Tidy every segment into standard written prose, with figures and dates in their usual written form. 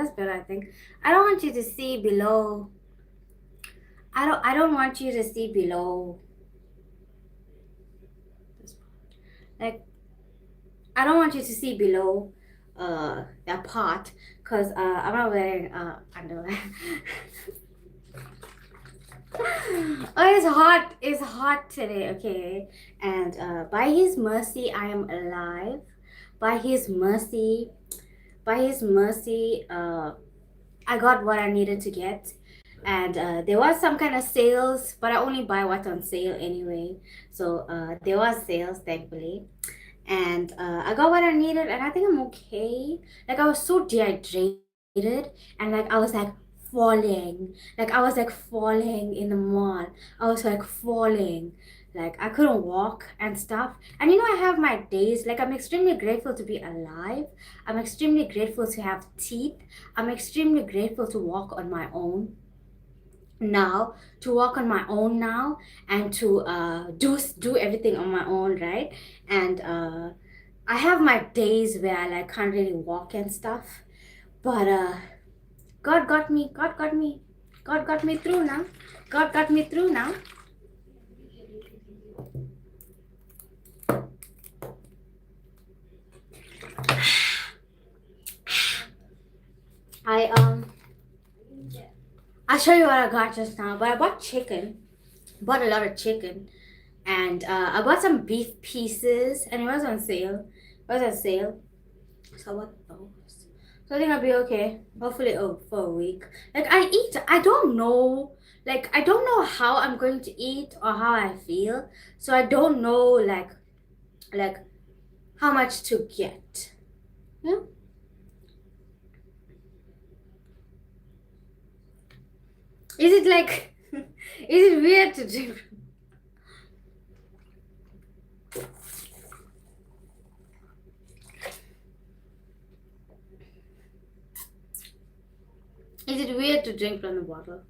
That's better, I think. I don't want you to see below. I don't want you to see below. Like, I don't want you to see below that part, because I'm not wearing underwear. Oh, it's hot today, okay? And by his mercy I am alive. By his mercy, I got what I needed to get. And there was some kind of sales, but I only buy what's on sale anyway. So there was sales, thankfully. And I got what I needed, and I think I'm okay. Like, I was so dehydrated, and like I was like falling. Like, I was like falling in the mall. I was like falling. Like, I couldn't walk and stuff. And you know, I have my days. Like, I'm extremely grateful to be alive. I'm extremely grateful to have teeth. I'm extremely grateful to walk on my own now, to walk on my own now, and to do everything on my own, right? And I have my days where I like can't really walk and stuff, but God got me through now. God got me through now. I I'll show you what I got just now. But I bought chicken. Bought a lot of chicken. And I bought some beef pieces, and it was on sale. It was on sale. So what those? So I think I'll be okay. Hopefully, for a week. Like, I don't know. Like, I don't know how I'm going to eat or how I feel. So I don't know, like how much to get. Yeah. Is it like, is it weird to drink? Is it weird to drink from the bottle?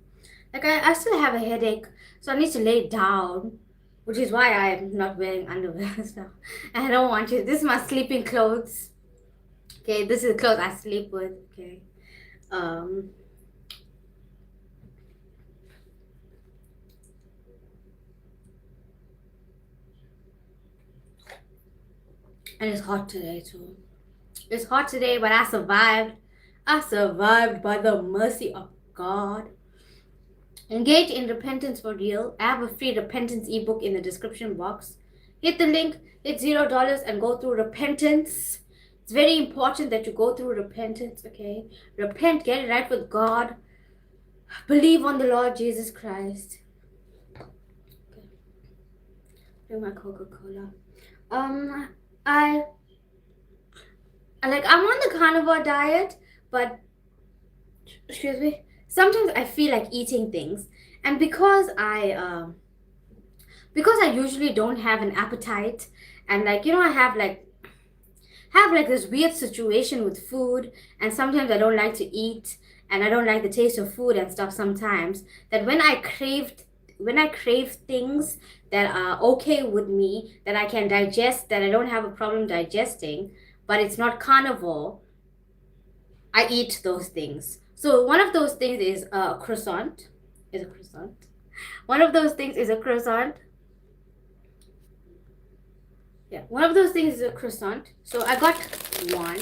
Like, I still have a headache, so I need to lay down, which is why I'm not wearing underwear now. And I don't want to. This is my sleeping clothes. Okay, this is the clothes I sleep with. Okay. And it's hot today too. It's hot today, but I survived. I survived by the mercy of God. Engage in repentance for real. I have a free repentance ebook in the description box. Hit the link, it's $0, and go through repentance. It's very important that you go through repentance, okay? Repent, get it right with God. Believe on the Lord Jesus Christ. Okay. Drink my Coca-Cola. I'm on the carnivore diet, but excuse me, sometimes I feel like eating things, and because I usually don't have an appetite, and like, you know, I have like this weird situation with food, and sometimes I don't like to eat, and I don't like the taste of food and stuff sometimes, that when I crave things that are okay with me, that I can digest, that I don't have a problem digesting, but it's not carnivore, I eat those things. So one of those things is a croissant. Is a croissant. One of those things is a croissant. Yeah, one of those things is a croissant. So I got one.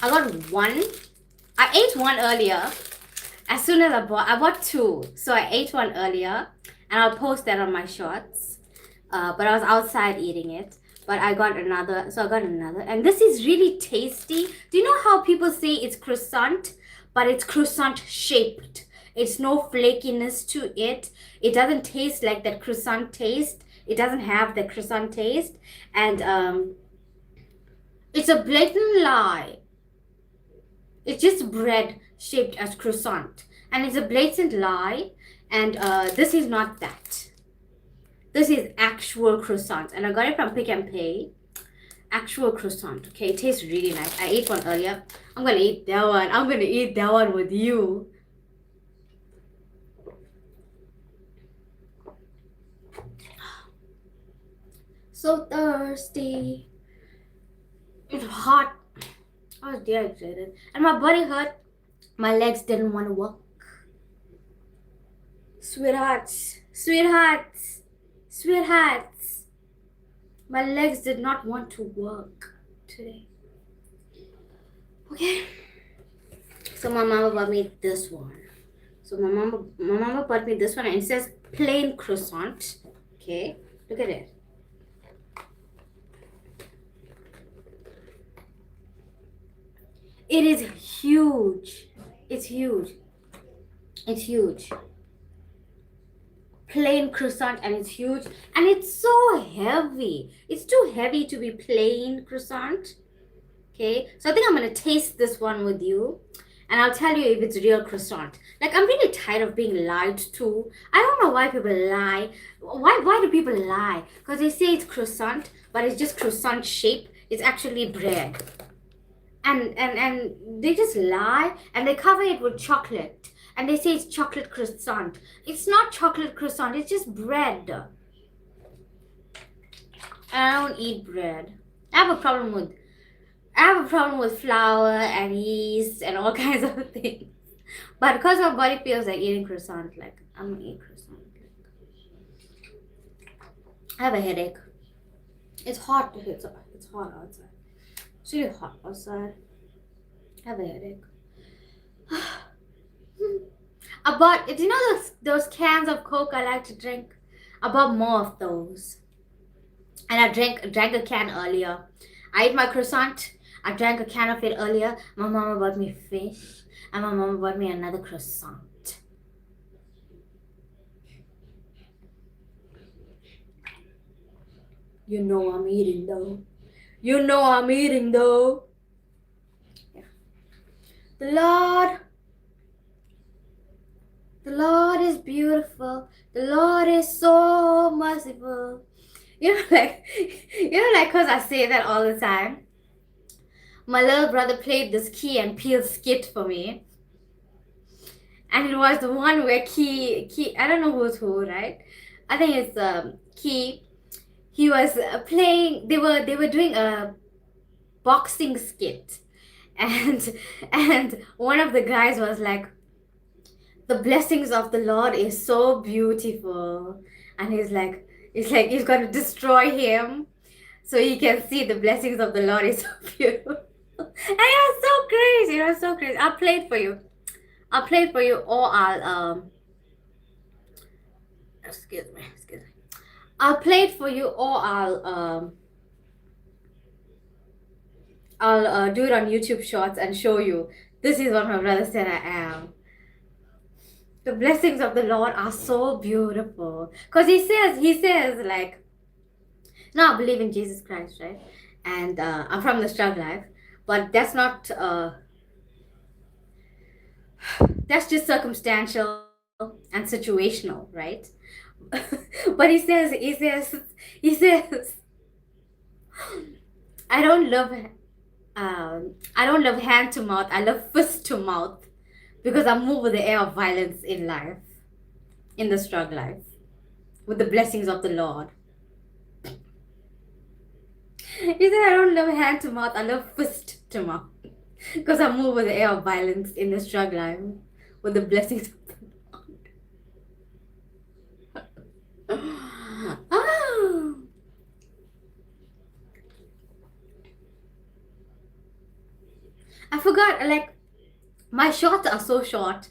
I ate one earlier. As soon as I bought two. So I ate one earlier, and I'll post that on my shorts. But I was outside eating it. But I got another, so I got another. And this is really tasty. Do you know how people say it's croissant? But it's croissant shaped. It's no flakiness to it. It doesn't taste like that croissant taste. It doesn't have the croissant taste. And it's a blatant lie. It's just bread shaped as croissant. And it's a blatant lie. And this is not that. This is actual croissant, and I got it from Pick and Pay. Actual croissant, okay? It tastes really nice. I ate one earlier. I'm gonna eat that one. I'm gonna eat that one with you. So thirsty. It's hot. I was dehydrated, and my body hurt. My legs didn't want to work. Sweethearts, sweethearts, sweethearts. My legs did not want to work today. Okay. So my mama bought me this one. So my mama bought me this one, and it says plain croissant. Okay, look at it. It is huge. It's huge. It's huge. Plain croissant, and it's huge, and it's so heavy. It's too heavy to be plain croissant. Okay, so I think I'm gonna taste this one with you, and I'll tell you if it's real croissant. Like, I'm really tired of being lied to. I don't know why people lie. Why do people lie? Because they say it's croissant, but it's just croissant shape. It's actually bread. And they just lie, and they cover it with chocolate, and they say it's chocolate croissant. It's not chocolate croissant, it's just bread. And I don't eat bread. I have a problem with flour and yeast and all kinds of things. But because my body feels like eating croissant, like, I'm gonna eat croissant. I have a headache. It's hot. It's hot outside. It's really hot outside. I have a headache. I bought, you know those cans of Coke I like to drink? I bought more of those. And I drank a can earlier. I ate my croissant. I drank a can of it earlier. My mama bought me fish. And my mama bought me another croissant. You know I'm eating though. You know I'm eating though. Yeah. The Lord is beautiful. The Lord is so merciful. You know, like, because I say that all the time. My little brother played this Key and Peele skit for me. And it was the one where Key, I don't know who's who, right? I think it's Key. He was playing, they were doing a boxing skit. And one of the guys was like, the blessings of the Lord is so beautiful. And he's going to destroy him so he can see the blessings of the Lord is so beautiful. And it was so crazy. It was so crazy. I'll play it for you. Or I'll excuse me. I'll play it for you, or I'll do it on YouTube Shorts and show you. This is what my brother said I am. The blessings of the Lord are so beautiful. Because he says like, now I believe in Jesus Christ, right? And I'm from the STRUGG LIFE. But that's not, that's just circumstantial and situational, right? But he says, I don't love hand to mouth. I love fist to mouth, because I move with the air of violence in life, in the STRUGG LIFE, with the blessings of the Lord. He said, I don't love hand to mouth. I love fist to mouth, because I move with the air of violence in the STRUGG LIFE, with the blessings of the Lord. Oh. I forgot, like, my shorts are so short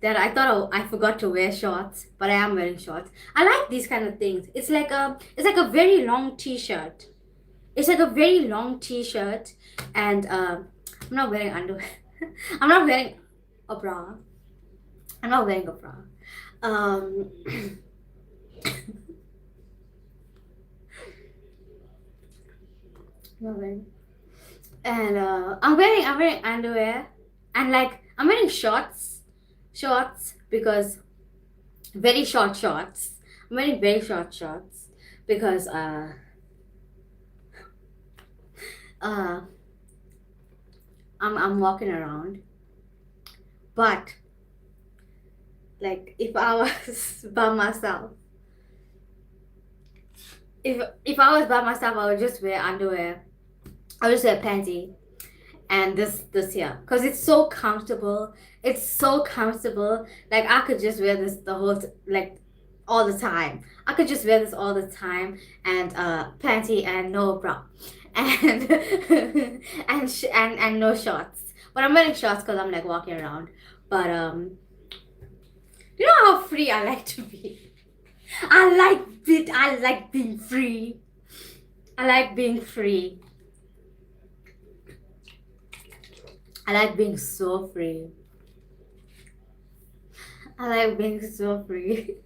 that I thought I forgot to wear shorts, but I am wearing shorts. I like these kind of things. It's like a very long t-shirt. It's like a very long t-shirt, and I'm not wearing underwear. I'm not wearing a bra. I'm not wearing a bra. Not wearing. And I'm wearing underwear, and like I'm wearing shorts because very short shorts. I'm wearing very short shorts because I'm walking around. But like, if I was by myself, if I was by myself, I would just wear underwear. I would just wear panty, and this here, because it's so comfortable. It's so comfortable. Like I could just wear this the whole like all the time. I could just wear this all the time, and panty and no bra, and and no shorts. But I'm wearing shorts because I'm like walking around. But you know how free I like to be. I like being free. I like being free. I like being so free. I like being so free.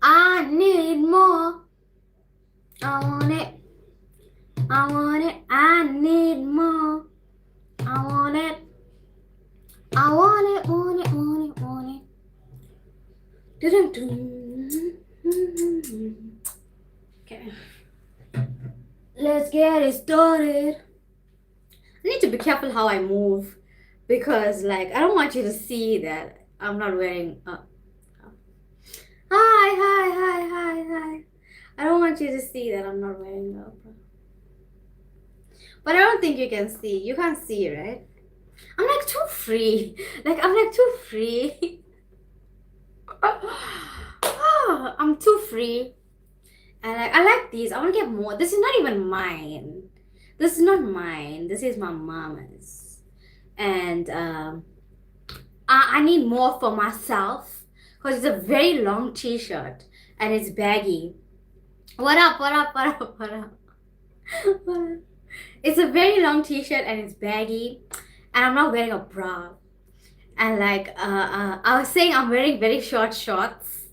I need more. I want it. I want it. I need more. I want it. I want it, want it, want it, want it. Okay. Let's get it started. I need to be careful how I move because like I don't want you to see that I'm not wearing Hi. I don't want you to see that I'm not wearing a bra. But I don't think you can see. You can't see, right? I'm like too free. Like I'm like too free. I'm too free. And I like these. I want to get more. This is not even mine. This is not mine. This is my mama's. And I need more for myself because it's a very long t-shirt and it's baggy. What up? It's a very long t-shirt and it's baggy and I'm not wearing a bra. And like I was saying, I'm wearing very short shorts.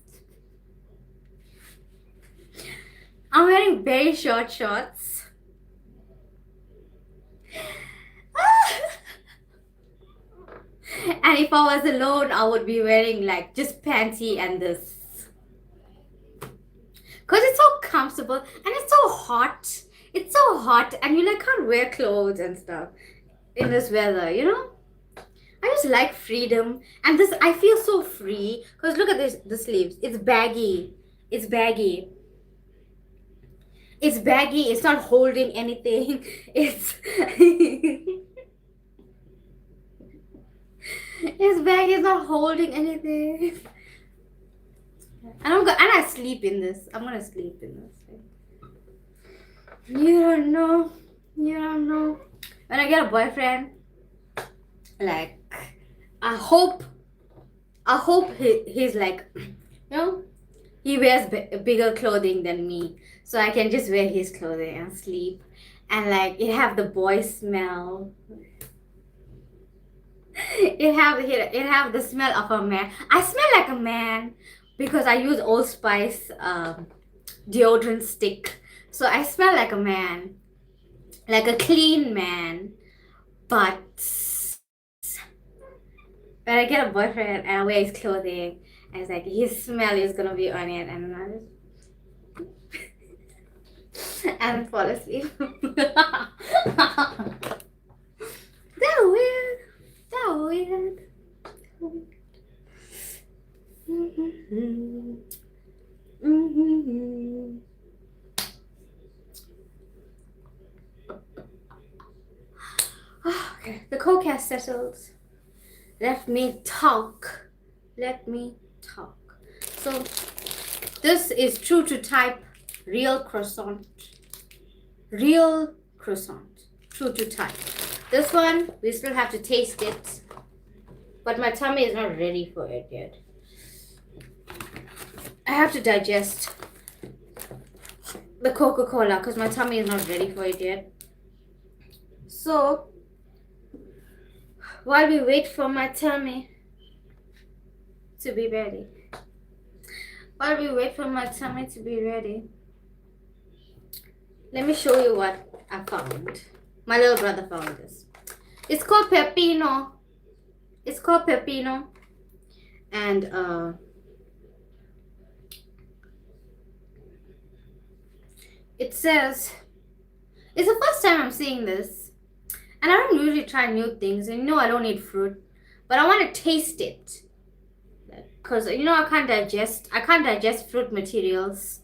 I'm wearing very short shorts. And if I was alone, I would be wearing like just panty and this. Because it's so comfortable and it's so hot. It's so hot and you like can't wear clothes and stuff in this weather, you know? I just like freedom. And this, I feel so free. Because look at this, the sleeves. It's baggy. It's baggy. It's baggy. It's not holding anything. It's... It's baggy. It's not holding anything. And I sleep in this. I'm gonna sleep in this. You don't know. You don't know. When I get a boyfriend, like, I hope he's like, you know, he wears bigger clothing than me, so I can just wear his clothing and sleep, and like it have the boy smell. It have the smell of a man. I smell like a man because I use Old Spice deodorant stick, so I smell like a man, like a clean man. But when I get a boyfriend and I wear his clothing, and it's like his smell is gonna be on it, and I just and fall asleep. That weird. That weird. Okay, the coke has settled. Let me talk. Let me talk. So this is true to type, real croissant. Real croissant. True to type. This one, we still have to taste it. But my tummy is not ready for it yet. I have to digest the Coca-Cola because my tummy is not ready for it yet. So, while we wait for my tummy to be ready. While we wait for my tummy to be ready, let me show you what I found. My little brother found this. It's called Pepino. It's called Pepino. And it says, it's the first time I'm seeing this. And I don't usually try new things. And you know I don't eat fruit. But I want to taste it. because you know I can't digest fruit materials.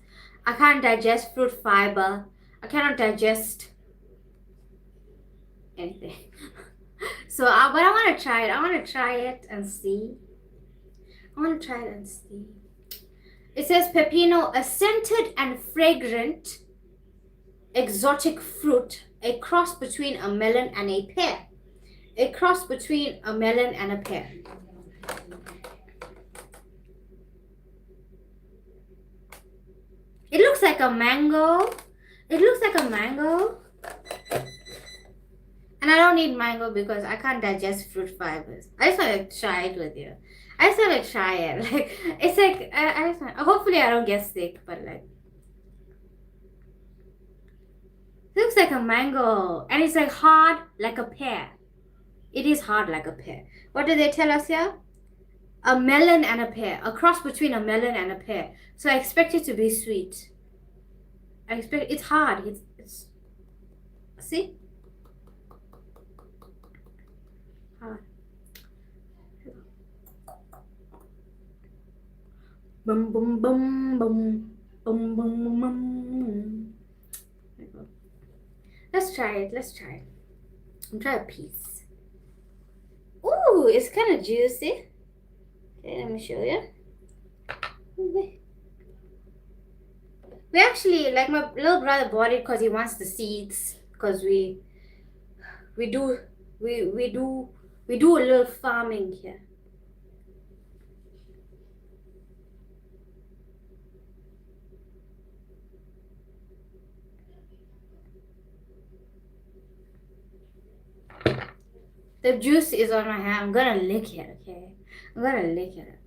I can't digest fruit fiber. I cannot digest anything. So but I want to try it. I want to try it and see. It says pepino, a scented and fragrant exotic fruit, a cross between a melon and a pear. A cross between a melon and a pear. It looks like a mango. It looks like a mango. And I don't need mango because I can't digest fruit fibers. I just want to try it with you. I just want to try it. Like, it's like, I just want, hopefully I don't get sick, but like, it looks like a mango. And it's like hard like a pear. It is hard like a pear. What do they tell us here? A melon and a pear. A cross between a melon and a pear. So I expect it to be sweet. I expect it's hard. It's see? Hard. Boom boom boom boom boom boom boom. Let's try it. I'm trying a piece. Ooh, it's kind of juicy. Okay, let me show you. We actually, like, my little brother bought it because he wants the seeds. Because we do a little farming here. The juice is on my hand. I'm gonna lick it, okay? I'm gonna lick it.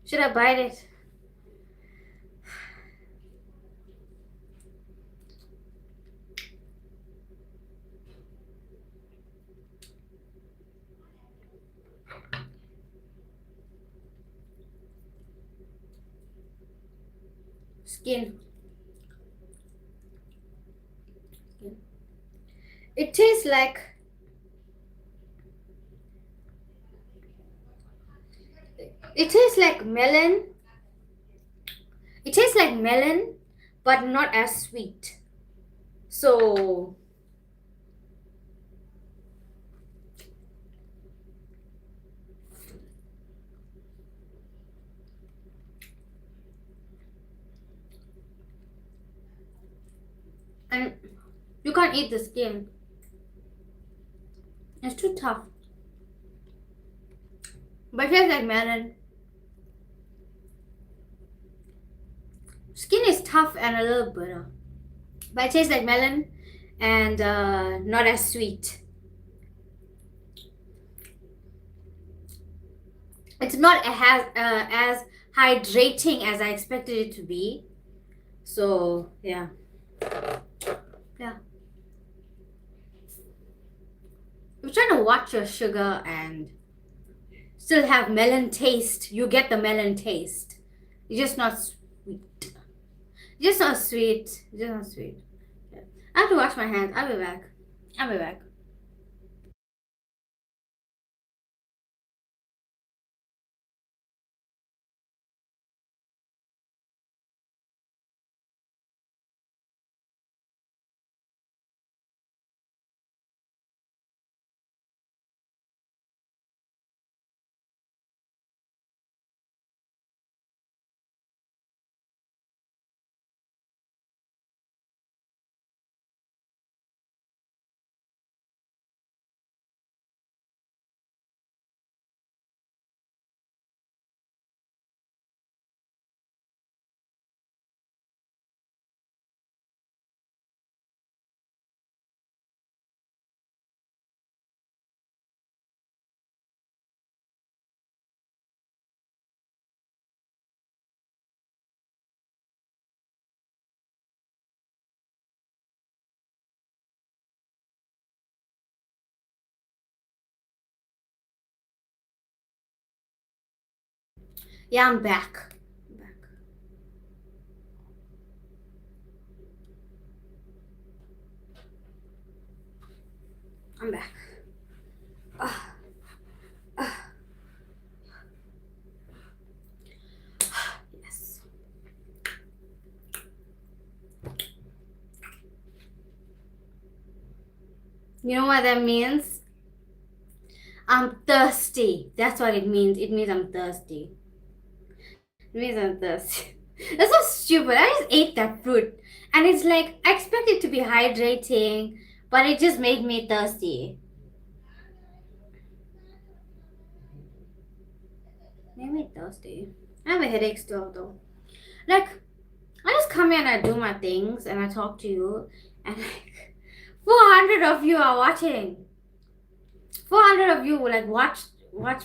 Should I bite it? Skin. It tastes like melon. It tastes like melon, but not as sweet. So and you can't eat the skin. It's too tough. But it tastes like melon. Skin is tough and a little bitter. But it tastes like melon and not as sweet. It's not as hydrating as I expected it to be. So, yeah. You're trying to watch your sugar and still have melon taste. You get the melon taste. It's just not sweet. Just not sweet. Just not sweet. Yeah. I have to wash my hands. I'll be back. Yeah, I'm back. I'm back. Yes. You know what that means? I'm thirsty. That's what it means. It means I'm thirsty. It means I'm thirsty. That's so stupid. I just ate that fruit. And it's like, I expect it to be hydrating, but it just made me thirsty. Made me thirsty. I have a headache still though. Like, I just come here and I do my things and I talk to you, and like 400 of you are watching. 400 of you will like watch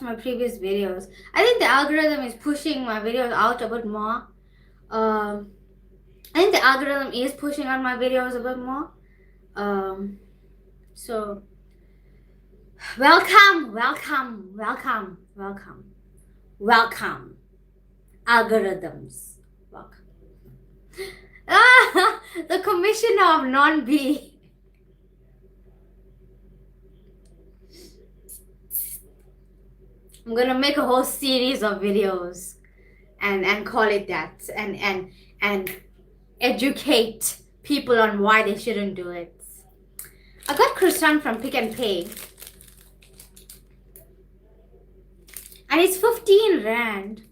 my previous videos. I think the algorithm is pushing my videos out a bit more. I think the algorithm is pushing on my videos a bit more. So welcome algorithms. Welcome. The commissioner of non-B. I'm gonna make a whole series of videos and call it that, and educate people on why they shouldn't do it. I got croissant from Pick and Pay, and it's 15 rand.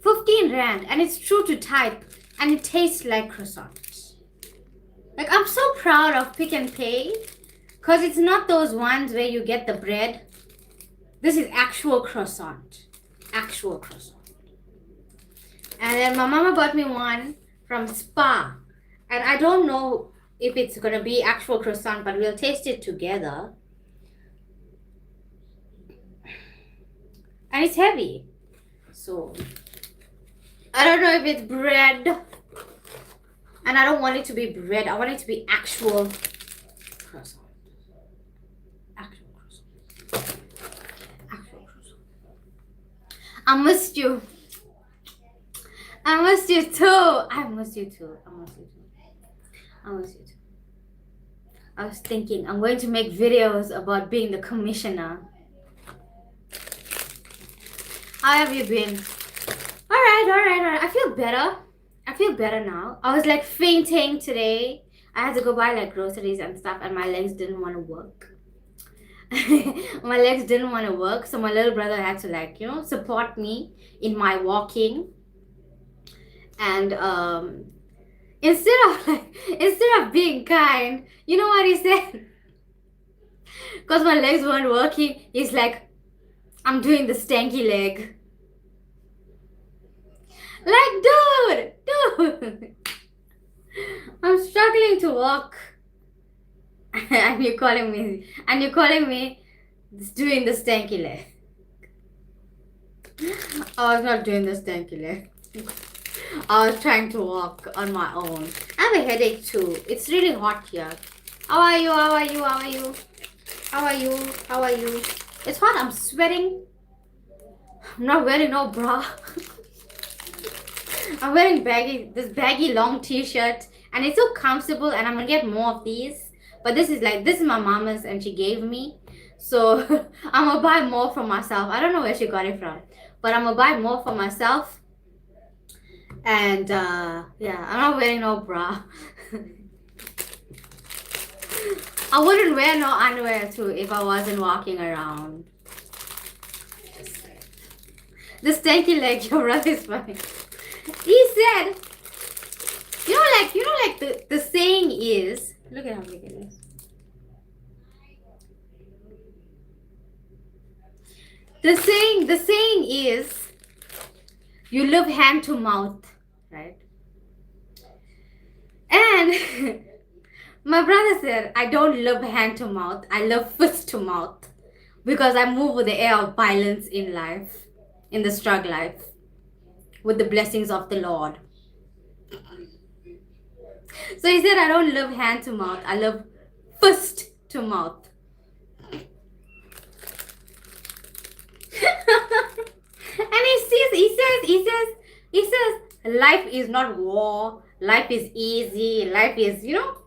15 rand, and it's true to type, and it tastes like croissant. Like, I'm so proud of Pick and Pay, because it's not those ones where you get the bread. This is actual croissant. Actual croissant. And then my mama bought me one from Spa. And I don't know if it's going to be actual croissant, but we'll taste it together. And it's heavy. So, I don't know if it's bread. And I don't want it to be bread. I want it to be actual croissant. Actual croissant. Actual croissant. I missed you. I missed you too. I missed you too. I missed you too. I missed you too. I was thinking I'm going to make videos about being the commissioner. How have you been? Alright. I feel better. I feel better now. I was like fainting today. I had to go buy like groceries and stuff, and my legs didn't want to work. My legs didn't want to work, so my little brother had to like, you know, support me in my walking. And instead of being kind, you know what he said? Because my legs weren't working, he's like, I'm doing the stanky leg. Like, dude, I'm struggling to walk. and you're calling me doing the stanky leg. I was not doing the stanky leg. I was trying to walk on my own. I have a headache too. It's really hot here. How are you? It's hot. I'm sweating. I'm not wearing no bra. I'm wearing this baggy long t-shirt, and it's so comfortable, and I'm gonna get more of these. But this is my mama's, and she gave me. So I'm gonna buy more for myself. I don't know where she got it from, but I'm gonna buy more for myself. And yeah, I'm not wearing no bra. I wouldn't wear no underwear too if I wasn't walking around. The stanky leg, your brother is funny. He said, you know, like the saying is, look at how big it is. The saying is, you live hand to mouth, right? And my brother said, I don't live hand to mouth, I live fist to mouth, because I move with the air of violence in life, in the struggle life, with the blessings of the Lord. So he said, I don't live hand to mouth, I live fist to mouth. And he says, life is not war, life is easy, life is, you know,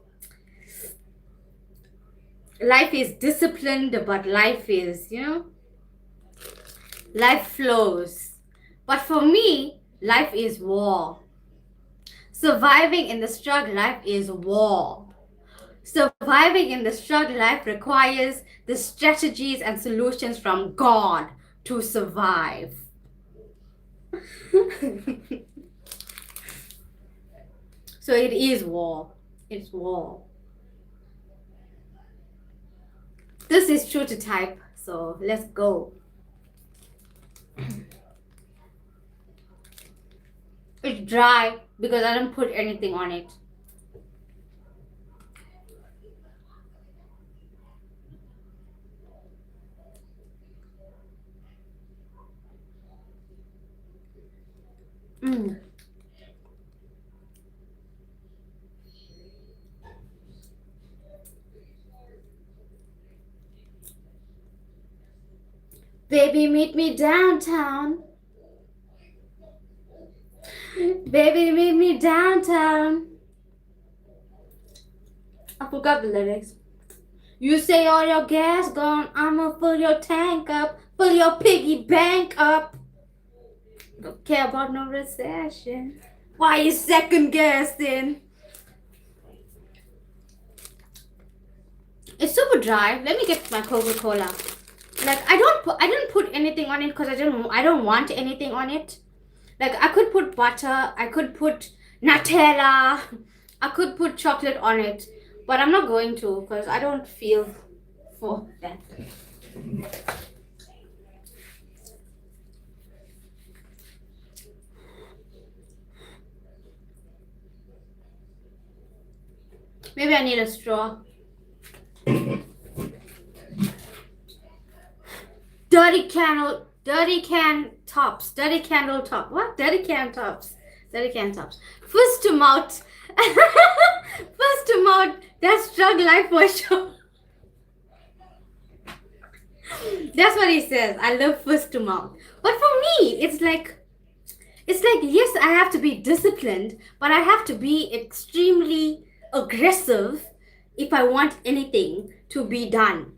life is disciplined, but life is, life flows. But for me, life is war. Surviving in the struggle life is war. Surviving in the struggle life requires the strategies and solutions from God to survive. So it is war. It's war. This is true to type, so let's go. It's dry because I didn't put anything on it. Baby, meet me downtown. Baby, meet me downtown. I forgot the lyrics. You say all your gas gone, I'ma fill your tank up, fill your piggy bank up. Don't care about no recession. Why you second guessing? It's super dry. Let me get my Coca-Cola. Like I didn't put anything on it because I don't want anything on it. Like I could put butter, I could put Nutella, I could put chocolate on it, but I'm not going to because I don't feel for that. Maybe I need a straw. Dirty candle tops. Dirty candle top. What? Dirty can tops. Dirty can tops. First to mouth. First to mouth. That's struggle life for sure. That's what he says. I love first to mouth. But for me, it's like yes, I have to be disciplined, but I have to be extremely aggressive if I want anything to be done.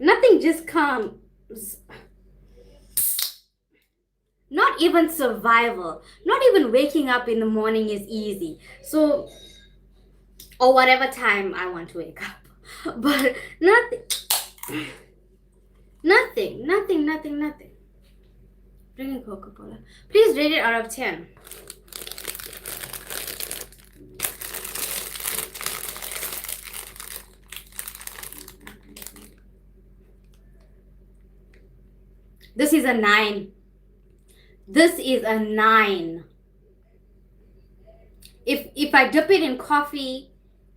Nothing just comes. Not even survival. Not even waking up in the morning is easy. So, or whatever time I want to wake up. But nothing. Drinking Coca-Cola. Please rate it out of 10. This is a 9. This is a 9. If I dip it in coffee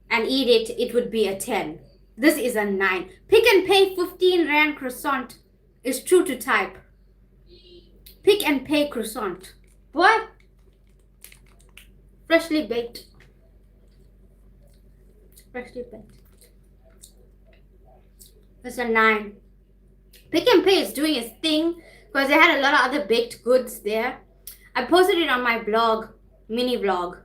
and eat it, it would be a 10. This is a 9. Pick and Pay 15 Rand croissant is true to type. Pick and Pay croissant. What? Freshly baked. Freshly baked. That's a 9. Pick and Pay is doing its thing because they had a lot of other baked goods there. I posted it on my blog, mini vlog.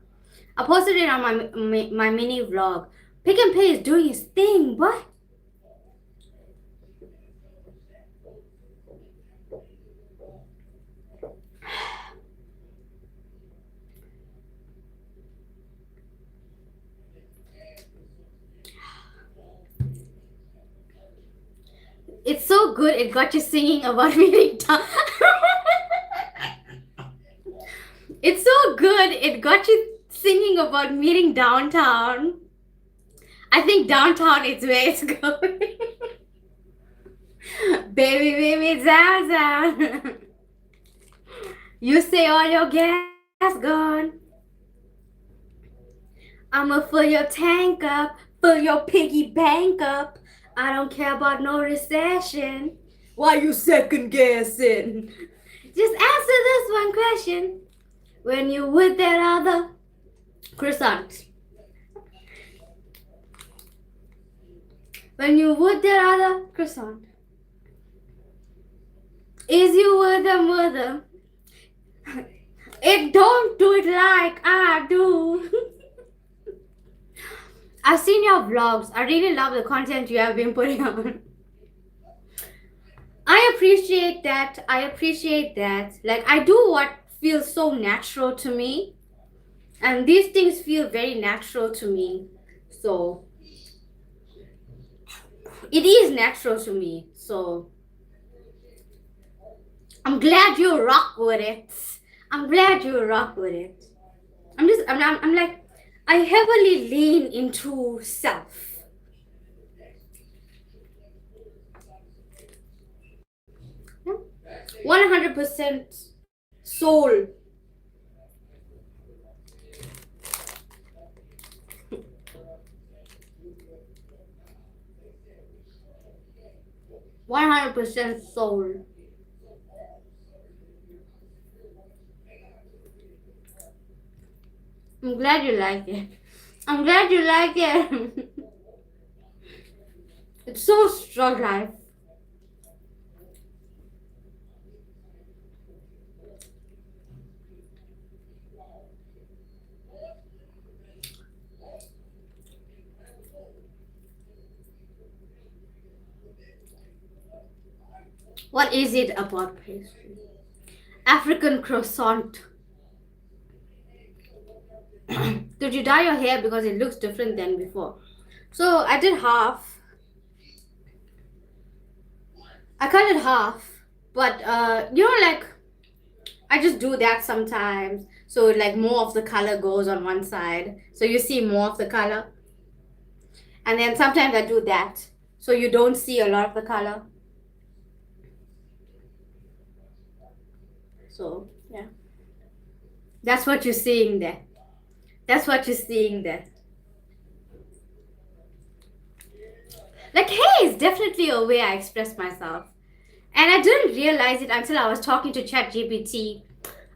I posted it on my mini vlog. Pick and Pay is doing its thing, but it's so good it got you singing about meeting down. It's so good it got you singing about meeting downtown. I think downtown is where it's going. Baby, downtown. You say all your gas gone, I'ma fill your tank up, fill your piggy bank up. I don't care about no recession. Why you second guessing? Just answer this one question. When you with that other croissant. When you with that other croissant. Is you with them? It don't do it like I do. I've seen your vlogs. I really love the content you have been putting on. I appreciate that. I appreciate that. Like, I do what feels so natural to me. And these things feel very natural to me. So, it is natural to me. So, I'm glad you rock with it. I'm glad you rock with it. I'm like, I heavily lean into self. 100% soul. One 100% soul. I'm glad you like it. I'm glad you like it. It's so struggle life. What is it about pastry? African croissant. Did you dye your hair because it looks different than before? So I did half. I cut it half, but you know, like, I just do that sometimes. So like more of the color goes on one side, so you see more of the color. And then sometimes I do that, so you don't see a lot of the color. So yeah, that's what you're seeing there. That's what you're seeing there. Like, hey, it's definitely a way I express myself. And I didn't realize it until I was talking to ChatGPT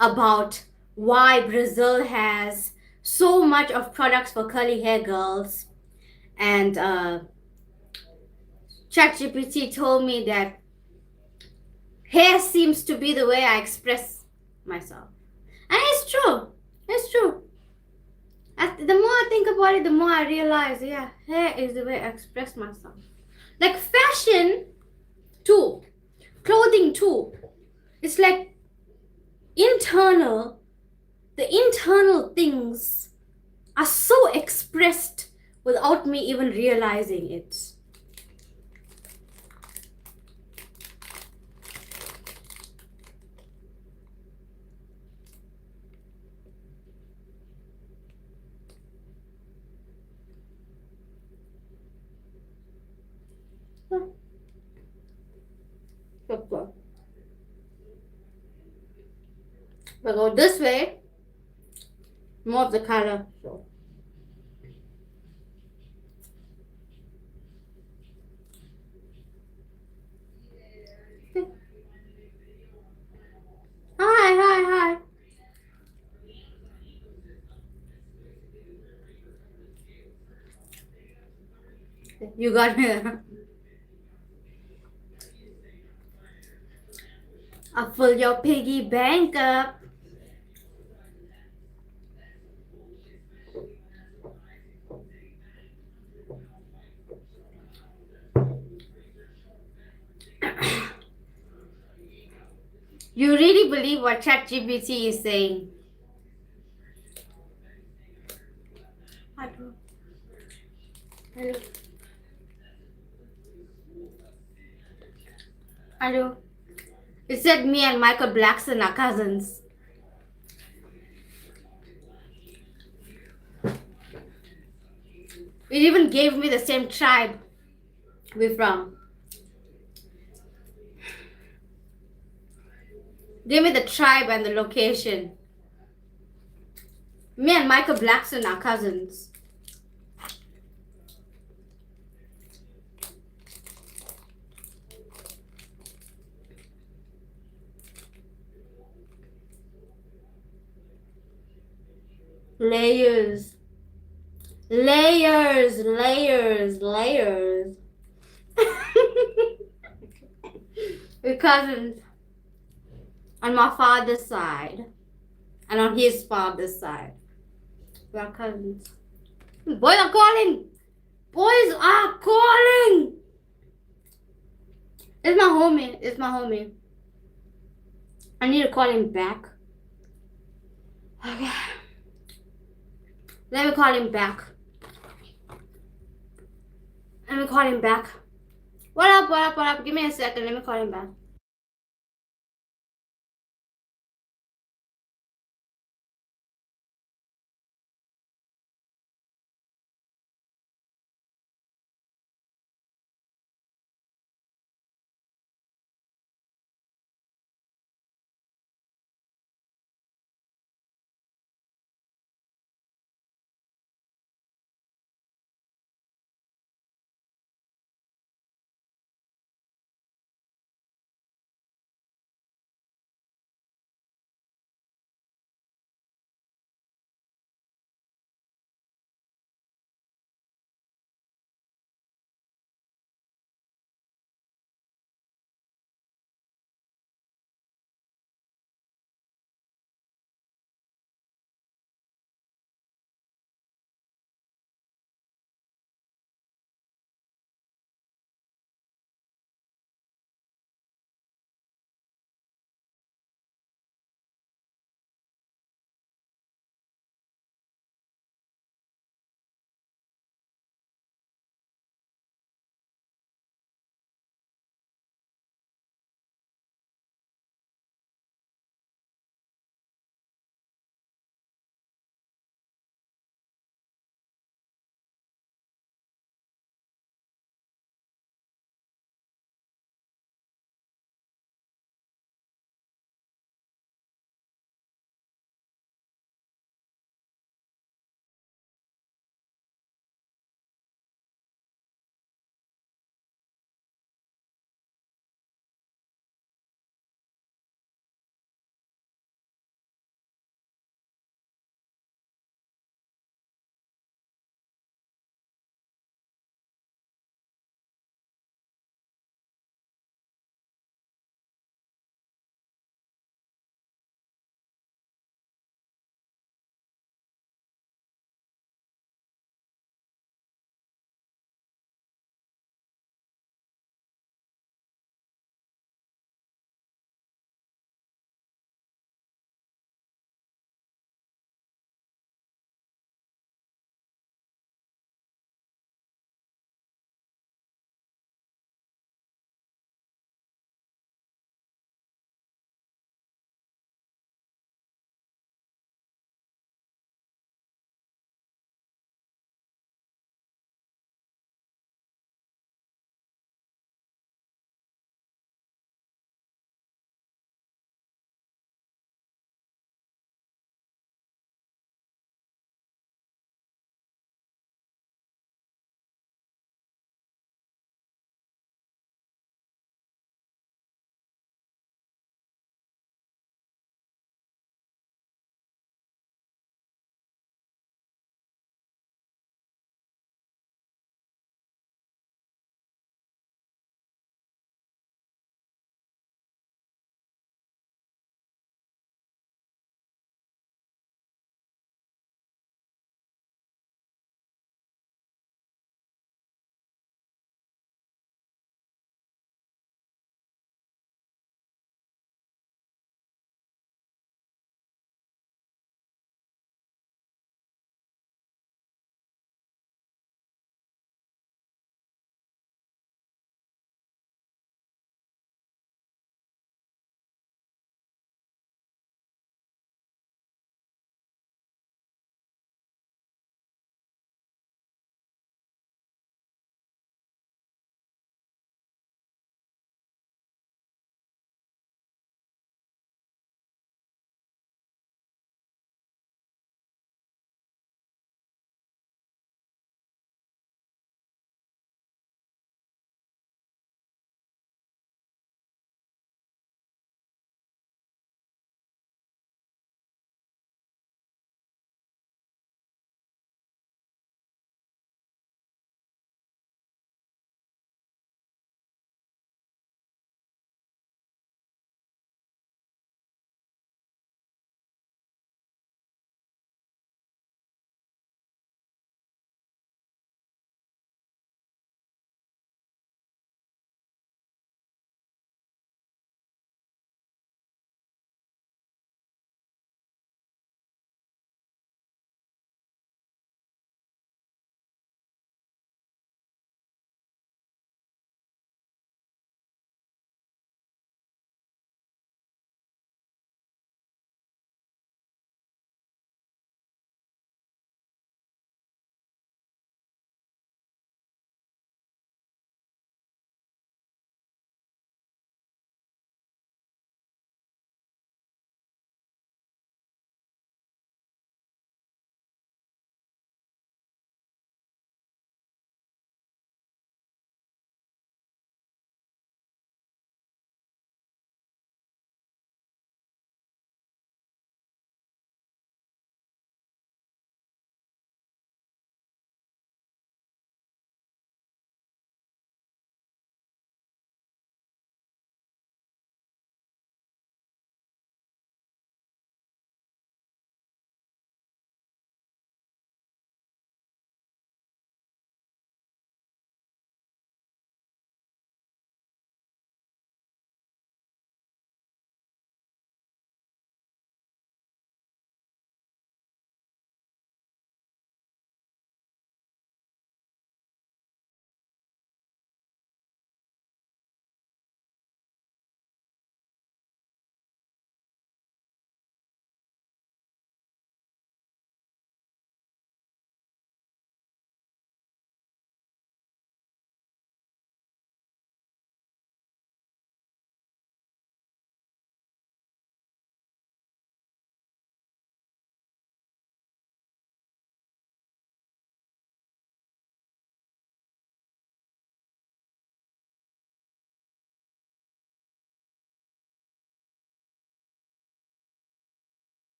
about why Brazil has so much of products for curly hair girls. And ChatGPT told me that hair seems to be the way I express myself. And it's true. It's true. The more I think about it, the more I realize, yeah, hair is the way I express myself. Like fashion too, clothing too. It's like internal. The internal things are so expressed without me even realizing it. We go this way, more of the color. So. Hi. You got me. I'll fill your piggy bank up. You really believe what ChatGPT is saying? Hello. Hello. It said me and Michael Blackson are cousins. It even gave me the same tribe we're from. Gave me the tribe and the location. Me and Michael Blackson are cousins. Layers. Layers. We're cousins on my father's side and on his father's side. We are cousins. Boys are calling. Boys are calling. It's my homie. It's my homie. I need to call him back. Okay. Let me call him back. Let me call him back. What up, what up, what up? Give me a second. Let me call him back.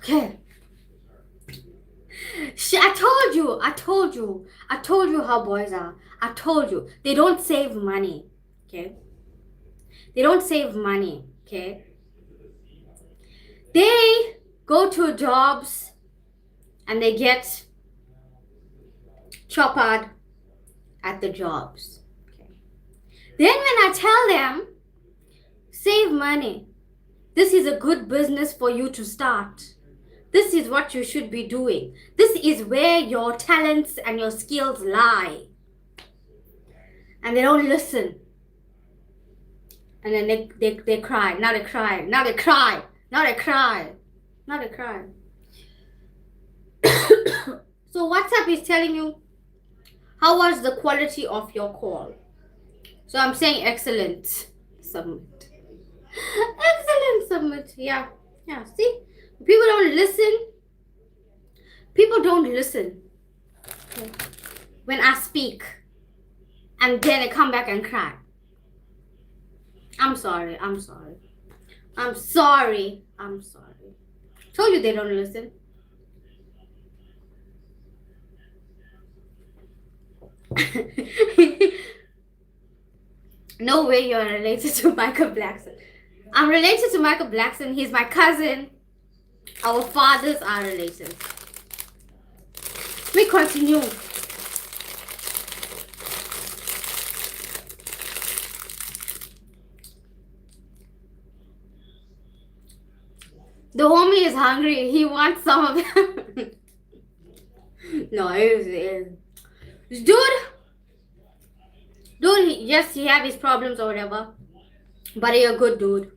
Okay. I told you how boys are. I told you. They don't save money. Okay? They don't save money. Okay? They go to jobs and they get choppered at the jobs. Okay? Then when I tell them, save money. This is a good business for you to start. This is what you should be doing. This is where your talents and your skills lie. And they don't listen. And then they cry. Now they cry. Now they cry. Now they cry. Now they cry. So WhatsApp is telling you, how was the quality of your call? So I'm saying excellent. Submit. Excellent. Submit. Yeah. Yeah. See? People don't listen. People don't listen when I speak. And then they come back and cry. I'm sorry. I'm sorry. I'm sorry. I'm sorry. Told you they don't listen. No way you're related to Michael Blackson. I'm related to Michael Blackson. He's my cousin. Our fathers are related. We continue. The homie is hungry. He wants some of it. No, dude, yes, he have his problems or whatever, but he's a good dude.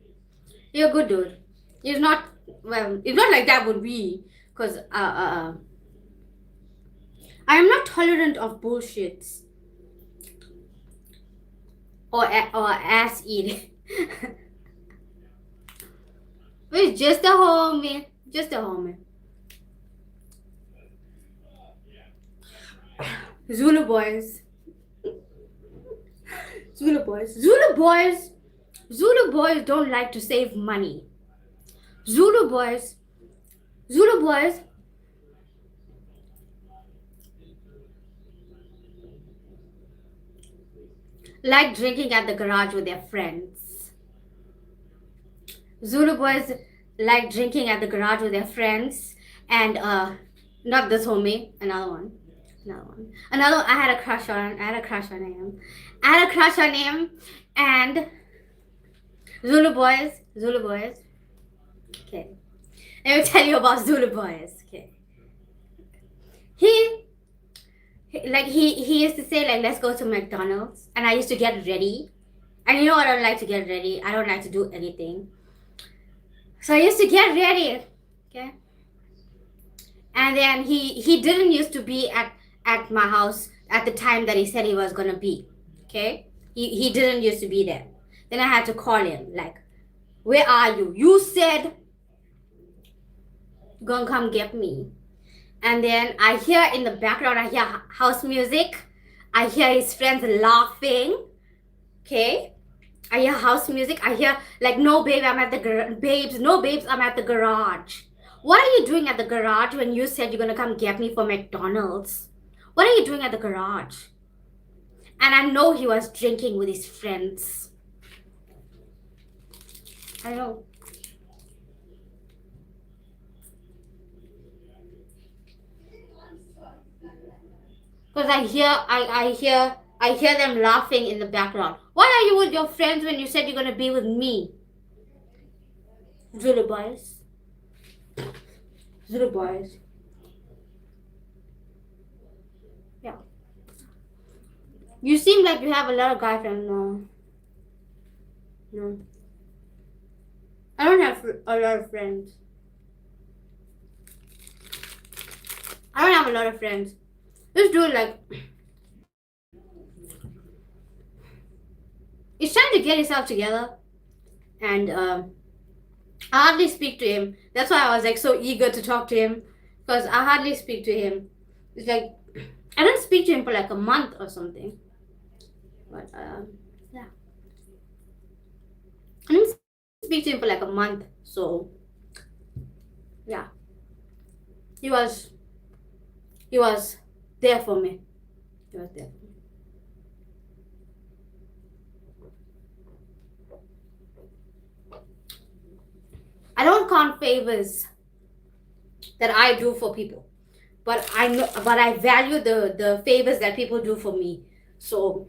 He's a good dude. He's not, well, it's not like that would be, because I am not tolerant of bullshits or ass eating. It's just a homie. Just a homie. Zulu boys. Zulu boys. Zulu boys. Zulu boys don't like to save money. Zulu boys. Zulu boys. Like drinking at the garage with their friends. Zulu boys like drinking at the garage with their friends, and not this homie, another one. I had a crush on him. And Zulu boys. Okay. Let me tell you about Zulu boys. Okay. He used to say, like, let's go to McDonald's, and I used to get ready. And you know I don't like to get ready. I don't like to do anything. So I used to get ready. Okay. And then he didn't used to be at my house at the time that he said he was gonna be. Okay? He didn't used to be there. Then I had to call him, like, where are you? You said gonna come get me. And then I hear in the background, I hear house music. I hear his friends laughing. Okay? I hear house music. I hear, like, no babe, I'm at the babes, I'm at the garage. What are you doing at the garage when you said you're gonna come get me for McDonald's? What are you doing at the garage? And I know he was drinking with his friends. I know. Because I hear them laughing in the background. Why are you with your friends when you said you're gonna be with me? Zulu boys. Zulu boys. Yeah. You seem like you have a lot of guy friends. No. I don't have a lot of friends. I don't have a lot of friends. This dude, like, he's trying to get himself together, and I hardly speak to him. That's why I was, like, so eager to talk to him, because I hardly speak to him. It's like, I don't speak to him for like a month or something. But yeah, I didn't speak to him for like a month. So yeah, He was there for me. He was there for me. I don't count favors that I do for people, but I value the favors that people do for me. So,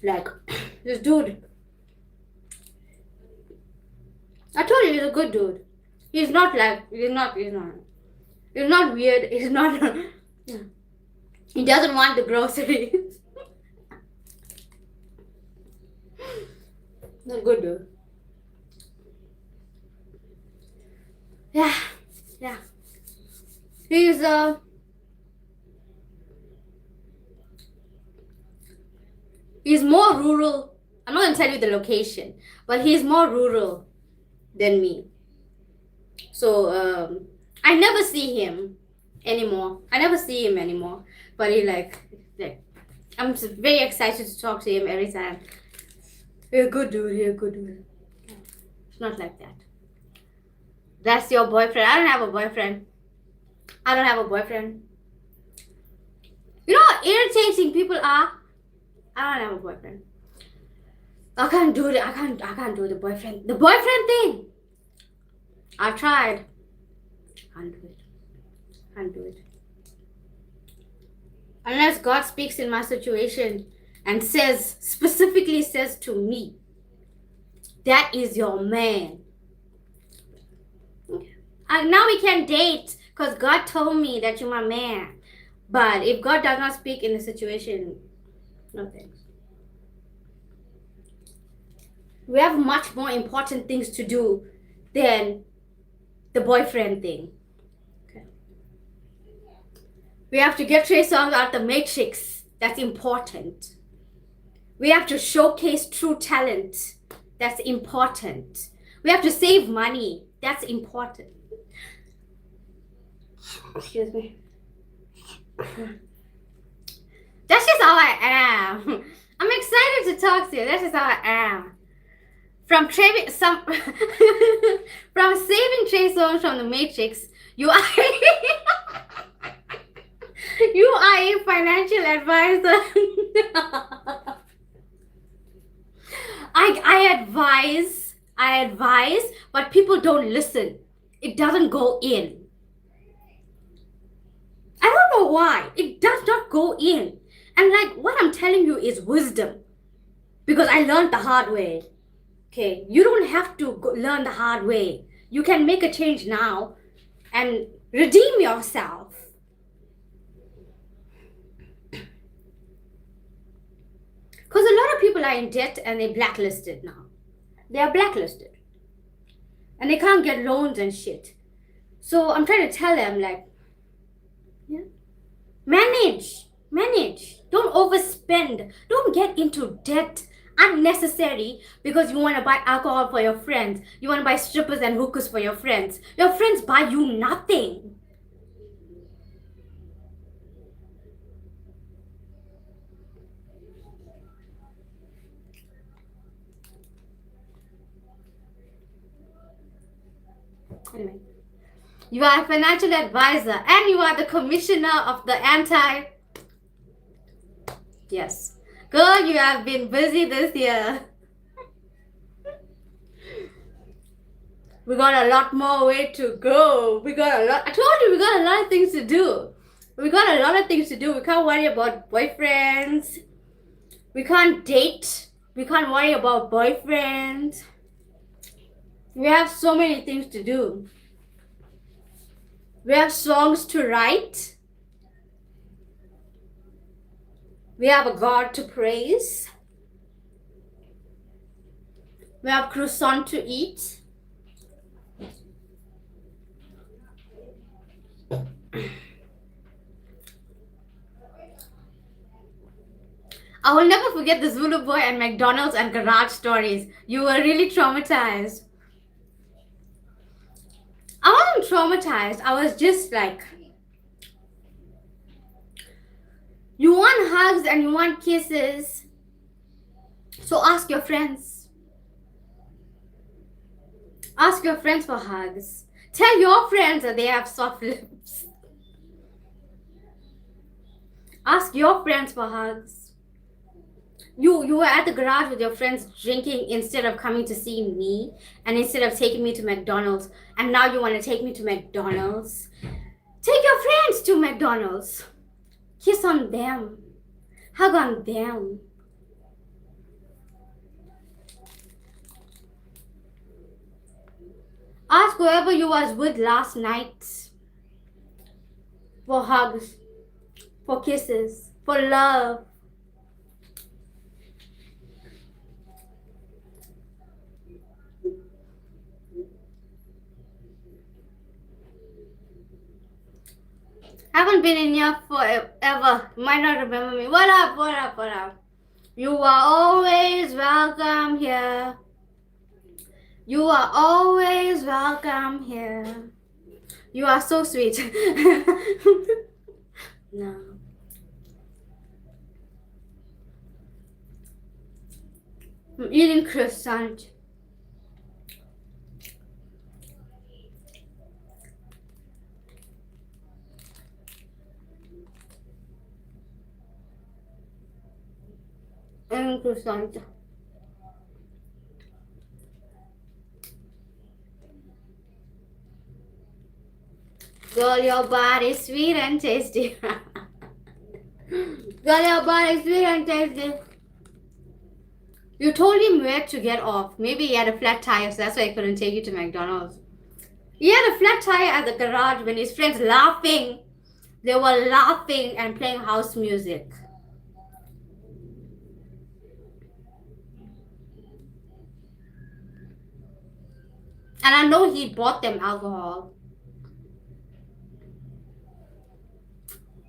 like, this dude, I told you he's a good dude. He's not weird. He's not. He doesn't want the groceries. He's a good dude. Yeah. He's more rural. I'm not gonna tell you the location, but he's more rural than me. So I never see him anymore. But he like I'm just very excited to talk to him every time. You're a good dude. It's not like that. That's your boyfriend. I don't have a boyfriend. You know how irritating people are? I don't have a boyfriend. I can't do it. I can't do the boyfriend thing. I've tried. Can't do it. Unless God speaks in my situation and specifically says to me, that is your man. Now we can date because God told me that you're my man. But if God does not speak in the situation, no thanks. We have much more important things to do than the boyfriend thing. Okay. We have to get Trey Songz out the matrix. That's important. We have to showcase true talent. That's important. We have to save money. That's important. Excuse me. That's just how I am. I'm excited to talk to you. That's just how I am. From saving Trey Songz from the Matrix, you are a financial advisor. I advise, but people don't listen. It doesn't go in. I don't know why. It does not go in. And like what I'm telling you is wisdom. Because I learned the hard way. Okay, you don't have to learn the hard way. You can make a change now and redeem yourself. Because a lot of people are in debt and they're blacklisted now. They are blacklisted. And they can't get loans and shit. So I'm trying to tell them like, yeah, manage. Don't overspend. Don't get into debt unnecessary because you want to buy alcohol for your friends. You want to buy strippers and hookers for your friends. Your friends buy you nothing. Anyway, you are a financial advisor and you are the commissioner of the Yes. Girl, you have been busy this year. We got a lot more way to go. I told you we got a lot of things to do. We can't worry about boyfriends. We can't date. We can't worry about boyfriends. We have so many things to do. We have songs to write. We have a God to praise. We have croissant to eat. I will never forget the Zulu boy and McDonald's and garage stories. You were really traumatized. I wasn't traumatized. I was just like, you want hugs and you want kisses. So ask your friends. Ask your friends for hugs. Tell your friends that they have soft lips. Ask your friends for hugs. You were at the garage with your friends drinking instead of coming to see me, and instead of taking me to McDonald's, and now you want to take me to McDonald's. Take your friends to McDonald's. Kiss on them. Hug on them. Ask whoever you was with last night for hugs, for kisses, for love. Haven't been in here forever. Might not remember me. What up, what up, what up? You are always welcome here. You are always welcome here. You are so sweet. No. I'm eating croissant. Eating croissant. Girl, your body's sweet and tasty. Girl, your body's sweet and tasty. You told him where to get off. Maybe he had a flat tire, so that's why he couldn't take you to McDonald's. He had a flat tire at the garage when his friends laughing. They were laughing and playing house music. And I know he bought them alcohol.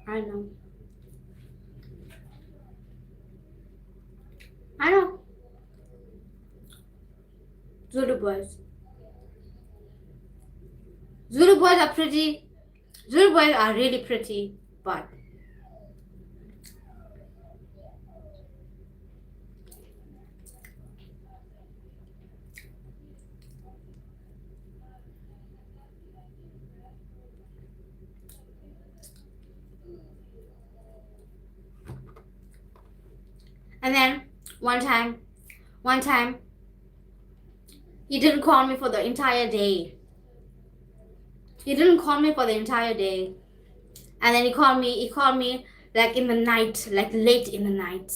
I know. I know. Zulu boys. Zulu boys are pretty. Zulu boys are really pretty, but and then one time, he didn't call me for the entire day. He didn't call me for the entire day. And then he called me like in the night, like late in the night.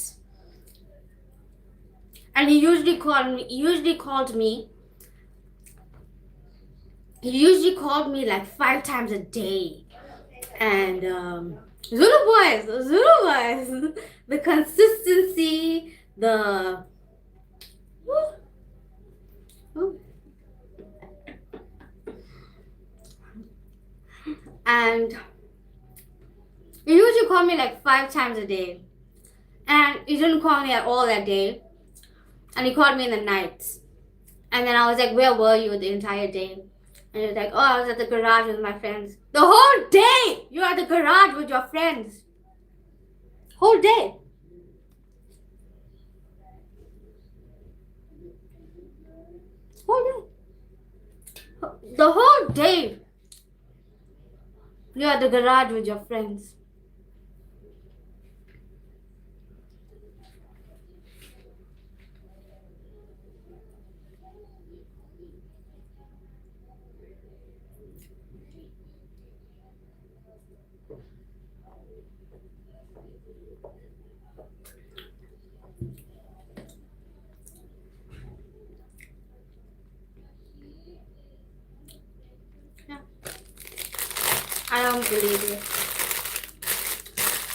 And he usually called me like 5 times a day. And Zulu boys, the consistency, the and he usually called me like 5 times a day. And he didn't call me at all that day. And he called me in the night. And then I was like, where were you the entire day? And he was like, oh, I was at the garage with my friends. The whole day you were at the garage with your friends. Whole day. Whole day. The whole day you were at the garage with your friends. I don't believe you.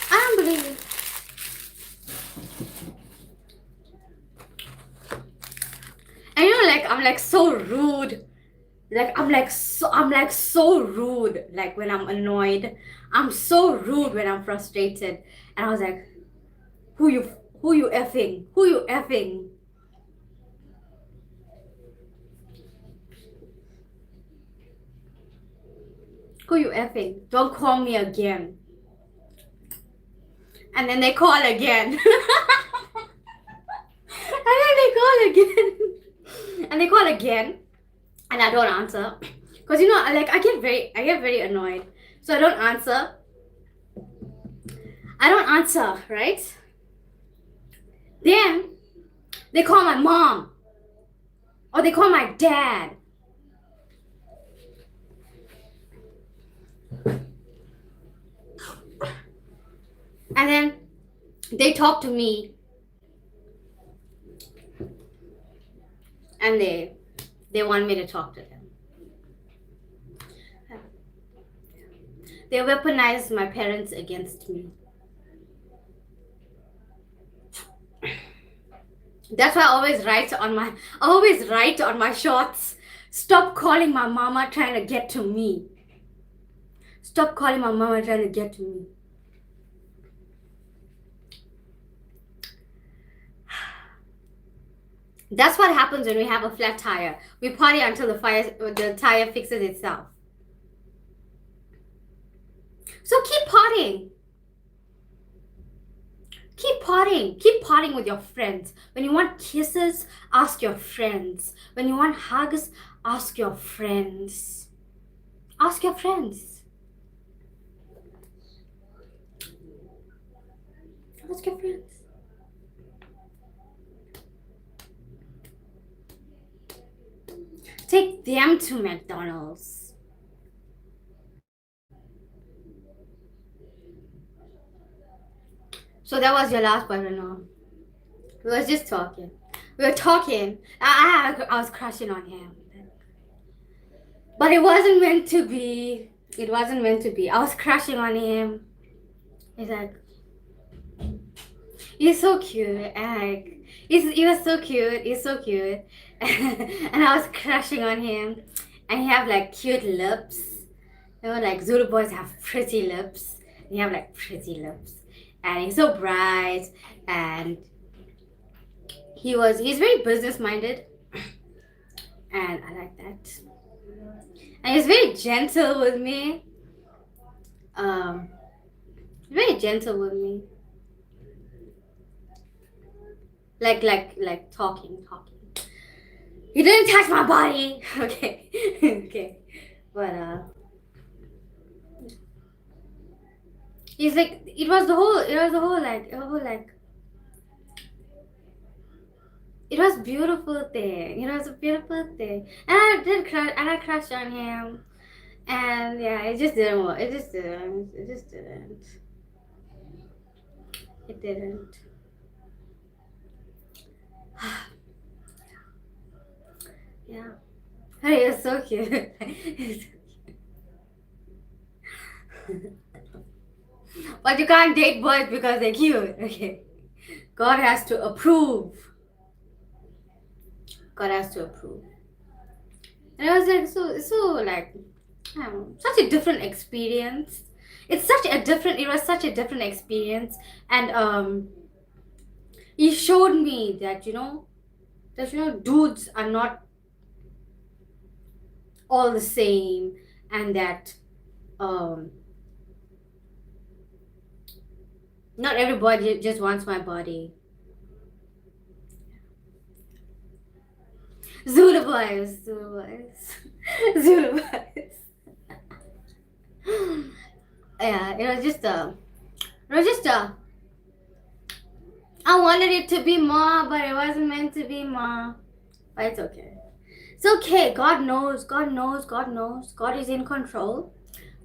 I don't believe you. And you know, like I'm like so rude. Like I'm like so rude. Like when I'm annoyed, I'm so rude when I'm frustrated. And I was like, who you effing? Who you effing? Who you effing? Don't call me again. And then they call again. And then they call again. And they call again. And I don't answer. Because you know, like I get very annoyed. So I don't answer. I don't answer, right? Then they call my mom or they call my dad. And then they talk to me and they want me to talk to them. They weaponize my parents against me. That's why I always write on my shorts. Stop calling my mama trying to get to me. Stop calling my mama trying to get to me. That's what happens when we have a flat tire. We party until the tire fixes itself. So keep partying. Keep partying. Keep partying with your friends. When you want kisses, ask your friends. When you want hugs, ask your friends. Ask your friends. Ask your friends. Take them to McDonald's. So that was your last boyfriend, no? We was just talking. We were talking. I was crushing on him. But it wasn't meant to be. It wasn't meant to be. I was crushing on him. He's like, you're so cute. And he was so cute. He's so cute. And I was crushing on him. And he have like cute lips. You know, like Zulu boys have pretty lips. He have like pretty lips. And he's so bright. And he's very business minded. And I like that. And he's very gentle with me. Very gentle with me. Like talking. He didn't touch my body. Okay. Okay. But he's like, it was the whole it was beautiful thing. It was a beautiful thing. And I crushed on him. And yeah, it just didn't work. It just didn't. It didn't. Yeah. Hey, you're so cute. But you can't date boys because they're cute. Okay. God has to approve. God has to approve. And it was like so like, I don't know, such a different experience. It was such a different experience. And he showed me that, dudes are not all the same, and that not everybody just wants my body. Zulu boys. Yeah, it was just I wanted it to be more, but it wasn't meant to be more. But it's okay. It's okay. God knows. God is in control.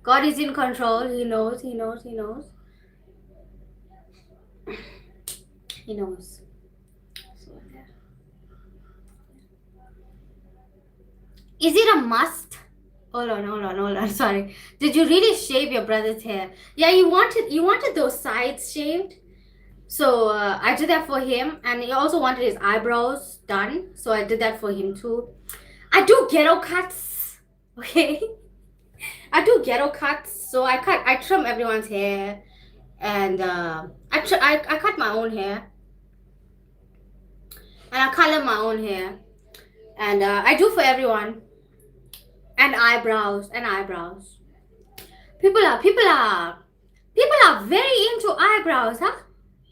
God is in control. He knows. He knows. So, yeah. Is it a must? Hold on. Sorry. Did you really shave your brother's hair? Yeah, you wanted those sides shaved. So I did that for him, and he also wanted his eyebrows done. So I did that for him too. I do ghetto cuts, okay? I do ghetto cuts. So I trim everyone's hair, and I cut my own hair, and I color my own hair, and I do for everyone. And eyebrows. People are very into eyebrows, huh?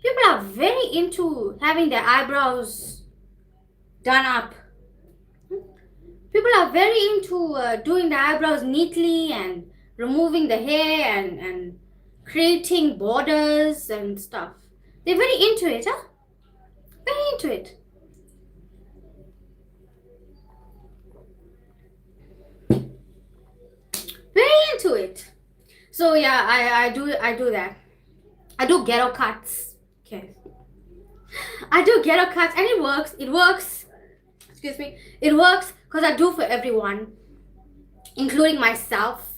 People are very into having their eyebrows done up. People are very into doing the eyebrows neatly and removing the hair and creating borders and stuff. They're very into it, huh? Very into it. Very into it. So yeah, I do that. I do ghetto cuts. Okay. I do ghetto cuts and it works. It works. Excuse me. It works because I do for everyone, including myself.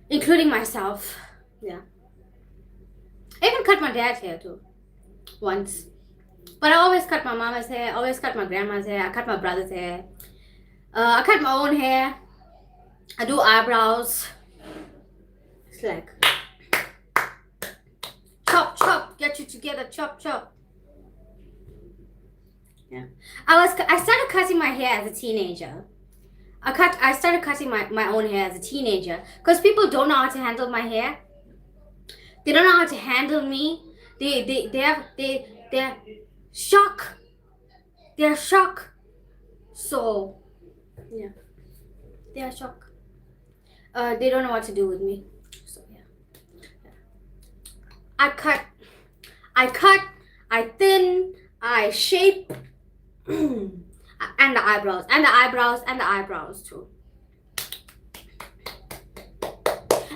Including myself. Yeah. I even cut my dad's hair too. Once. But I always cut my mama's hair. I always cut my grandma's hair. I cut my brother's hair. I cut my own hair. I do eyebrows. It's like chop chop, get you together, chop chop. Yeah. I started cutting my hair as a teenager. I started cutting my own hair as a teenager because people don't know how to handle my hair. They don't know how to handle me. They're shocked. They're shocked. So yeah. They're shocked. They don't know what to do with me. So yeah. I cut, I thin, I shape, and the eyebrows, and the eyebrows, and the eyebrows too.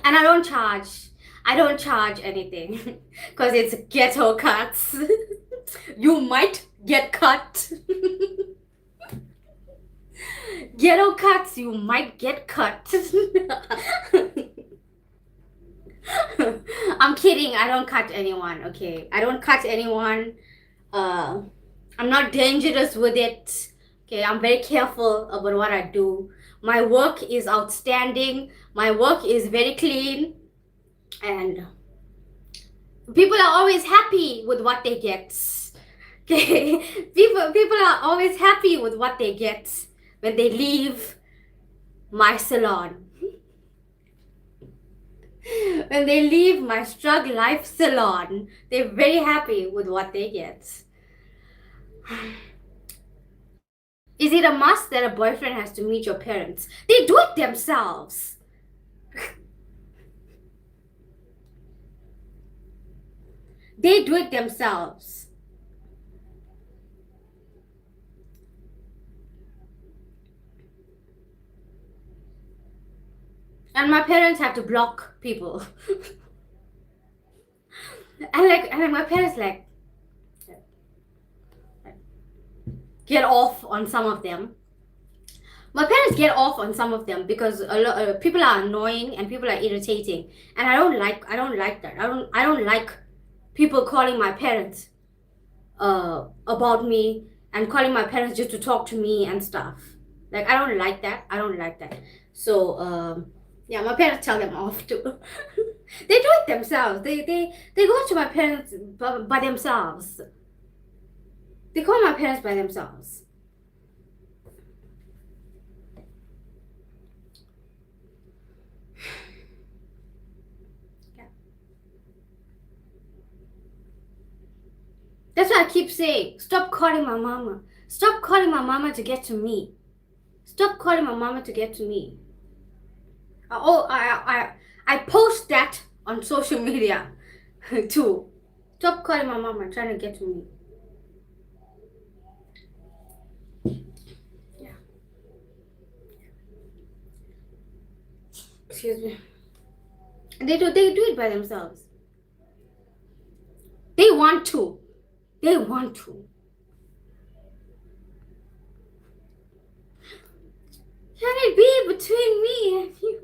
And I don't charge anything because it's ghetto cuts. You might get cut. Ghetto cuts, you might get cut. I'm kidding. I don't cut anyone, okay? I don't cut anyone. I'm not dangerous with it. Okay, I'm very careful about what I do. My work is outstanding. My work is very clean. And people are always happy with what they get. Okay? People are always happy with what they get when they leave my salon. When they leave my STRUGG LIFE salon, they're very happy with what they get. Is it a must that a boyfriend has to meet your parents? They do it themselves. They do it themselves. And my parents have to block people. and my parents like get off on some of them. My parents get off on some of them because a lot people are annoying and people are irritating, and I don't like that. I don't like people calling my parents about me and calling my parents just to talk to me and stuff. Like, I don't like that. So yeah, my parents tell them off too. They do it themselves. They go to my parents by themselves. They call my parents by themselves. Yeah. That's what I keep saying. Stop calling my mama. Stop calling my mama to get to me. Stop calling my mama to get to me. I post that on social media too. Stop calling my mama trying to get to me. Yeah. Excuse me. They do it by themselves. They want to. They want to. Can it be between me and you?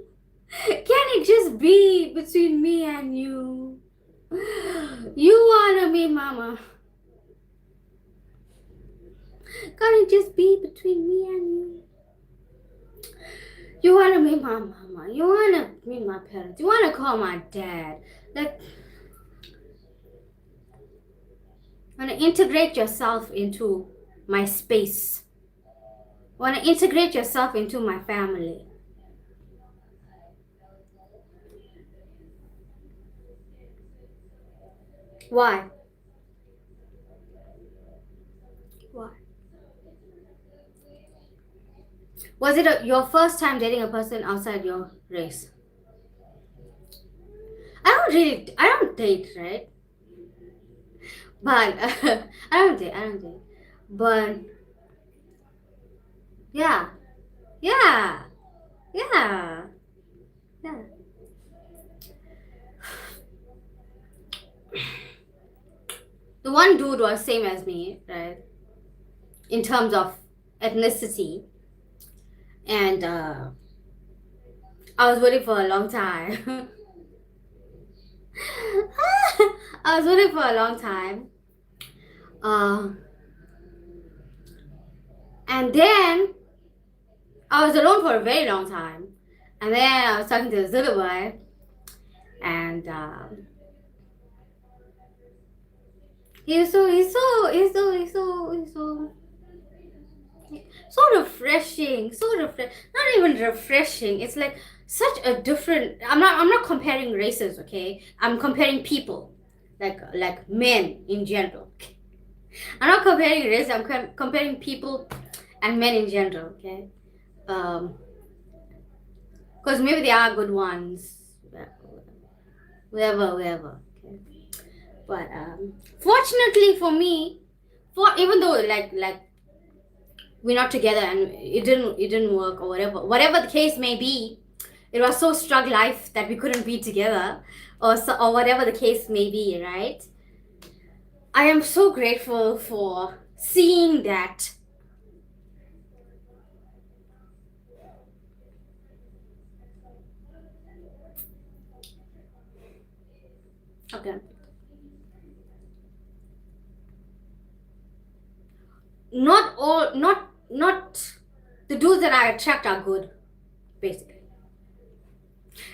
Can it just be between me and you? You wanna be mama. Can it just be between me and you? You wanna meet my mama. You wanna meet my parents. You wanna call my dad. Like, wanna integrate yourself into my space. Wanna integrate yourself into my family. Why? Why? Was it your first time dating a person outside your race? I I don't date, right? But I don't date. But yeah, yeah, yeah, yeah. The one dude was same as me, right? In terms of ethnicity, and I was waiting for a long time. I was waiting for a long time. Uh, and then I was alone for a very long time. And then I was talking to this little boy, and he's so refreshing, not even refreshing. It's like such a different. I'm not comparing races, okay? I'm comparing people, like men in general. I'm not comparing race. I'm comparing people and men in general, okay? Because maybe they are good ones, whatever, okay? But fortunately for me, even though like we're not together and it didn't work or whatever the case may be, it was so struggle life that we couldn't be together, or whatever the case may be, right? I am so grateful for seeing that. Okay. Not the dudes that I attract are good, basically.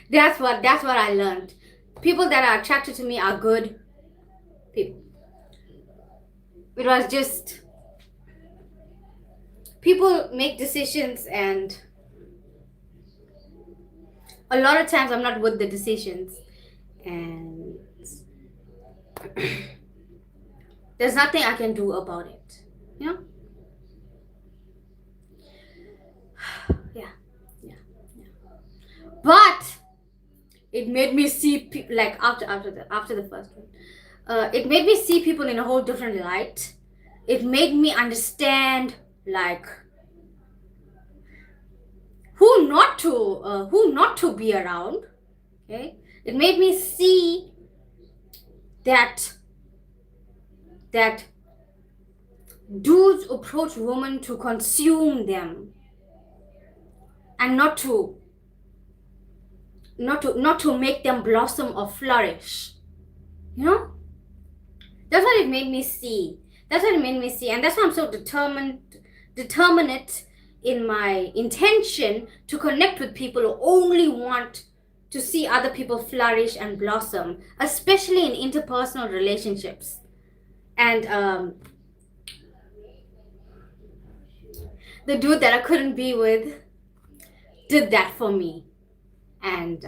That's what I learned. People that are attracted to me are good people. It was just people make decisions, and a lot of times I'm not with the decisions, and there's nothing I can do about it. You know? Yeah, yeah, yeah. But it made me see like after the first one. It made me see people in a whole different light. It made me understand like who not to be around. Okay, it made me see that dudes approach women to consume them, and not to make them blossom or flourish. You know, that's what it made me see. And that's why I'm so determinate in my intention to connect with people who only want to see other people flourish and blossom, especially in interpersonal relationships. And the dude that I couldn't be with did that for me. And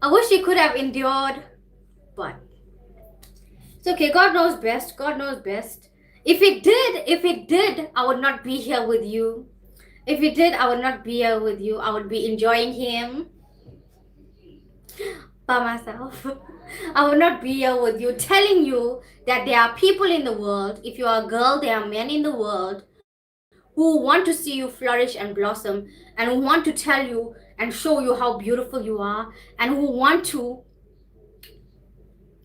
I wish he could have endured, but it's okay. God knows best. If it did, I would not be here with you. If it did, I would not be here with you. I would be enjoying him by myself. I would not be here with you, telling you that there are people in the world. If you are a girl, there are men in the world who want to see you flourish and blossom, and who want to tell you and show you how beautiful you are, and who want to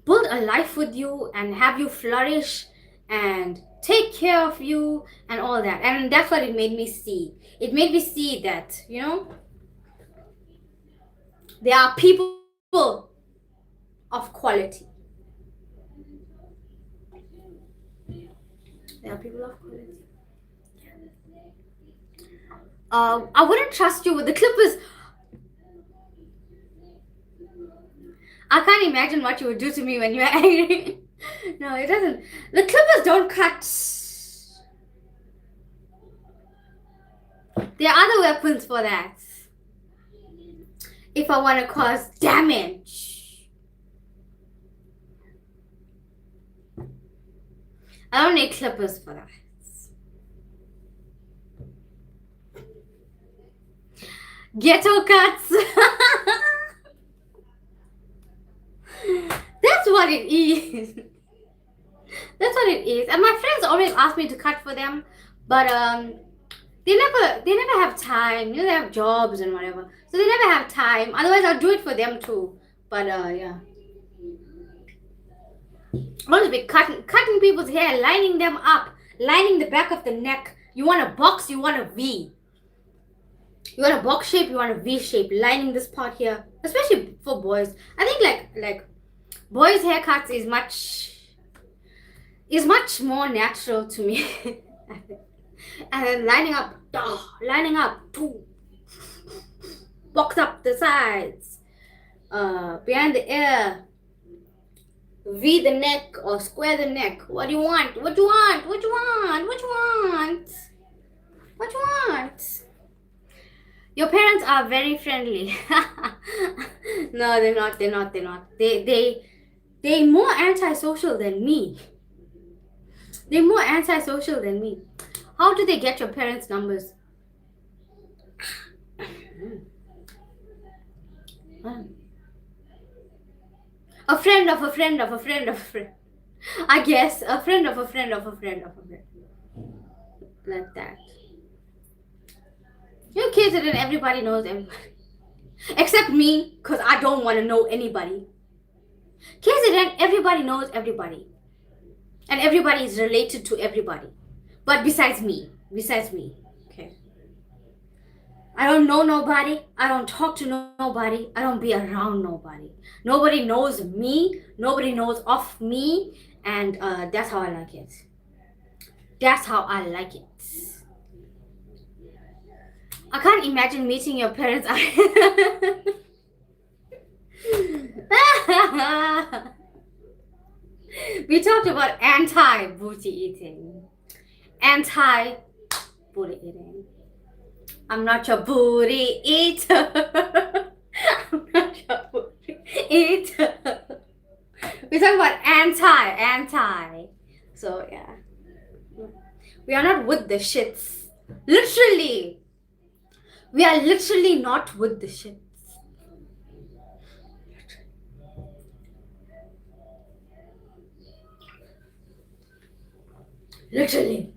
build a life with you and have you flourish and take care of you and all that. And that's what it made me see. It made me see that, there are people of quality. There are people of quality. I wouldn't trust you with the clippers. I can't imagine what you would do to me when you're angry. No, it doesn't. The clippers don't cut. There are other weapons for that. If I want to cause damage. I don't need clippers for that. Ghetto cats. That's what it is. That's what it is. And my friends always ask me to cut for them, but they never have time. You know, they have jobs and whatever, so they never have time. Otherwise, I'll do it for them too. But yeah, always be cutting people's hair, lining them up, lining the back of the neck. You want a box, you want a V. You want a box shape, you want a V shape, lining this part here, especially for boys. I think like boys' haircuts is much more natural to me. And then lining up, box up the sides, behind the ear, V the neck or square the neck. What do you want? What do you want? What do you want? What do you want? What do you want? Your parents are very friendly. No, they're not. They're more antisocial than me. They're more antisocial than me. How do they get your parents' numbers? A friend of a friend of a friend of a friend. I guess a friend of a friend of a friend of a friend. Like that. You kids, and everybody knows everybody. Except me, because I don't want to know anybody. KZN, everybody knows everybody. And everybody is related to everybody. But besides me. Okay. I don't know nobody. I don't talk to nobody. I don't be around nobody. Nobody knows me. Nobody knows of me. And that's how I like it. That's how I like it. I can't imagine meeting your parents. We talked about anti-booty eating. Anti-booty eating. I'm not your booty eater. I'm not your booty eater. We talk about anti. So yeah. We are not with the shits. Literally. We are literally not with the shits. Literally.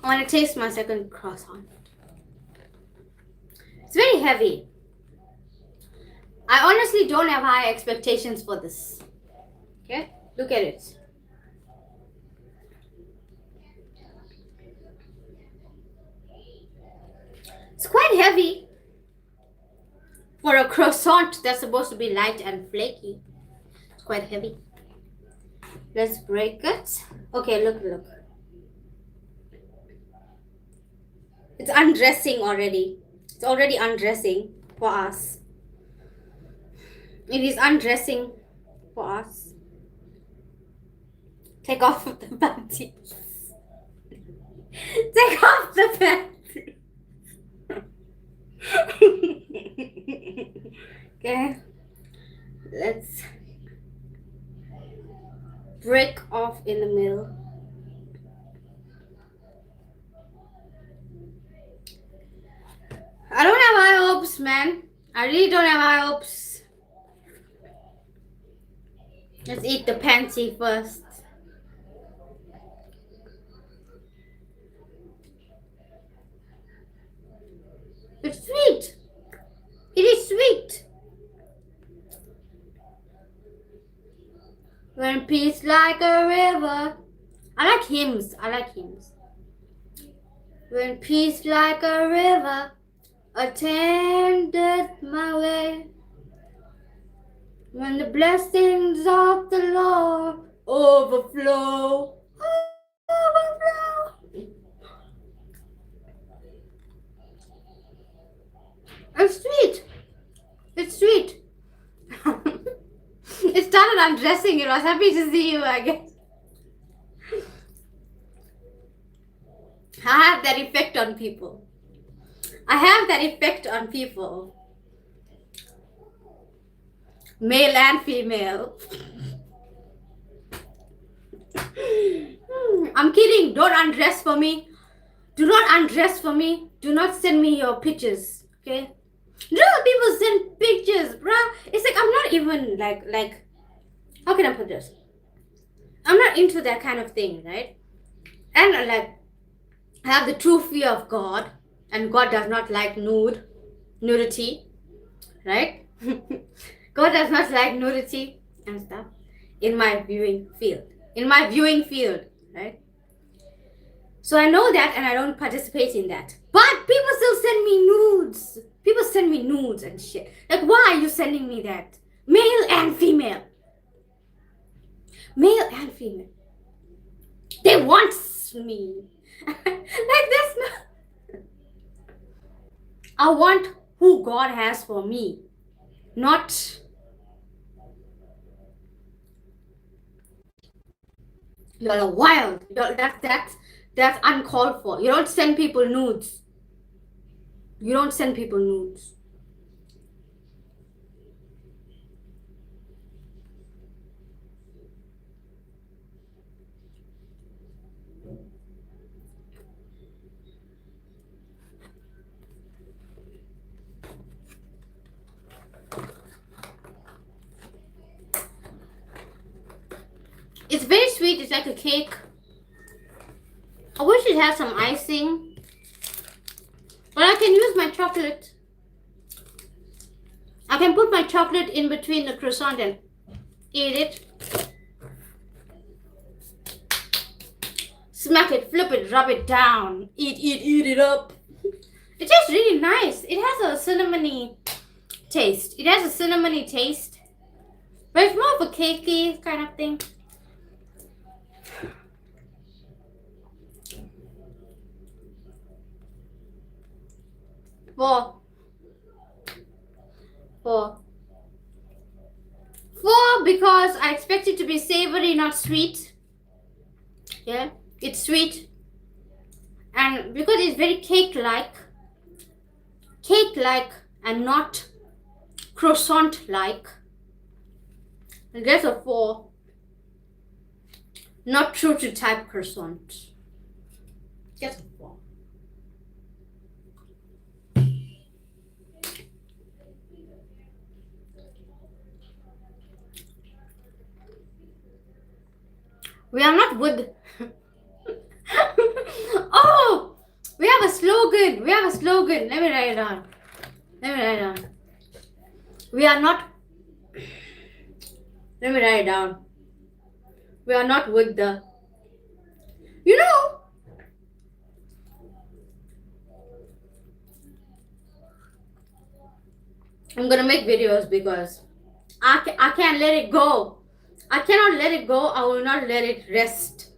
I want to taste my second croissant. It's very heavy. I honestly don't have high expectations for this. Okay? Look at it. It's quite heavy for a croissant that's supposed to be light and flaky. It's quite heavy. Let's break it. Okay, look. It's undressing already. It's already undressing for us. It is undressing for us. Take off the panties. Take off the panties. Okay. Let's break off in the middle. I don't have high hopes, man. I really don't have high hopes. Let's eat the panty first. It's sweet. It is sweet. When peace like a river. I like hymns. When peace like a river attended my way. When the blessings of the Lord overflow. It's sweet. It's sweet. It started undressing. It was happy to see you, I guess. I have that effect on people. Male and female. I'm kidding. Don't undress for me. Do not undress for me. Do not send me your pictures. Okay? No, people send pictures, bruh. It's like I'm not even like how can I put this? I'm not into that kind of thing, right? And like I have the true fear of God, and God does not like nudity, right? God does not like nudity and stuff in my viewing field. In my viewing field, right? So I know that and I don't participate in that. But people still send me nudes. People send me nudes and shit. Like, why are you sending me that? Male and female. Male and female. They want me. Like, that's not. I want who God has for me. Not. You're wild. That's uncalled for. You don't send people nudes. You don't send people nudes. It's very sweet. It's like a cake. I wish it had some icing. But I can use my chocolate. I can put my chocolate in between the croissant and eat it. Smack it, flip it, rub it down. Eat it up. It tastes really nice. It has a cinnamony taste. It has a cinnamony taste. But it's more of a cakey kind of thing. Four. Four because I expect it to be savory, not sweet. Yeah, it's sweet. And because it's very cake-like and not croissant-like, I guess a 4. Not true to type croissant. Guess a 4. We are not wood. Oh! We have a slogan. Let me write it down. We are not. Let me write it down. We are not with the. You know. I'm gonna make videos because I can't let it go. I cannot let it go. I will not let it rest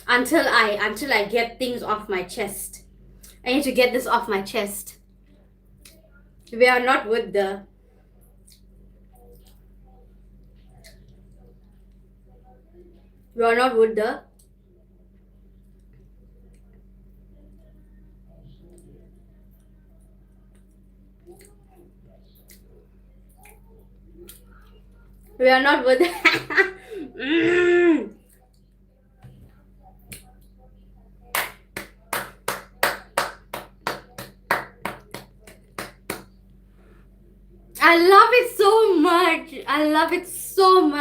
until I get things off my chest. I need to get this off my chest. We are not with the. We are not with the. We are not with. I love it so much. I love it so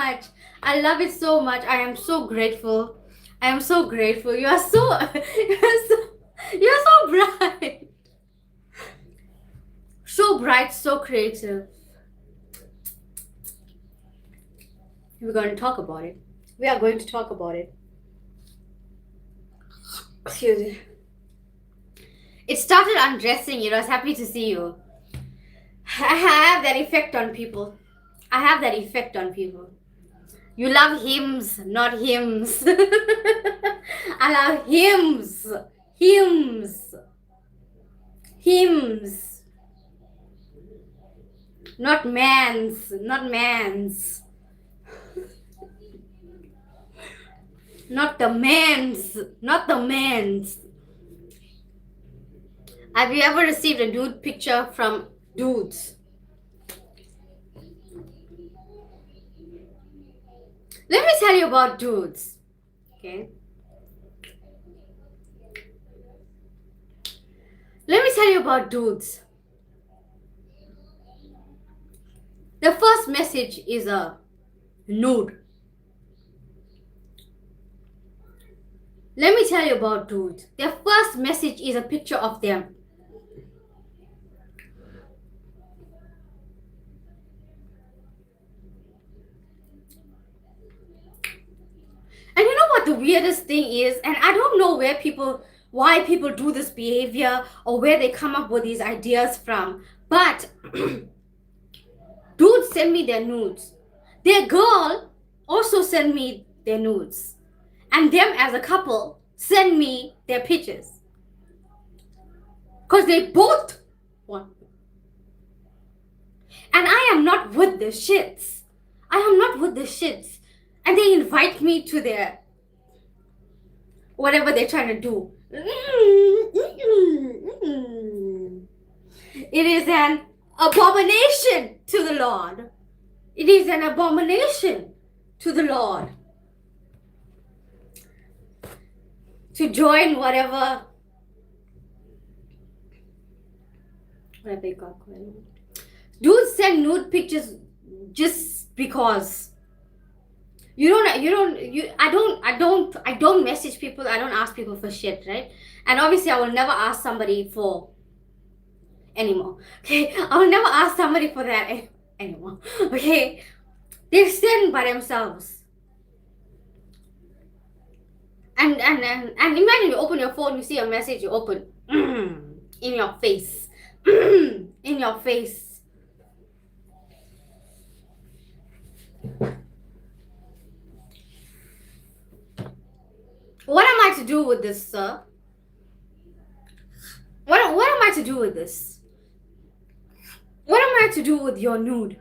much. I am so grateful. You are so you're so bright. So bright, so creative. We're going to talk about it. We are going to talk about it. Excuse me. It started undressing. I was happy to see you. I have that effect on people. You love hymns, not hymns. I love hymns. Not mans. Not the mans. Have you ever received a nude picture from dudes? Let me tell you about dudes. Okay. Let me tell you about dudes. The first message is a nude. Let me tell you about dudes. Their first message is a picture of them. And you know what the weirdest thing is? And I don't know why people do this behavior or where they come up with these ideas from. But dudes send me their nudes. Their girl also send me their nudes. And them as a couple send me their pictures. Because they both want. And I am not with the shits. I am not with the shits. And they invite me to their whatever they're trying to do. It is an abomination to the Lord. It is an abomination to the Lord to join whatever you got going on. Dudes send nude pictures just because. I don't message people. I don't ask people for shit, right? And obviously I will never ask somebody for anymore. Okay, I will never ask somebody for that anymore. Okay, they send by themselves. And imagine you open your phone, you see a message, you open in your face, in your face. What am I to do with this, sir? What am I to do with this? What am I to do with your nude?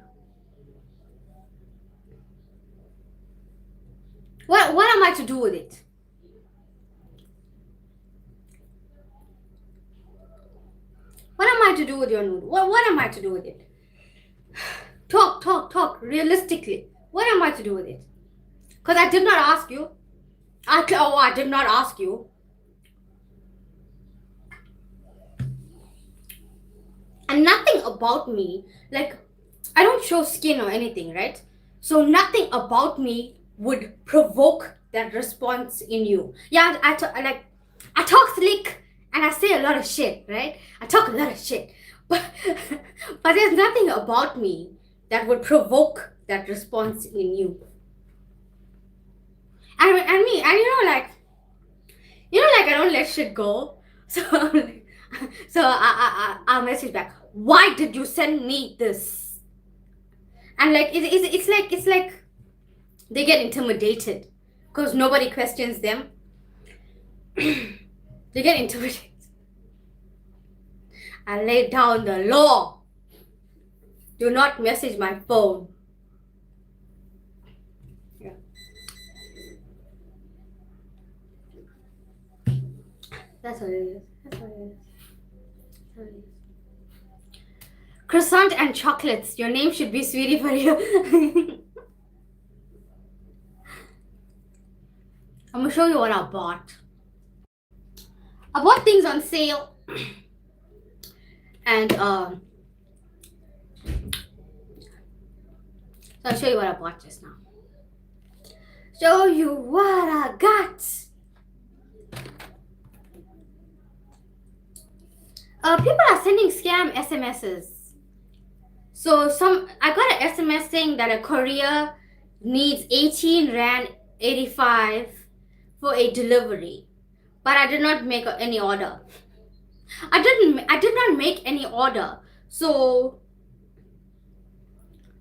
What am I to do with it? What am I to do with your nude? What am I to do with it? Talk realistically. What am I to do with it? Because I did not ask you. I did not ask you. And nothing about me, like, I don't show skin or anything, right? So nothing about me would provoke that response in you. Yeah, I talk slick and I say a lot of shit, right? I talk a lot of shit. But there's nothing about me that would provoke that response in you. And I don't let shit go. So I'll message back. Why did you send me this? And like it's like they get intimidated because nobody questions them. They get intimidated. I lay down the law. Do not message my phone. Yeah. That's what it is. That's what it is. Croissant and chocolates. Your name should be Sweetie for you. I'm gonna show you what I bought. I bought things on sale. And so I'll show you what I bought just now. Show you what I got. People are sending scam SMSs. So I got an SMS saying that a courier needs 18 Rand 85 for a delivery. But I did not make any order. I did not make any order. So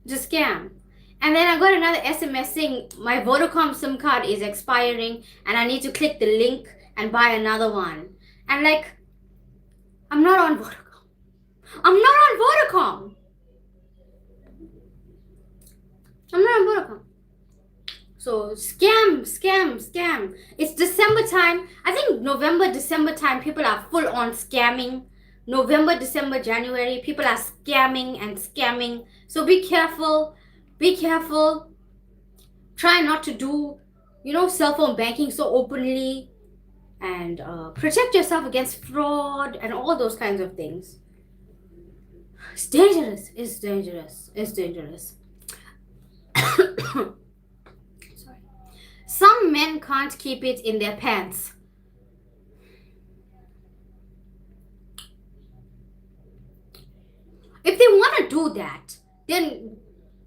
just scam. And then I got another SMS saying my Vodacom SIM card is expiring and I need to click the link and buy another one. And like, I'm not on Vodacom. I'm not on Vodacom. I'm not on Vodacom. So scam. It's December time. I think November, December time, people are full on scamming. November, December, January, people are scamming and scamming. So be careful. Be careful. Try not to do, cell phone banking so openly. and protect yourself against fraud and all those kinds of things. It's dangerous. It's dangerous. It's dangerous. Sorry. Some men can't keep it in their pants. If they want to do that, then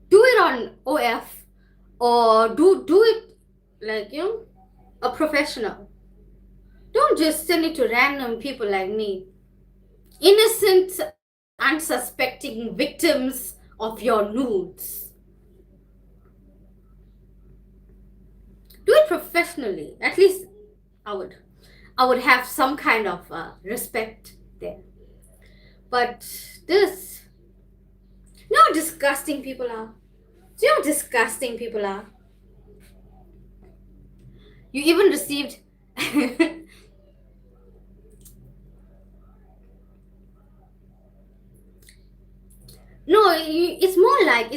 do it on OF, or do it like, you know, a professional. Don't just send it to random people like me, innocent, unsuspecting victims of your nudes. Do it professionally. At least I would have some kind of respect there. But this, you know how disgusting people are. Do you know how disgusting people are? You even received no, it's more like,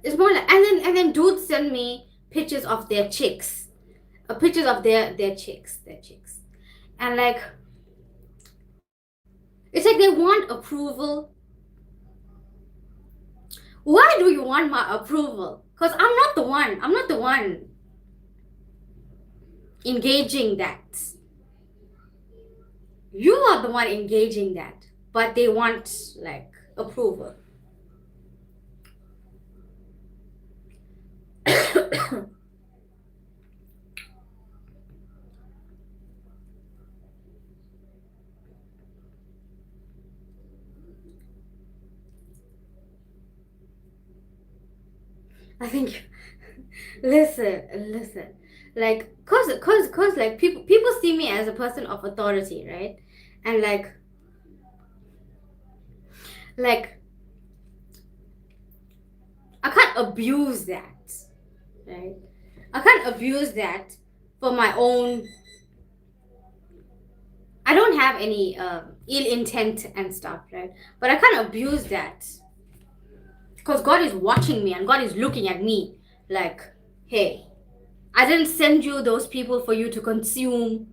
and then dudes send me pictures of their chicks, pictures of their chicks, and like, it's like they want approval. Why do you want my approval? Because I'm not the one engaging that. You are the one engaging that, but they want like approval. I think, listen, like, cause like people see me as a person of authority, right? And like I can't abuse that, right? I can't abuse that for my own. I don't have any ill intent and stuff, right? But I can't abuse that because God is watching me and God is looking at me like, hey, I didn't send you those people for you to consume.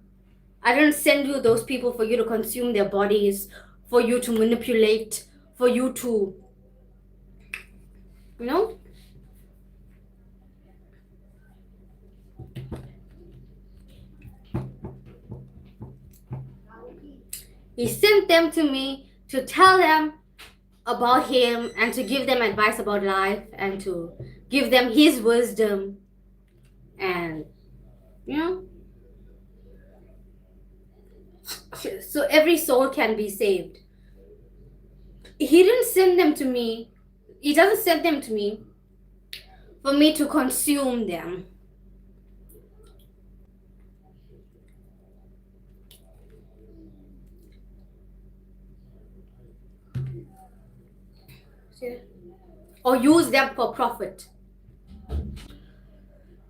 I didn't send you those people for you to consume their bodies, for you to manipulate, for you to, you know? He sent them to me to tell them about him and to give them advice about life and to give them his wisdom and, you know, so every soul can be saved. He didn't send them to me. He doesn't send them to me for me to consume them. Or use them for profit.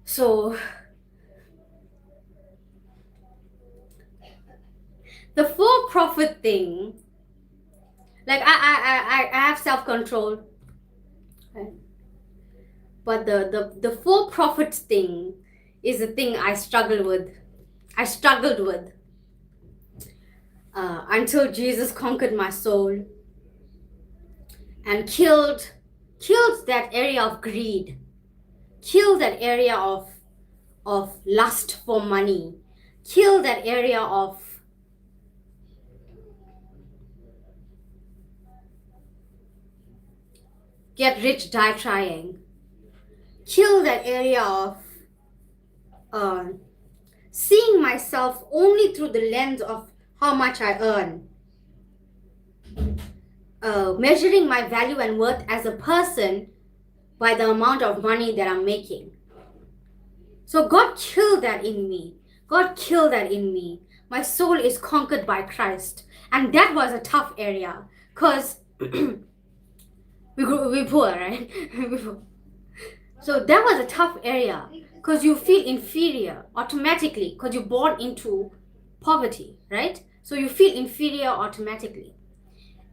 So the for profit thing, like I have self-control, right? But the for profit thing is the thing I struggled with until Jesus conquered my soul and killed that area of greed, killed that area of lust for money, killed that area of get rich, die trying, kill that area of seeing myself only through the lens of how much I earn, measuring my value and worth as a person by the amount of money that I'm making. So God killed that in me. God killed that in me. My soul is conquered by Christ. And that was a tough area because we poor, right? So that was a tough area because you feel inferior automatically because you're born into poverty, right? So you feel inferior automatically.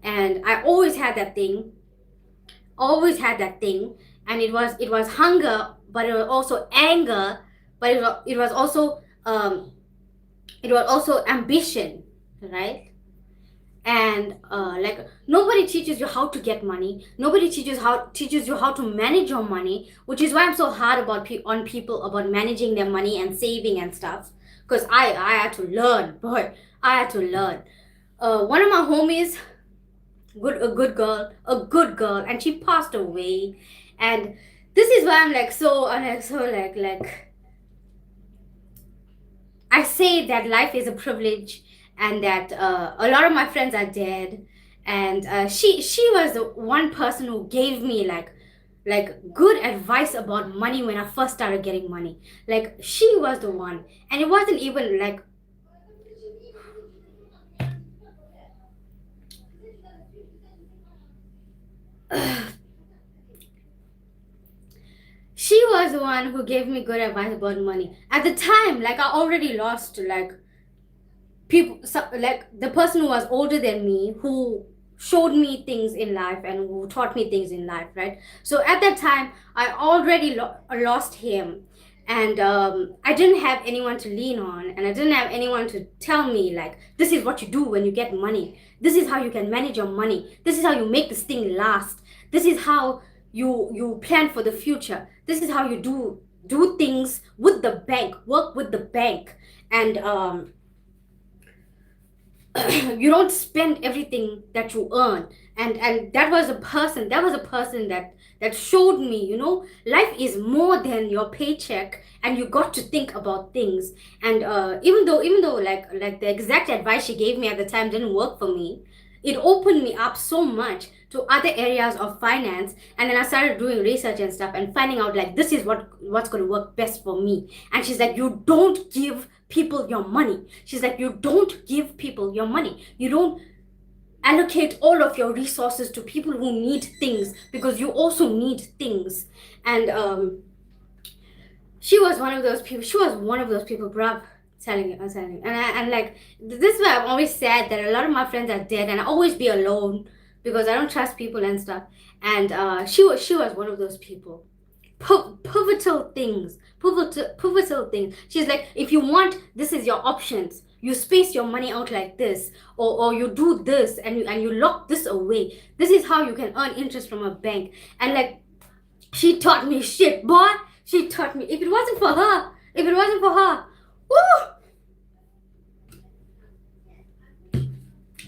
And I always had that thing. And it was hunger, but it was also anger, but it was also it was also ambition, right? And like, nobody teaches you how to get money. Nobody teaches you how to manage your money, which is why I'm so hard on people about managing their money and saving and stuff. Because I had to learn, boy. I had to learn. One of my homies, a good girl, and she passed away. And this is why I'm like like I say that life is a privilege, and that a lot of my friends are dead. And she was the one person who gave me like good advice about money when I first started getting money. Like, she was the one, and it wasn't even like she was the one who gave me good advice about money. At the time, like, I already lost like people, like the person who was older than me, who showed me things in life and who taught me things in life, right? So at that time, I already lost him. And I didn't have anyone to lean on, and I didn't have anyone to tell me like, this is what you do when you get money, this is how you can manage your money, this is how you make this thing last, this is how you plan for the future, this is how you do things with the bank, work with the bank. And you don't spend everything that you earn. And that was a person that showed me, life is more than your paycheck, and you got to think about things. And even though like the exact advice she gave me at the time didn't work for me, it opened me up so much to other areas of finance. And then I started doing research and stuff and finding out like, this is what's going to work best for me. And she's like, you don't give people your money. She's like, you don't give people your money. You don't allocate all of your resources to people who need things, because you also need things. And she was one of those people, bruv. Telling you. And like, this is why I'm always sad that a lot of my friends are dead, and I always be alone because I don't trust people and stuff. And she was one of those people. Pivotal things. She's like, if you want, this is your options. You space your money out like this, or you do this, and you lock this away. This is how you can earn interest from a bank. And like, she taught me shit, boy. She taught me. If it wasn't for her, woo,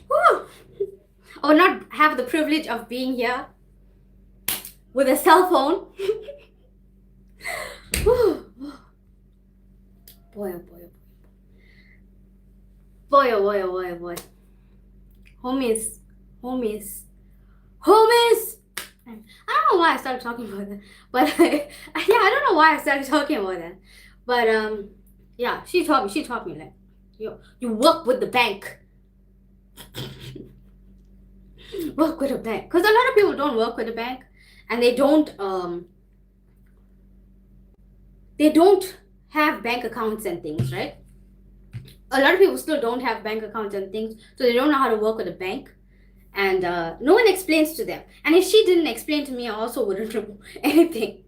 woo, I would not have the privilege of being here with a cell phone. Woo. Boy, oh boy, oh boy. Homies. I don't know why I started talking about that, but yeah, I don't know why I started talking about that, but yeah, she taught me like, you work with the bank. Work with a bank, because a lot of people don't work with a bank, and they don't have bank accounts and things, right? A lot of people still don't have bank accounts and things, so they don't know how to work with a bank. And no one explains to them. And if she didn't explain to me, I also wouldn't know anything.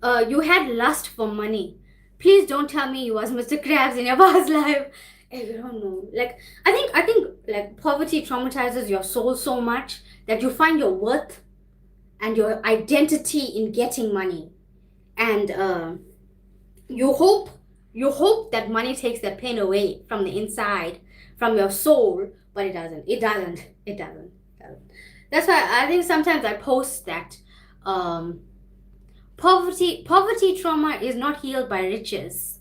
You had lust for money. Please don't tell me you was Mr. Krabs in your past life. I don't know. Like, I think like, poverty traumatizes your soul so much that you find your worth and your identity in getting money. And you hope that money takes that pain away from the inside, from your soul, but it doesn't. That's why I think sometimes I post that poverty trauma is not healed by riches,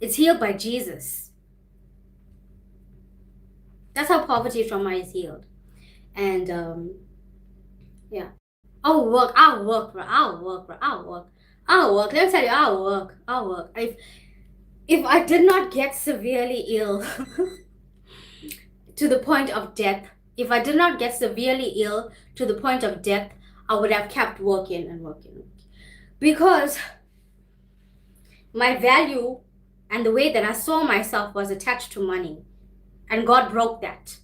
it's healed by Jesus. That's how poverty trauma is healed. And yeah, I'll work, bro. Let me tell you, I'll work. If I did not get severely ill to the point of death, I would have kept working. Because my value and the way that I saw myself was attached to money. And God broke that.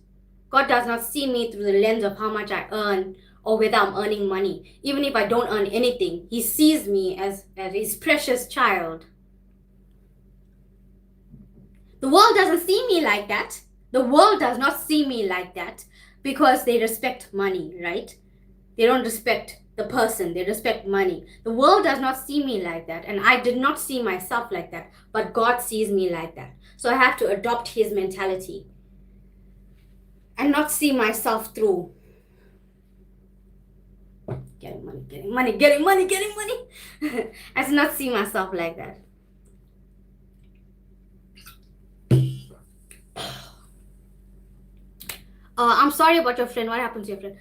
God does not see me through the lens of how much I earn or whether I'm earning money. Even if I don't earn anything, he sees me as his precious child. The world doesn't see me like that. The world does not see me like that because they respect money, right? They don't respect the person, they respect money. The world does not see me like that, and I did not see myself like that, but God sees me like that. So I have to adopt his mentality and not see myself through getting money, getting money, getting money, getting money. I do not see myself like that. I'm sorry about your friend. What happened to your friend?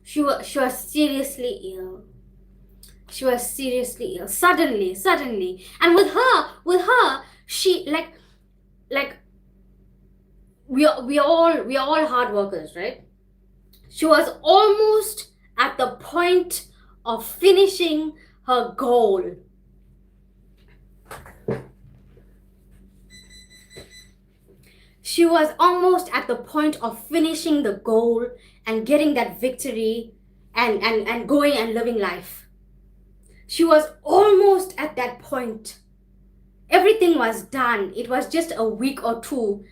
She was seriously ill. She was seriously ill. Suddenly. And with her, she like we are all hard workers, right? She was almost at the point of finishing her goal. She was almost at the point of finishing the goal and getting that victory and going and living life. She was almost at that point. Everything was done. It was just a week or two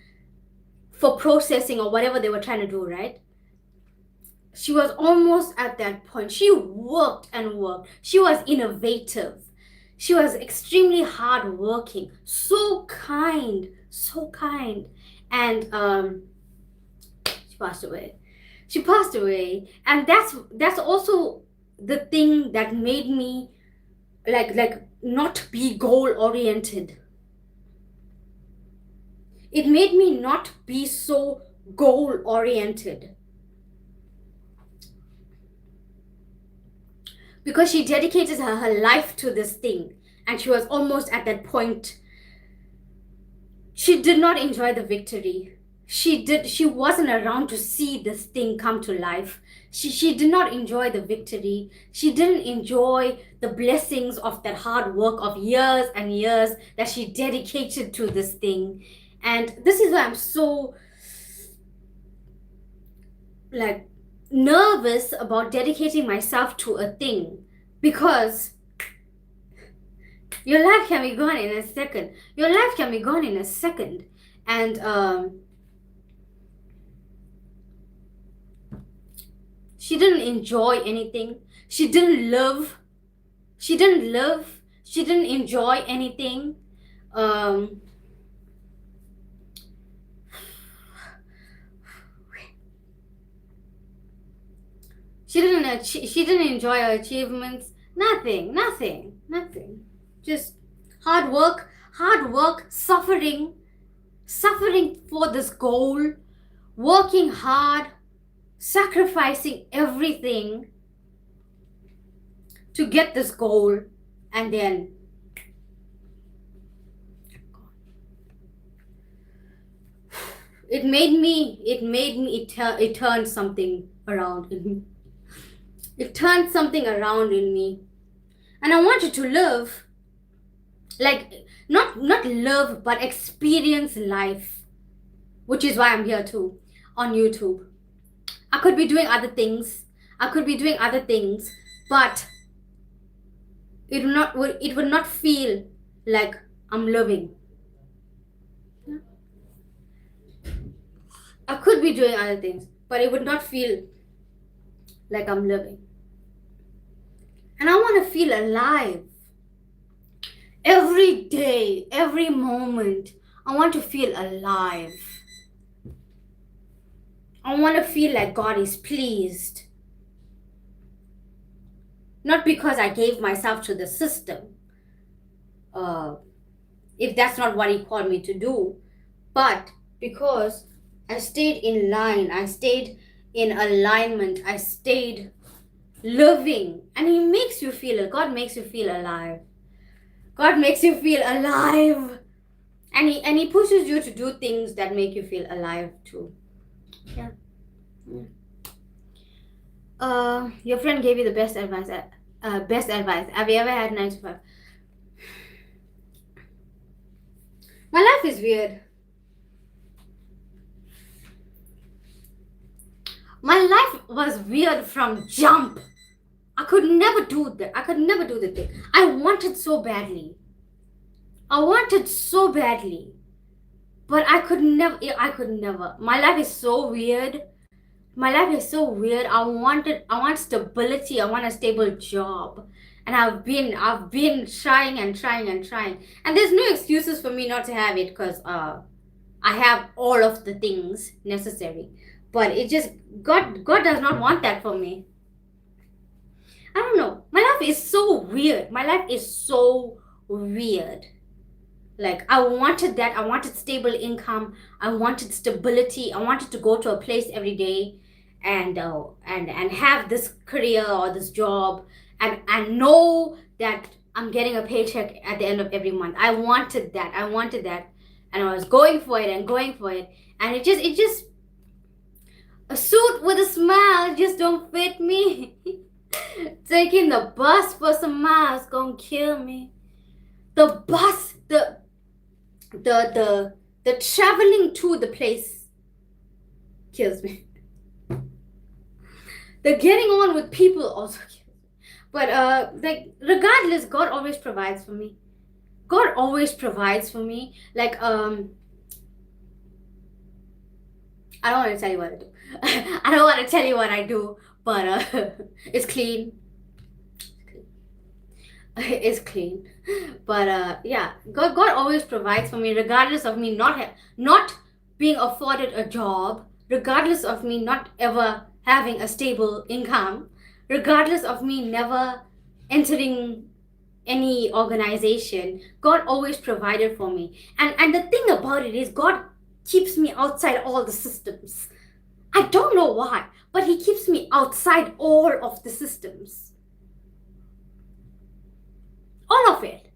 for processing or whatever they were trying to do, right? She was almost at that point. She worked and worked. She was innovative. She was extremely hardworking. So kind. And she passed away. And that's also the thing that made me like not be goal oriented. It made me not be so goal oriented, because she dedicated her life to this thing, and she was almost at that point. She did not enjoy the victory. She wasn't around to see this thing come to life. She did not enjoy the victory. She didn't enjoy the blessings of that hard work of years and years that she dedicated to this thing. And this is why I'm so like nervous about dedicating myself to a thing, because your life can be gone in a second. And she didn't enjoy anything. She didn't enjoy anything. She didn't enjoy her achievements. Nothing. Just hard work, suffering for this goal, working hard, sacrificing everything to get this goal, and then it turned something around in me. It turned something around in me. And I wanted to live, like, not live, but experience life, which is why I'm here too, on YouTube. I could be doing other things, but it would not feel like I'm living. I could be doing other things, but it would not feel like I'm living. And I want to feel alive. Every day, every moment, I want to feel alive. I want to feel like God is pleased. Not because I gave myself to the system, if that's not what He called me to do, but because I stayed in line, I stayed in alignment, I stayed living. And God makes you feel alive. God makes you feel alive. And he pushes you to do things that make you feel alive too. Yeah. Your friend gave you the best advice. Have you ever had 9 to 5? My life is weird. My life was weird from jump. I could never do that. I could never do the thing. I wanted so badly. I wanted so badly. But I could never. My life is so weird. My life is so weird. I want stability. I want a stable job. And I've been trying and trying and trying. And there's no excuses for me not to have it, because I have all of the things necessary. But it just, God does not want that for me. I don't know. My life is so weird. My life is so weird. Like, I wanted that. I wanted stable income. I wanted stability. I wanted to go to a place every day and have this career or this job and know that I'm getting a paycheck at the end of every month. I wanted that. And I was going for it and going for it. And it just a suit with a smile just don't fit me. Taking the bus for some miles gonna kill me. The bus, the traveling to the place kills me. The getting on with people also kills me. But like, regardless, God always provides for me. God always provides for me. Like, I don't want to tell you what I do. I don't want to tell you what I do, but it's clean. It's clean. But yeah, God always provides for me, regardless of me not being afforded a job, regardless of me not ever having a stable income, regardless of me never entering any organization. God always provided for me. And the thing about it is, God keeps me outside all the systems. I don't know why, but he keeps me outside all of the systems. All of it.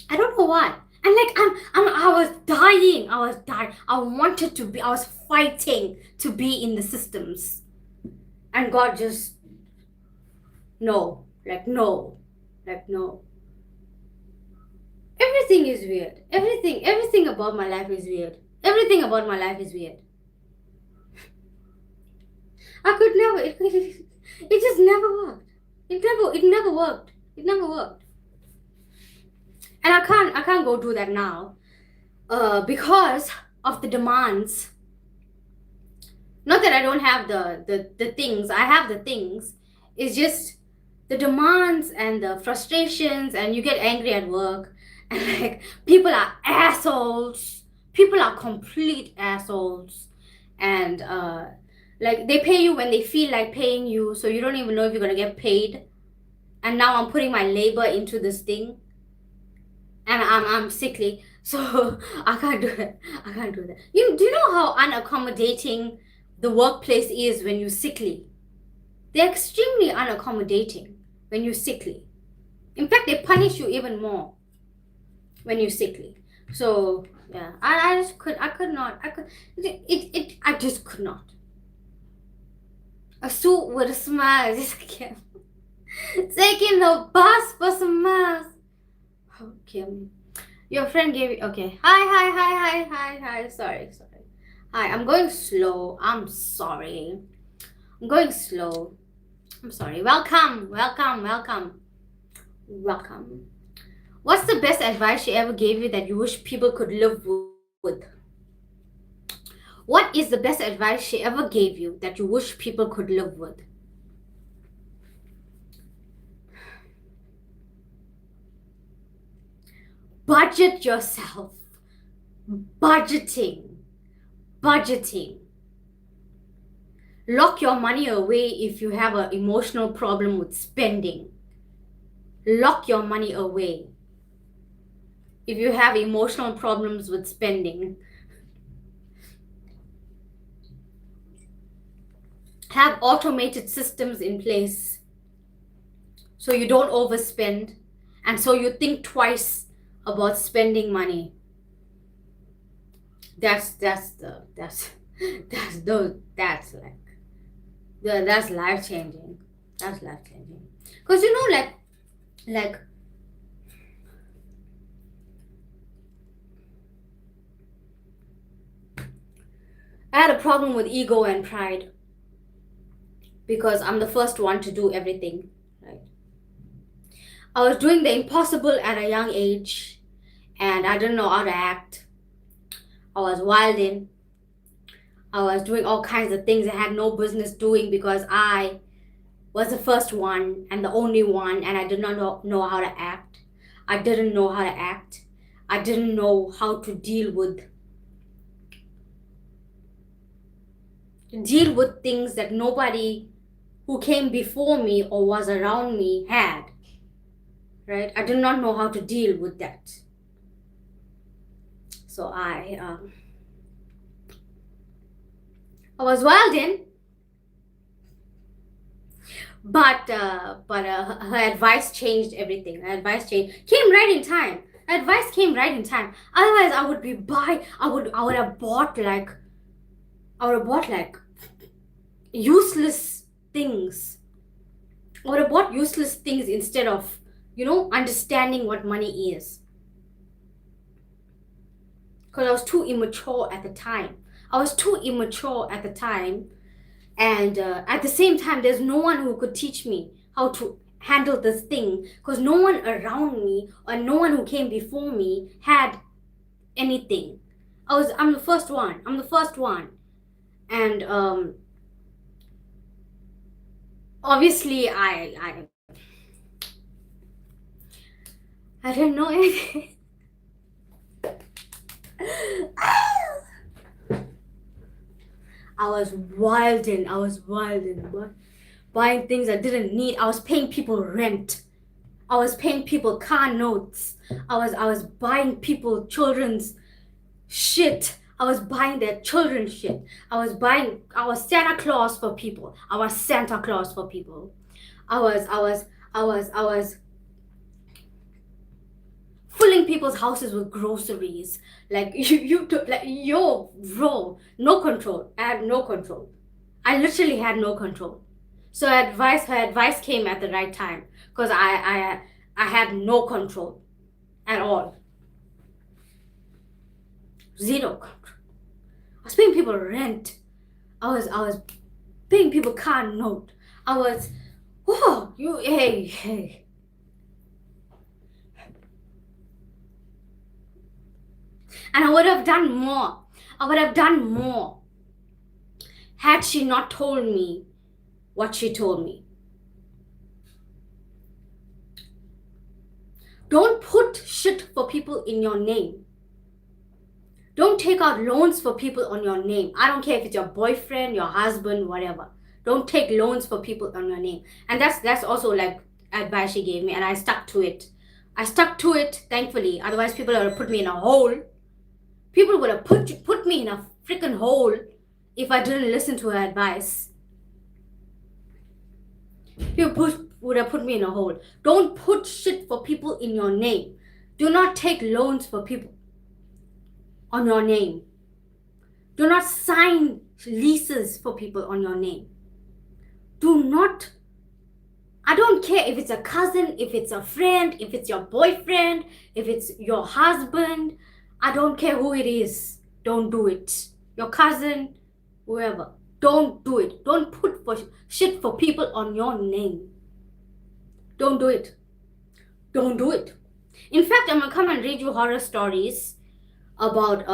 I don't know why. And like, I was dying. I wanted to be, I was fighting to be in the systems. And God just, no. Like, no. Everything is weird. Everything about my life is weird. Everything about my life is weird. I could never, it just never worked. It never worked. It never worked. And I can't go do that now. Because of the demands. Not that I don't have the things. I have the things. It's just the demands and the frustrations, and you get angry at work, and like, people are assholes. People are complete assholes. And like, they pay you when they feel like paying you, so you don't even know if you're gonna get paid. And now I'm putting my labor into this thing, and I'm sickly, so I can't do that. Do you know how unaccommodating the workplace is when you're sickly? They're extremely unaccommodating when you're sickly. In fact, they punish you even more when you're sickly. So yeah, I just could not. I just could not. A suit with a smile, just can't. Taking the bus for some miles. Oh, kill me. Your friend gave you, okay. Hi. Sorry. Hi, I'm going slow. I'm sorry. I'm going slow. I'm sorry. Welcome. What's the best advice she ever gave you that you wish people could live with? What is the best advice she ever gave you that you wish people could live with? Budget yourself. Budgeting. Lock your money away if you have an emotional problem with spending. Lock your money away if you have emotional problems with spending. Have automated systems in place so you don't overspend, and so you think twice about spending money. That's life changing. That's life changing. Because you know, like I had a problem with ego and pride because I'm the first one to do everything, right? I was doing the impossible at a young age and I didn't know how to act. I was wilding. I was doing all kinds of things I had no business doing because I was the first one and the only one, and I did not know how to act. I didn't know how to act. I didn't know how to deal with things that nobody who came before me or was around me had. Right? I did not know how to deal with that. So I was wilding, but her advice changed everything. Her advice came right in time. Her advice came right in time. Otherwise, I would have bought like useless things. I would have bought useless things instead of, understanding what money is. Because I was too immature at the time. And at the same time, there's no one who could teach me how to handle this thing, because no one around me or no one who came before me had anything. I'm the first one. And obviously I didn't know anything. I was wilding, buying things I didn't need. I was paying people rent. I was paying people car notes. I was buying people children's shit. I was buying their children's shit. I was Santa Claus for people. I was filling people's houses with groceries. Like yo, bro, no control. I had no control. I literally had no control. So her advice came at the right time, because I had no control at all. Zero control. I was paying people rent. I was paying people car note. Hey. And I would have done more had she not told me what she told me. Don't put shit for people in your name. Don't take out loans for people on your name. I don't care if it's your boyfriend, your husband, whatever. Don't take loans for people on your name. And that's also like advice she gave me, and I stuck to it. Thankfully. Otherwise, people would have put me in a hole. People would have put me in a freaking hole if I didn't listen to her advice. People would have put me in a hole. Don't put shit for people in your name. Do not take loans for people on your name. Do not sign leases for people on your name. I don't care if it's a cousin, if it's a friend, if it's your boyfriend, if it's your husband. I don't care who it is. Don't do it. Your cousin, whoever. Don't do it. Don't put shit for people on your name. Don't do it. In fact, I'm gonna come and read you horror stories about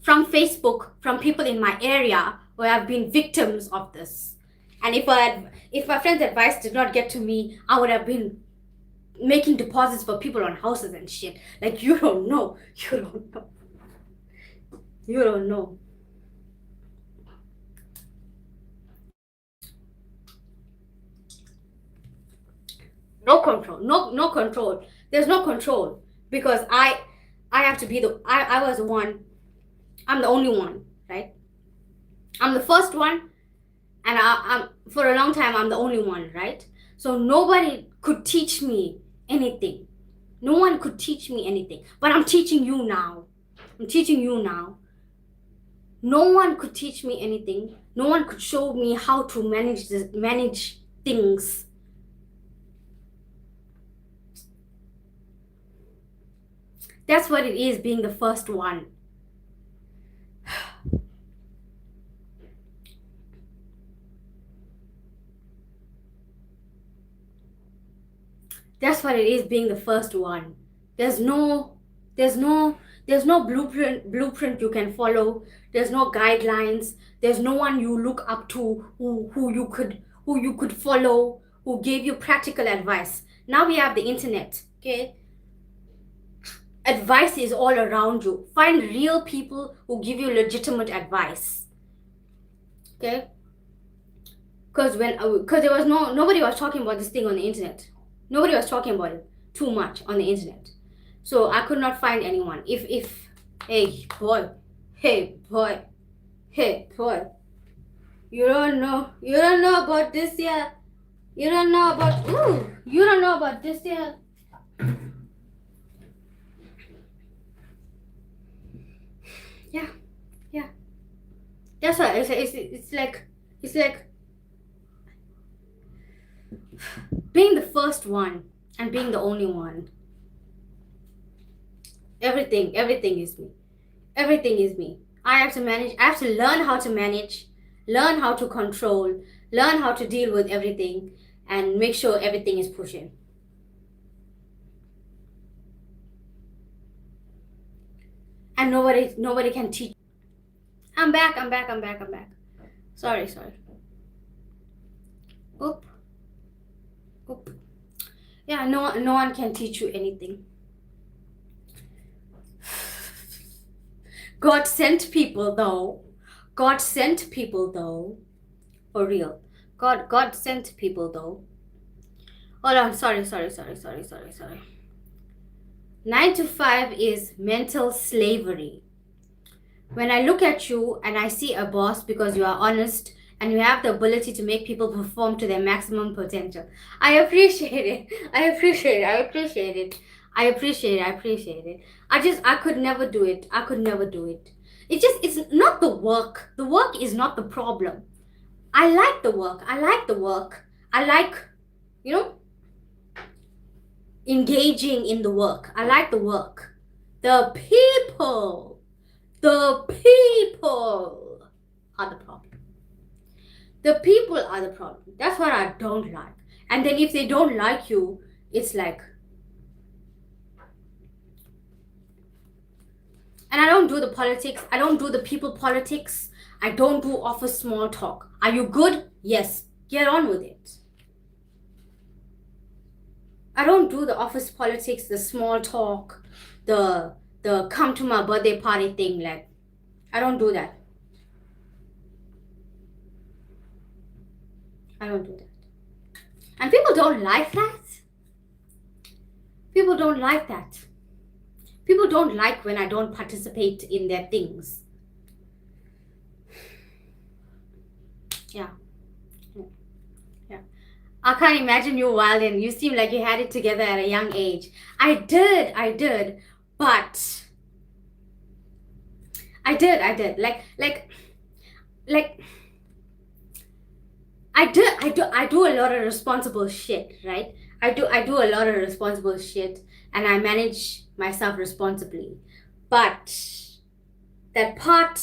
from Facebook, from people in my area who have been victims of this. And if my friend's advice did not get to me, I would have been making deposits for people on houses and shit. Like, you don't know. No control. No control. There's no control, because I have to be I was the one. I'm the only one, right? I'm the first one, and I'm for a long time I'm the only one, right? So nobody could teach me anything. No one could teach me anything. But I'm teaching you now. No one could teach me anything. No one could show me how to manage things. That's what it is, being the first one. That's what it is, being the first one. There's no there's no there's no blueprint you can follow. There's no guidelines. There's no one you look up to who you could follow, who gave you practical advice. Now we have the internet, okay? Advice is all around you. Find real people who give you legitimate advice, okay? Because there was nobody was talking about this thing on the internet. Nobody was talking about it too much on the internet. So I could not find anyone. If hey boy, hey boy, hey boy, you don't know about this yet. You don't know about this yet. Yeah. That's why it's like being the first one and being the only one. Everything is me. Everything is me. I have to manage. I have to learn how to manage, learn how to control, learn how to deal with everything, and make sure everything is pushing. And nobody can teach. I'm back. Sorry. Oop. Yeah, no one can teach you anything. God sent people though. For real. God sent people though. Hold on, sorry. 9 to 5 is mental slavery. When I look at you and I see a boss because you are honest and you have the ability to make people perform to their maximum potential, I appreciate it. I could never do it. It's not the work. The work is not the problem. I like the work. I like, engaging in the work. I like the work. The people are the problem. That's what I don't like. And then if they don't like you, it's like, and I don't do the politics. I don't do the people politics. I don't do office small talk. Are you good? Yes. Get on with it. I don't do the office politics, the small talk, the come to my birthday party thing. Like, I don't do that. I don't do that. And people don't like that. People don't like when I don't participate in their things. Yeah. I can't imagine you wilding. You seem like you had it together at a young age. I did. But I did. Like I do a lot of responsible shit, right? I do a lot of responsible shit and I manage myself responsibly. But that part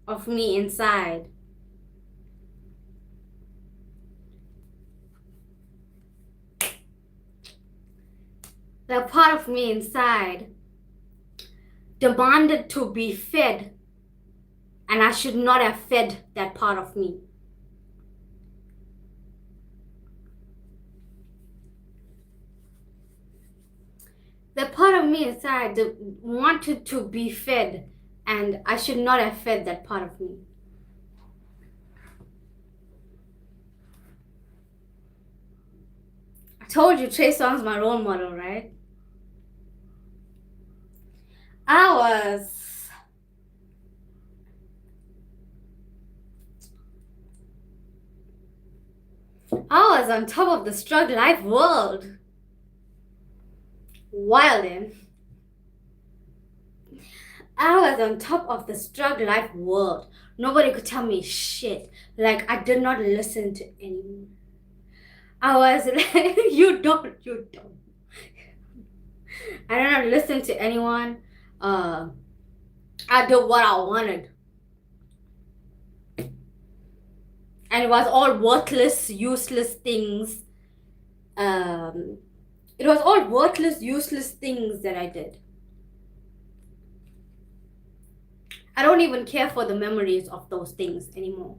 of me inside, demanded to be fed, and I should not have fed that part of me. The part of me inside that wanted to be fed, and I should not have fed that part of me. I told you Trey Songz's my role model, right? I was on top of the STRUGG LIFE world. Wildin'. I was on top of the STRUGG LIFE world. Nobody could tell me shit. Like, I did not listen to anyone. I was like, you don't. I did not listen to anyone. I did what I wanted. And it was all worthless, useless things. It was all worthless, useless things that I did. I don't even care for the memories of those things anymore.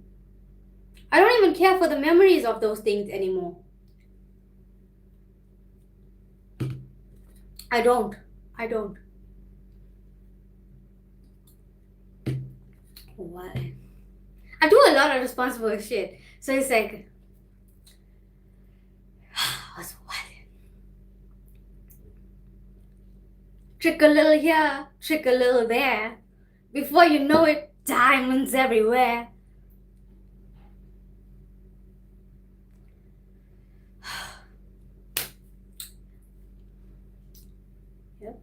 I don't even care for the memories of those things anymore. I don't. Why? I do a lot of responsible shit. So it's like, what's what? Trick a little here, trick a little there. Before you know it, diamonds everywhere. Yep.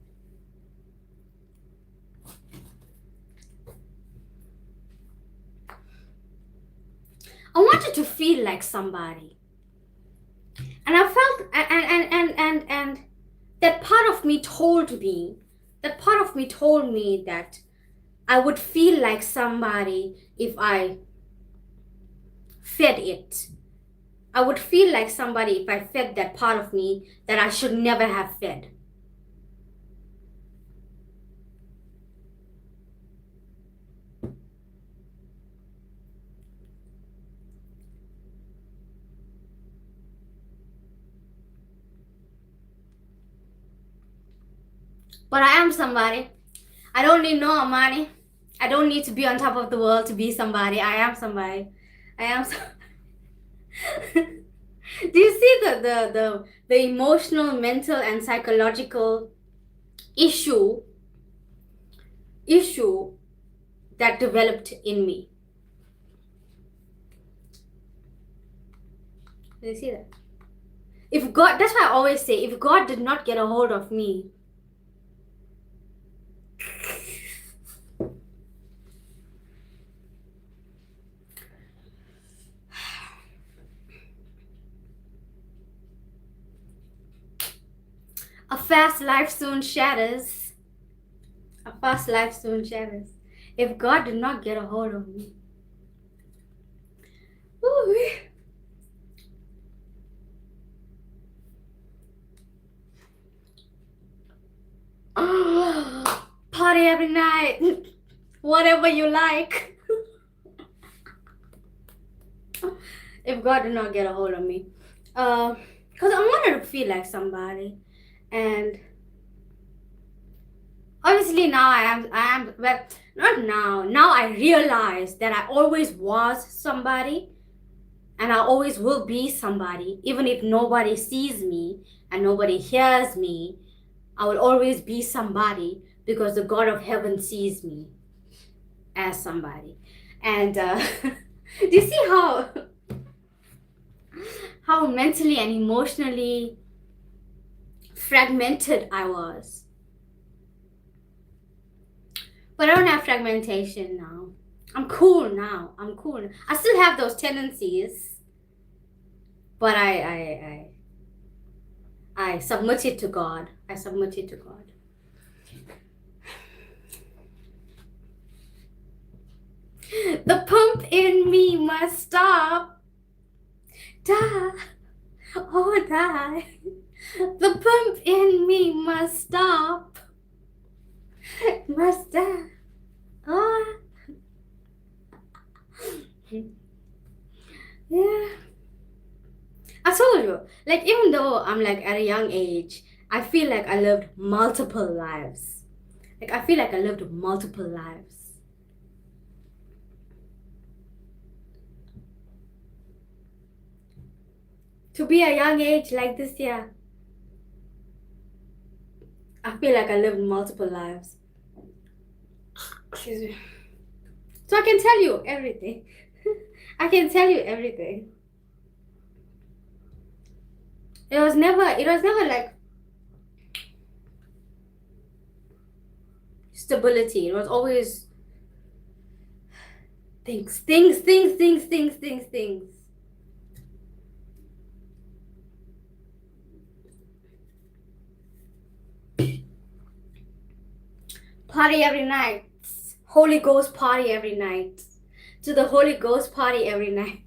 I wanted to feel like somebody. And I felt, and that part of me told me, that I would feel like somebody if I fed it. I would feel like somebody if I fed that part of me that I should never have fed. But I am somebody. I don't need no money. I don't need to be on top of the world to be somebody. I am somebody. Do you see the emotional, mental, and psychological issue that developed in me? Do you see that? If God, that's why I always say, if God did not get a hold of me, a fast life soon shatters. A fast life soon shatters. If God did not get a hold of me. Ooh. Oh, party every night. Whatever you like. If God did not get a hold of me. Because I wanted to feel like somebody. And obviously now I am, well, not now. Now I realize that I always was somebody. And I always will be somebody. Even if nobody sees me and nobody hears me, I will always be somebody because the God of heaven sees me as somebody. And do you see how mentally and emotionally fragmented I was? But I don't have fragmentation now. I'm cool now. I still have those tendencies, but I submit it to God. The pump in me must stop. Die. Oh, die. The pump in me must stop. Must die. Oh. Yeah. I told you, like, even though I'm like at a young age, I feel like I lived multiple lives. To be a young age like this, yeah. I feel like I lived multiple lives. Excuse me. So I can tell you everything. It was never like stability. It was always things. Party every night. Holy Ghost party every night. To the Holy Ghost party every night.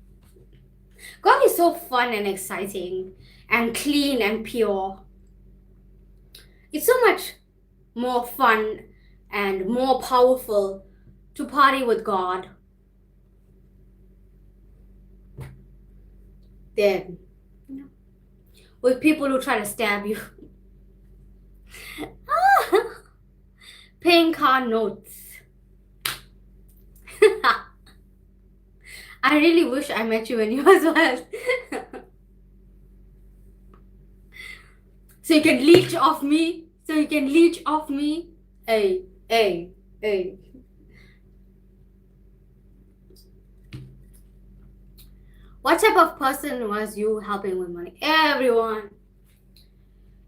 God is so fun and exciting and clean and pure. It's so much more fun and more powerful to party with God than, you know, with people who try to stab you. Paying car notes. I really wish I met you when you was well. So you can leech off me. Hey, hey, hey. What type of person was you helping with money? Everyone.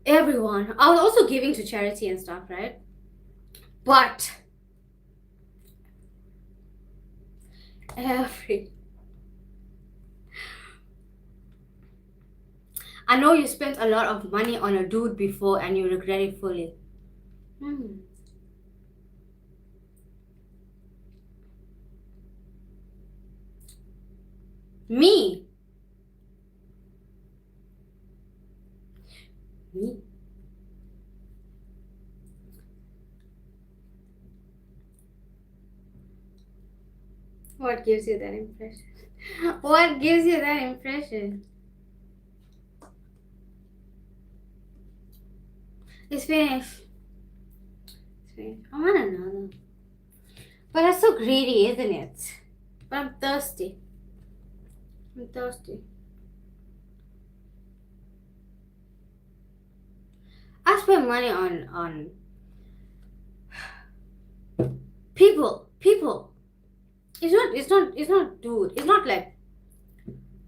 I was also giving to charity and stuff, right? But I know you spent a lot of money on a dude before and you regret it fully. Me. What gives you that impression? What gives you that impression? It's finished. I want another. But that's so greedy, isn't it? But I'm thirsty. I spend money on people. It's not dude. It's not like,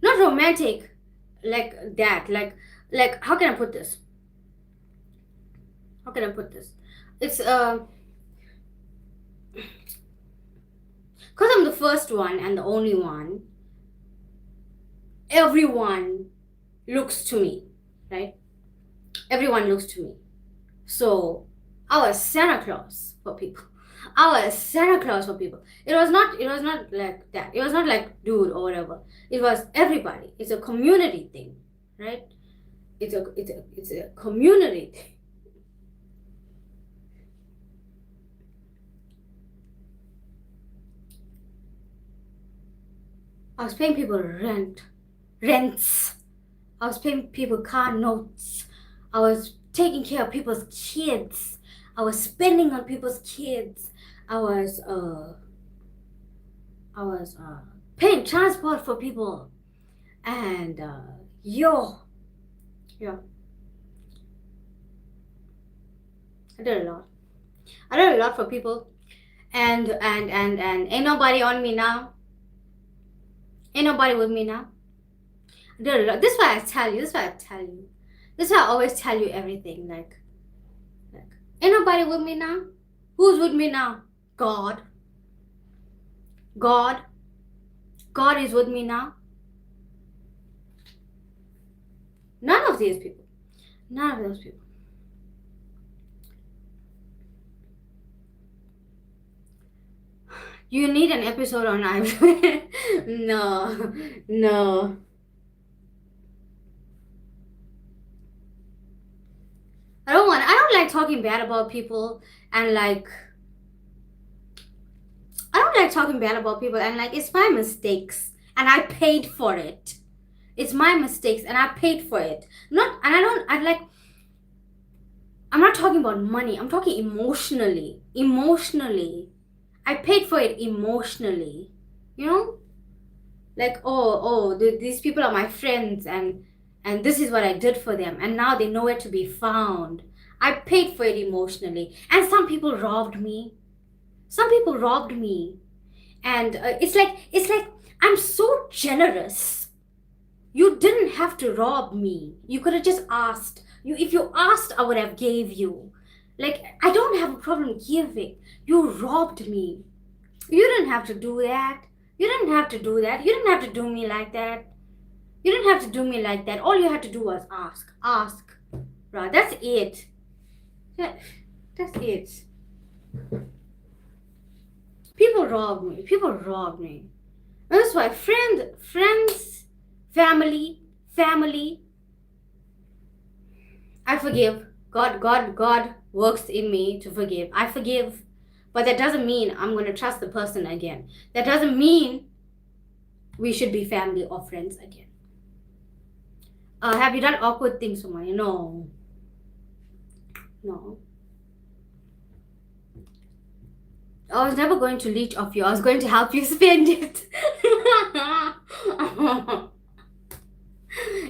not romantic like that. Like how can I put this? It's because I'm the first one and the only one, everyone looks to me, right? Everyone looks to me. So I was Santa Claus for people. It was not like that. It was not like dude or whatever. It was everybody. It's a community thing, right? It's a community thing. I was paying people rents. I was paying people car notes. I was taking care of people's kids. I was spending on people's kids. I was paying transport for people. And yeah. I did a lot for people. And ain't nobody on me now. Ain't nobody with me now. I did a lot. This is why I tell you. This is why I always tell you everything. Like ain't nobody with me now. Who's with me now? God is with me now. None of those people. You need an episode on Ivan. No. I don't like talking bad about people, and like it's my mistakes and I paid for it. It's my mistakes and I paid for it. I'm not talking about money. I'm talking emotionally. I paid for it emotionally. You know? Like, these people are my friends and this is what I did for them, and now they nowhere to be found. I paid for it emotionally, and some people robbed me. And it's like I'm so generous. You didn't have to rob me. You could have just asked. If you asked, I would have gave you. Like, I don't have a problem giving. You robbed me. You didn't have to do that. You didn't have to do me like that. All you had to do was ask. Right, that's it. That's it. People robbed me. That's why friends, family, I forgive. God works in me to forgive. I forgive, but that doesn't mean I'm going to trust the person again. That doesn't mean we should be family or friends again. Have you done awkward things for money? No. I was never going to leech off you. I was going to help you spend it.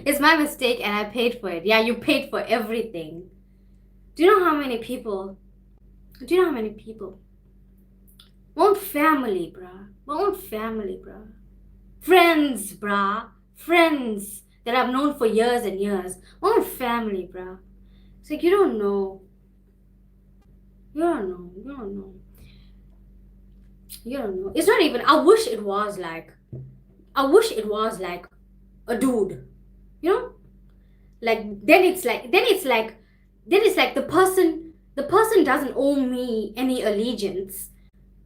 It's my mistake and I paid for it. Yeah, you paid for everything. Do you know how many people want family, bruh? Friends, bruh. Friends that I've known for years and years. Want family, bruh. It's like, you don't know. You don't know. It's not even, I wish it was like a dude. You know? Like, then it's like the person doesn't owe me any allegiance,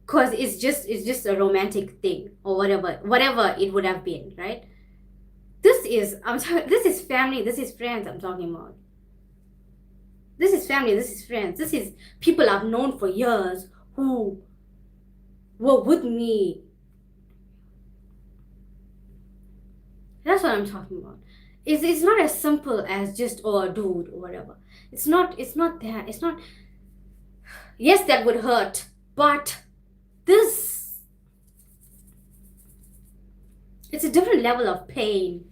because it's just a romantic thing or whatever it would have been, right? This is family, this is friends I'm talking about. This is family, this is friends, this is people I've known for years who were with me. That's what I'm talking about. It's not as simple as just, oh, a dude or whatever. It's not that. It's not. Yes, that would hurt, but this, it's a different level of pain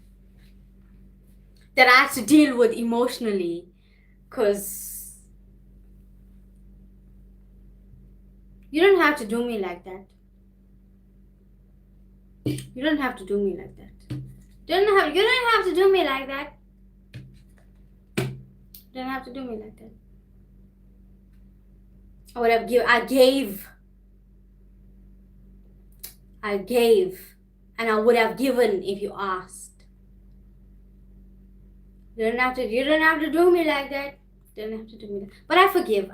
that I have to deal with emotionally, because you don't have to do me like that. You don't have to do me like that. You don't have to do me like that. You don't have to do me like that. I gave, and I would have given if you asked. You don't have to do me like that. You don't have to do me like that. But I forgive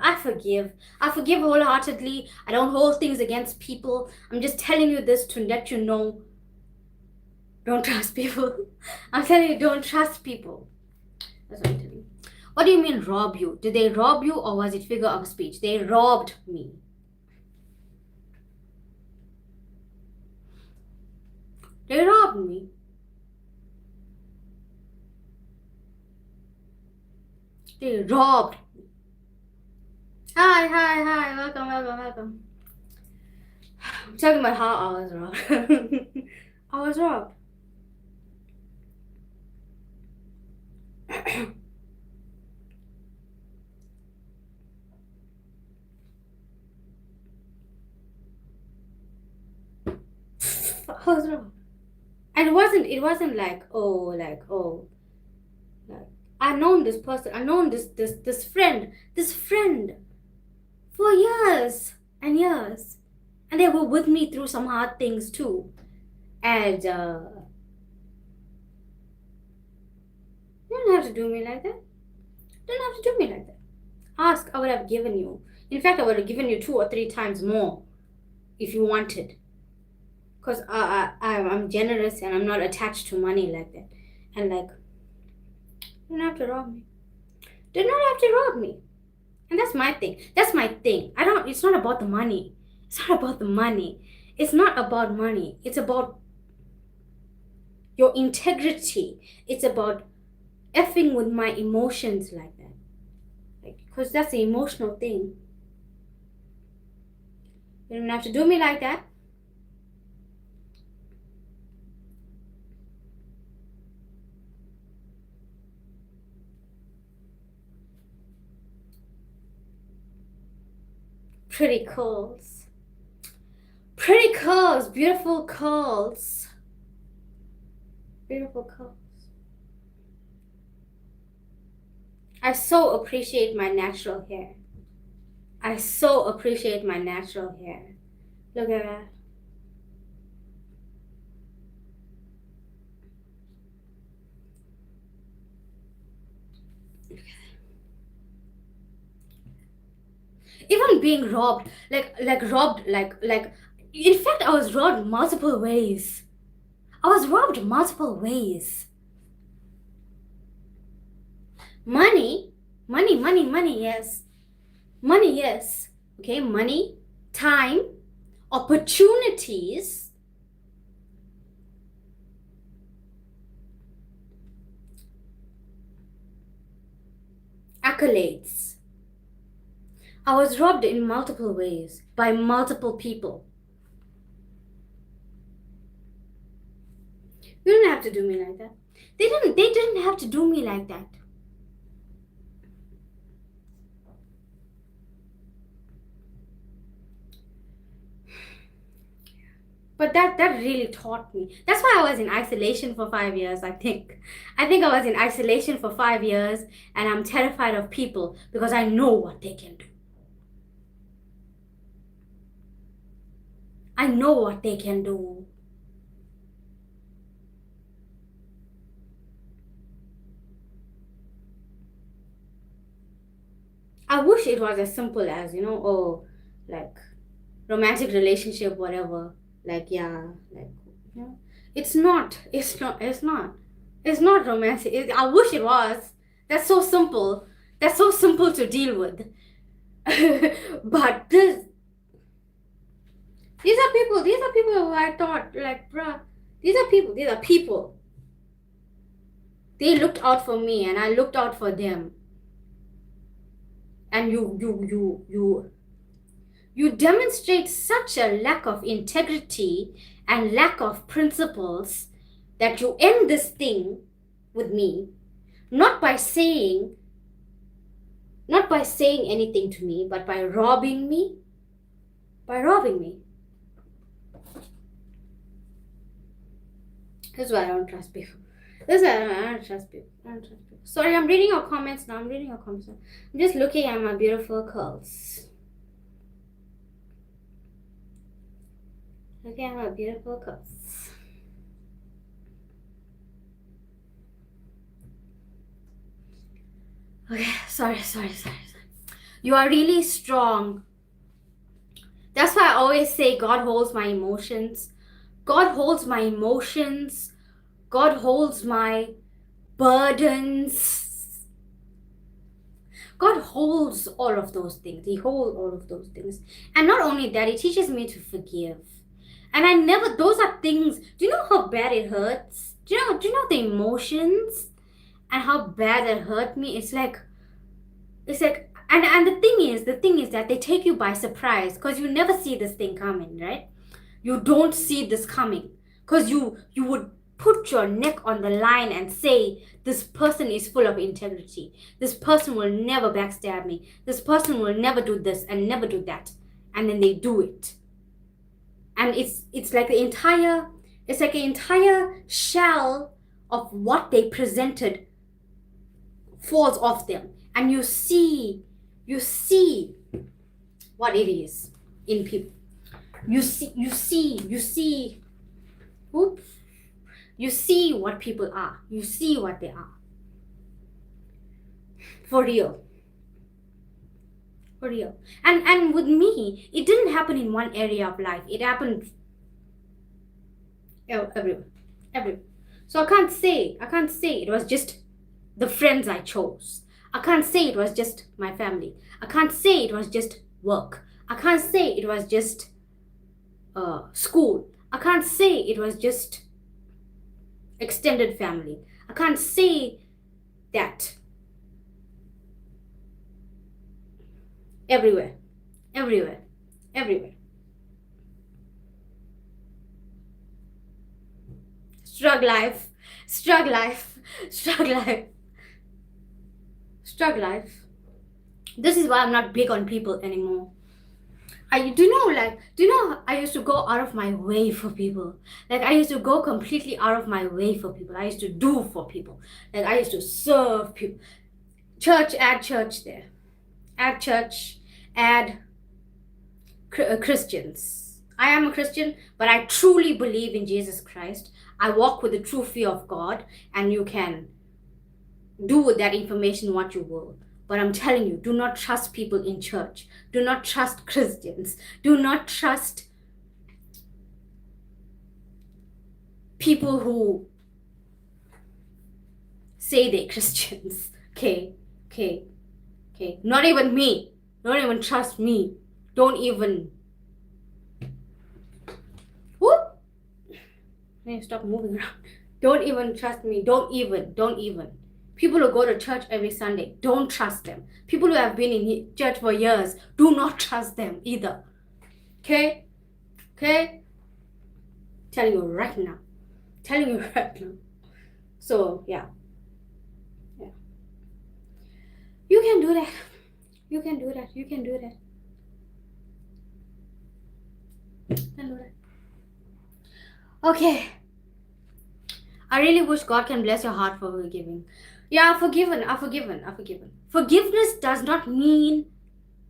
wholeheartedly. I don't hold things against people. I'm just telling you this to let you know. Don't trust people. I'm telling you, don't trust people. That's what I'm telling you. What do you mean rob you? Did they rob you, or was it figure of speech? They robbed me. They robbed me. They robbed me. Hi. Welcome. I'm talking about how I was robbed. I was robbed. I was wrong. And it wasn't like I've known this person, I've known this friend for years and years, and they were with me through some hard things too. And you don't have to do me like that. Don't have to do me like that. Ask, I would have given you. In fact, I would have given you 2 or 3 times more if you wanted. Because I'm generous and I'm not attached to money like that. And like, you don't have to rob me. Do not have to rob me. And that's my thing. It's not about the money. It's not about the money. It's not about money. It's about your integrity. It's about effing with my emotions like that. Like, because that's the emotional thing. You don't have to do me like that. Pretty curls. Beautiful curls. I so appreciate my natural hair. Look at that. Even being robbed, in fact, I was robbed multiple ways. Money Money, money, money, yes. Money, yes. Okay, money, time, opportunities, accolades. I was robbed in multiple ways by multiple people. You didn't have to do me like that. They didn't have to do me like that. But that really taught me. That's why I was in isolation for 5 years, I think. I think I was in isolation for 5 years, and I'm terrified of people because I know what they can do. I know what they can do. I wish it was as simple as, oh, like romantic relationship, whatever. Like, yeah, like, it's not. It's not. It's not. It's not romantic. I wish it was. That's so simple. That's so simple to deal with. But these are people. These are people who I thought, like, bruh. These are people. These are people. They looked out for me, and I looked out for them. And you demonstrate such a lack of integrity and lack of principles that you end this thing with me, not by saying anything to me, but by robbing me. This is why I don't trust people. This is why I don't trust people. Sorry, I'm reading your comments now. I'm just looking at my beautiful curls. Looking at my beautiful curls. Okay, sorry. You are really strong. That's why I always say God holds my emotions. God holds my emotions. God holds my burdens. God holds all of those things. He holds all of those things. And not only that, He teaches me to forgive. And those are things, do you know how bad it hurts? Do you know the emotions and how bad it hurt me? It's like, and the thing is that they take you by surprise because you never see this thing coming, right? You don't see this coming because you would put your neck on the line and say, this person is full of integrity. This person will never backstab me. This person will never do this and never do that. And then they do it. And it's like the entire shell of what they presented falls off them. And you see what it is in people. You see what people are. You see what they are. For real. And with me, it didn't happen in one area of life. It happened everywhere. So I can't say it was just the friends I chose. I can't say it was just my family. I can't say it was just work. I can't say it was just school. I can't say it was just extended family. I can't say that. Everywhere. Struggle life. This is why I'm not big on people anymore. I used to go out of my way for people. Like, I used to go completely out of my way for people. I used to do for people. Like, I used to serve people. Add church there. Add church, add Christians. I am a Christian, but I truly believe in Jesus Christ. I walk with the true fear of God, and you can do with that information what you will. But I'm telling you, do not trust people in church. Do not trust Christians. Do not trust people who say they're Christians. Okay. Okay, not even me. Don't even trust me. Don't even. Whoop. Hey, stop moving around. Don't even trust me. Don't even. People who go to church every Sunday, don't trust them. People who have been in church for years, do not trust them either. Okay? Okay? Telling you right now. Telling you right now. So, yeah. Yeah. You can do that. You can do that. You can do that. You can do that. Okay. I really wish God can bless your heart for forgiving. Yeah, I've forgiven. Forgiveness does not mean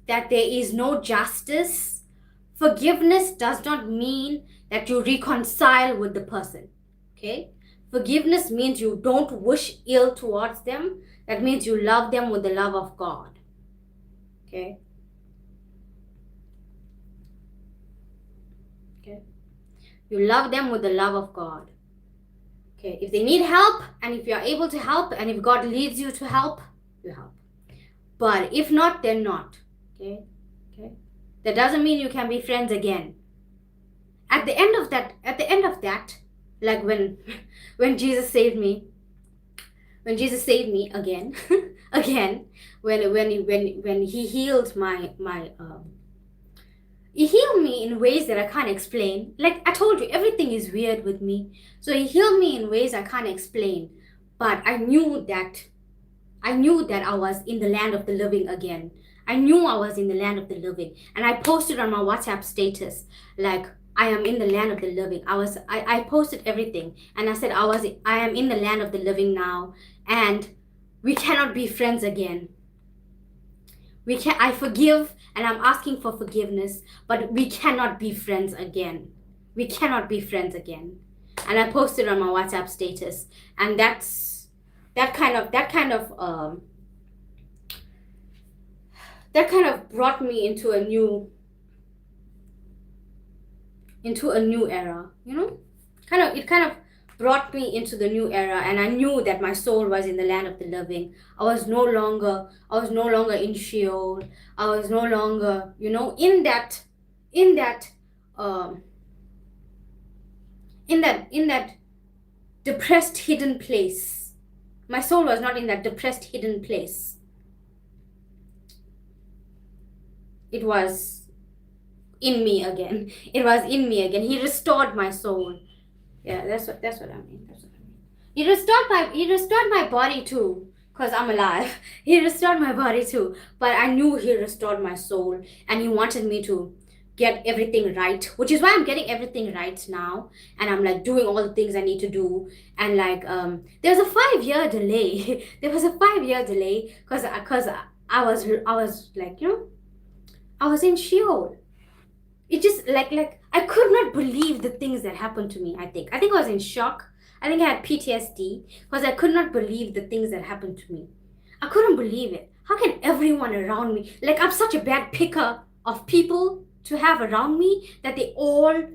that there is no justice. Forgiveness does not mean that you reconcile with the person. Okay? Forgiveness means you don't wish ill towards them. That means you love them with the love of God. Okay? Okay? You love them with the love of God. Okay? If they need help, and if you are able to help, and if God leads you to help, you help. But if not, then not. Okay? Okay? That doesn't mean you can be friends again. At the end of that, like when Jesus saved me, again, again, when he healed he healed me in ways that I can't explain. Like I told you, everything is weird with me. So he healed me in ways I can't explain. But I knew that I was in the land of the living again. I knew I was in the land of the living. And I posted on my WhatsApp status, like, I am in the land of the living. I posted everything. And I said, I am in the land of the living now. And we cannot be friends again. I forgive and I'm asking for forgiveness, but we cannot be friends again. We cannot be friends again. And I posted on my WhatsApp status. And that kind of brought me into a new era, you know? It kind of brought me into the new era, and I knew that my soul was in the land of the living. I was no longer in Sheol. I was no longer, in that depressed hidden place. My soul was not in that depressed hidden place. It was in me again. It was in me again. He restored my soul. Yeah, that's what I mean. He restored my body too, because I'm alive. He restored my body too. But I knew he restored my soul, and he wanted me to get everything right, which is why I'm getting everything right now, and I'm like doing all the things I need to do. And like there's a 5-year delay. There was a 5-year delay because I was like, I was in Sheol. It just like I could not believe the things that happened to me. I think I was in shock. I think I had PTSD because I could not believe the things that happened to me. I couldn't believe it. How can everyone around me, like, I'm such a bad picker of people to have around me, that they all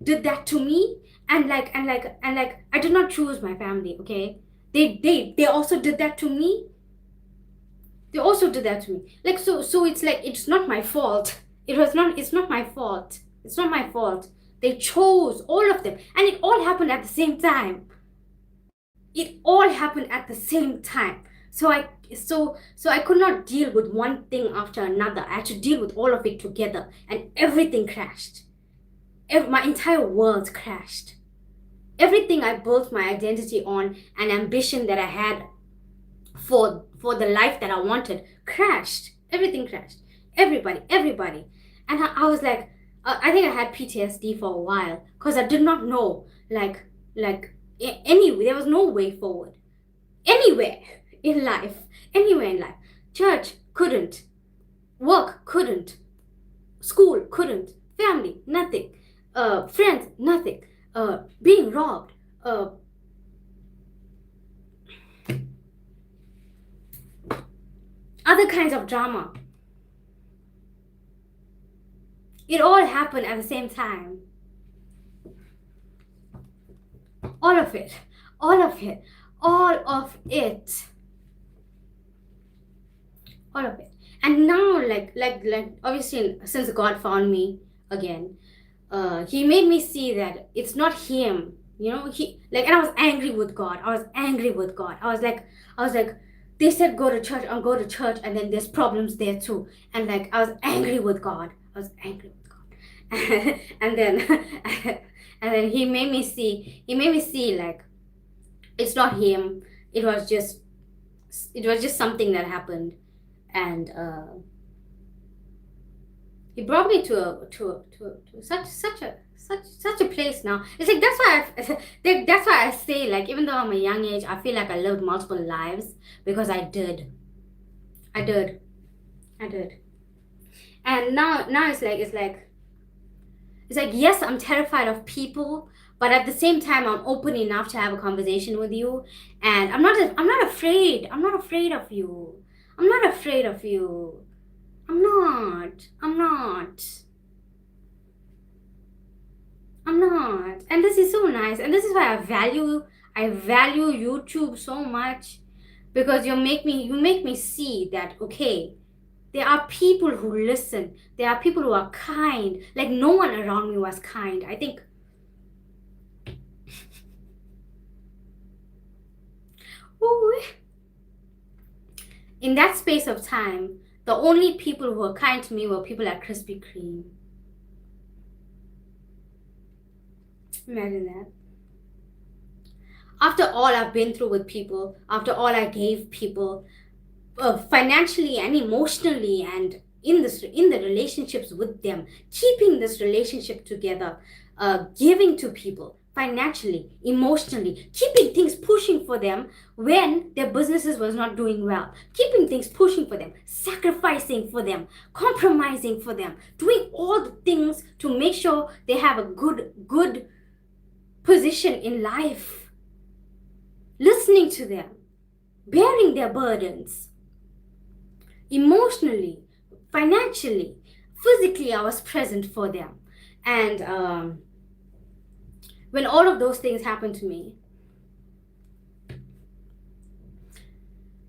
did that to me. And I did not choose my family. Okay, they also did that to me. They also did that to me. Like, so it's like, it's not my fault. It's not my fault. It's not my fault. They chose, all of them, and it all happened at the same time. It all happened at the same time. So I could not deal with one thing after another. I had to deal with all of it together, and everything crashed. My entire world crashed. Everything I built my identity on, and ambition that I had for the life that I wanted, crashed. Everything crashed. Everybody. And I was like, I think I had PTSD for a while because I did not know, anyway, there was no way forward. Anywhere in life. Church couldn't. Work couldn't. School couldn't. Family, nothing. Friends, nothing. Being robbed. Other kinds of drama. It all happened at the same time. All of it. all of it. And now, like obviously, since God found me again, he made me see that it's not him. You know, and I was angry with God. I was angry with God. I was like, they said go to church, I'll go to church, and then there's problems there too. And like, I was angry with God. I was angry with God. And then, and then he made me see. He made me see like, it's not him. It was just something that happened, and he brought me to such a place now. It's like that's why I say, like, even though I'm a young age, I feel like I lived multiple lives, because I did. And now it's like, yes, I'm terrified of people, but at the same time I'm open enough to have a conversation with you, and I'm not afraid. I'm not afraid of you. I'm not afraid of you. I'm not. And this is so nice. And this is why I value YouTube so much, because you make me see that, okay, there are people who listen. There are people who are kind. Like, no one around me was kind. I think ooh, in that space of time, the only people who were kind to me were people at Krispy Kreme. Imagine that. After all I've been through with people, after all I gave people, financially and emotionally, and in the relationships with them, keeping this relationship together, giving to people financially, emotionally, keeping things pushing for them when their businesses was not doing well, keeping things pushing for them, sacrificing for them, compromising for them, doing all the things to make sure they have a good position in life, listening to them, bearing their burdens, emotionally, financially, physically. I was present for them. And when all of those things happened to me,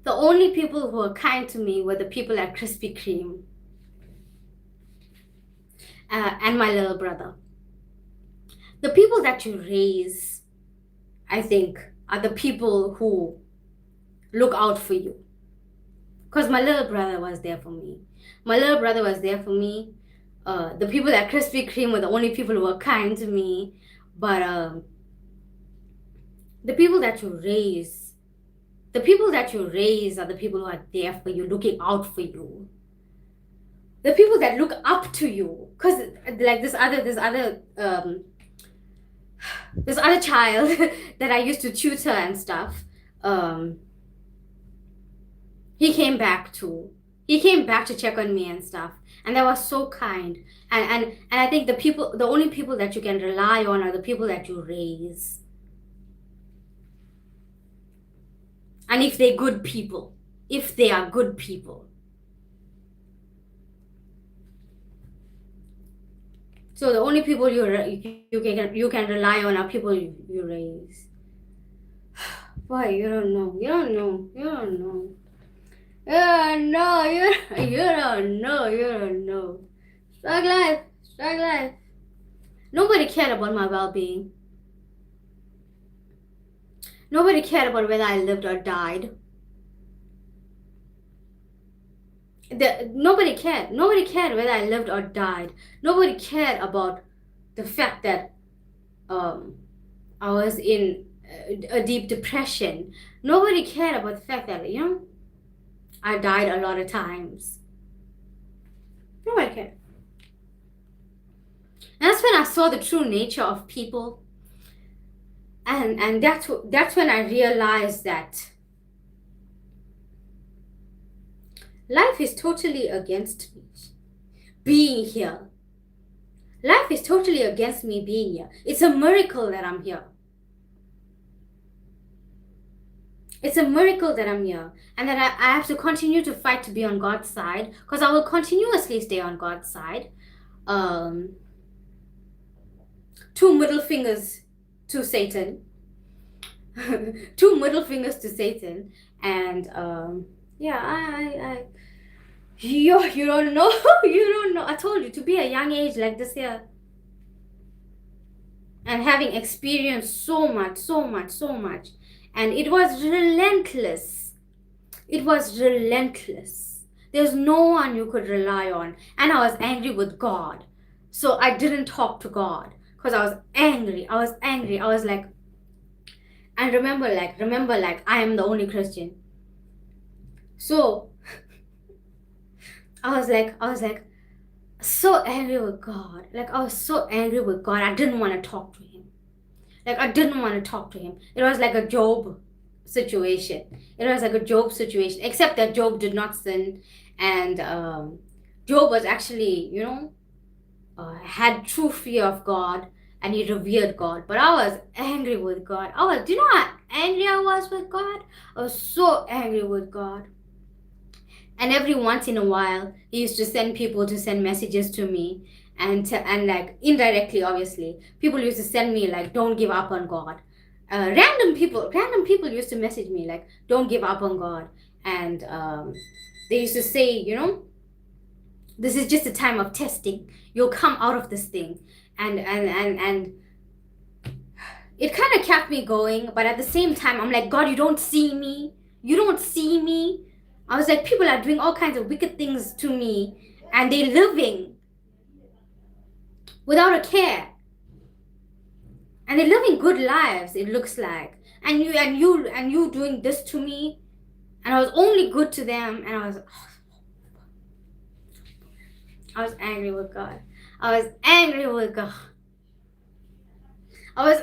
the only people who were kind to me were the people at Krispy Kreme, and my little brother. The people that you raise, I think, are the people who look out for you. Because my little brother was there for me. The people at Krispy Kreme were the only people who were kind to me. But the people that you raise are the people who are there for you, looking out for you. The people that look up to you. Because like this other child that I used to tutor and stuff, he came back to check on me and stuff, and they were so kind. And I think the only people that you can rely on are the people that you raise, and if they are good people. So the only people you can rely on are people you raise. Boy, you don't know. Strugg life. Nobody cared about my well-being. Nobody cared about whether I lived or died. Nobody cared whether I lived or died. Nobody cared about the fact that I was in a deep depression. Nobody cared about the fact that, I died a lot of times. Nobody cared. And that's when I saw the true nature of people. And that's when I realized that life is totally against me being here. Life is totally against me being here. It's a miracle that I'm here. It's a miracle that I'm here, and that I have to continue to fight to be on God's side, because I will continuously stay on God's side. 2 middle fingers to Satan. 2 middle fingers to Satan. And yeah, You don't know. You don't know. I told you, to be a young age like this here and having experienced so much, so much, so much, and it was relentless. It was relentless. There's no one you could rely on, and I was angry with God, so I didn't talk to God because I was angry. I was angry. I was like, and remember, like I am the only Christian. So I was like so angry with God. Like I was so angry with God. I didn't want to talk to him. Like I didn't want to talk to him. It was like a Job situation. It was like a Job situation, except that Job did not sin, and Job was actually, had true fear of God, and he revered God. But I was angry with God. Do you know how angry I was with God? I was so angry with God. And every once in a while, he used to send people to send messages to me, and like indirectly, obviously, people used to send me like, "Don't give up on God." Random people used to message me like, "Don't give up on God," and they used to say, "This is just a time of testing. You'll come out of this thing," and it kind of kept me going. But at the same time, I'm like, God, you don't see me. You don't see me. I was like, people are doing all kinds of wicked things to me, and they're living without a care, and they're living good lives. It looks like, and you doing this to me, and I was only good to them, and I was angry with God. I was angry with God. I was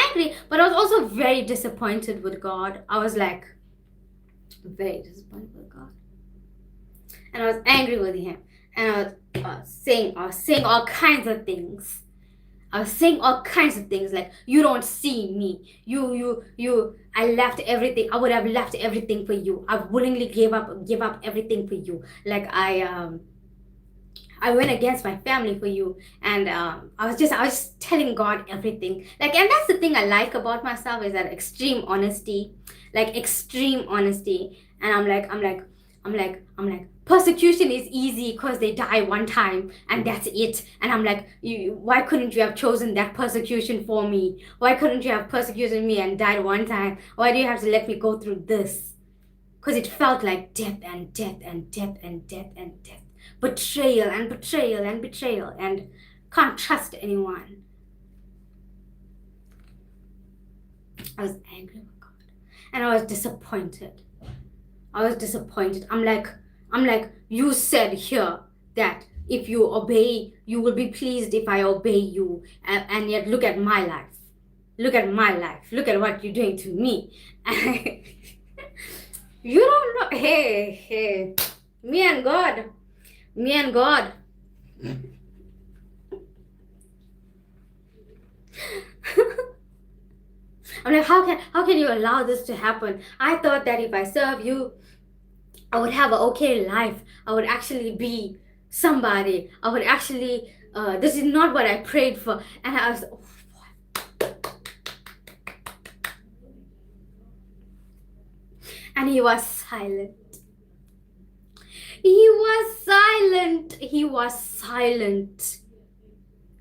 angry, but I was also very disappointed with God. I was like very disappointed with God, and I was angry with him, and I was saying all kinds of things. I was saying all kinds of things like, you don't see me. I left everything. I would have left everything for you. I willingly give up everything for you. Like I went against my family for you, and I was just telling God everything. Like, and that's the thing I like about myself, is that extreme honesty, like extreme honesty. And I'm like, persecution is easy because they die one time and that's it. And I'm like, why couldn't you have chosen that persecution for me? Why couldn't you have persecuted me and died one time? Why do you have to let me go through this? Because it felt like death and death and death and death and death. Betrayal and betrayal and betrayal, and can't trust anyone. I was angry with God, and I was disappointed. I'm like, you said here that if you obey, you will be pleased if I obey you, and yet look at my life. Look at my life. Look at what you're doing to me. You don't know. Hey, me and God. I'm like, how can you allow this to happen? I thought that if I serve you, I would have an okay life. I would actually be somebody. I would actually, this is not what I prayed for. And I was, and he was silent. He was silent.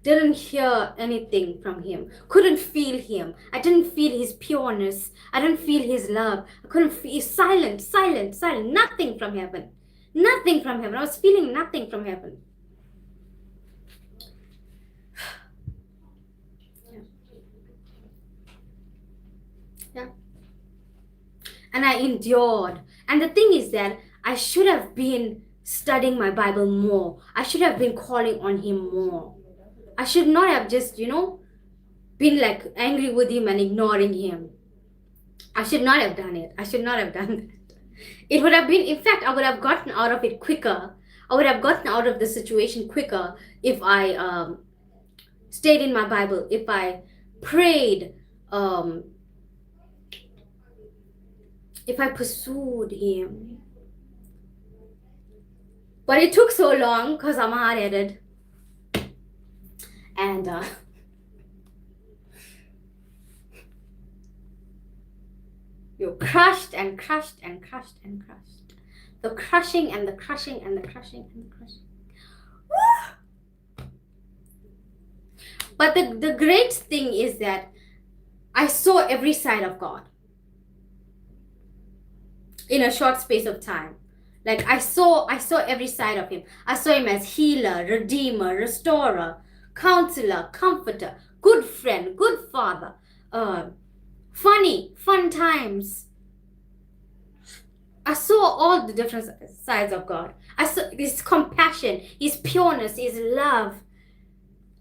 Didn't hear anything from him. Couldn't feel him. I didn't feel his pureness. I didn't feel his love. I couldn't feel silent. Nothing from heaven. Nothing from heaven. I was feeling nothing from heaven. Yeah. And I endured. And the thing is that I should have been studying my Bible more. I should have been calling on him more. I should not have just, been like angry with him and ignoring him. I should not have done it. It would have been, in fact, I would have gotten out of it quicker. I would have gotten out of the situation quicker if I stayed in my Bible, if I prayed, if I pursued him. But it took so long because I'm hard-headed. And you're crushed and crushed and crushed and crushed. The crushing and the crushing and the crushing and the crushing. But the great thing is that I saw every side of God in a short space of time. Like I saw every side of him. I saw him as healer, redeemer, restorer, counselor, comforter, good friend, good father, fun times. I saw all the different sides of God. I saw his compassion, his pureness, his love.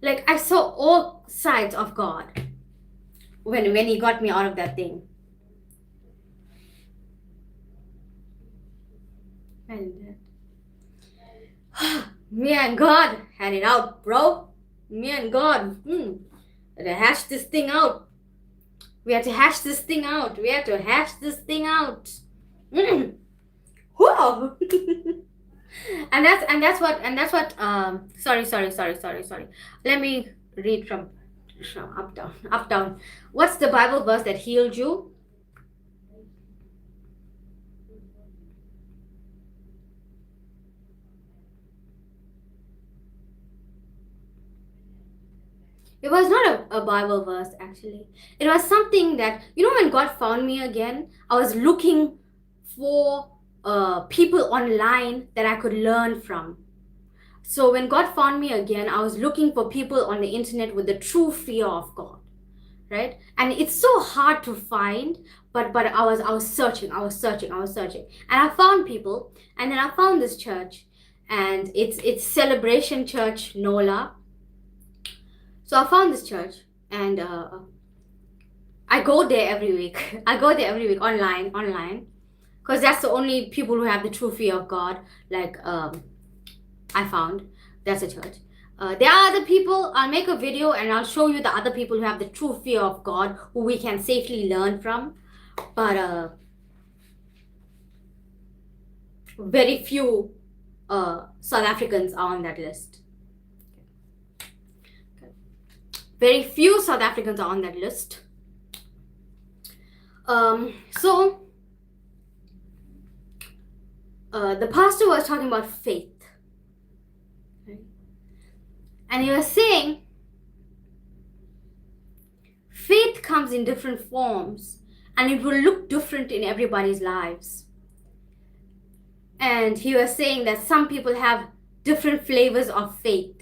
Like I saw all sides of God when he got me out of that thing. And me and God had it out, bro. Me and God. Had to hash this thing out. We had to hash this thing out. Whoa. and that's what sorry. Let me read from up down. What's the Bible verse that healed you? It was not a Bible verse, actually. It was something that, when God found me again, I was looking for people online that I could learn from. So when God found me again, I was looking for people on the internet with the true fear of God, right? And it's so hard to find, but I was searching, and I found people, and then I found this church, and it's Celebration Church NOLA. So I found this church, and I go there every week. Online, because that's the only people who have the true fear of God. Like I found that's a church. There are other people. I'll make a video and I'll show you the other people who have the true fear of God, who we can safely learn from. But very few South Africans are on that list. Very few South Africans are on that list. So the pastor was talking about faith. Okay? And he was saying faith comes in different forms and it will look different in everybody's lives. And he was saying that some people have different flavors of faith.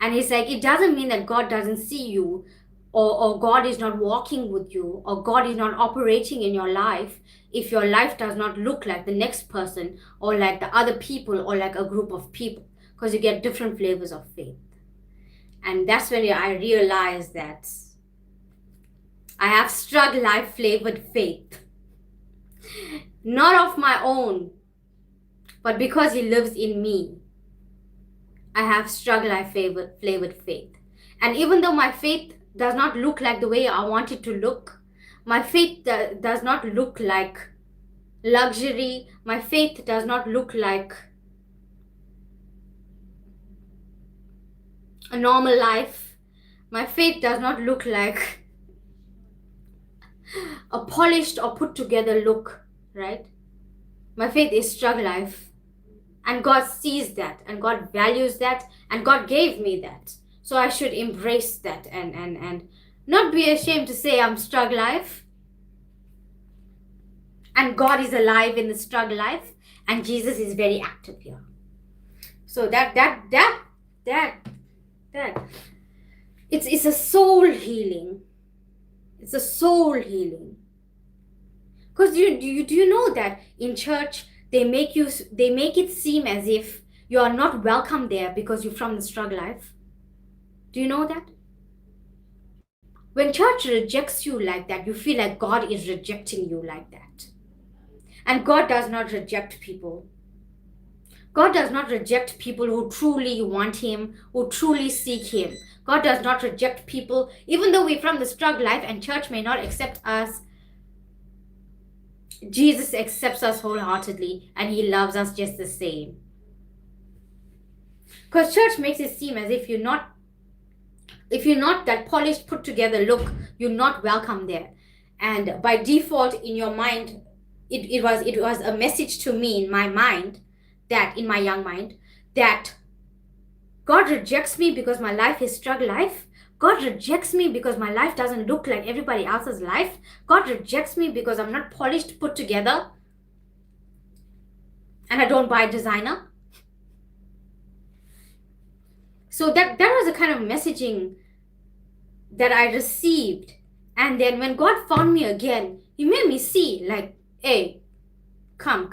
And he's like, it doesn't mean that God doesn't see you, or God is not walking with you, or God is not operating in your life if your life does not look like the next person, or like the other people, or like a group of people, because you get different flavors of faith. And that's when I realized that I have STRUGG LIFE flavored faith. Not of my own, but because he lives in me. I have STRUGG LIFE flavored faith. And even though my faith does not look like the way I want it to look, my faith does not look like luxury, my faith does not look like a normal life, my faith does not look like a polished or put together look, right? My faith is STRUGG LIFE. And God sees that, and God values that, and God gave me that. So I should embrace that and not be ashamed to say I'm STRUGG LIFE. And God is alive in the STRUGG LIFE, and Jesus is very active here. So that it's a soul healing. It's a soul healing. Because do you know that in church they make it seem as if you are not welcome there because you're from the STRUGG LIFE? Do you know that? When church rejects you like that, you feel like God is rejecting you like that. And God does not reject people. God does not reject people who truly want him, who truly seek him. God does not reject people, even though we're from the STRUGG LIFE and church may not accept us. Jesus accepts us wholeheartedly, and he loves us just the same. Because church makes it seem as if you're not that polished, put together look, you're not welcome there. And by default in your mind, it was a message to me in my mind, that in my young mind, that God rejects me because my life is struggle life. God rejects me because my life doesn't look like everybody else's life. God rejects me because I'm not polished, put together, and I don't buy designer. So that was the kind of messaging that I received. And then when God found me again, He made me see, like, hey, come.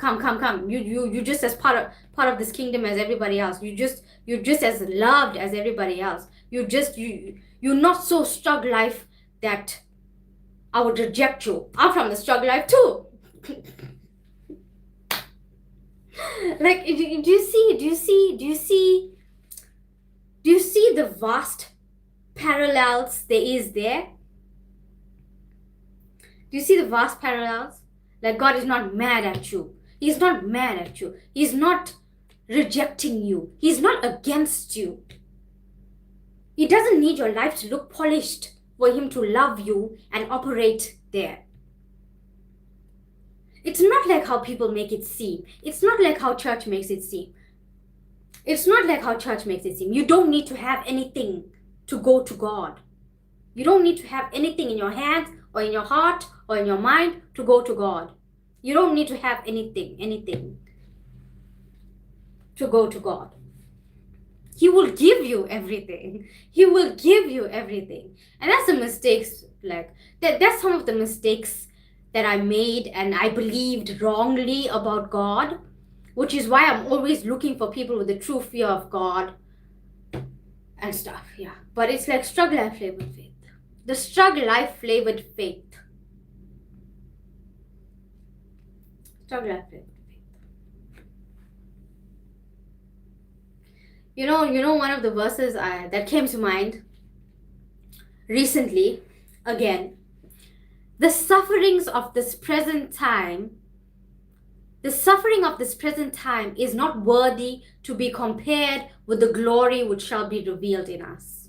You just as part of this kingdom as everybody else. You're just as loved as everybody else. You're not so struggle life that I would reject you. I'm from the struggle life too. Like, do you see the vast parallels there is there? Do you see the vast parallels? Like, God is not mad at you. He's not mad at you. He's not rejecting you. He's not against you. He doesn't need your life to look polished for Him to love you and operate there. It's not like how people make it seem. It's not like how church makes it seem. It's not like how church makes it seem. You don't need to have anything to go to God. You don't need to have anything in your hands or in your heart or in your mind to go to God. You don't need to have anything to go to God. He will give you everything. He will give you everything. And that's the mistakes, like, that's some of the mistakes that I made and I believed wrongly about God, which is why I'm always looking for people with the true fear of God and stuff, yeah. But it's like struggle life flavored faith. The struggle life flavored faith. Struggle life flavored faith. You know, one of the verses that came to mind recently, again, the sufferings of this present time is not worthy to be compared with the glory which shall be revealed in us.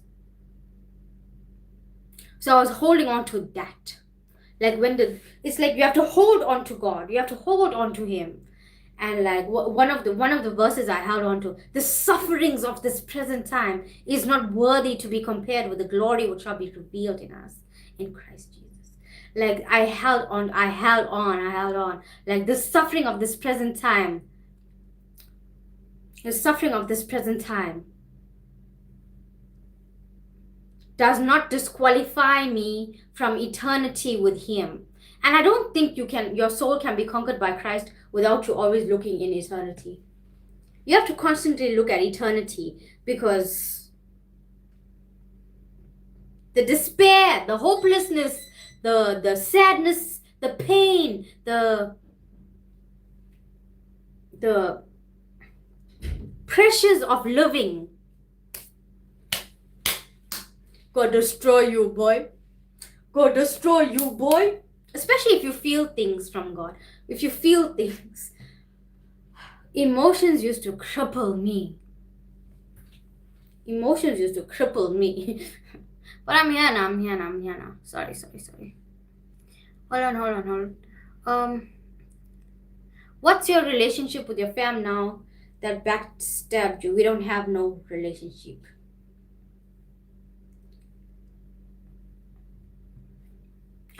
So I was holding on to that. Like, it's like you have to hold on to God. You have to hold on to Him. And like one of the verses I held on to, the sufferings of this present time is not worthy to be compared with the glory which shall be revealed in us in Christ Jesus. Like, I held on. Like, the suffering of this present time does not disqualify me from eternity with Him. And I don't think your soul can be conquered by Christ without you always looking in eternity. You have to constantly look at eternity, because the despair, the hopelessness, the sadness, the pain, the pressures of living, God destroy you, boy. God destroy you, boy. Especially if you feel things from God. If you feel things. Emotions used to cripple me. But I'm here now. Sorry. Hold on. What's your relationship with your fam now that backstabbed you? We don't have no relationship.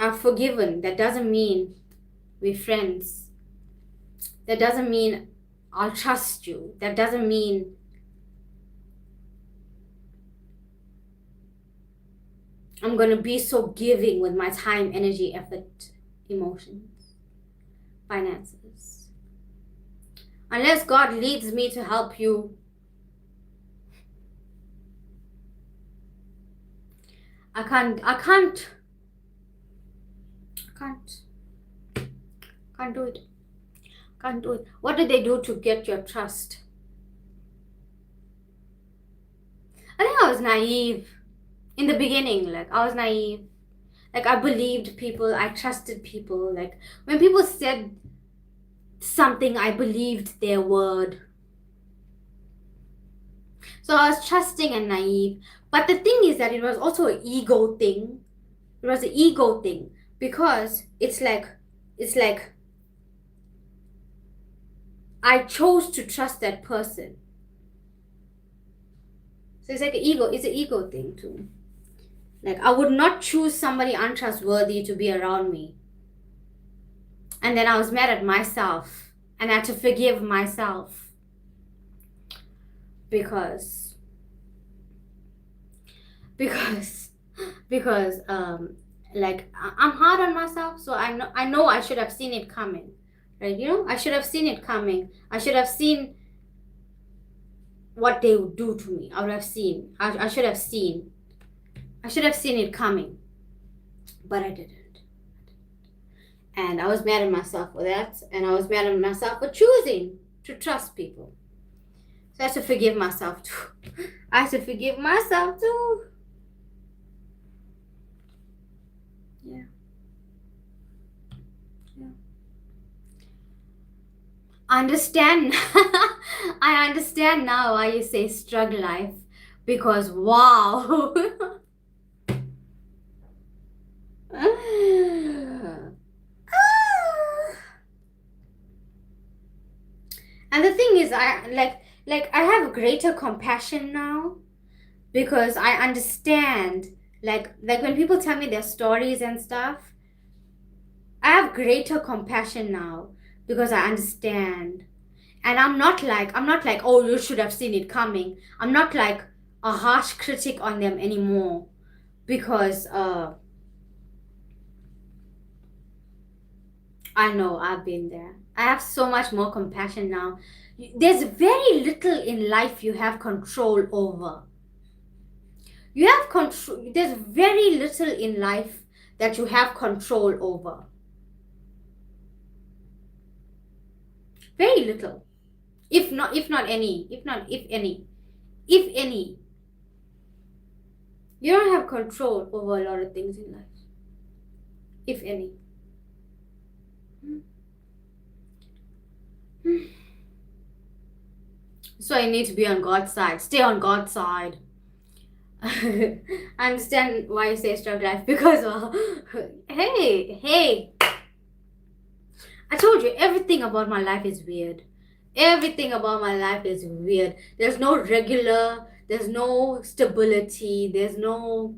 I'm forgiven. That doesn't mean we're friends. That doesn't mean I'll trust you. That doesn't mean I'm going to be so giving with my time, energy, effort, emotions, finances. Unless God leads me to help you, I can't do it. What did they do to get your trust? I think I was naive in the beginning. Like, I was naive. Like, I believed people. I trusted people. Like, when people said something, I believed their word. So I was trusting and naive. But the thing is that it was also an ego thing. Because it's like I chose to trust that person. So it's like an ego. It's an ego thing too. Like, I would not choose somebody untrustworthy to be around me. And then I was mad at myself. And I had to forgive myself. Because like, I'm hard on myself. So I know I should have seen it coming. Right? You know, I should have seen it coming. I should have seen what they would do to me. I would have seen. I should have seen. I should have seen it coming. But I didn't. And I was mad at myself for that. And I was mad at myself for choosing to trust people. So I had to forgive myself too. I had to forgive myself too. Yeah. I understand. I understand now why you say struggle life. Because wow. And the thing is, I have greater compassion now, because I understand, like when people tell me their stories and stuff, I have greater compassion now because I understand. And I'm not like, oh, you should have seen it coming. I'm not like a harsh critic on them anymore, because I know I've been there. I have so much more compassion now. There's very little in life you have control over. You have control. There's very little in life that you have control over. Very little. If any. If any. You don't have control over a lot of things in life. If any. So I need to be on God's side. Stay on God's side. I understand why you say struggle life, because hey, I told you everything about my life is weird. Everything about my life is weird. There's no regular, there's no stability, there's no...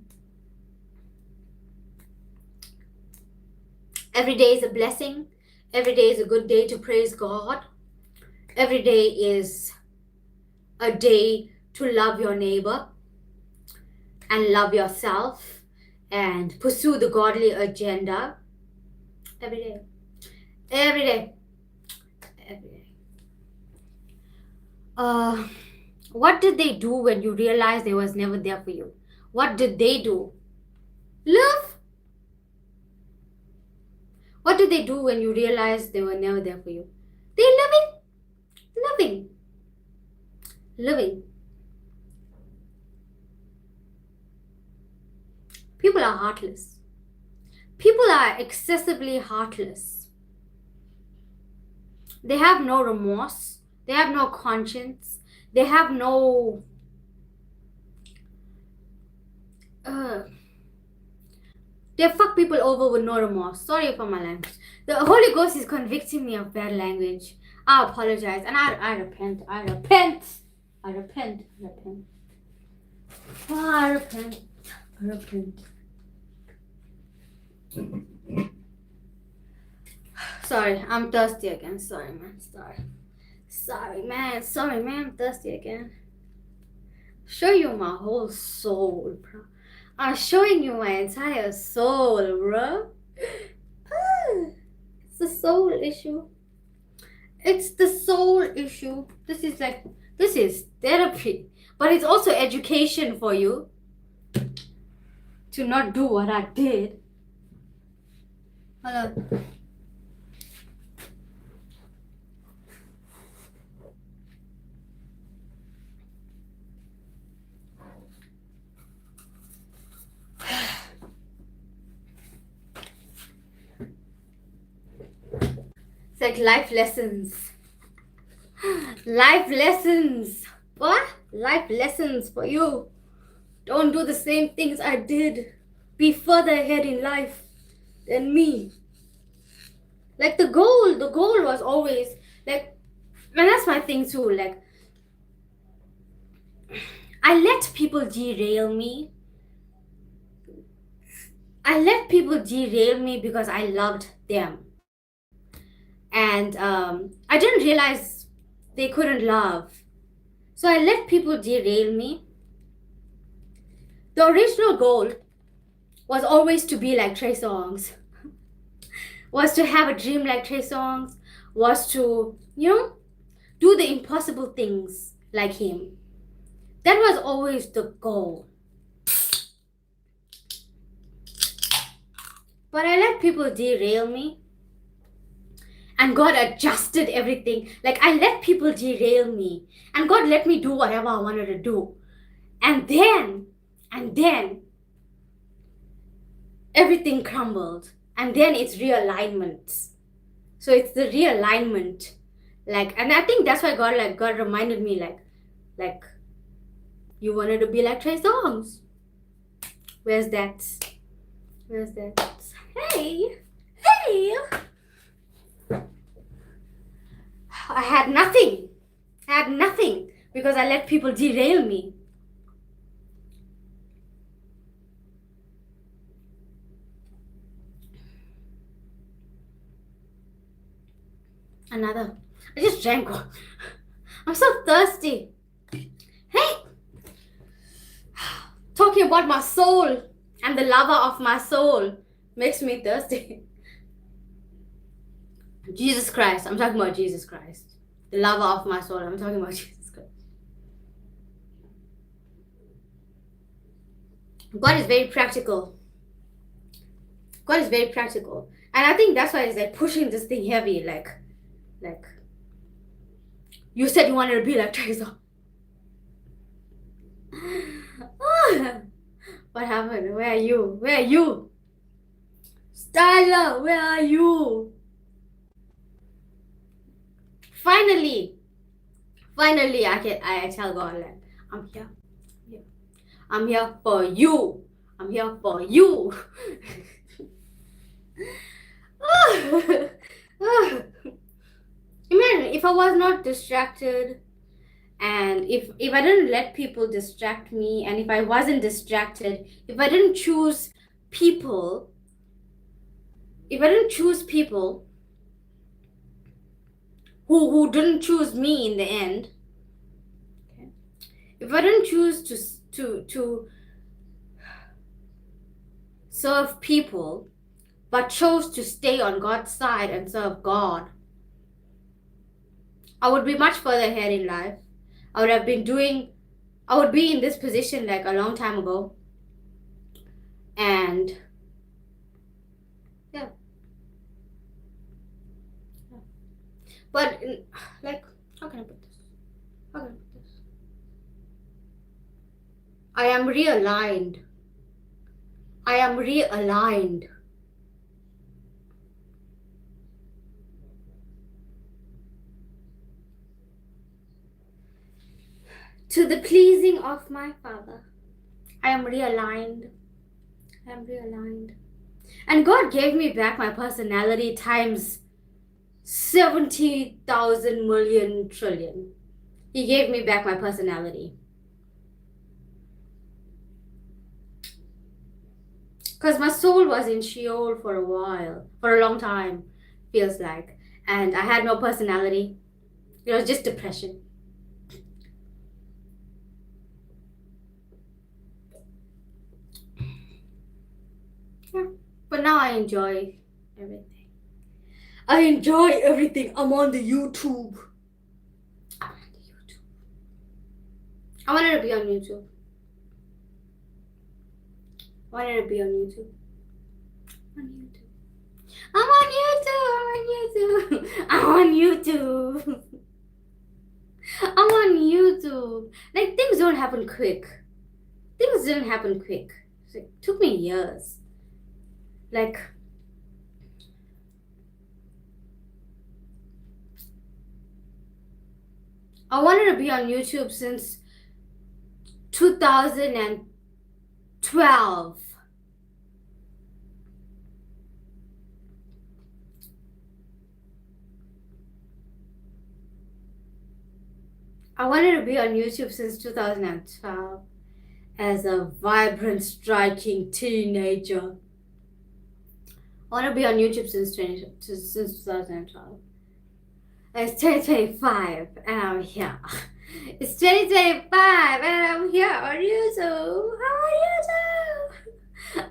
Every day is a blessing. Every day is a good day to praise God. Every day is a day to love your neighbor and love yourself and pursue the godly agenda. Every day. Every day. Every day. What did they do when you realized they was never there for you? What did they do? Love. What did they do when you realized they were never there for you? They loving. People are heartless. People are excessively heartless. They have no remorse. They have no conscience. They have no... They fuck people over with no remorse. Sorry for my language. The Holy Ghost is convicting me of bad language. I apologize. And I repent. I repent. Sorry, I'm thirsty again. Sorry, man. Sorry, man. I'm thirsty again. Show you my whole soul, bro. I'm showing you my entire soul, bro. It's the soul issue. It's the soul issue. This is therapy. But it's also education for you to not do what I did. Hello. It's like life lessons. Life lessons. What? Life lessons for you. Don't do the same things I did. Be further ahead in life than me. Like the goal was always like, And that's my thing too. Like, I let people derail me. I let people derail me because I loved them. And I didn't realize they couldn't love. So I let people derail me. The original goal was always to be like Trey Songz, was to have a dream like Trey Songz, was to, do the impossible things like him. That was always the goal. But I let people derail me. And God adjusted everything. Like, I let people derail me. And God let me do whatever I wanted to do. And then, everything crumbled. And then it's realignment. So it's the realignment. Like, and I think that's why God reminded me, like, you wanted to be like Trey Songz. Where's that? Hey! I had nothing because I let people derail me. Another. I just drank one. I'm so thirsty. Hey! Talking about my soul and the lover of my soul makes me thirsty. Jesus Christ. I'm talking about Jesus Christ. The lover of my soul. I'm talking about Jesus Christ. God is very practical. And I think that's why it's like pushing this thing heavy. Like, you said you wanted to be like Trey Songz. What happened? Where are you? Styla, where are you? Finally, I tell God, like, I'm here. I'm here for you. Imagine if I was not distracted, and if I didn't let people distract me, and if I wasn't distracted, if I didn't choose people who didn't choose me in the end, okay? If I didn't choose to serve people, but chose to stay on God's side and serve God, I would be much further ahead in life. I would be in this position like a long time ago. And yeah. But like, how can I put this? I am realigned. To the pleasing of my Father. I am realigned. And God gave me back my personality times 70,000 million trillion. He gave me back my personality. Because my soul was in Sheol for a long time, feels like. And I had no personality. It was just depression. Yeah. But now I enjoy everything. I'm on the YouTube. I wanted to be on YouTube. I'm on YouTube. Like, things don't happen quick. Things didn't happen quick. It took me years. Like, I wanted to be on YouTube since 2012. I wanted to be on YouTube since 2012 as a vibrant, striking teenager. I want to be on YouTube since 2012. It's 2025 and I'm here. It's 2025 and I'm here on YouTube.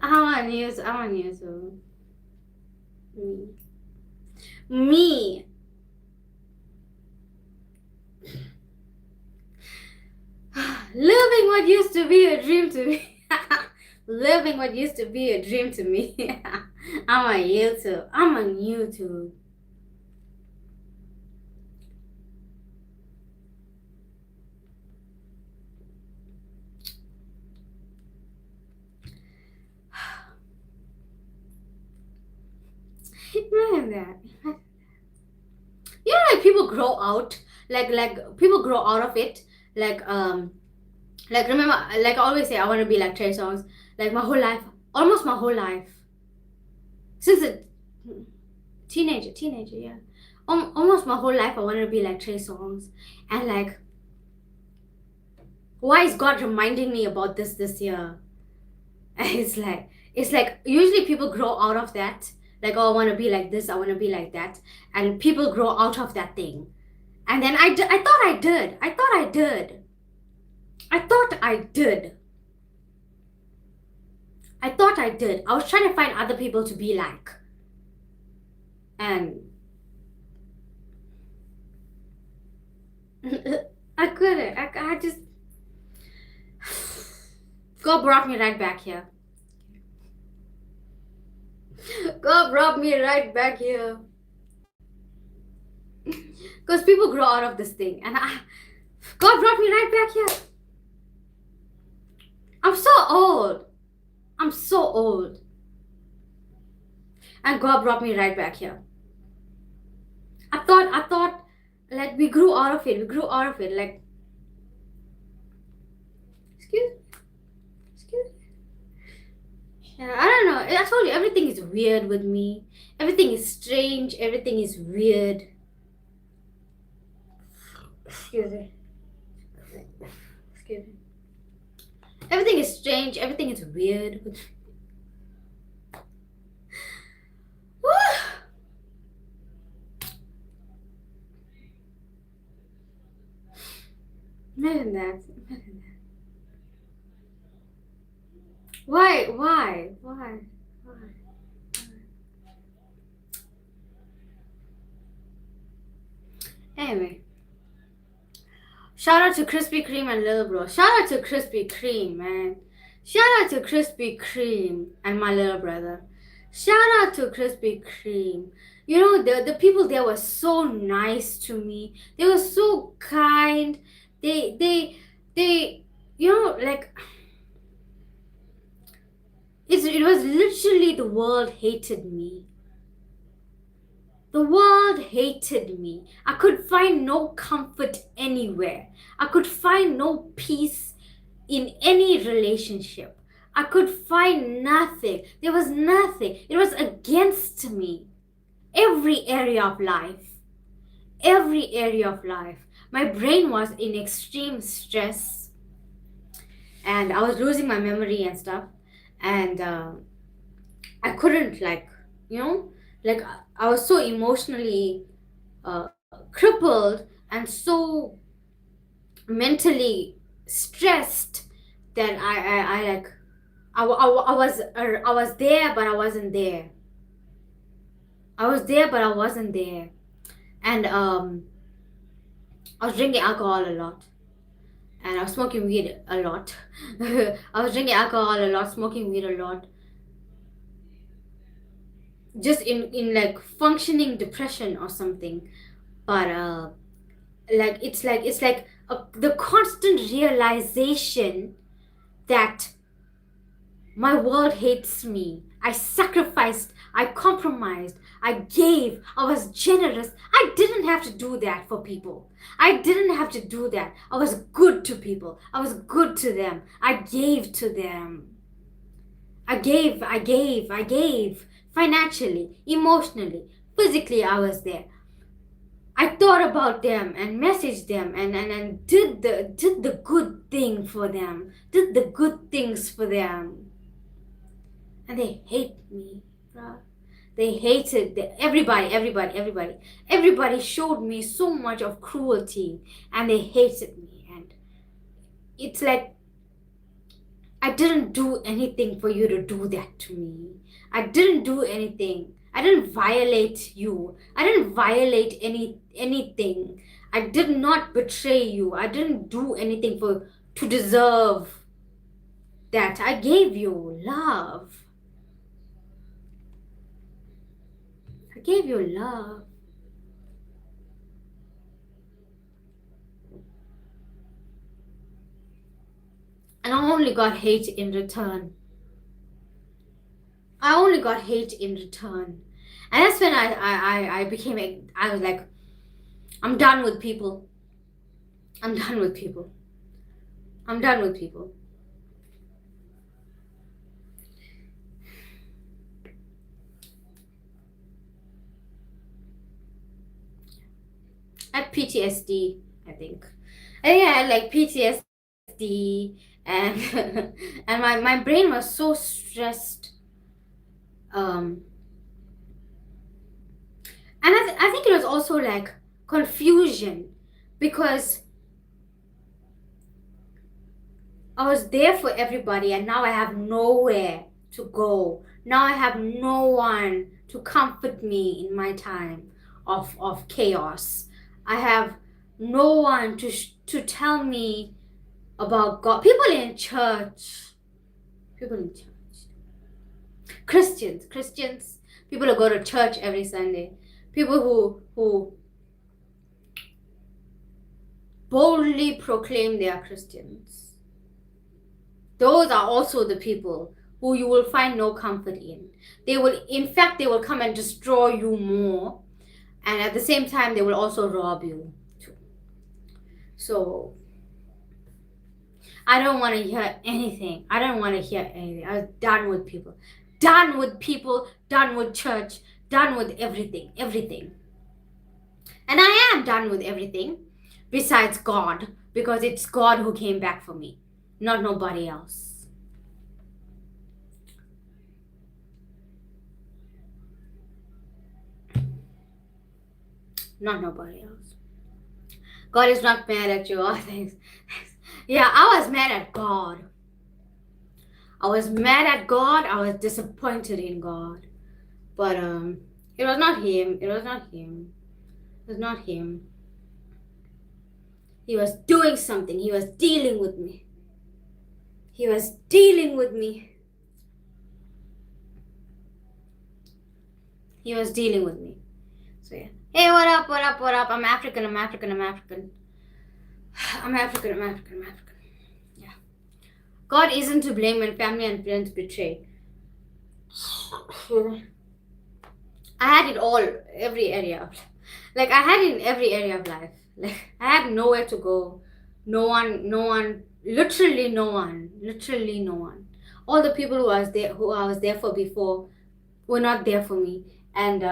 I'm on YouTube. I'm on YouTube. Me. Living what used to be a dream to me. Living what used to be a dream to me. I'm on YouTube. I'm on YouTube. Imagine that. You know, like people grow out, like people grow out of it, like remember, like I always say, I want to be like Trey Songz, like my whole life, almost my whole life, since a teenager, yeah, almost my whole life I wanted to be like Trey Songz, and like, why is God reminding me about this year? It's like usually people grow out of that. Like, oh, I want to be like this, I want to be like that. And people grow out of that thing. And then I thought I did. I thought I did. I was trying to find other people to be like. And I couldn't. I just... God brought me right back here. God brought me right back here. Because people grow out of this thing. And God brought me right back here. I'm so old. And God brought me right back here. I thought, like, we grew out of it. Like, excuse me. Yeah, I don't know. I told you, everything is weird with me. Everything is strange. Everything is weird. Excuse me. Everything is strange. Everything is weird. Imagine that. Why? Anyway. Shout out to Krispy Kreme and Little Bro. Shout out to Krispy Kreme, man. Shout out to Krispy Kreme and my little brother. Shout out to Krispy Kreme. You know, the people there were so nice to me. They were so kind. They you know, like, it was literally the world hated me. The world hated me. I could find no comfort anywhere. I could find no peace in any relationship. I could find nothing. There was nothing. It was against me. Every area of life. My brain was in extreme stress. And I was losing my memory and stuff. And I couldn't, like, you know, like, I was so emotionally crippled and so mentally stressed that I was there but I wasn't there. And I was drinking alcohol a lot. And I was smoking weed a lot. I was drinking alcohol a lot, smoking weed a lot. Just in like functioning depression or something. But like it's like the constant realization that my world hates me. I sacrificed, I compromised, I gave, I was generous. I didn't have to do that for people. I didn't have to do that. I was good to people. I was good to them. I gave to them. I gave. Financially, emotionally, physically, I was there. I thought about them and messaged them and did the good thing for them, did the good things for them. And they hate me, bruh. They hated everybody showed me so much of cruelty, and they hated me. And it's like, I didn't do anything for you to do that to me. I didn't do anything. I didn't violate you. I didn't violate anything. I did not betray you. I didn't do anything to deserve that. I gave you love. I gave you love. And I only got hate in return. I only got hate in return. And that's when I was like, I'm done with people. I'm done with people. I'm done with people. I had PTSD, I think. I think I had like PTSD, and and my brain was so stressed. And I think it was also like confusion, because I was there for everybody and now I have nowhere to go. Now I have no one to comfort me in my time of chaos. I have no one to tell me about God. People in church. Christians. People who go to church every Sunday. People who boldly proclaim they are Christians. Those are also the people who you will find no comfort in. They will come and destroy you more, and at the same time they will also rob you too. So I don't want to hear anything. I was done with people. Done with church, done with everything. And I am done with everything besides God, because it's God who came back for me, not nobody else. Not nobody else. God is not mad at you. Oh, thanks. Yeah, I was mad at God. I was disappointed in God. But it was not him. He was doing something. He was dealing with me. So yeah. Hey, what up? I'm African. Yeah. God isn't to blame when family and friends betray. I had it all, every area. Like, I had it in every area of life. Like, I had nowhere to go. No one, literally no one. All the people who I was there for before were not there for me. And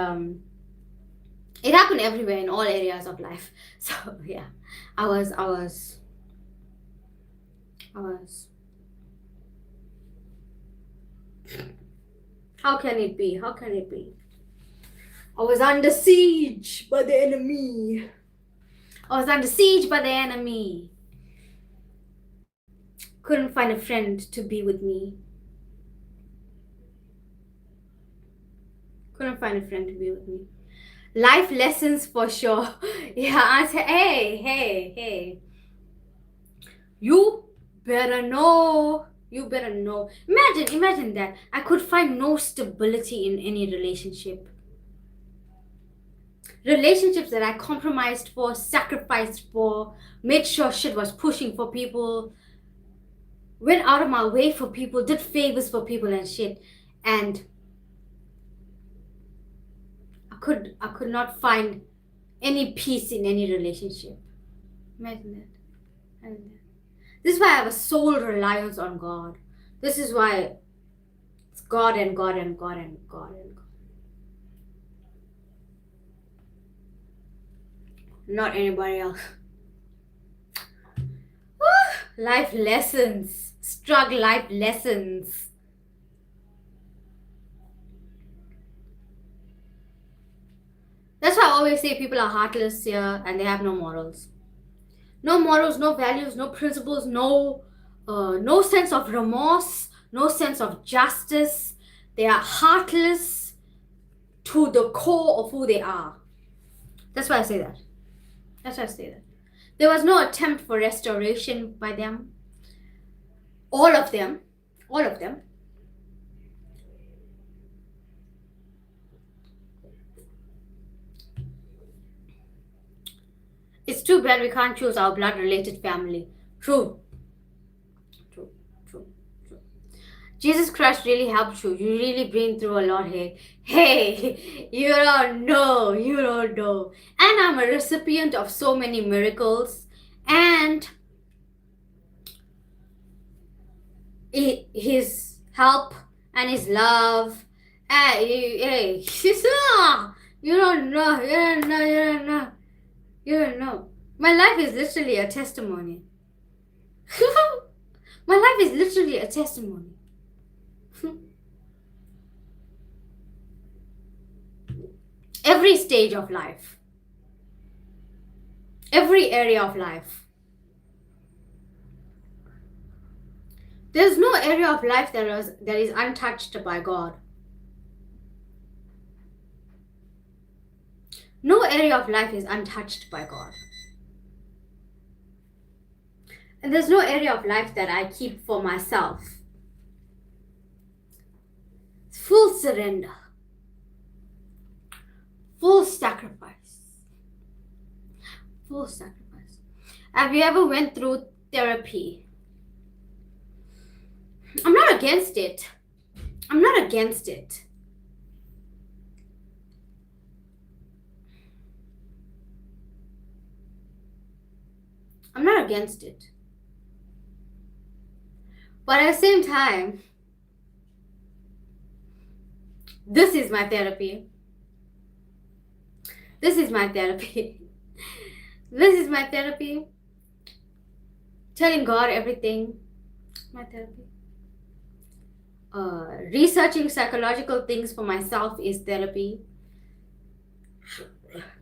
it happened everywhere, in all areas of life. So yeah, I was how can it be? I was under siege by the enemy. Couldn't find a friend to be with me. Life lessons for sure. Yeah, I said, hey. You better know. Imagine that. I could find no stability in any relationship. Relationships that I compromised for, sacrificed for, made sure shit was pushing for people, went out of my way for people, did favors for people and shit, and I could not find any peace in any relationship. Imagine that. This is why I have a sole reliance on God. This is why it's God and God and God and God and God. not anybody else. Life lessons, struggle life lessons. That's why I always say people are heartless here and they have no morals. No morals, no values, no principles, no sense of remorse, no sense of justice. They are heartless to the core of who they are. That's why I say that. That's why I say that. There was no attempt for restoration by them. All of them. It's too bad we can't choose our blood-related family. True. Jesus Christ really helped you. You really been through a lot here. Hey, you don't know. And I'm a recipient of so many miracles. And his help and his love. Hey, you don't know. My life is literally a testimony. My life is literally a testimony. Every stage of life, every area of life. There's no area of life that is untouched by God. No area of life is untouched by God. And there's no area of life that I keep for myself. Full surrender. Full sacrifice. Have you ever went through therapy? I'm not against it. I'm not against it. But at the same time, this is my therapy. This is my therapy. Telling God everything. My therapy. Researching psychological things for myself is therapy.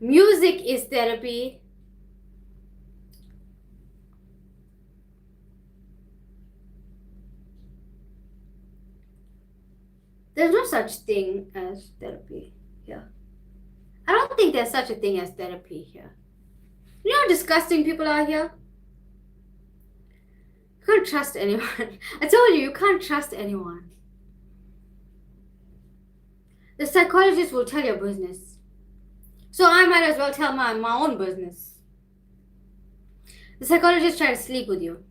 Music is therapy. There's no such thing as therapy here. I don't think there's such a thing as therapy here. You know how disgusting people are here? You can't trust anyone. I told you can't trust anyone. The psychologist will tell your business. So I might as well tell my own business. The psychologist try to sleep with you.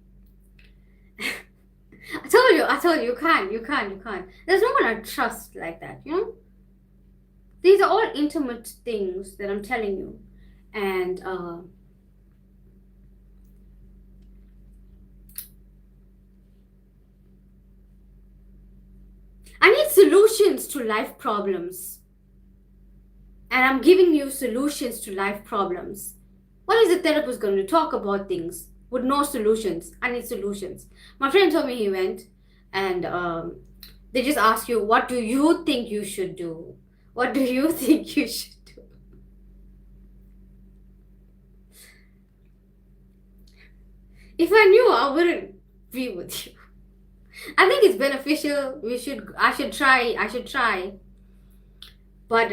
I told you, you can't. There's no one I trust like that, you know? These are all intimate things that I'm telling you. And I need solutions to life problems. And I'm giving you solutions to life problems. What is a therapist going to talk about things with no solutions? I need solutions. My friend told me he went and they just ask you, what do you think you should do? What do you think you should do? If I knew, I wouldn't be with you. I think it's beneficial. I should try. But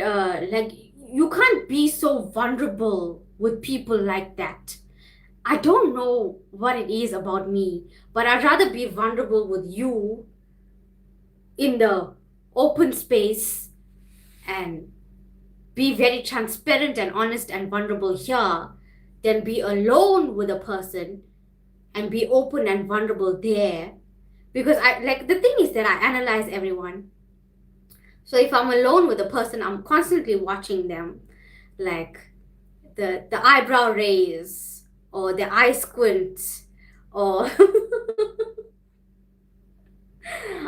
like, you can't be so vulnerable with people like that. I don't know what it is about me, but I'd rather be vulnerable with you in the open space and be very transparent and honest and vulnerable here than be alone with a person and be open and vulnerable there. Because the thing is that I analyze everyone. So if I'm alone with a person, I'm constantly watching them, like the eyebrow raise or the eye squint, or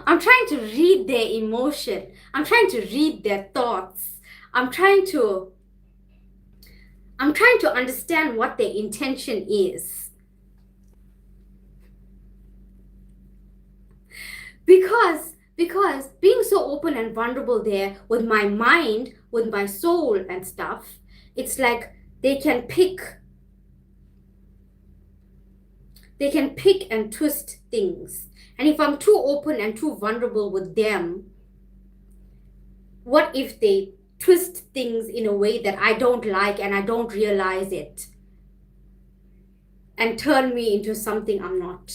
I'm trying to read their emotion. I'm trying to read their thoughts. I'm trying to I'm trying to understand what their intention is. Because being so open and vulnerable there with my mind, with my soul and stuff, it's like they can pick and twist things. And if I'm too open and too vulnerable with them, what if they twist things in a way that I don't like and I don't realize it and turn me into something I'm not?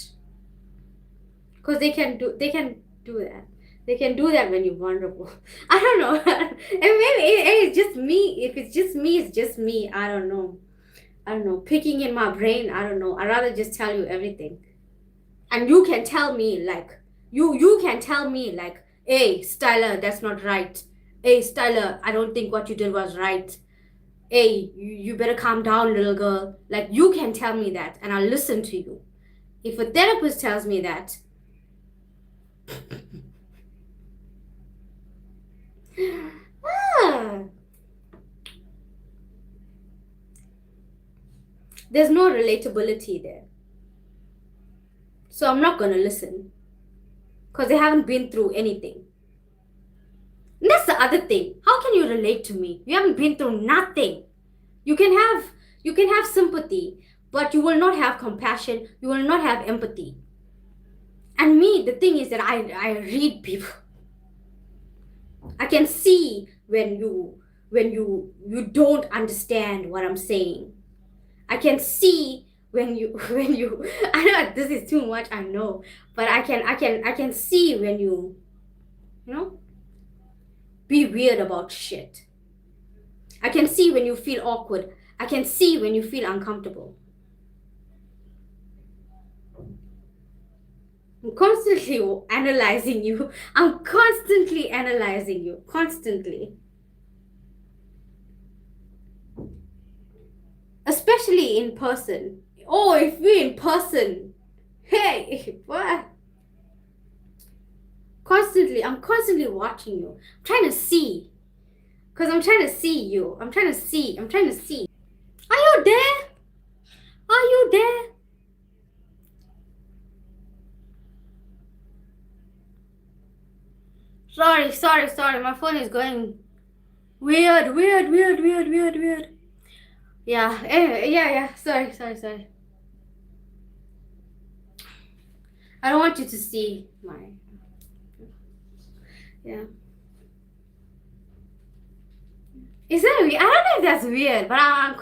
Because they can do that. They can do that when you're vulnerable. I don't know. And maybe it's just me. If it's just me, it's just me. I don't know. Picking in my brain, I don't know. I'd rather just tell you everything. And you can tell me like, you can tell me like, hey, Styla, that's not right. Hey, Styla, I don't think what you did was right. Hey, you better calm down, little girl. Like, you can tell me that and I'll listen to you. If a therapist tells me that, there's no relatability there. So I'm not gonna listen. Because they haven't been through anything. And that's the other thing. How can you relate to me? You haven't been through nothing. You can have sympathy, but you will not have compassion. You will not have empathy. And me, the thing is that I read people. I can see when you don't understand what I'm saying. I can see when you I know this is too much, I know, but I can see when you be weird about shit. I can see when you feel awkward. I can see when you feel uncomfortable. I'm constantly analyzing you. I'm constantly analyzing you. Constantly. Especially in person. Oh, if we're in person. Hey, what? I'm constantly watching you. I'm trying to see. Because I'm trying to see you. I'm trying to see. Are you there? Are you there? Sorry. My phone is going weird. Yeah. Sorry. I don't want you to see my... Yeah. Is that weird? I don't know if that's weird, but I'm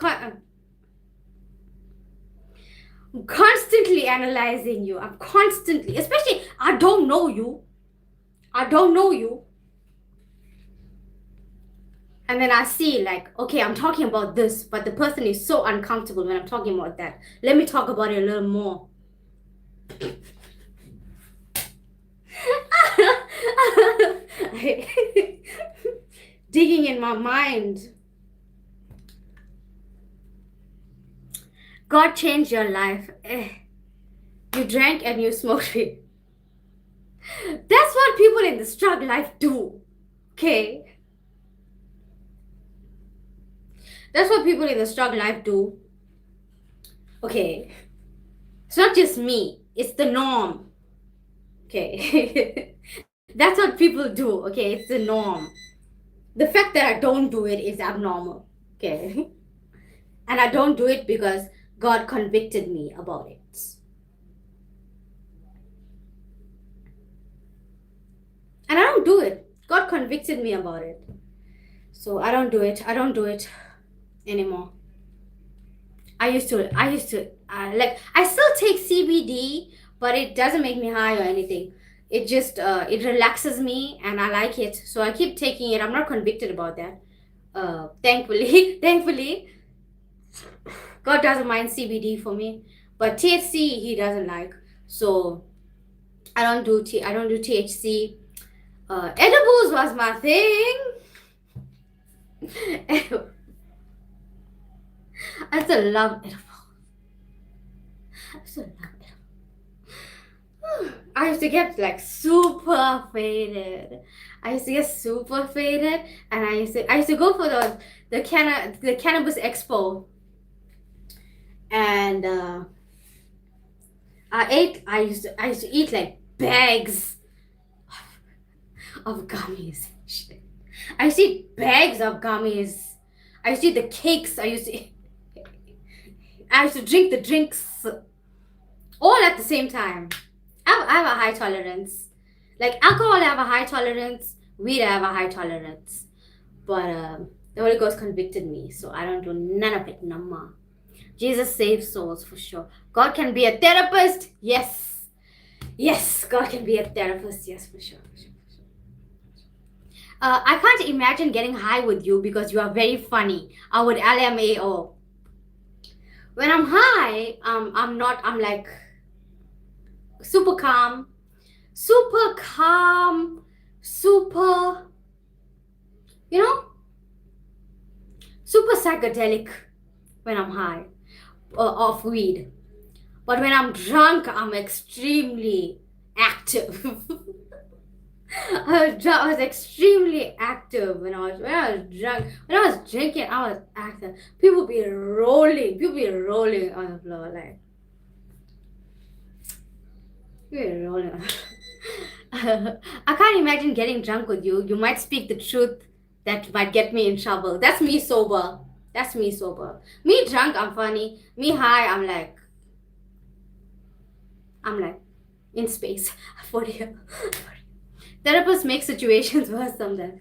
constantly analyzing you. I'm constantly, especially, I don't know you. And then I see like, okay, I'm talking about this, but the person is so uncomfortable when I'm talking about that. Let me talk about it a little more. Digging in my mind. God changed your life. You drank and you smoked weed. That's what people in the STRUGG life do. Okay? That's what people in the STRUGG life do. Okay? It's not just me. It's the norm. Okay? That's what people do. Okay? It's the norm. The fact that I don't do it is abnormal. Okay? And I don't do it because God convicted me about it. And I don't do it. God convicted me about it. So I don't do it. I don't do it anymore. I used to like, I still take CBD, but it doesn't make me high or anything. It just it relaxes me and I like it. So I keep taking it. I'm not convicted about that. Thankfully, God doesn't mind CBD for me, but THC He doesn't like. So I don't do THC. Edibles was my thing. I still love edibles. I used to get like super faded. I used to get super faded, and I used to go for the cannabis expo, and I used to eat like bags of gummies. Shit. I used to eat bags of gummies. I used to eat the cakes. I used to drink the drinks all at the same time. I have a high tolerance. Like alcohol, I have a high tolerance. Weed, I have a high tolerance. But the Holy Ghost convicted me, so I don't do none of it no more. Jesus saves souls for sure. God can be a therapist. Yes. Yes, God can be a therapist. Yes, for sure. I can't imagine getting high with you because you are very funny. I would LMAO. When I'm high, I'm like super calm, super, you know, super psychedelic when I'm high of weed. But when I'm drunk, I'm extremely active. I was extremely active when I was drunk. When I was drinking, I was active. People be rolling on the floor like. People be rolling on the floor. I can't imagine getting drunk with you. You might speak the truth that might get me in trouble. That's me sober. Me drunk, I'm funny. Me high, I'm like in space for you. Therapists make situations worse sometimes.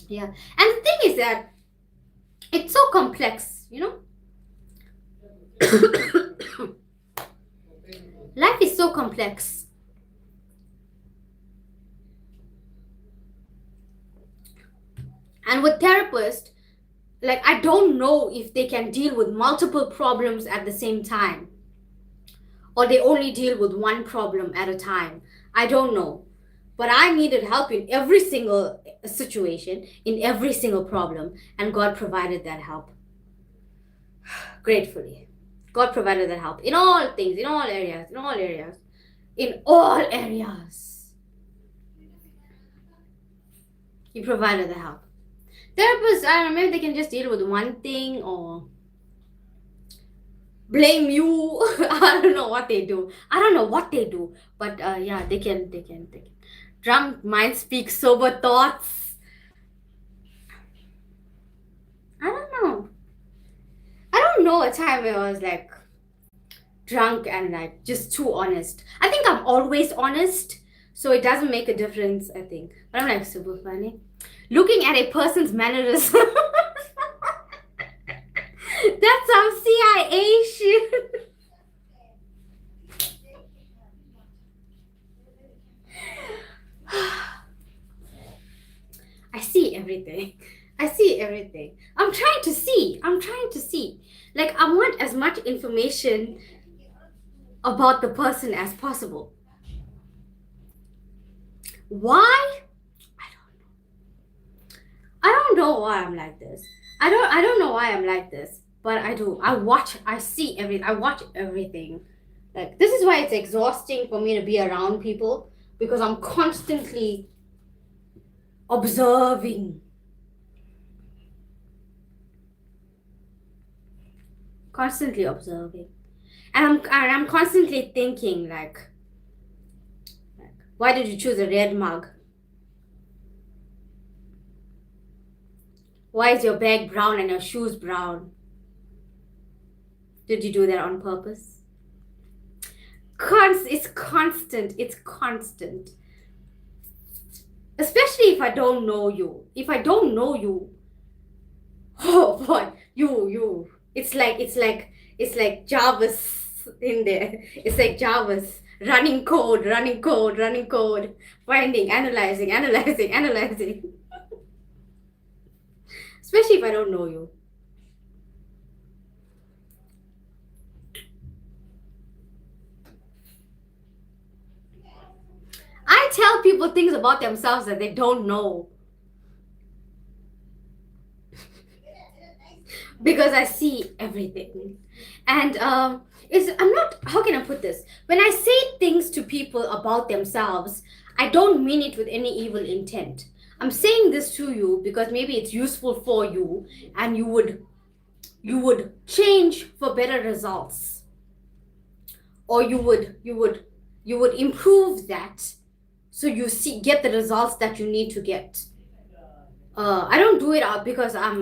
Yeah. And the thing is that it's so complex, you know? Life is so complex. And with therapists, like I don't know if they can deal with multiple problems at the same time, or they only deal with one problem at a time. I don't know. But I needed help in every single situation, in every single problem, and God provided that help. Gratefully. God provided that help in all things, in all areas. He provided the help. Therapists, I don't know, maybe they can just deal with one thing or blame you. I don't know what they do. But yeah, they can. Drunk mind speaks sober thoughts. I don't know a time where I was like drunk and like just too honest. I think I'm always honest, so it doesn't make a difference, I think. But I'm like super funny. Looking at a person's mannerism. That's some CIA shit. I see everything. I'm trying to see. Like, I want as much information about the person as possible. Why? I don't know why I'm like this. I don't know why I'm like this, but I do. I watch everything. Like, this is why it's exhausting for me to be around people, because I'm constantly observing. And I'm constantly thinking like, why did you choose a red mug? Why is your bag brown and your shoes brown? Did you do that on purpose? It's constant. Especially if I don't know you. Oh boy, you. It's like Jarvis in there. It's like Jarvis running code, finding, analyzing. Especially if I don't know you. I tell people things about themselves that they don't know. Because I see everything. And how can I put this? When I say things to people about themselves, I don't mean it with any evil intent. I'm saying this to you because maybe it's useful for you and you would change for better results, or you would improve that, so you get the results that you need to get. I don't do it because I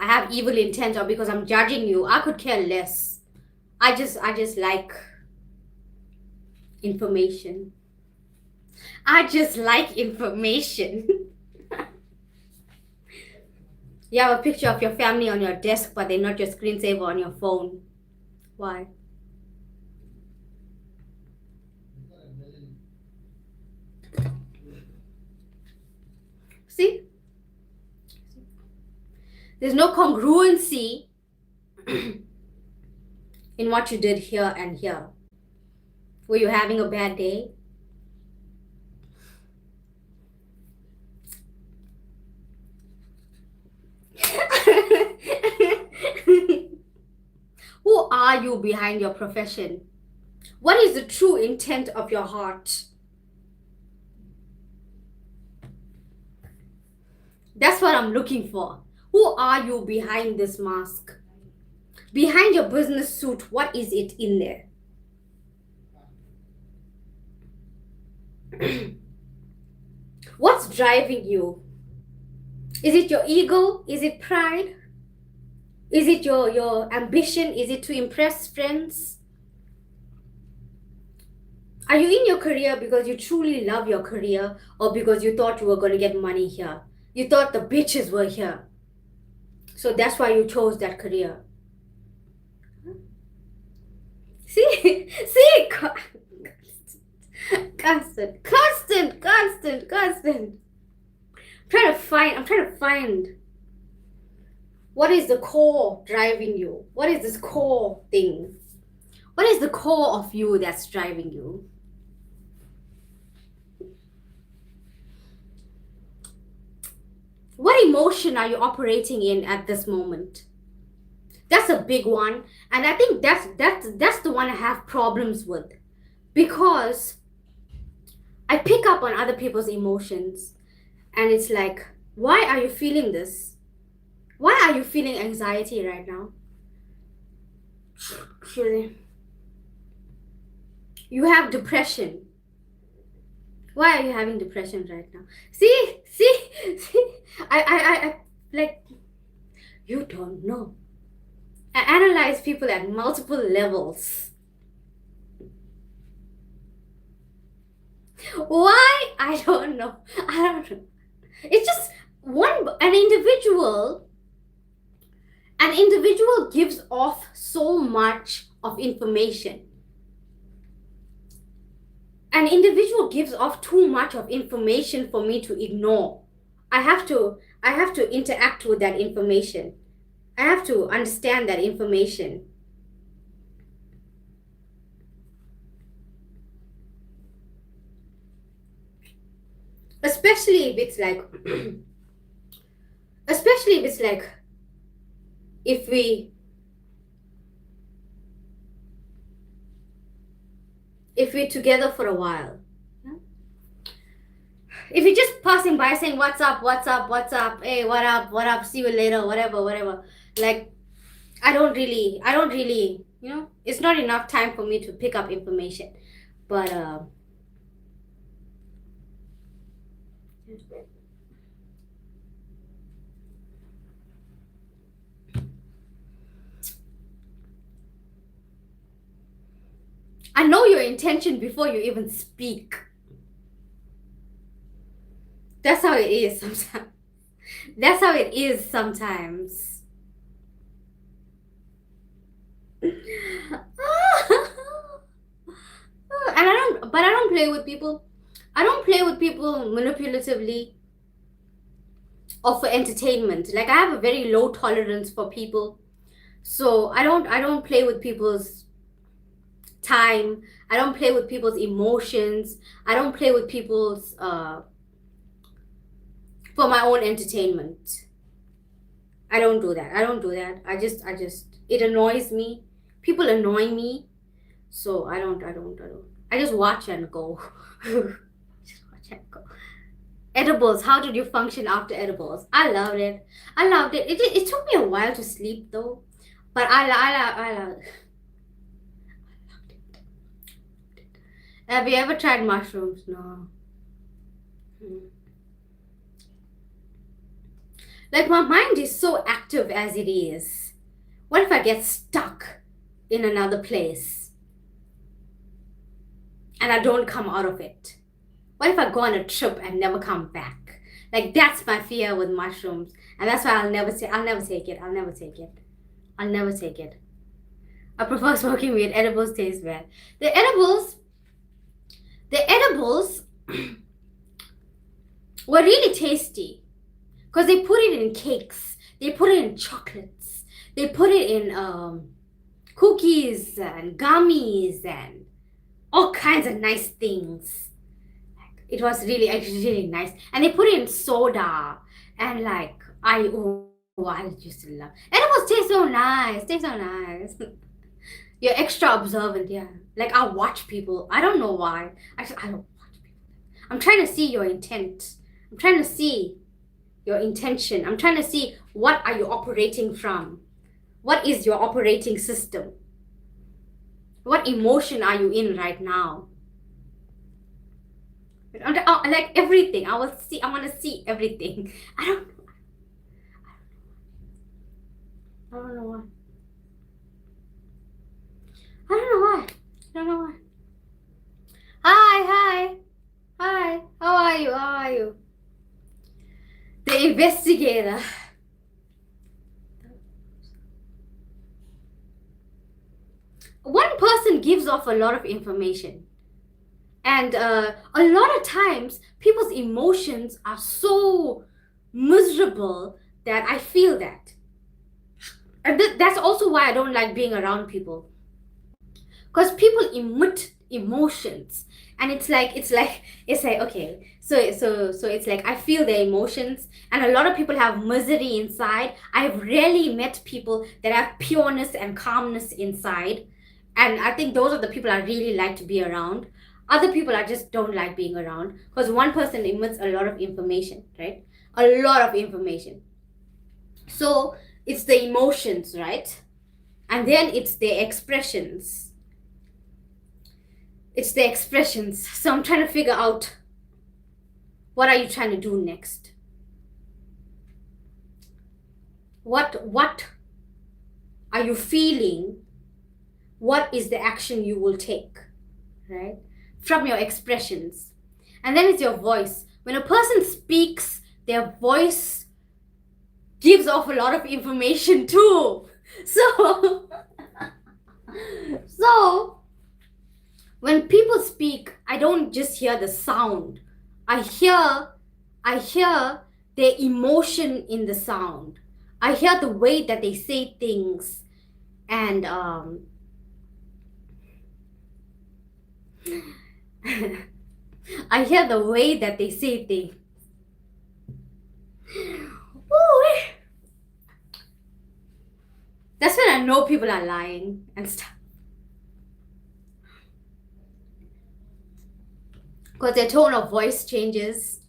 have evil intent or because I'm judging you. I could care less. I just like information. I just like information. You have a picture of your family on your desk, but they're not your screensaver on your phone. Why? See? There's no congruency in what you did here and here. Were you having a bad day? Who are you behind your profession? What is the true intent of your heart? That's what I'm looking for. Who are you behind this mask? Behind your business suit, what is it in there? What's driving you? Is it your ego? Is it pride? Is it your ambition? Is it to impress friends? Are you in your career because you truly love your career, or because you thought you were going to get money here? You thought the bitches were here, so that's why you chose that career. See? Constant. I'm trying to find what is the core driving you. What is this core thing? What is the core of you that's driving you? What emotion are you operating in at this moment? That's a big one, and I think that's the one I have problems with, because I pick up on other people's emotions, and it's like, why are you feeling this? Why are you feeling anxiety right now? You have depression. Why are you having depression right now? See, I like, you don't know. I analyze people at multiple levels. Why? I don't know. It's just an individual gives off so much of information. An individual gives off too much of information for me to ignore. I have to interact with that information. I have to understand that information. Especially if it's like, if we're together for a while. If you're just passing by saying what's up, hey, what up, see you later, whatever. Like, I don't really, it's not enough time for me to pick up information. But I know your intention before you even speak. That's how it is sometimes. That's how it is sometimes. And I don't play with people. I don't play with people manipulatively or for entertainment. Like, I have a very low tolerance for people. So I don't play with people's time. I don't play with people's emotions. I don't play with people's for my own entertainment. I don't do that. I just it annoys me. People annoy me. So I don't. I just watch and go. Just watch Edibles. How did you function after edibles? I loved it. I loved it. It took me a while to sleep though, but I loved it. Have you ever tried mushrooms? No. Like, my mind is so active as it is. What if I get stuck in another place and I don't come out of it? What if I go on a trip and never come back? Like, that's my fear with mushrooms, and that's why I'll never take it. I prefer smoking weed. Edibles taste bad. The edibles were really tasty because they put it in cakes, they put it in chocolates, they put it in cookies and gummies and all kinds of nice things. It was really, actually really nice, and they put it in soda, and like I used to love edibles. Taste so nice. You're extra observant, yeah. Like, I watch people. I don't know why. Actually, I don't watch people. I'm trying to see your intent. I'm trying to see your intention. I'm trying to see, what are you operating from? What is your operating system? What emotion are you in right now? Like everything. I want to see everything. I don't know why. Hi. How are you? The investigator. One person gives off a lot of information, and a lot of times people's emotions are so miserable that I feel that. And that's also why I don't like being around people, because people emit emotions, and it's like okay, so it's like I feel their emotions, and a lot of people have misery inside. I've rarely met people that have pureness and calmness inside, and I think those are the people I really like to be around. Other people I just don't like being around, because one person emits a lot of information, right? A lot of information. So it's the emotions, right? And then it's the expressions. So I'm trying to figure out, what are you trying to do next? What are you feeling? What is the action you will take, right? From your expressions. And then it's your voice. When a person speaks, their voice gives off a lot of information too. So when people speak, I don't just hear the sound. I hear their emotion in the sound. I hear the way that they say things, and I hear the way that they say things. Ooh. That's when I know people are lying and stuff. Because their tone of voice changes.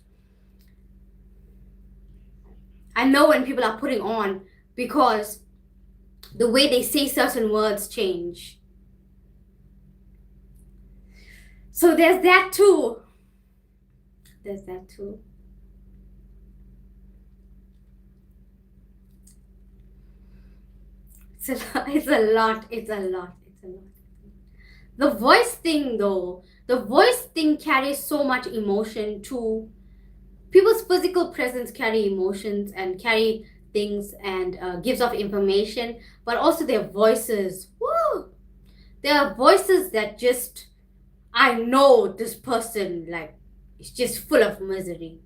I know when people are putting on, because the way they say certain words change. So there's that too. It's a lot. The voice thing though, carries so much emotion too. People's physical presence carry emotions and carry things, and gives off information, but also their voices. Woo! There are voices that just, I know this person, like, is just full of misery.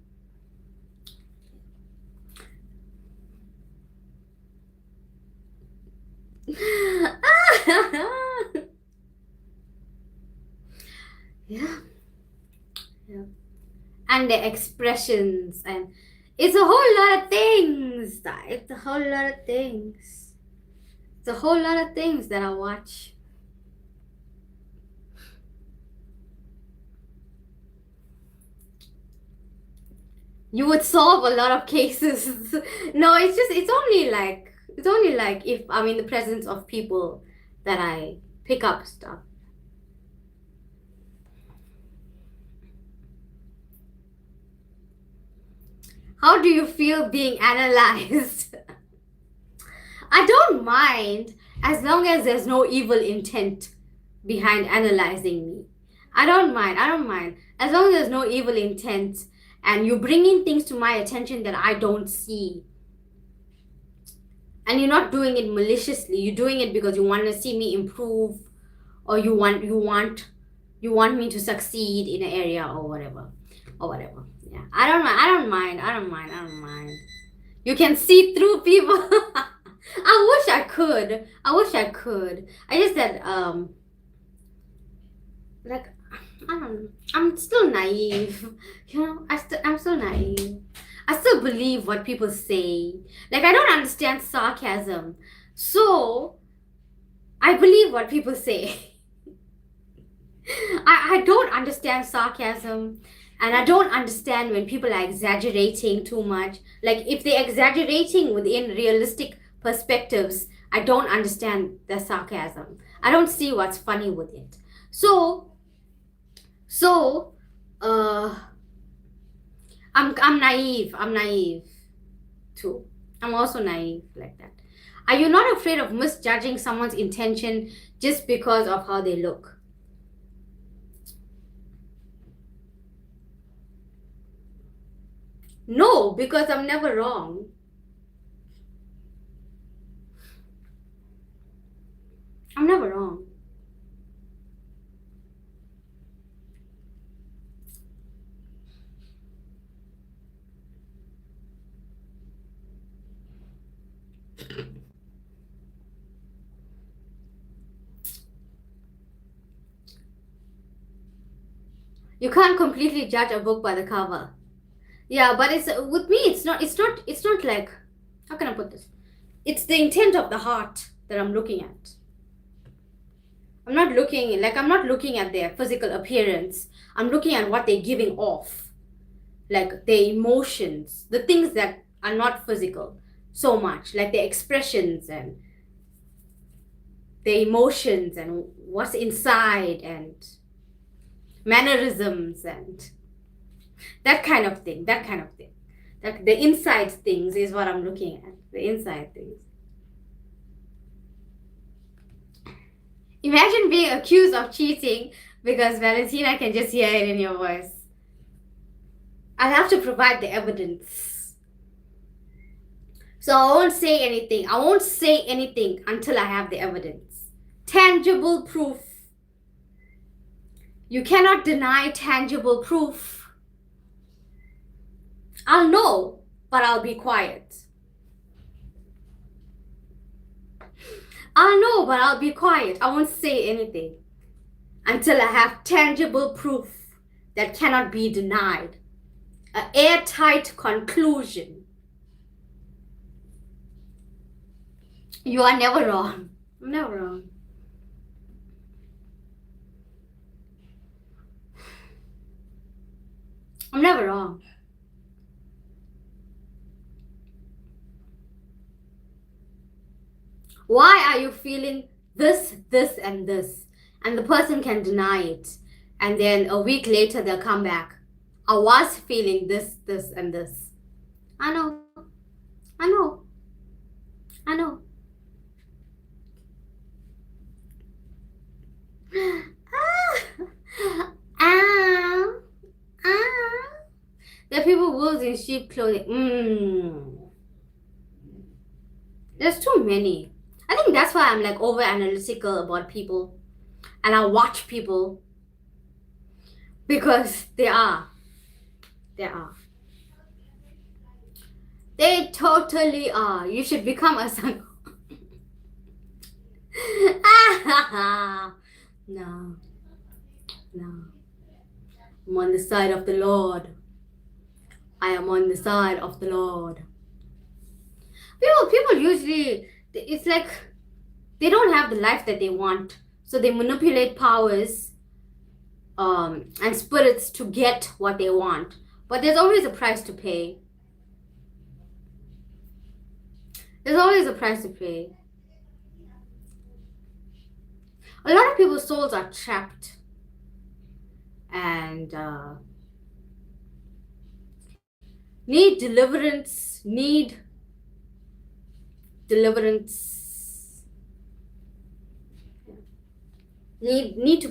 Yeah. And the expressions, and it's a whole lot of things. It's a whole lot of things that I watch. you would solve a lot of cases. No, it's only like if I'm in the presence of people that I pick up stuff. How do you feel being analyzed? I don't mind as long as there's no evil intent behind analyzing me. I don't mind. As long as there's no evil intent and you're bringing things to my attention that I don't see. And you're not doing it maliciously. You're doing it because you want to see me improve, or you want me to succeed in an area or whatever. Yeah. I don't mind. You can see through people. I wish I could. I just said like, I don't know. I'm still naive. You know, I'm still naive. I still believe what people say. Like, I don't understand sarcasm. So I believe what people say. I don't understand sarcasm, and I don't understand when people are exaggerating too much. Like, if they're exaggerating within realistic perspectives, I don't understand the sarcasm. I don't see what's funny with it. So I'm naive. I'm naive too. I'm also naive like that. Are you not afraid of misjudging someone's intention just because of how they look? No, because I'm never wrong. I'm never wrong. You can't completely judge a book by the cover. Yeah, but it's with me. It's not like, how can I put this? It's the intent of the heart that I'm looking at. I'm not looking at their physical appearance. I'm looking at what they're giving off, like their emotions, the things that are not physical so much, like their expressions and their emotions and what's inside and mannerisms and that kind of thing. Like the inside things is what I'm looking at. The inside things. Imagine being accused of cheating because Valentina can just hear it in your voice. I have to provide the evidence. So I won't say anything. I won't say anything until I have the evidence. Tangible proof. You cannot deny tangible proof. I'll know, but I'll be quiet. I'll know, but I'll be quiet. I won't say anything until I have tangible proof that cannot be denied. An airtight conclusion. You are never wrong. I'm never wrong. I'm never wrong. Why are you feeling this, and this? And the person can deny it. And then a week later, they'll come back. I was feeling this, and this. I know. There are people wolves in sheep clothing. There's too many. I think that's why I'm like over analytical about people, and I watch people because they totally are. You should become a son. No. I'm on the side of the Lord. I am on the side of the Lord. People usually, it's like they don't have the life that they want, so they manipulate powers and spirits to get what they want. But there's always a price to pay. There's always a price to pay. A lot of people's souls are trapped and need deliverance, need to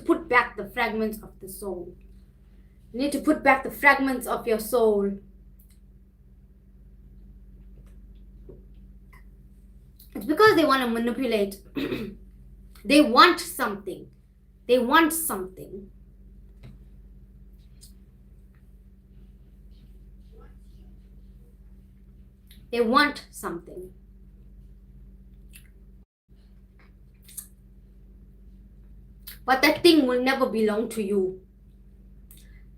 put back the fragments of the soul. Need to put back the fragments of your soul. It's because they want to manipulate. They want something. They want something. They want something. But that thing will never belong to you.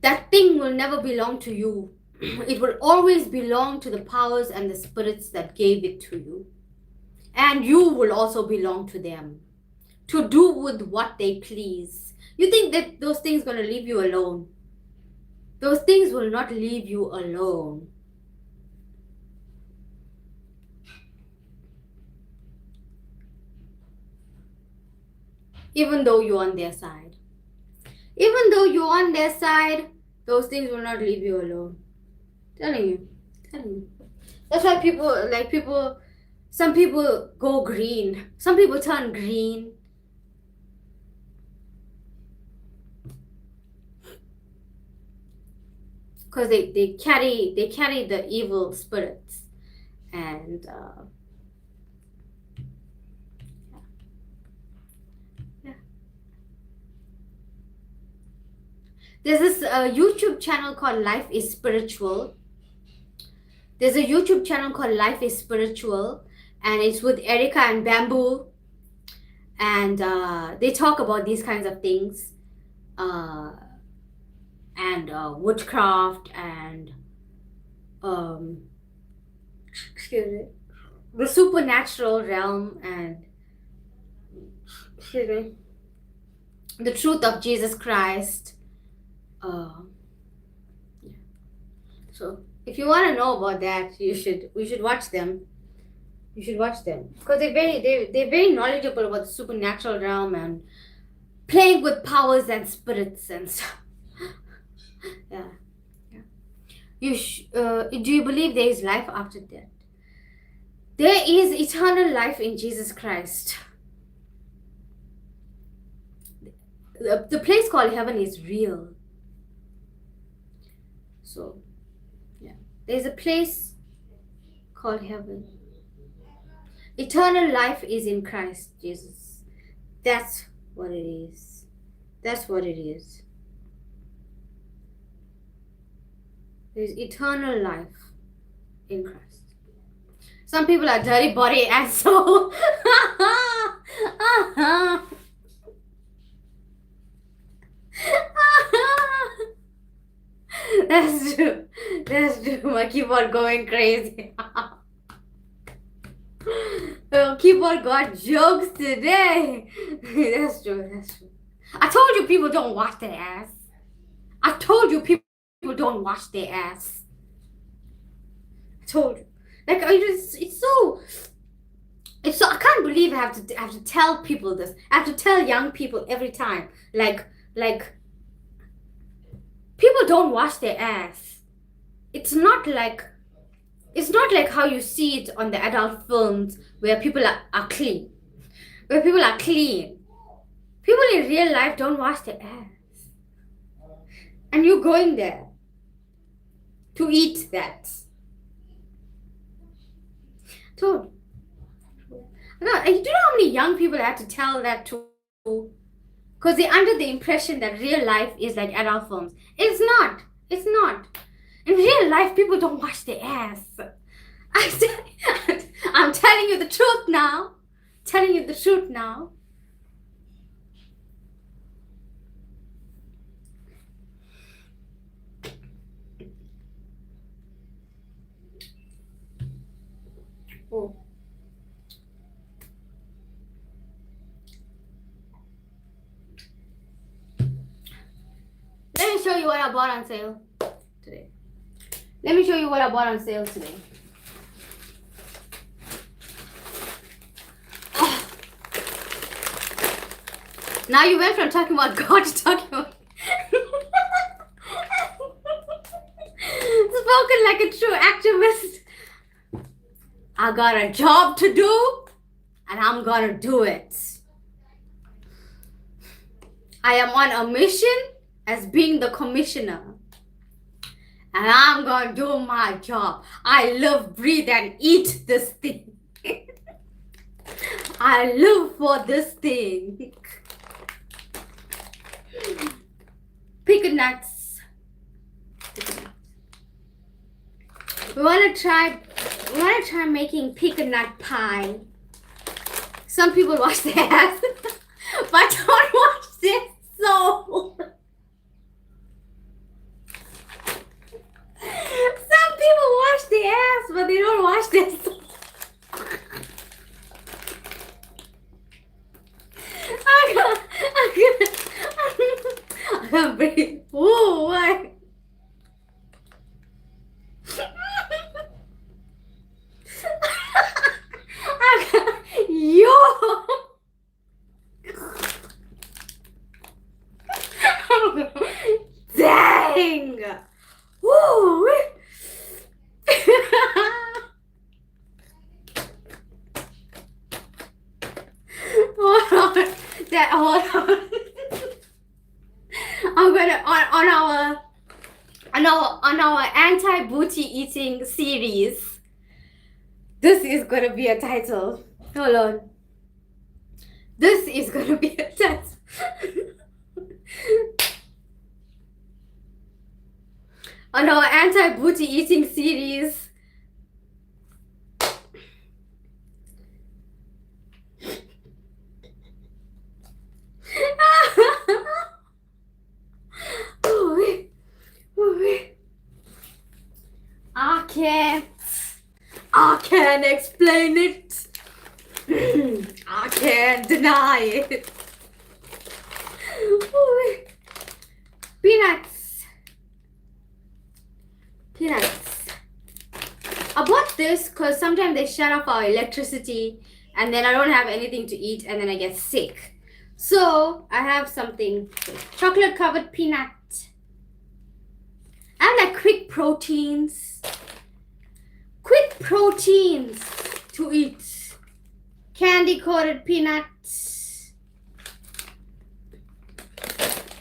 That thing will never belong to you. It will always belong to the powers and the spirits that gave it to you. And you will also belong to them, to do with what they please. You think that those things are going to leave you alone? Those things will not leave you alone. Even though you're on their side. Even though you're on their side, those things will not leave you alone. Telling you. That's why some people go green. Some people turn green. Because they carry the evil spirits. And there's this YouTube channel called Life is Spiritual. There's a YouTube channel called Life is Spiritual, and it's with Erica and Bamboo, and they talk about these kinds of things, and witchcraft and excuse me, the supernatural realm, and excuse me, the truth of Jesus Christ. Yeah. So if you want to know about that, we should watch them. You should watch them because they're very knowledgeable about the supernatural realm and playing with powers and spirits and stuff. Yeah. Do you believe there is life after death? There is eternal life in Jesus Christ. The place called heaven is real. So, yeah, there's a place called heaven. Eternal life is in Christ Jesus. That's what it is. That's what it is. There's eternal life in Christ. Some people are dirty body and soul. That's true. That's true. I keep on going crazy. Keyboard got jokes today. That's true. That's true. I told you people don't wash their ass. I told you people don't wash their ass. I told you. Like it's so. I can't believe I have to tell people this. I have to tell young people every time. Like people don't wash their ass. It's not like how you see it on the adult films where people are clean. Where people are clean. People in real life don't wash their ass. And you're going there to eat that. So, you know how many young people I had to tell that to? Because they're under the impression that real life is like adult films. It's not. It's not. In real life, people don't wash their ass. I'm telling you the truth now. Telling you the truth now. Oh. Let me show you what I bought on sale today. Let me show you what I bought on sale today. Oh. Now you went from talking about God to talking about spoken like a true activist. I got a job to do and I'm gonna do it. I am on a mission as being the commissioner. And I'm gonna do my job. I live, breathe, and eat this thing. I live for this thing. Pecan nuts. We wanna try making pecan nut pie. Some people wash their ass, but don't wash their soul. Some people wash their ass, but they don't wash their soul. I can't breathe. Ooh, what? Yo! Dang! Woo! Hold on. Hold on. I'm gonna on our anti-booty eating series. This is gonna be a title. Hold on. This is gonna be a title. On our anti-booty eating series. I can't explain it. I can't deny it. Peanuts. I bought this because sometimes they shut off our electricity and then I don't have anything to eat and then I get sick. So I have something. Chocolate covered peanut. I have like quick proteins to eat. Candy coated peanuts.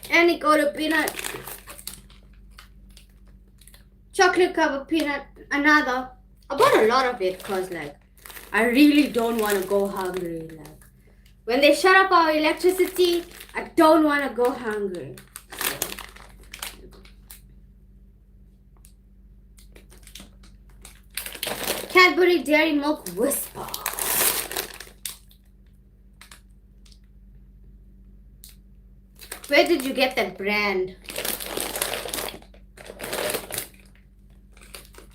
Candy coated peanut. Chocolate covered peanut. Another. I bought a lot of it because like I really don't want to go hungry. Like when they shut up our electricity, I don't want to go hungry. Cadbury Dairy Milk Whisper. Where did you get that brand?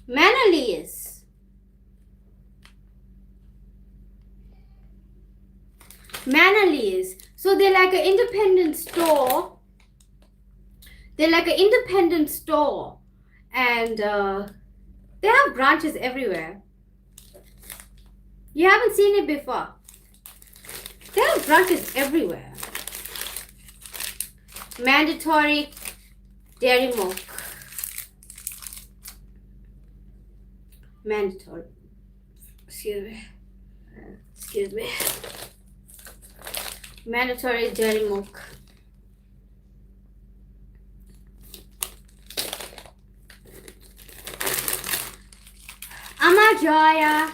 Manalese. So they're like an independent store. And they have branches everywhere. You haven't seen it before. They have branches everywhere. Mandatory dairy milk. Mandatory. Excuse me. Mandatory dairy milk. Amajoya.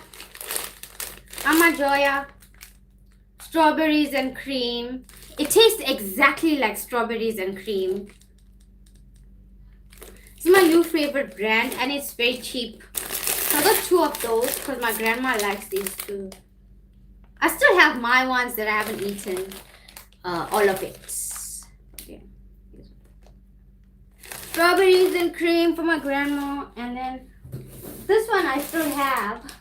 Strawberries and cream. It tastes exactly like strawberries and cream. It's my new favorite brand and it's very cheap. I got 2 of those because my grandma likes these too. I still have my ones that I haven't eaten. All of it. Okay. Strawberries and cream for my grandma. And then this one I still have.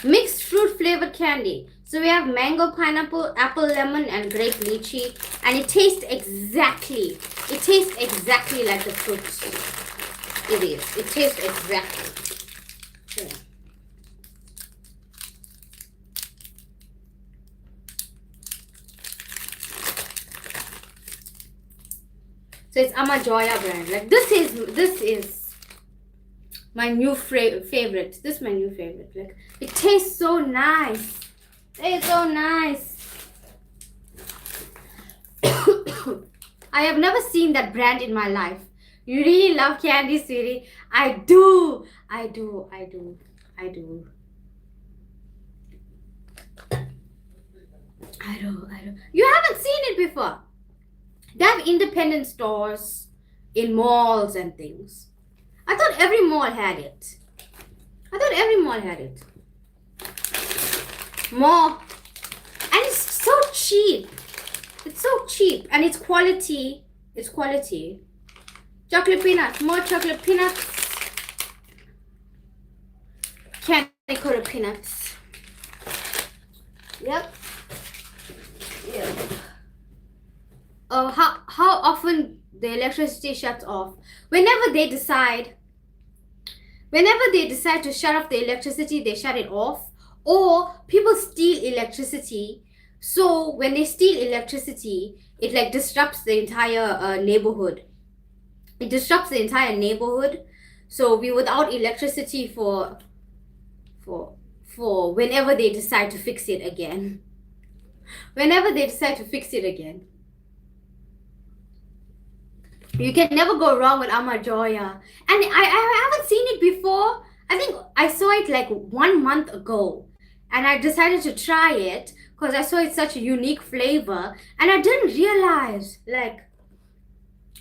Mixed fruit flavored candy. So we have mango, pineapple, apple, lemon, and grape lychee, and it tastes exactly like the fruit. It is. It tastes exactly. Yeah. So it's Amajoya brand. Like this is my new favorite. This is my new favorite. Like it tastes so nice. It's so nice. I have never seen that brand in my life. You really love candy, sweetie? I do. I do. I do. I do. I do. I do. You haven't seen it before. They have independent stores in malls and things. I thought every mall had it. I thought every mall had it. More. And it's so cheap. It's so cheap. And it's quality. It's quality. Chocolate peanuts. More chocolate peanuts. Candy coated peanuts. Yep. Yep. How often the electricity shuts off? Whenever they decide to shut off the electricity, they shut it off. Or people steal electricity. So when they steal electricity, it like disrupts the entire neighborhood. It disrupts the entire neighborhood. So we're without electricity for whenever they decide to fix it again. Whenever they decide to fix it again. You can never go wrong with Amajoya. And I haven't seen it before. I think I saw it like 1 month ago. And I decided to try it because I saw it's such a unique flavor. And I didn't realize, like,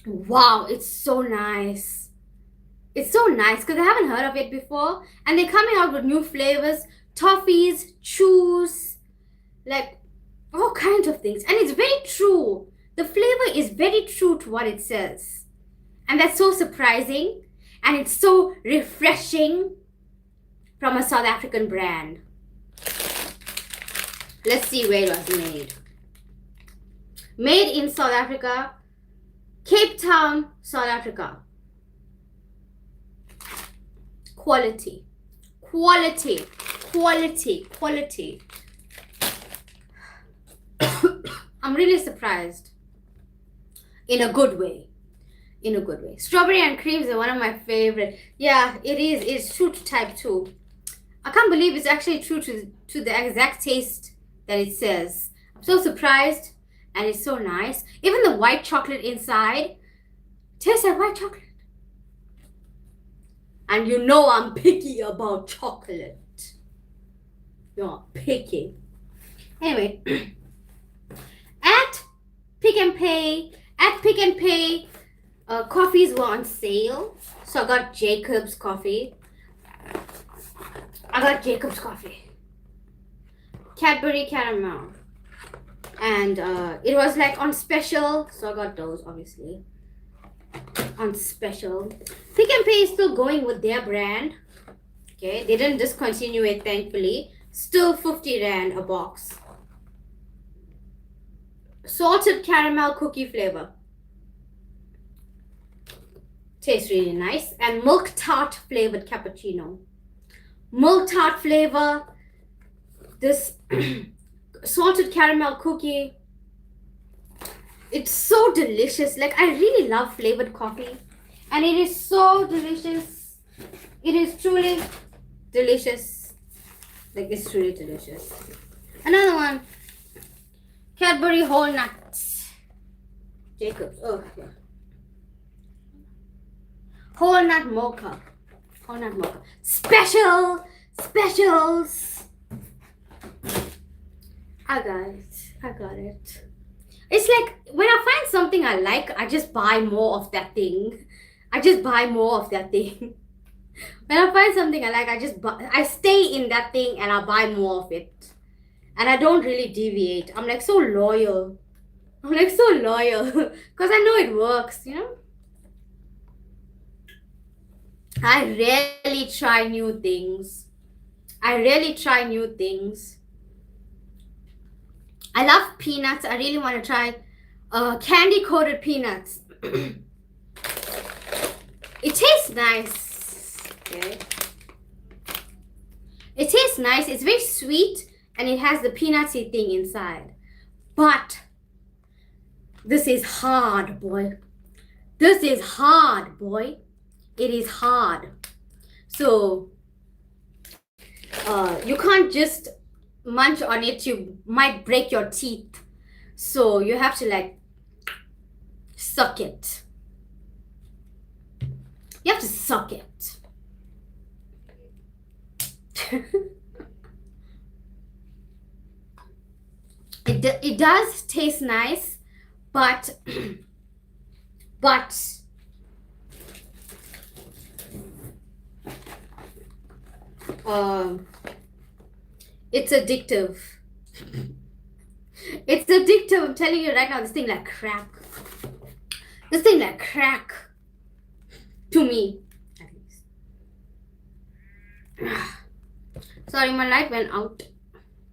wow, it's so nice. It's so nice because I haven't heard of it before. And they're coming out with new flavors. Toffees, chews, like all kinds of things. And it's very true. The flavor is very true to what it says. And that's so surprising. And it's so refreshing from a South African brand. Let's see where it was made. Made in South Africa. Cape Town, South Africa. Quality. Quality. Quality. Quality. I'm really surprised. In a good way. In a good way. Strawberry and creams are one of my favorite. Yeah, it is. It's true to type 2. I can't believe it's actually true to the exact taste that it says. I'm so surprised. And it's so nice. Even the white chocolate inside tastes like white chocolate. And you know I'm picky about chocolate. You're picky. Anyway. At Pick and Pay, coffees were on sale. So I got Jacob's coffee. Cadbury caramel. And it was like on special. So I got those, obviously. On special. Pick and Pay is still going with their brand. Okay, they didn't discontinue it, thankfully. Still 50 Rand a box. Salted caramel cookie flavor. Tastes really nice. And milk tart flavored cappuccino. Milk tart flavor. This salted caramel cookie. It's so delicious. Like, I really love flavored coffee. And it is so delicious. It is truly delicious. Like, it's truly delicious. Another one. Cadbury whole nuts. Jacob's. Oh, yeah. Whole nut mocha. Whole nut mocha. Specials. I got it. It's like when I find something I like, I just buy more of that thing. When I find something I like, I stay in that thing and I buy more of it. And I don't really deviate. I'm like so loyal. Because I know it works, you know. I rarely try new things. I love peanuts. I really want to try candy coated peanuts. It tastes nice. Okay. It tastes nice. It's very sweet and it has the peanutty thing inside. But this is hard, boy. This is hard, boy. It is hard. So you can't just munch on it. You might break your teeth. So you have to like suck it. You have to suck it. It does taste nice, but it's addictive. It's addictive. I'm telling you right now, this thing like crack. This thing like crack. To me, at least. Sorry, my light went out.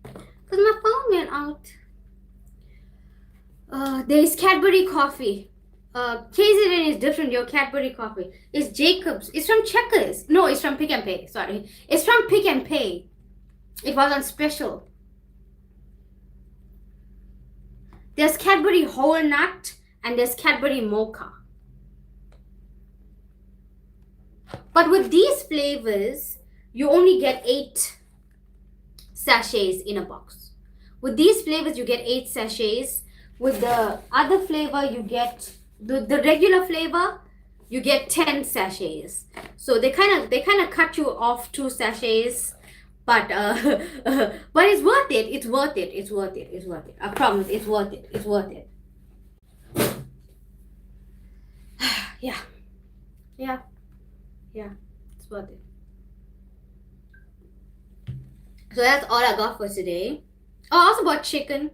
Because my phone went out. There's Cadbury coffee. KZN is different. Your Cadbury coffee. It's Jacob's. It's from Checkers. No, it's from Pick and Pay. Sorry. It's from Pick and Pay. It was on special. There's Cadbury Whole Nut and there's Cadbury Mocha. But with these flavors, you only get 8 sachets in a box. With these flavors, you get 8 sachets. With the other flavor, you get the regular flavor, you get 10 sachets. So they kind of cut you off 2 sachets, but but it's worth it. It's worth it. It's worth it. It's worth it. I promise, it's worth it. It's worth it. Yeah, yeah, yeah. It's worth it. So that's all I got for today. Oh, I also bought chicken.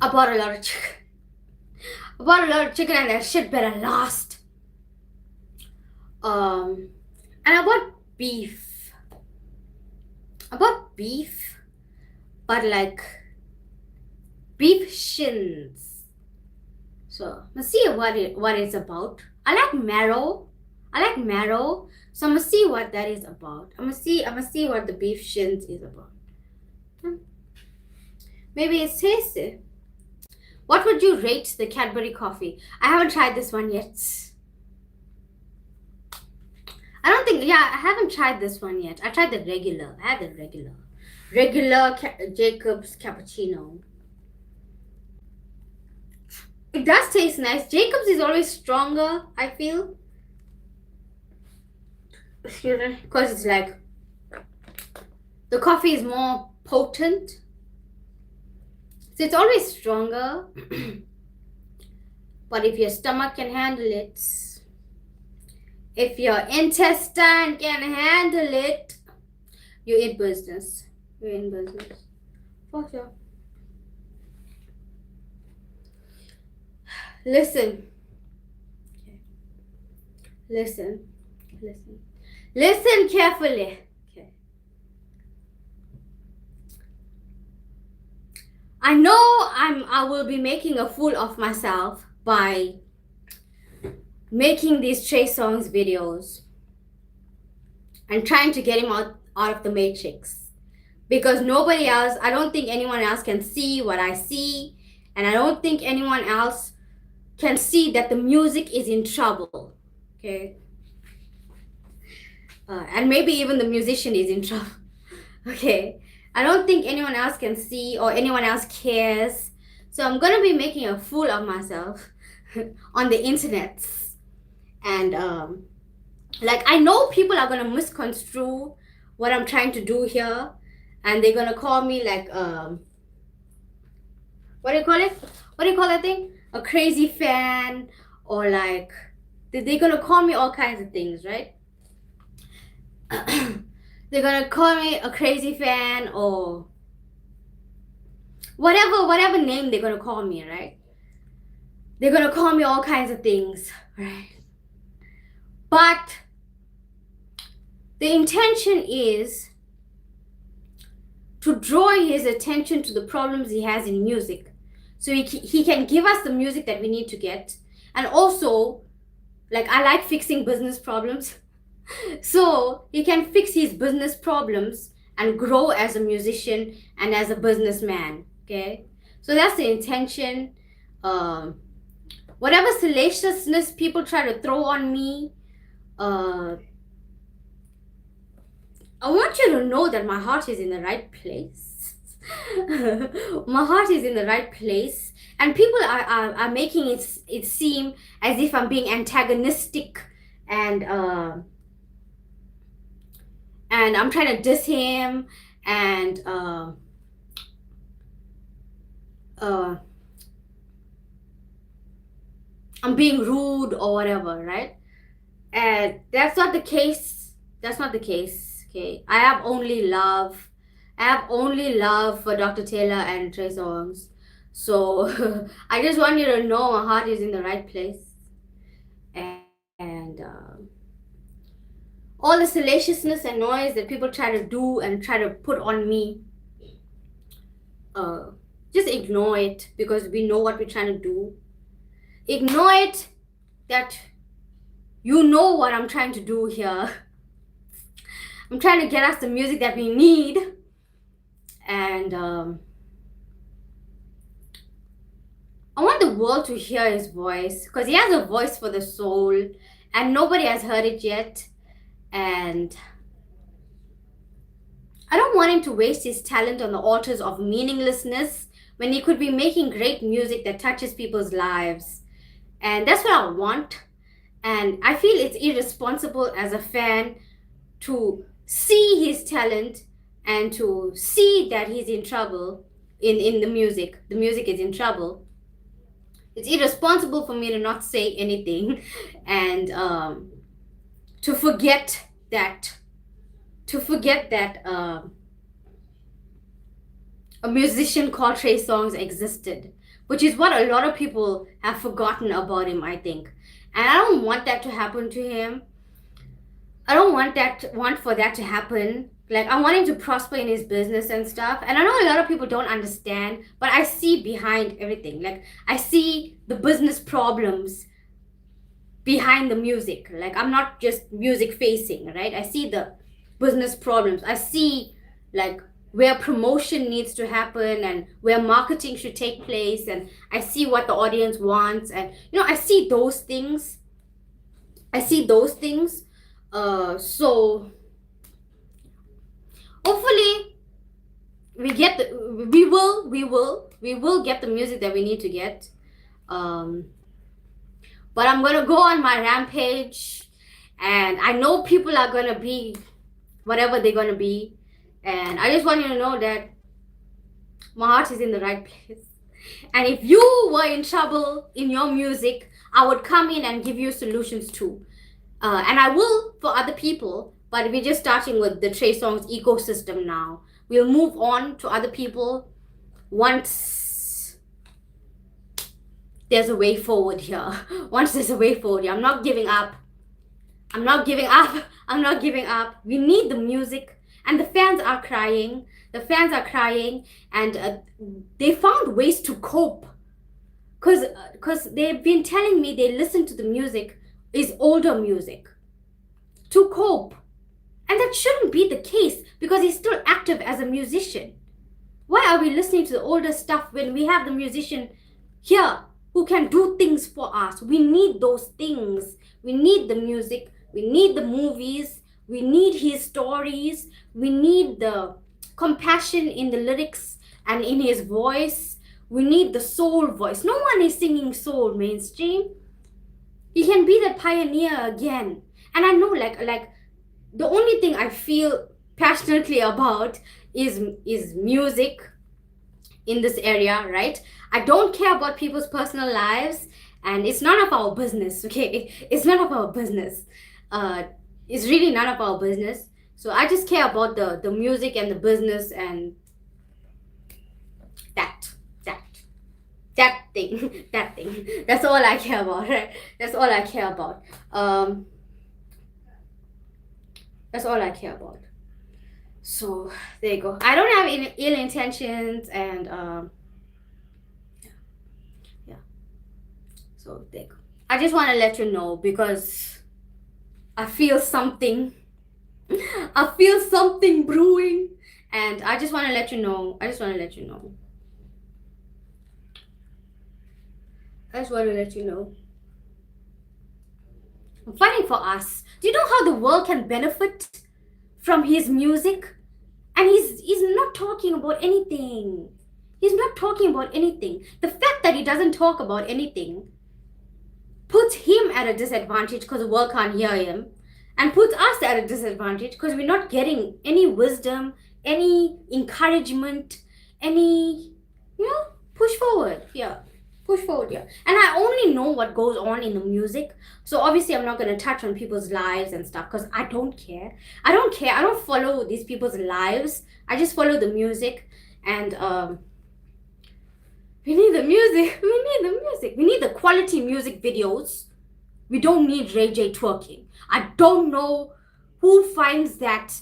I bought a lot of chicken. I bought a lot of chicken and that shit better last. And I bought beef. I bought beef, but like beef shins. So let's see what it's about. I like marrow. So I'm gonna see what that is about. I'm gonna see what the beef shins is about. Maybe it's tasty. What would you rate the Cadbury coffee? I haven't tried this one yet. I haven't tried this one yet. I tried the regular. I had the regular Jacob's cappuccino. It does taste nice. Jacob's is always stronger, I feel. Excuse me. Because it's like the coffee is more potent. So it's always stronger. But if your stomach can handle it, if your intestine can handle it, you're in business. You're in business. For sure. Listen. Okay. Listen carefully. Okay. I know I will be making a fool of myself by making these Trey Songz videos and trying to get him out of the matrix, because nobody else, I don't think anyone else can see what I see, and I don't think anyone else can see that the music is in trouble. Okay. And maybe even the musician is in trouble. Okay. I don't think anyone else can see or anyone else cares. So I'm going to be making a fool of myself on the internet. And like, I know people are going to misconstrue what I'm trying to do here. And they're going to call me like, what do you call it? What do you call that thing? A crazy fan, or like, they're going to call me all kinds of things, right? They're gonna call me a crazy fan or whatever name they're gonna call me, right? They're gonna call me all kinds of things, right? But the intention is to draw his attention to the problems he has in music. So he can give us the music that we need to get. And also, like, I like fixing business problems. So he can fix his business problems and grow as a musician and as a businessman. Okay, so that's the intention. Whatever salaciousness people try to throw on me, I want you to know that my heart is in the right place. My heart is in the right place, and people are making it seem as if I'm being antagonistic and I'm trying to diss him and I'm being rude or whatever, right? And that's not the case. That's not the case. Okay, I have only love. I have only love for Dr. Taylor and Trey Songz. So I just want you to know my heart is in the right place. And all the salaciousness and noise that people try to do and try to put on me, just ignore it, because we know what we're trying to do. Ignore it, that you know what I'm trying to do here. I'm trying to get us the music that we need. And I want the world to hear his voice, because he has a voice for the soul and nobody has heard it yet. And I don't want him to waste his talent on the altars of meaninglessness when he could be making great music that touches people's lives. And that's what I want. And I feel it's irresponsible as a fan to see his talent and to see that he's in trouble in the music. The music is in trouble. It's irresponsible for me to not say anything and to forget that a musician called Trey Songz existed, which is what a lot of people have forgotten about him, I think. And I don't want that to happen to him. I don't want for that to happen. Like, I want him to prosper in his business and stuff. And I know a lot of people don't understand, but I see behind everything. Like, I see the business problems behind the music. Like, I'm not just music facing, right? I see the business problems. I see, like, where promotion needs to happen and where marketing should take place, and I see what the audience wants, and I see those things. So hopefully we will get the music that we need to get. But I'm gonna go on my rampage, and I know people are gonna be whatever they're gonna be. And I just want you to know that my heart is in the right place. And if you were in trouble in your music, I would come in and give you solutions too. And I will for other people, but we're just starting with the Trey Songz ecosystem now. We'll move on to other people once there's a way forward here. Once there's a way forward here. I'm not giving up. We need the music. And the fans are crying. And they found ways to cope. Because they've been telling me they listen to the music is older music to cope. And that shouldn't be the case, because he's still active as a musician. Why are we listening to the older stuff when we have the musician here who can do things for us? We need those things. We need the music. We need the movies. We need his stories. We need the compassion in the lyrics and in his voice. We need the soul voice. No one is singing soul mainstream. He can be the pioneer again. And I know, like the only thing I feel passionately about is music in this area, right? I don't care about people's personal lives, and it's none of our business, okay? It's none of our business. It's really none of our business. So I just care about the music and the business and that thing. That's all I care about, right? That's all I care about. So there you go. I don't have ill intentions, and yeah. So there you go. I just want to let you know because I feel something. I feel something brewing, and I just want to let you know. I just want to let you know. I just want to let you know. I'm fighting for us. Do you know how the world can benefit from his music? And he's not talking about anything. He's not talking about anything. The fact that he doesn't talk about anything puts him at a disadvantage because the world can't hear him, and puts us at a disadvantage because we're not getting any wisdom, any encouragement, any, push forward. Yeah. Push forward, yeah. And I only know what goes on in the music. So obviously I'm not going to touch on people's lives and stuff because I don't care. I don't care. I don't follow these people's lives. I just follow the music. And we need the music. We need the music. We need the quality music videos. We don't need Ray J twerking. I don't know who finds that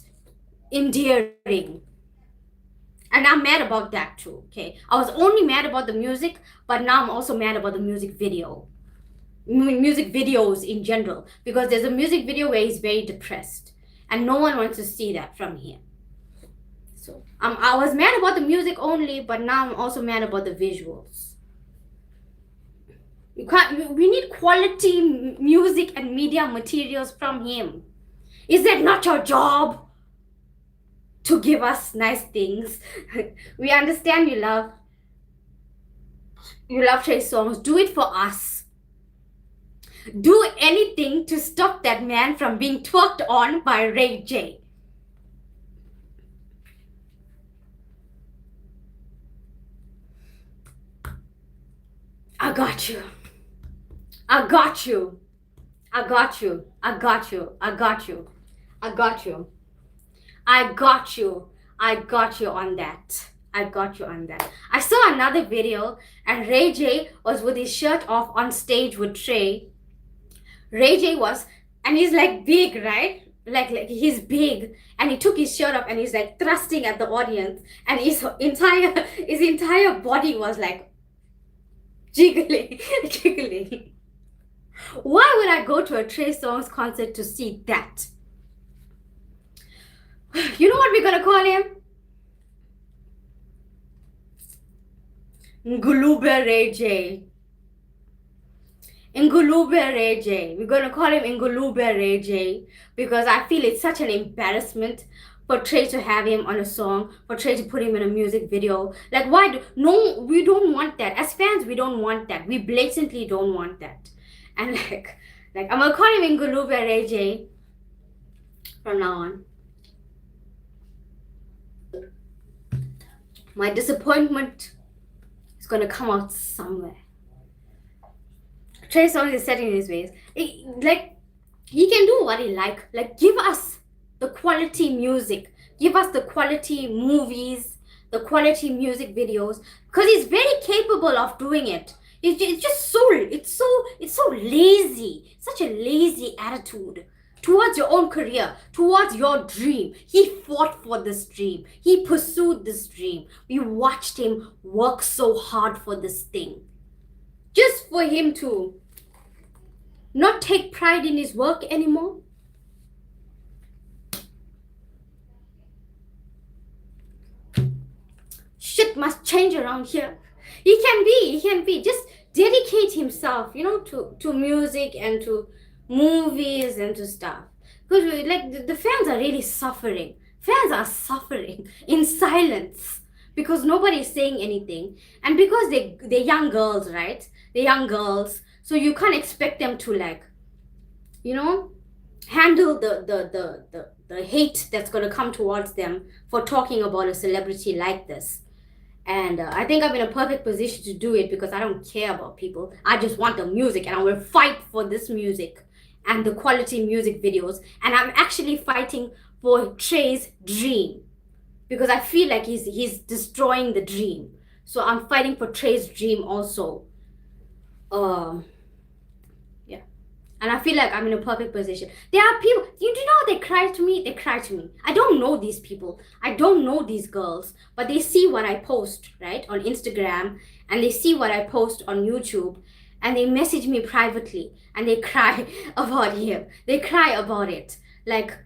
endearing. And I'm mad about that too, okay? I was only mad about the music, but now I'm also mad about the music video. Music videos in general. Because there's a music video where he's very depressed. And no one wants to see that from here. So I was mad about the music only, but now I'm also mad about the visuals. We need quality music and media materials from him. Is that not your job? To give us nice things. We understand you love Trey's songs. Do it for us. Do anything to stop that man from being twerked on by Ray J. I got you. I got you. I got you. I got you. I got you. I got you. I got you. I got you on that. I got you on that. I saw another video and Ray J was with his shirt off on stage with Trey. Ray J was, and he's like big, right? Like he's big, and he took his shirt off and he's like thrusting at the audience, and his entire body was like jiggling, jiggling. Why would I go to a Trey Songz concert to see that? You know what we're gonna call him? Ngulube Ray J. Ngulube Ray J. We're gonna call him Ngulube Ray J because I feel it's such an embarrassment for Trey to have him on a song, for Trey to put him in a music video. Like, why? No, we don't want that. As fans, we don't want that. We blatantly don't want that. And like I'm gonna call him Ngulube Ray J from now on. My disappointment is gonna come out somewhere. Trey Songz is set in his ways. Like, he can do what he like. Like, give us the quality music. Give us the quality movies, the quality music videos. Because he's very capable of doing it. It's just so lazy. Such a lazy attitude towards your own career, towards your dream. He fought for this dream. He pursued this dream. We watched him work so hard for this thing. Just for him to not take pride in his work anymore. Shit must change around here. He can be. Just dedicate himself, to music and to movies and to stuff. Because the fans are really suffering. Fans are suffering in silence because nobody's saying anything, and because they're young girls, right? They're young girls, so you can't expect them to handle the hate that's gonna come towards them for talking about a celebrity like this. And I think I'm in a perfect position to do it because I don't care about people. I just want the music, and I will fight for this music and the quality music videos. And I'm actually fighting for Trey's dream because I feel like he's destroying the dream. So I'm fighting for Trey's dream also. Yeah. And I feel like I'm in a perfect position. There are people, you do know they cry cry to me, they cry to me. I don't know these people. I don't know these girls, but they see what I post, right, on Instagram, and they see what I post on YouTube, and they message me privately, and they cry about him. They cry about it. Like,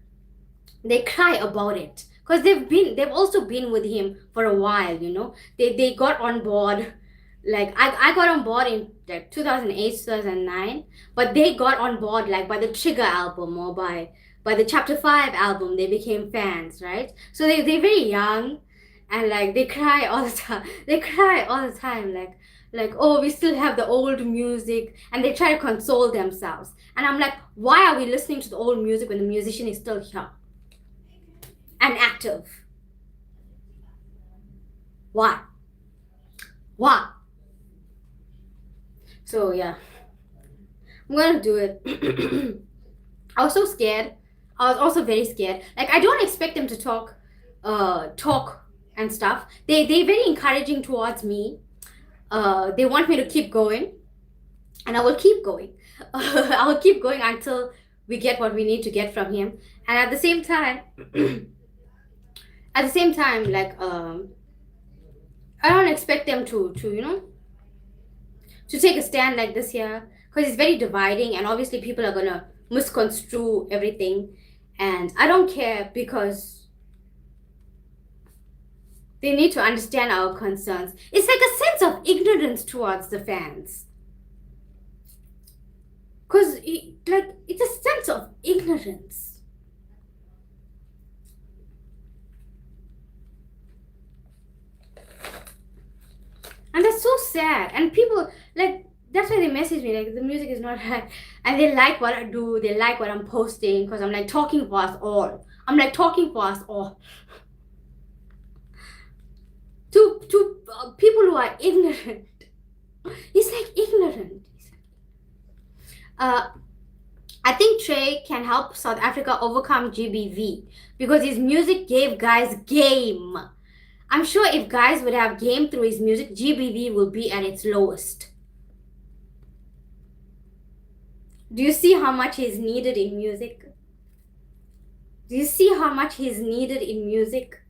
they cry about it. Because they've also been with him for a while, you know. They got on board. Like, I got on board in like 2008, 2009, but they got on board like by the Trigger album or by the Chapter 5 album. They became fans, right? So they're very young, and like they cry all the time. They cry all the time, like, oh, we still have the old music, and they try to console themselves. And I'm like, why are we listening to the old music when the musician is still here and active? Why? So yeah, I'm gonna do it. I was so scared. I was also very scared. Like, I don't expect them to talk and stuff. They're very encouraging towards me. They want me to keep going, and I will keep going. I will keep going until we get what we need to get from him. And at the same time, like, I don't expect them to you know, to take a stand like this here, because it's very dividing, and obviously people are gonna misconstrue everything, and I don't care, because they need to understand our concerns. It's like a sense of ignorance towards the fans, because it's a sense of ignorance. And that's so sad. And people, like, that's why they message me, like, the music is not right. And they like what I do. They like what I'm posting, because I'm, like, talking for us all. I'm, like, talking for us all. To people who are ignorant. He's, like, ignorant. I think Trey can help South Africa overcome GBV, because his music gave guys game. I'm sure if guys would have game through his music, GBV will be at its lowest. Do you see how much he's needed in music? Do you see how much he's needed in music?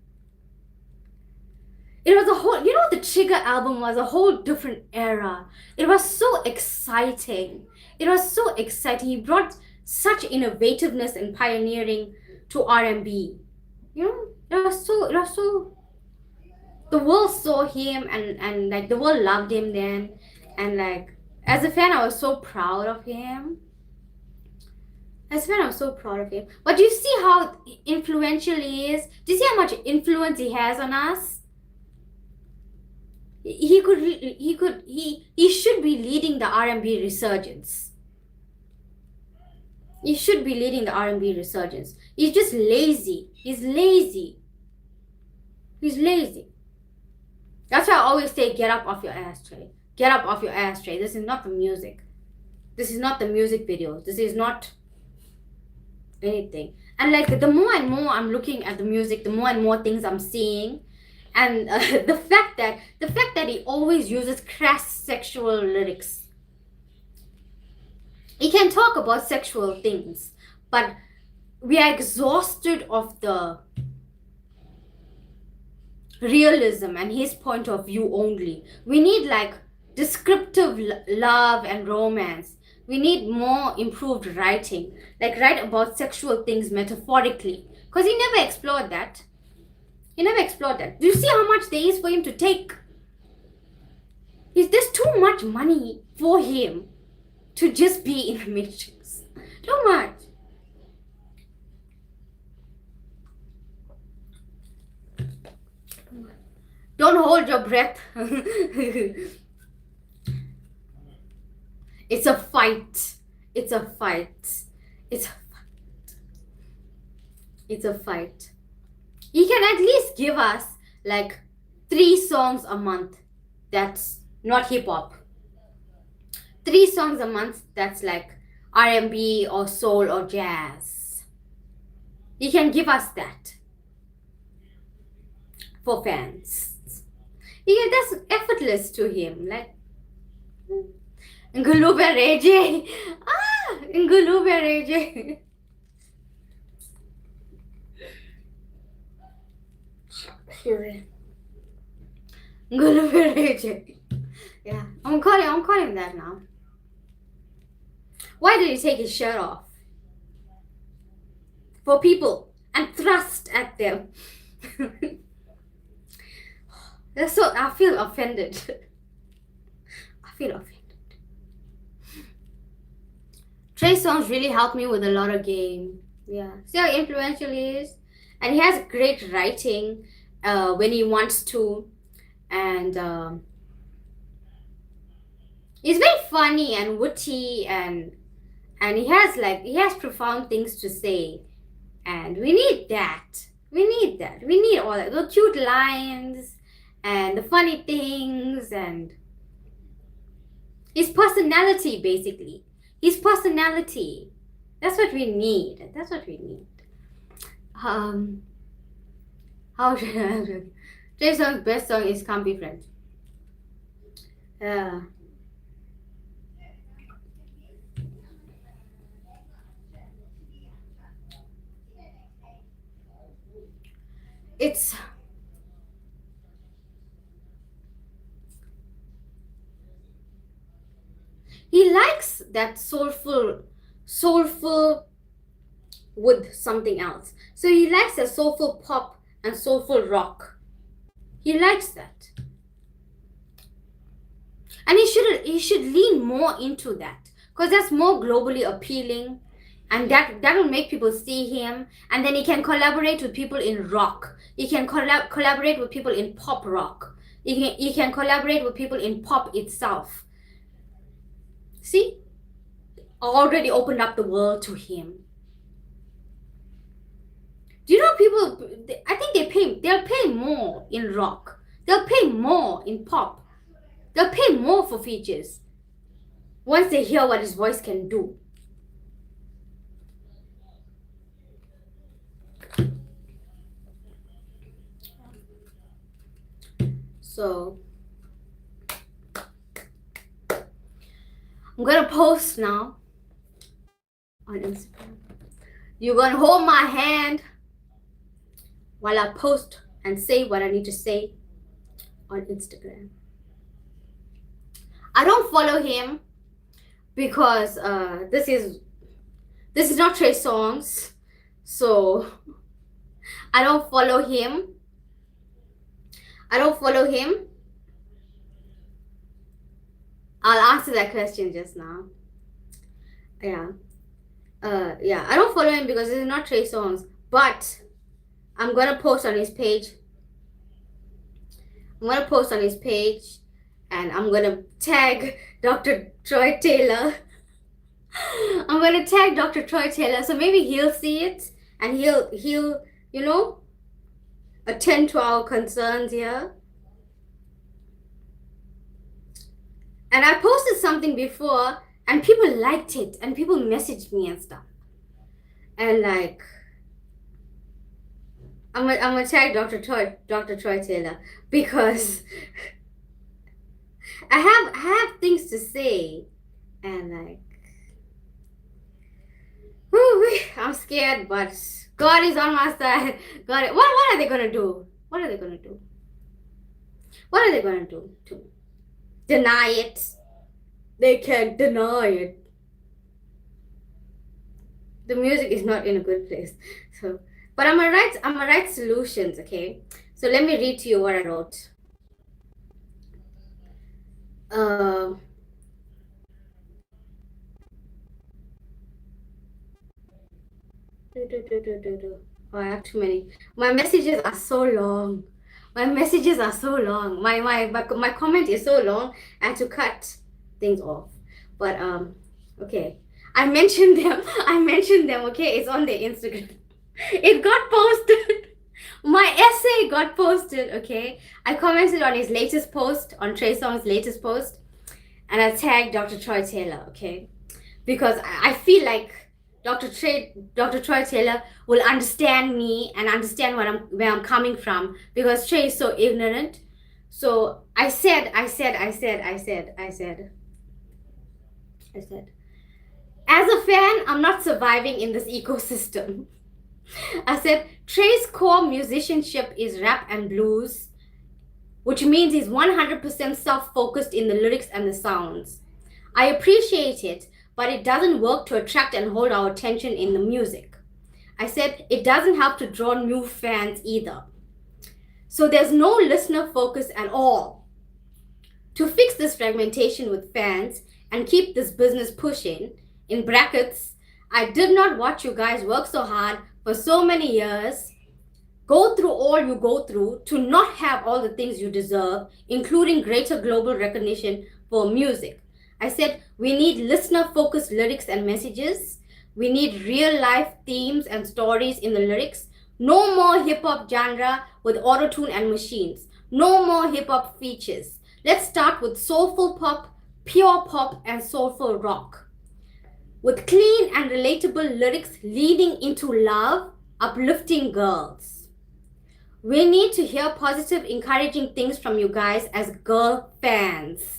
It was a whole, you know, the Trigger album was a whole different era. It was so exciting. It was so exciting. He brought such innovativeness and pioneering to R&B. You know, it was so the world saw him, and like the world loved him then, and like as a fan I was so proud of him. But do you see how influential he is? Do you see how much influence he has on us? He should be leading the R&B resurgence. He should be leading the R&B resurgence. He's just lazy. He's lazy. That's why I always say, get up off your ass, Trey. Get up off your ass, Trey. This is not the music. This is not the music videos. This is not anything. And like, the more and more I'm looking at the music, the more and more things I'm seeing. And the fact that he always uses crass sexual lyrics. He can talk about sexual things, but we are exhausted of the realism and his point of view only. We need like descriptive love and romance. We need more improved writing, like write about sexual things metaphorically, because he never explored that. Do you see how much there is for him to take? There's too much money for him to just be in the Matrix. Too much. Don't hold your breath. It's a fight. It's a fight. He can at least give us like 3 songs a month that's not hip hop. 3 songs a month that's like R&B or soul or jazz. He can give us that for fans. That's effortless to him. Like Ngulube Reje. Ngulube Reje. Fury. I'm gonna be raging. Yeah, I'm calling that now. Why did he take his shirt off? For people and thrust at them. So I feel offended. I feel offended. Trey Songz really helped me with a lot of game. Yeah, see how influential he is, and he has great writing when he wants to, and he's very funny and witty, and he has profound things to say, and we need that. We need all that, the cute lines and the funny things and his personality, basically. His personality. That's what we need. How Trey Songz's best song is Can't Be Friends. Yeah. He likes that soulful with something else. So he likes a soulful pop and soulful rock. He likes that. And he should lean more into that, because that's more globally appealing, and that will make people see him, and then he can collaborate with people in rock. He can collaborate with people in pop rock. He can collaborate with people in pop itself. See? Already opened up the world to him. Do you know people, I think they'll pay more in rock. They'll pay more in pop. They'll pay more for features once they hear what his voice can do. So I'm gonna post now on Instagram. You're gonna hold my hand while I post and say what I need to say on Instagram. I don't follow him because this is not Trey Songz, so I don't follow him. I'll answer that question just now. Yeah, I don't follow him because this is not Trey Songz, but I'm gonna post on his page. And I'm gonna tag Dr. Troy Taylor. So maybe he'll see it and he'll attend to our concerns here. And I posted something before and people liked it and people messaged me and stuff. And like, I'm gonna tag Dr. Troy Taylor because I have things to say, and like, I'm scared, but God is on my side. God, what are they gonna do? What are they gonna do to deny it? They can't deny it. The music is not in a good place, so. But I'm gonna write solutions, okay? So let me read to you what I wrote. Oh, I have too many. My messages are so long. My comment is so long. I had to cut things off. But okay. I mentioned them, okay? It's on their Instagram. It got posted. My essay got posted, okay? I commented on his latest post, on Trey Songz's latest post, and I tagged Dr. Troy Taylor, okay? Because I feel like Dr. Troy Taylor will understand me and understand where I'm coming from, because Trey is so ignorant. So I said, as a fan, I'm not surviving in this ecosystem. I said, Trey's core musicianship is rap and blues, which means he's 100% self-focused in the lyrics and the sounds. I appreciate it, but it doesn't work to attract and hold our attention in the music. I said, it doesn't help to draw new fans either. So there's no listener focus at all. To fix this fragmentation with fans and keep this business pushing, in brackets, I did not watch you guys work so hard for so many years, go through all you go through to not have all the things you deserve, including greater global recognition for music. I said, we need listener-focused lyrics and messages. We need real-life themes and stories in the lyrics. No more hip-hop genre with auto-tune and machines. No more hip-hop features. Let's start with soulful pop, pure pop, and soulful rock. With clean and relatable lyrics leading into love, uplifting girls. We need to hear positive, encouraging things from you guys as girl fans.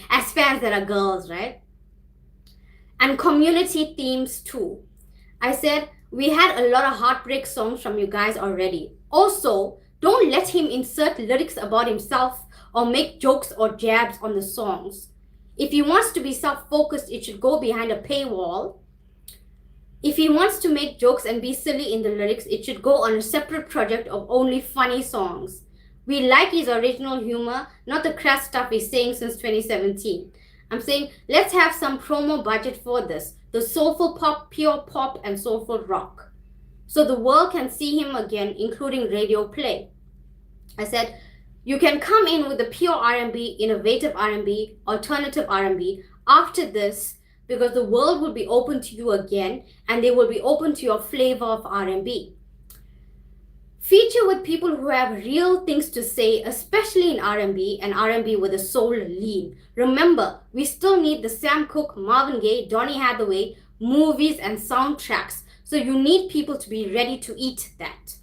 As fans that are girls, right? And community themes too. I said, we had a lot of heartbreak songs from you guys already. Also, don't let him insert lyrics about himself or make jokes or jabs on the songs. If he wants to be self-focused, it should go behind a paywall. If he wants to make jokes and be silly in the lyrics, it should go on a separate project of only funny songs. We like his original humor, not the crass stuff he's saying since 2017. I'm saying, let's have some promo budget for this. The soulful pop, pure pop, and soulful rock. So the world can see him again, including radio play. I said, you can come in with the pure R&B, innovative R&B, alternative R&B after this, because the world will be open to you again and they will be open to your flavor of R&B. Feature with people who have real things to say, especially in R&B and R&B with a soul lean. Remember, we still need the Sam Cooke, Marvin Gaye, Donny Hathaway, movies and soundtracks. So you need people to be ready to eat that.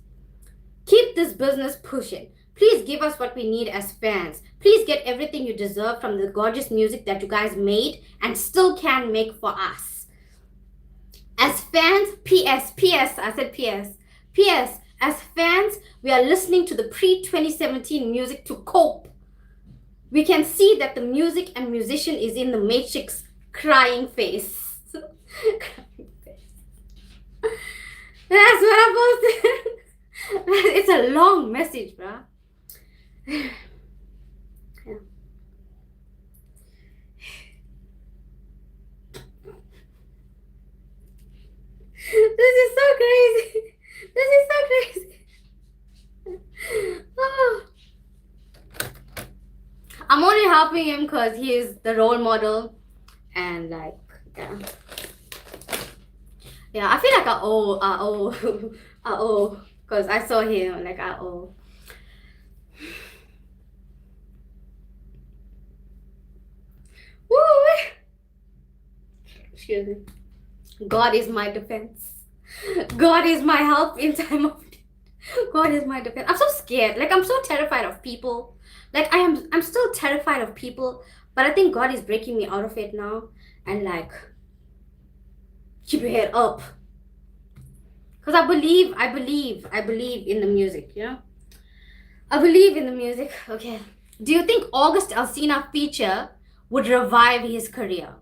Keep this business pushing. Please give us what we need as fans. Please get everything you deserve from the gorgeous music that you guys made and still can make for us. As fans, PS, I said PS, as fans, we are listening to the pre-2017 music to cope. We can see that the music and musician is in the Matrix crying face. Crying face. That's what I posted. It's a long message, bruh. Yeah. This is so crazy. This is so crazy. Oh. I'm only helping him because he is the role model and like, yeah. Yeah, I feel like I owe, because I saw him, like I owe. Woo! Excuse me. God is my defense. God is my help in time of need. God is my defense. I'm so scared. Like, I'm so terrified of people. Like, I'm still terrified of people, but I think God is breaking me out of it now. And like, keep your head up. Because I believe in the music, you know? I believe in the music. Okay. Do you think August Alsina feature would revive his career?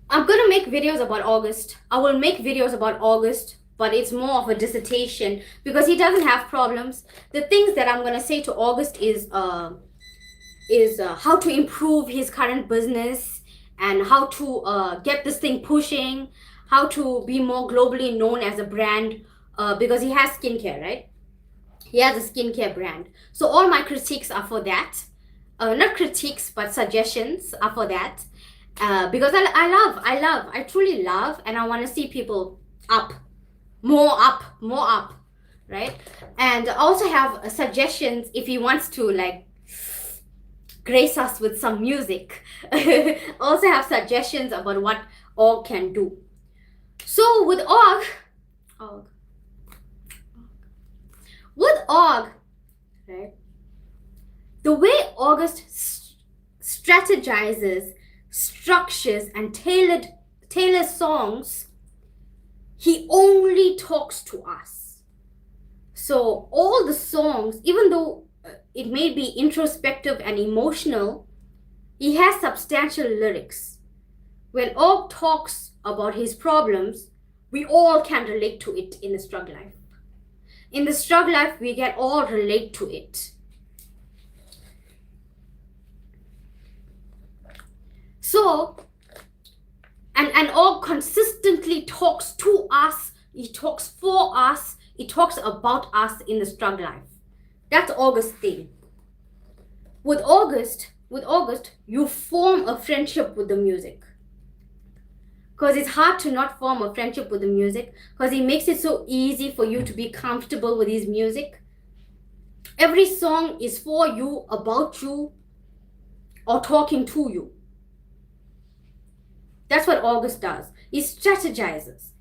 I'm gonna make videos about August. I will make videos about August, but it's more of a dissertation because he doesn't have problems. The things that I'm gonna say to August is how to improve his current business and how to get this thing pushing, how to be more globally known as a brand, because he has skincare, right? He has a skincare brand. So all my critiques are for that. Not critiques, but suggestions are for that. Because I truly love, and I want to see people more up, right? And I also have suggestions if he wants to like grace us with some music. Also have suggestions about what Org can do. So with Org, right? The way August strategizes, structures, and Taylor's songs, he only talks to us. So all the songs, even though it may be introspective and emotional, he has substantial lyrics. When Og talks about his problems, we all can relate to it in the Strugg Life. In the Strugg Life, we can all relate to it. So, and Og consistently talks to us, he talks for us, he talks about us in the Strugg Life. That's August's thing. With August, you form a friendship with the music. Because it's hard to not form a friendship with the music, because he makes it so easy for you to be comfortable with his music. Every song is for you, about you, or talking to you. That's what August does. He strategizes.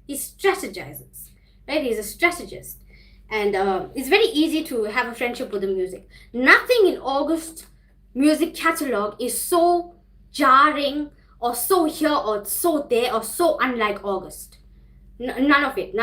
Right? He's a strategist. And it's very easy to have a friendship with the music. Nothing in August's music catalog is so jarring or so here or so there or so unlike August. None of it.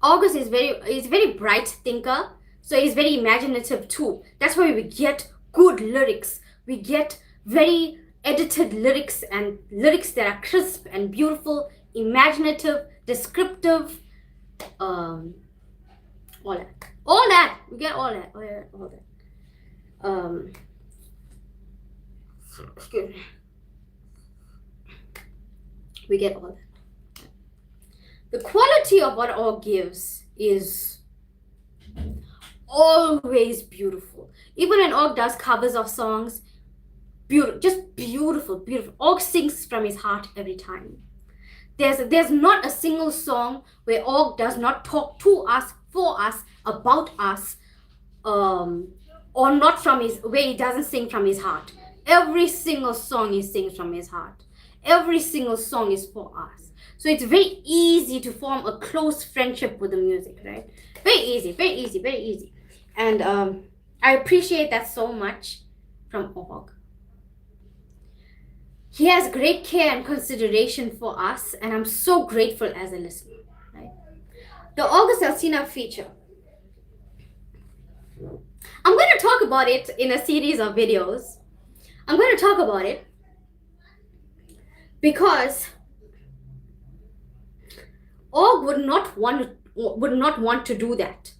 August is very bright thinker, so he's very imaginative too. That's why we get good lyrics. We get very edited lyrics and lyrics that are crisp and beautiful, imaginative, descriptive, all that. We get all that. Excuse me. We get all that. The quality of what Og gives is always beautiful. Even when Og does covers of songs, just beautiful. Og sings from his heart every time. There's not a single song where Og does not talk to us, for us, about us, or not from where he doesn't sing from his heart. Every single song he sings from his heart. Every single song is for us. So it's very easy to form a close friendship with the music, right? Very easy. And I appreciate that so much from Og. He has great care and consideration for us, and I'm so grateful as a listener, right? The August Alsina feature. I'm going to talk about it in a series of videos. I'm going to talk about it because Og would not want to do that.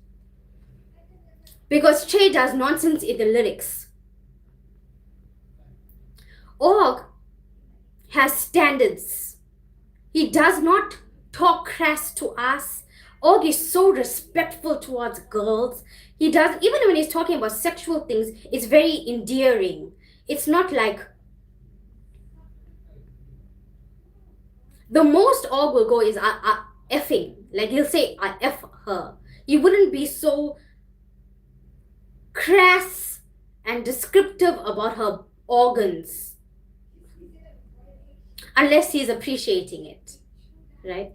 Because Che does nonsense in the lyrics. Og has standards. He does not talk crass to us. Og is so respectful towards girls. He does, even when he's talking about sexual things, it's very endearing. It's not like, the most Og will go is effing. Like he'll say, I F her. He wouldn't be so crass and descriptive about her organs unless he's appreciating it, right?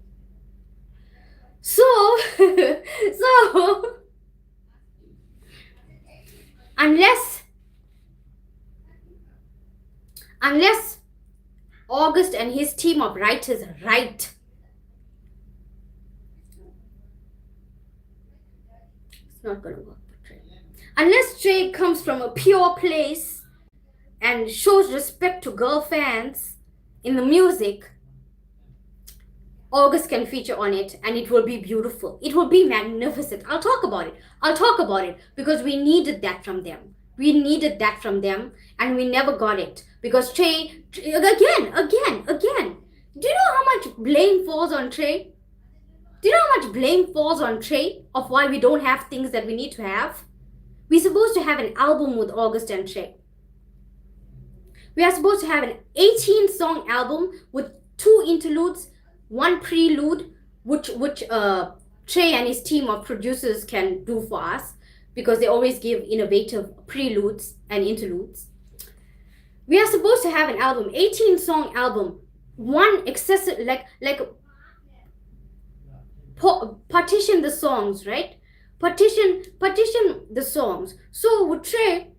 So unless August and his team of writers write, it's not going to work for Trey. Unless Trey comes from a pure place and shows respect to girl fans in the music, August can feature on it and it will be beautiful. It will be magnificent. I'll talk about it because we needed that from them. And we never got it because Trey, again. Do you know how much blame falls on Trey? Of why we don't have things that we need to have? We're supposed to have an album with August and Trey. We are supposed to have an 18-song album with 2 interludes, 1 prelude, which Trey and his team of producers can do for us because they always give innovative preludes and interludes. We are supposed to have an album, 18-song album, one excessive, partition the songs, right? Partition the songs. So with Trey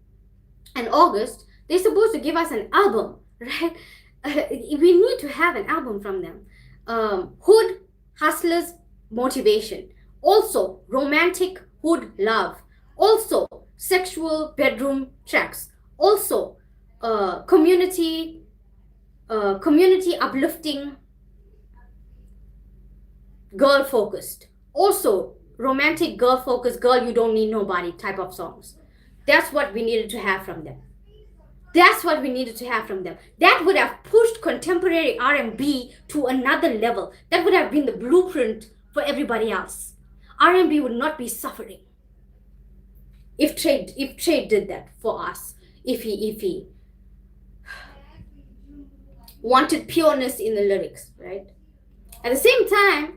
and August, They're supposed to give us an album, right? We need to have an album from them. Hood hustlers motivation. Also romantic hood love. Also sexual bedroom tracks. Also community uplifting, girl focused. Also romantic girl focused, girl you don't need nobody type of songs. That's what we needed to have from them. That's what we needed to have from them. That would have pushed contemporary R&B to another level. That would have been the blueprint for everybody else. R&B would not be suffering if Trey did that for us. If he wanted pureness in the lyrics, right? At the same time,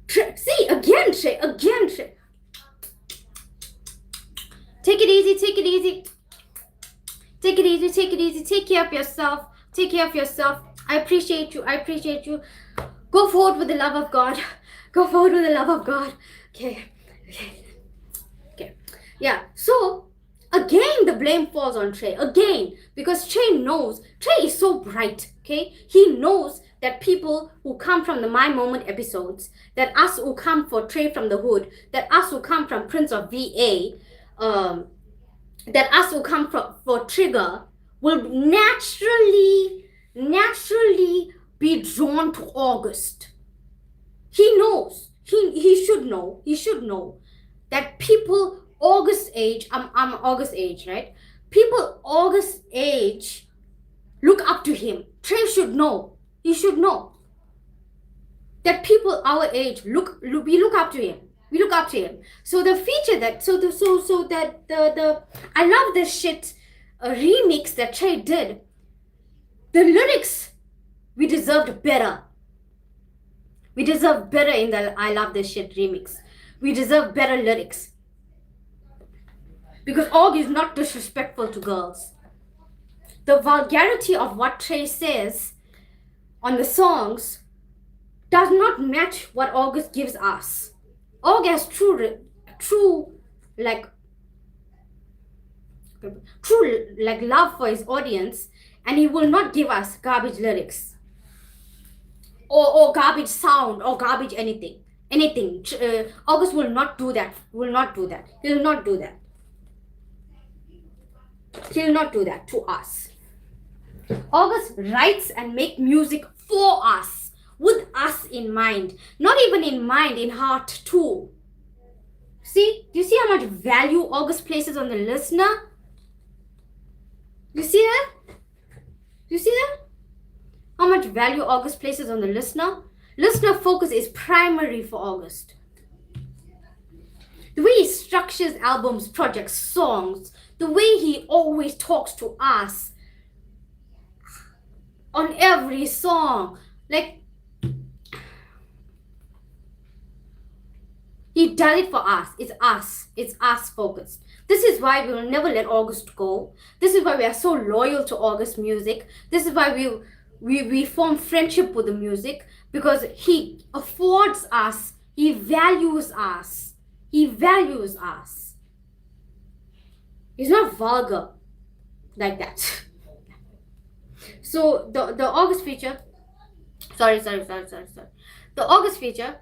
Trey. Take it easy. Take care of yourself. I appreciate you. Go forward with the love of God. Okay. Yeah. So again, the blame falls on Trey. Again, because Trey is so bright. Okay. He knows that people who come from the My Moment episodes, that us who come for Trey from the Hood, that us who come from Prince of VA, that us who come for Trigger will naturally be drawn to August. He knows. He should know that people August age, I'm August age, right? People August age look up to him. Trey should know. He should know that people our age we look up to him. So the feature that the I love this shit remix that Trey did. The lyrics, we deserved better. We deserve better in the I love this shit remix. We deserve better lyrics. Because Aug is not disrespectful to girls. The vulgarity of what Trey says on the songs does not match what August gives us. Aug has true love for his audience, and he will not give us garbage lyrics or garbage sound or garbage anything. August will not do that. He'll not do that to us. August writes and make music for us, with us in mind. Not even in mind, in heart too. See? Do you see how much value August places on the listener? You see that? How much value August places on the listener? Listener focus is primary for August. The way he structures albums, projects, songs, the way he always talks to us on every song, like he does it for us. It's us focused. This is why we will never let August go. This is why we are so loyal to August music. This is why we form friendship with the music, because he affords us, he values us. He's not vulgar like that. So the August feature, sorry. The August feature,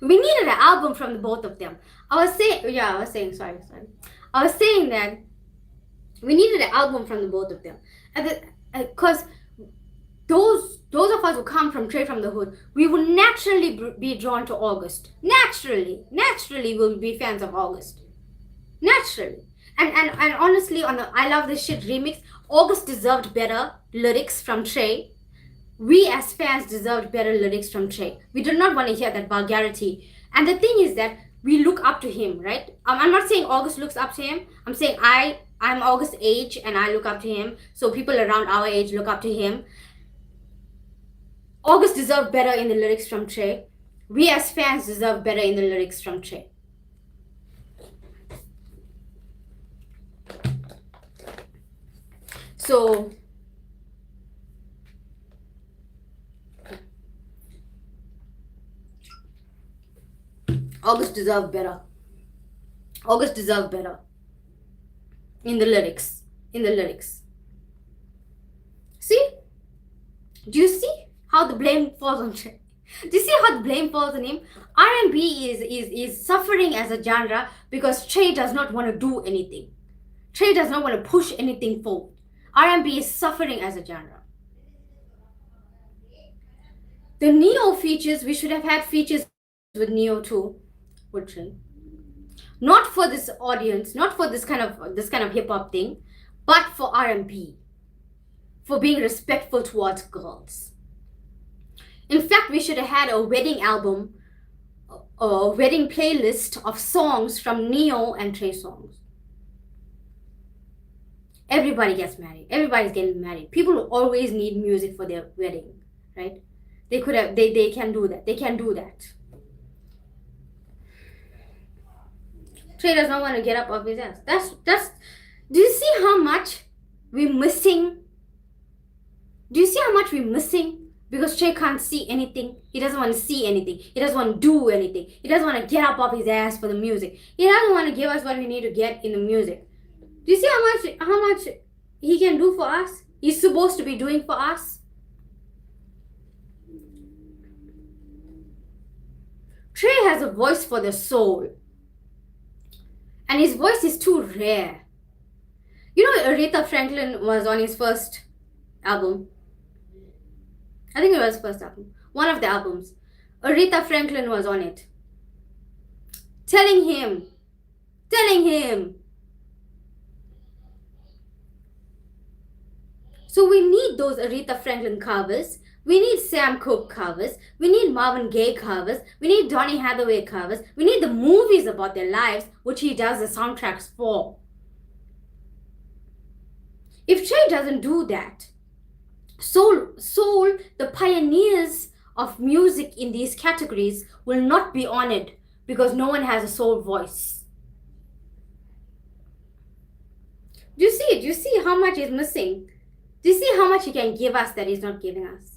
we needed an album from the both of them. I was saying that we needed an album from the both of them, because those of us who come from Trey from the Hood, we will naturally be drawn to August. Naturally we'll be fans of August. Naturally. And honestly, on the I Love This Shit remix, August deserved better lyrics from Trey. We as fans deserved better lyrics from Trey. We did not want to hear that vulgarity. And the thing is that we look up to him, right? I'm not saying August looks up to him. I'm saying I'm August age and I look up to him. So people around our age look up to him. August deserved better in the lyrics from Trey. We as fans deserve better in the lyrics from Trey. So August deserved better. August deserved better. In the lyrics. See? Do you see how the blame falls on Trey? Do you see how the blame falls on him? R&B is suffering as a genre because Trey does not want to do anything. Trey does not want to push anything forward. R&B is suffering as a genre. The Neo features, we should have had features with Neo too, with Trey. Not for this audience, not for this kind of hip hop thing, but for R&B, for being respectful towards girls. In fact, we should have had a wedding album, a wedding playlist of songs from Neo and Trey songs. Everybody gets married. Everybody's getting married. People always need music for their wedding, right? They can do that. They can do that. Trey does not want to get up off his ass. That's. Do you see how much we're missing? Do you see how much we're missing? Because Trey can't see anything. He doesn't want to see anything. He doesn't want to do anything. He doesn't want to get up off his ass for the music. He doesn't want to give us what we need to get in the music. Do you see how much he can do for us? He's supposed to be doing for us. Trey has a voice for the soul. And his voice is too rare. You know, Aretha Franklin was on his first album. I think it was first album. One of the albums. Aretha Franklin was on it. Telling him. So we need those Aretha Franklin covers. We need Sam Cooke covers. We need Marvin Gaye covers. We need Donny Hathaway covers. We need the movies about their lives, which he does the soundtracks for. If Trey doesn't do that, Soul, the pioneers of music in these categories will not be honored because no one has a soul voice. Do you see how much is missing? Do you see how much he can give us that he's not giving us?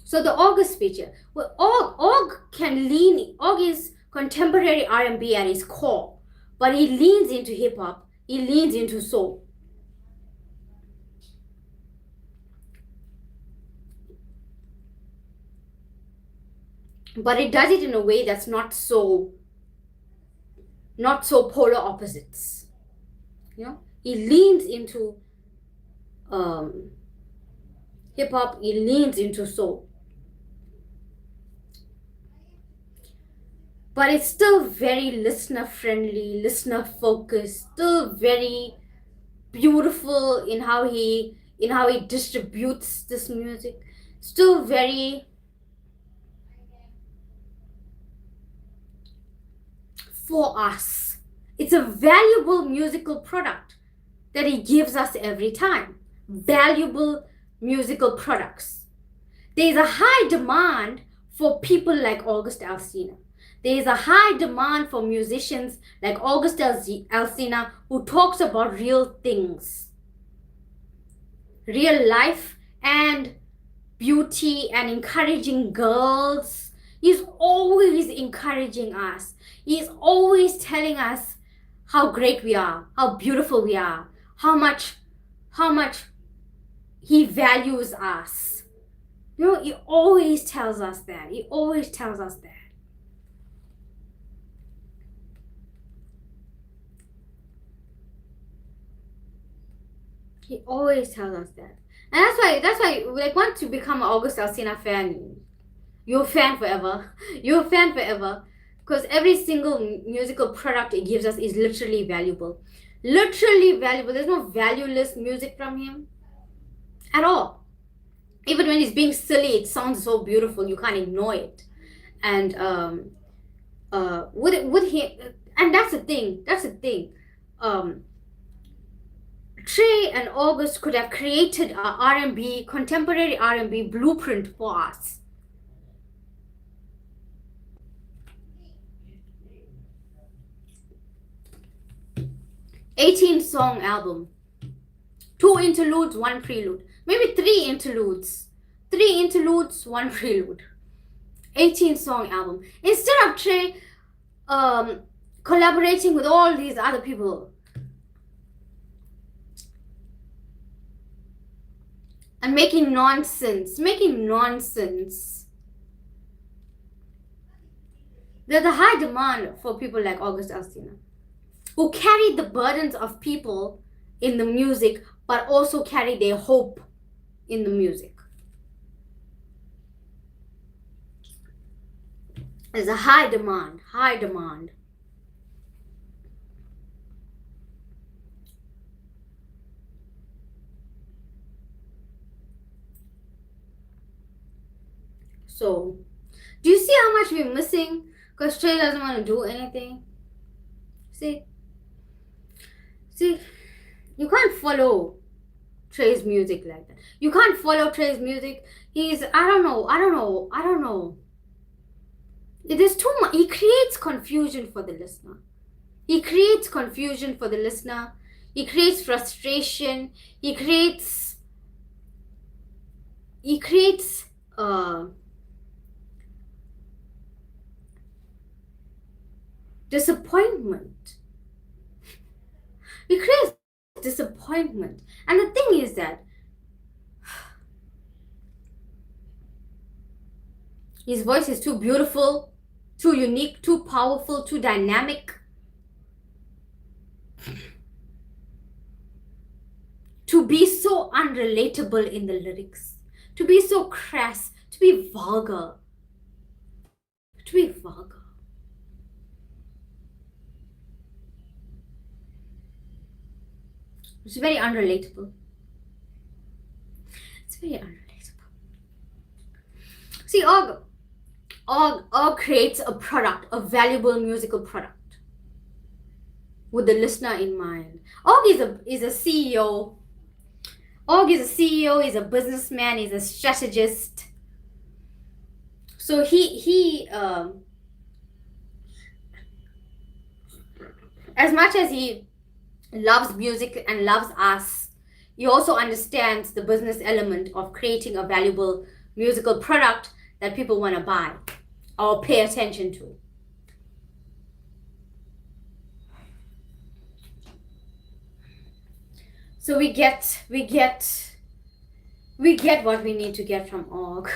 So the August feature, well, Aug is contemporary R&B at his core, but he leans into hip hop, he leans into soul. But it does it in a way that's not so polar opposites. You know, he leans into hip hop, he leans into soul. But it's still very listener friendly, listener focused, still very beautiful in how he distributes this music. Still very for us. It's a valuable musical product that he gives us every time. Valuable musical products. There's a high demand for people like August Alsina. There is a high demand for musicians like August Alsina who talks about real things, real life and beauty and encouraging girls. He's always encouraging us. He's always telling us how great we are, how beautiful we are, how much he values us. You know, he always tells us that. He always tells us that. He always tells us that. And that's why like once you become an August Alsina fan, you're a fan forever. You're a fan forever. Because every single musical product it gives us is literally valuable. Literally valuable. There's no valueless music from him at all. Even when he's being silly, it sounds so beautiful, you can't ignore it. And would he, and that's the thing. Trey and August could have created a R&B, contemporary R&B blueprint for us. '18 song album. 2 interludes, 1 prelude. Maybe 3 interludes. 3 interludes, 1 prelude. 18-song album. Instead of Trey collaborating with all these other people and making nonsense. There's a high demand for people like August Alsina, who carry the burdens of people in the music, but also carry their hope in the music. There's a high demand. So, do you see how much we're missing? Because Trey doesn't want to do anything. See, you can't follow Trey's music like that. You can't follow Trey's music. He's, I don't know. It is too much. He creates confusion for the listener. He creates frustration. He creates disappointment. He creates disappointment. And the thing is that his voice is too beautiful, too unique, too powerful, too dynamic to be so unrelatable in the lyrics, to be so crass, to be vulgar. It's very unrelatable. See, Og creates a product, a valuable musical product, with the listener in mind. Og is a CEO. He's a businessman, he's a strategist. So he as much as he loves music and loves us, he also understands the business element of creating a valuable musical product that people want to buy or pay attention to. So we get what we need to get from Og.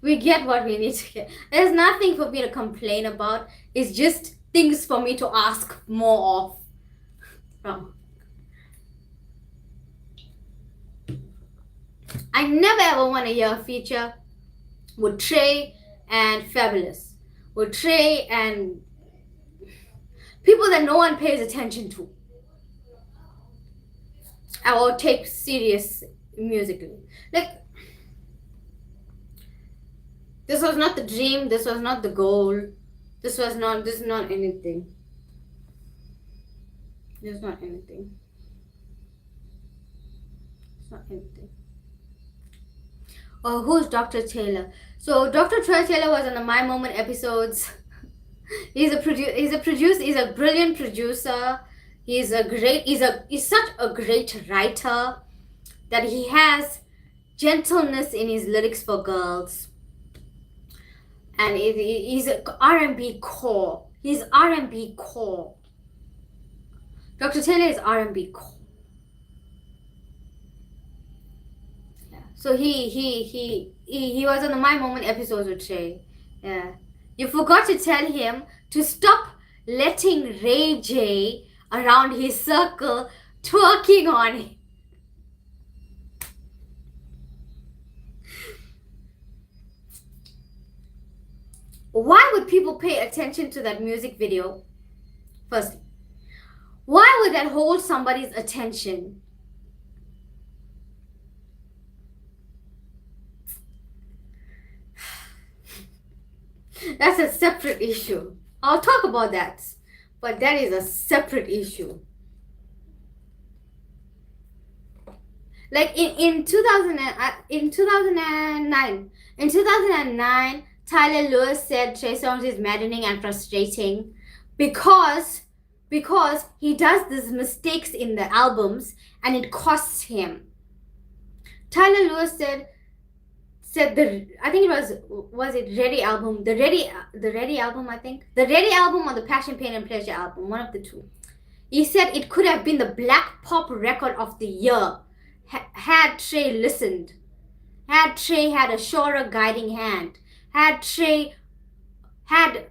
We get what we need to get. There's nothing for me to complain about. It's just things for me to ask more of from. I never ever want to hear a feature with Trey and Fabulous, with Trey and people that no one pays attention to or take serious musically. Like, this was not the dream, this was not the goal, this is not anything. It's not anything. Oh, who's Dr. Taylor? So Dr. Troy Taylor was on the My Moment episodes. He's a brilliant producer. He's such a great writer that he has gentleness in his lyrics for girls. And he's an R&B core. He's R&B core. Dr. Taylor is R&B core. Yeah. So he was on the My Moment episodes with Trey. Yeah. You forgot to tell him to stop letting Ray J around his circle twerking on him. Why would people pay attention to that music video? Firstly, why would that hold somebody's attention? That's a separate issue. I'll talk about that, but that is a separate issue. Like in 2009, Tyler Lewis said Trey Songz is maddening and frustrating because because he does these mistakes in the albums and it costs him. Tyler Lewis said I think it was it Ready album, the Ready album, I think. The Ready album or the Passion, Pain and Pleasure album, one of the two. He said it could have been the black pop record of the year had Trey listened. Had Trey had a surer guiding hand. Had Trey had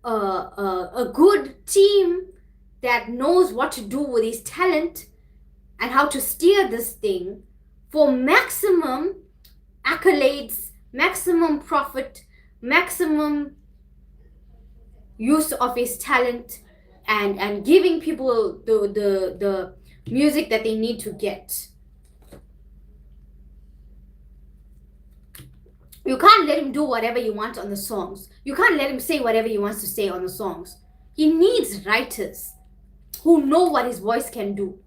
a good team that knows what to do with his talent and how to steer this thing for maximum accolades, maximum profit, maximum use of his talent, and giving people the music that they need to get. You can't let him do whatever you want on the songs. You can't let him say whatever he wants to say on the songs. He needs writers who know what his voice can do.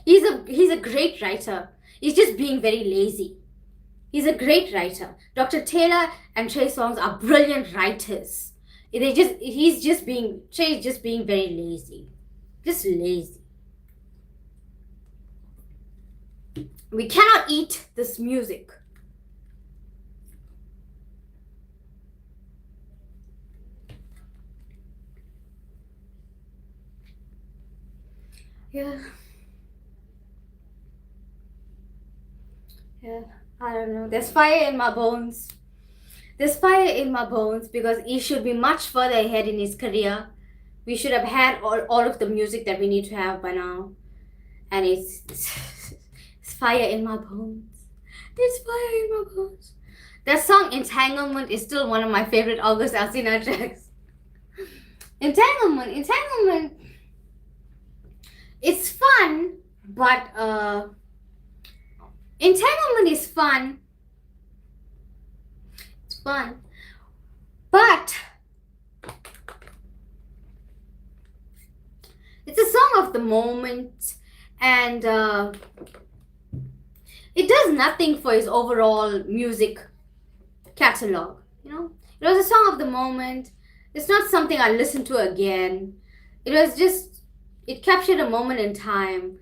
He's a great writer. He's just being very lazy. He's a great writer. Dr. Taylor and Trey Songz are brilliant writers. Trey's just being very lazy. Just lazy. We cannot eat this music. Yeah, I don't know. There's fire in my bones. There's fire in my bones because he should be much further ahead in his career. We should have had all of the music that we need to have by now. And it's fire in my bones. It's fire in my bones. That song Entanglement is still one of my favorite August Alsina tracks. Entanglement. It's fun, but Entanglement is fun. It's fun. But it's a song of the moment, and it does nothing for his overall music catalog. You know, it was a song of the moment. It's not something I listen to again. It captured a moment in time.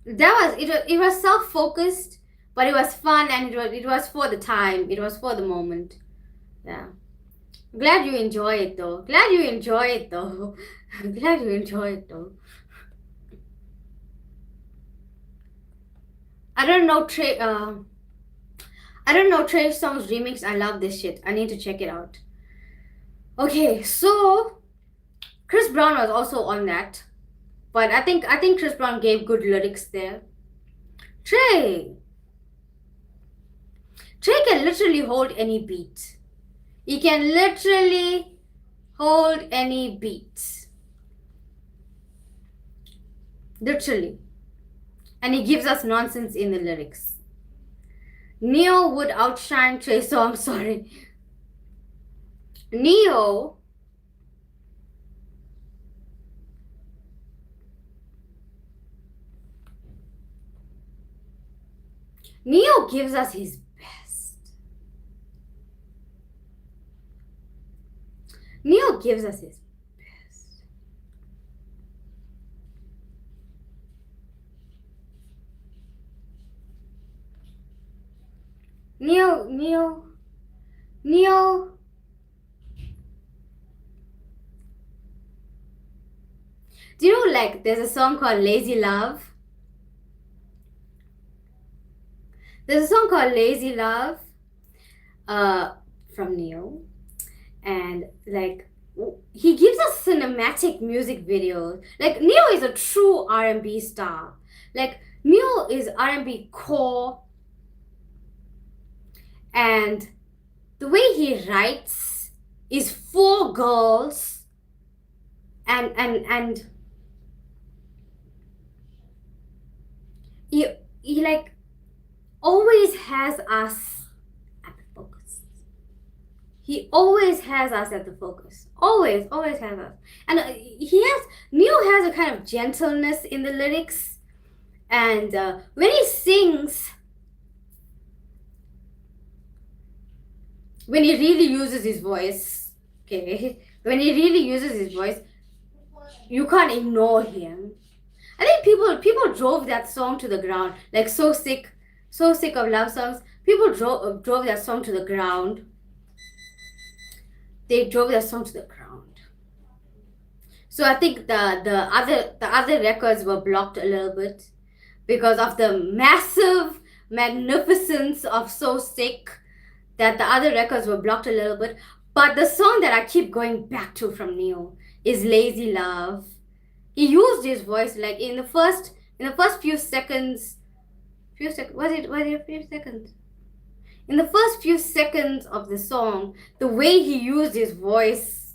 It was self-focused, but it was fun, and it was for the time. It was for the moment. Yeah. Glad you enjoy it though. Glad you enjoy it though. I don't know Trey Songz remix. I love this shit. I need to check it out. Okay, so Chris Brown was also on that, but I think Chris Brown gave good lyrics there. Trey can literally hold any beat. He can literally hold any beat. Literally. And he gives us nonsense in the lyrics. Neo would outshine Trey Songz, sorry. Neo gives us his best. Neo gives us his best. Neo. Do you know, like, there's a song called Lazy Love? There's a song called Lazy Love from Neo. And, like, he gives us cinematic music videos. Like, Neo is a true R&B star. Like, Neo is R&B core. And the way he writes is for girls. And he like always has us at the focus. He always has us at the focus. Always has us. And Neo has a kind of gentleness in the lyrics. And when he sings, when he really uses his voice, okay, when he really uses his voice, you can't ignore him. I think people drove that song to the ground, like so sick of love songs. People drove that song to the ground. They drove that song to the ground. So I think the other records were blocked a little bit because of the massive magnificence of So Sick, that the other records were blocked a little bit. But the song that I keep going back to from Neo is Lazy Love. He used his voice like in the first few seconds. Was it a few seconds? In the first few seconds of the song, the way he used his voice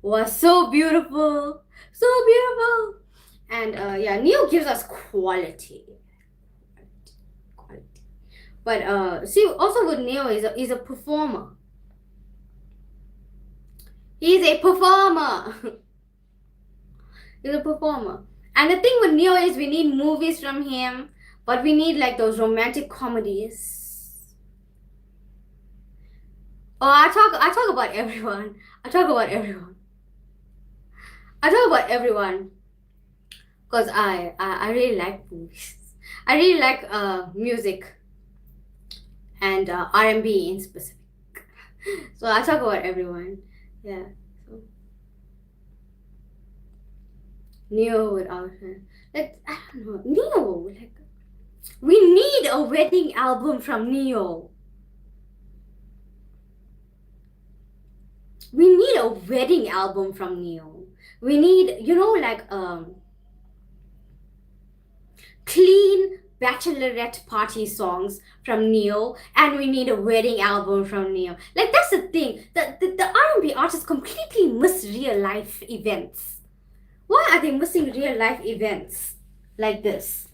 was so beautiful. So beautiful. And yeah, Neo gives us quality. But see, also with Neo, he's a performer. He's a performer. He's a performer. And the thing with Neo is we need movies from him, but we need like those romantic comedies. Oh, I talk about everyone. I talk about everyone. Because I really like movies. I really like music and R&B in specific. So I talk about everyone. Yeah. So Neo without her. Like, I don't know. Neo, like, we need a wedding album from Neo. We need a wedding album from Neo. We need, you know, like clean bachelorette party songs from Neo, and we need a wedding album from Neo. Like, that's the thing. The R&B artists completely miss real life events. Why are they missing real life events like this?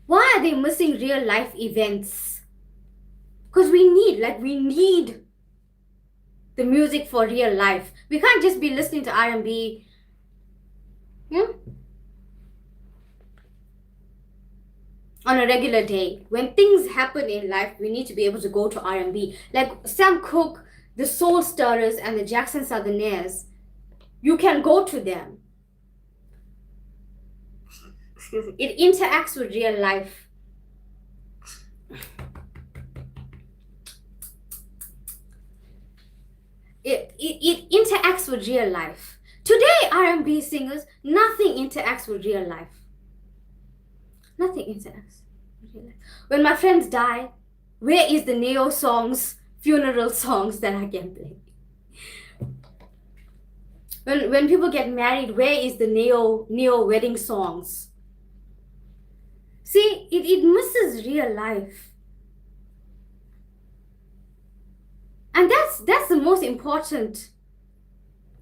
Why are they missing real life events? Because we need the music for real life. We can't just be listening to R&B. Yeah? On a regular day. When things happen in life, we need to be able to go to R&B. Like Sam Cooke, the Soul Stirrers, and the Jackson Southernaires. You can go to them. Excuse me. It interacts with real life. It interacts with real life. Today, R&B singers, nothing interacts with real life. Nothing interacts with real life. When my friends die, where is the Neo songs, funeral songs that I can play? When people get married, where is the Neo wedding songs? See, it misses real life. And that's the most important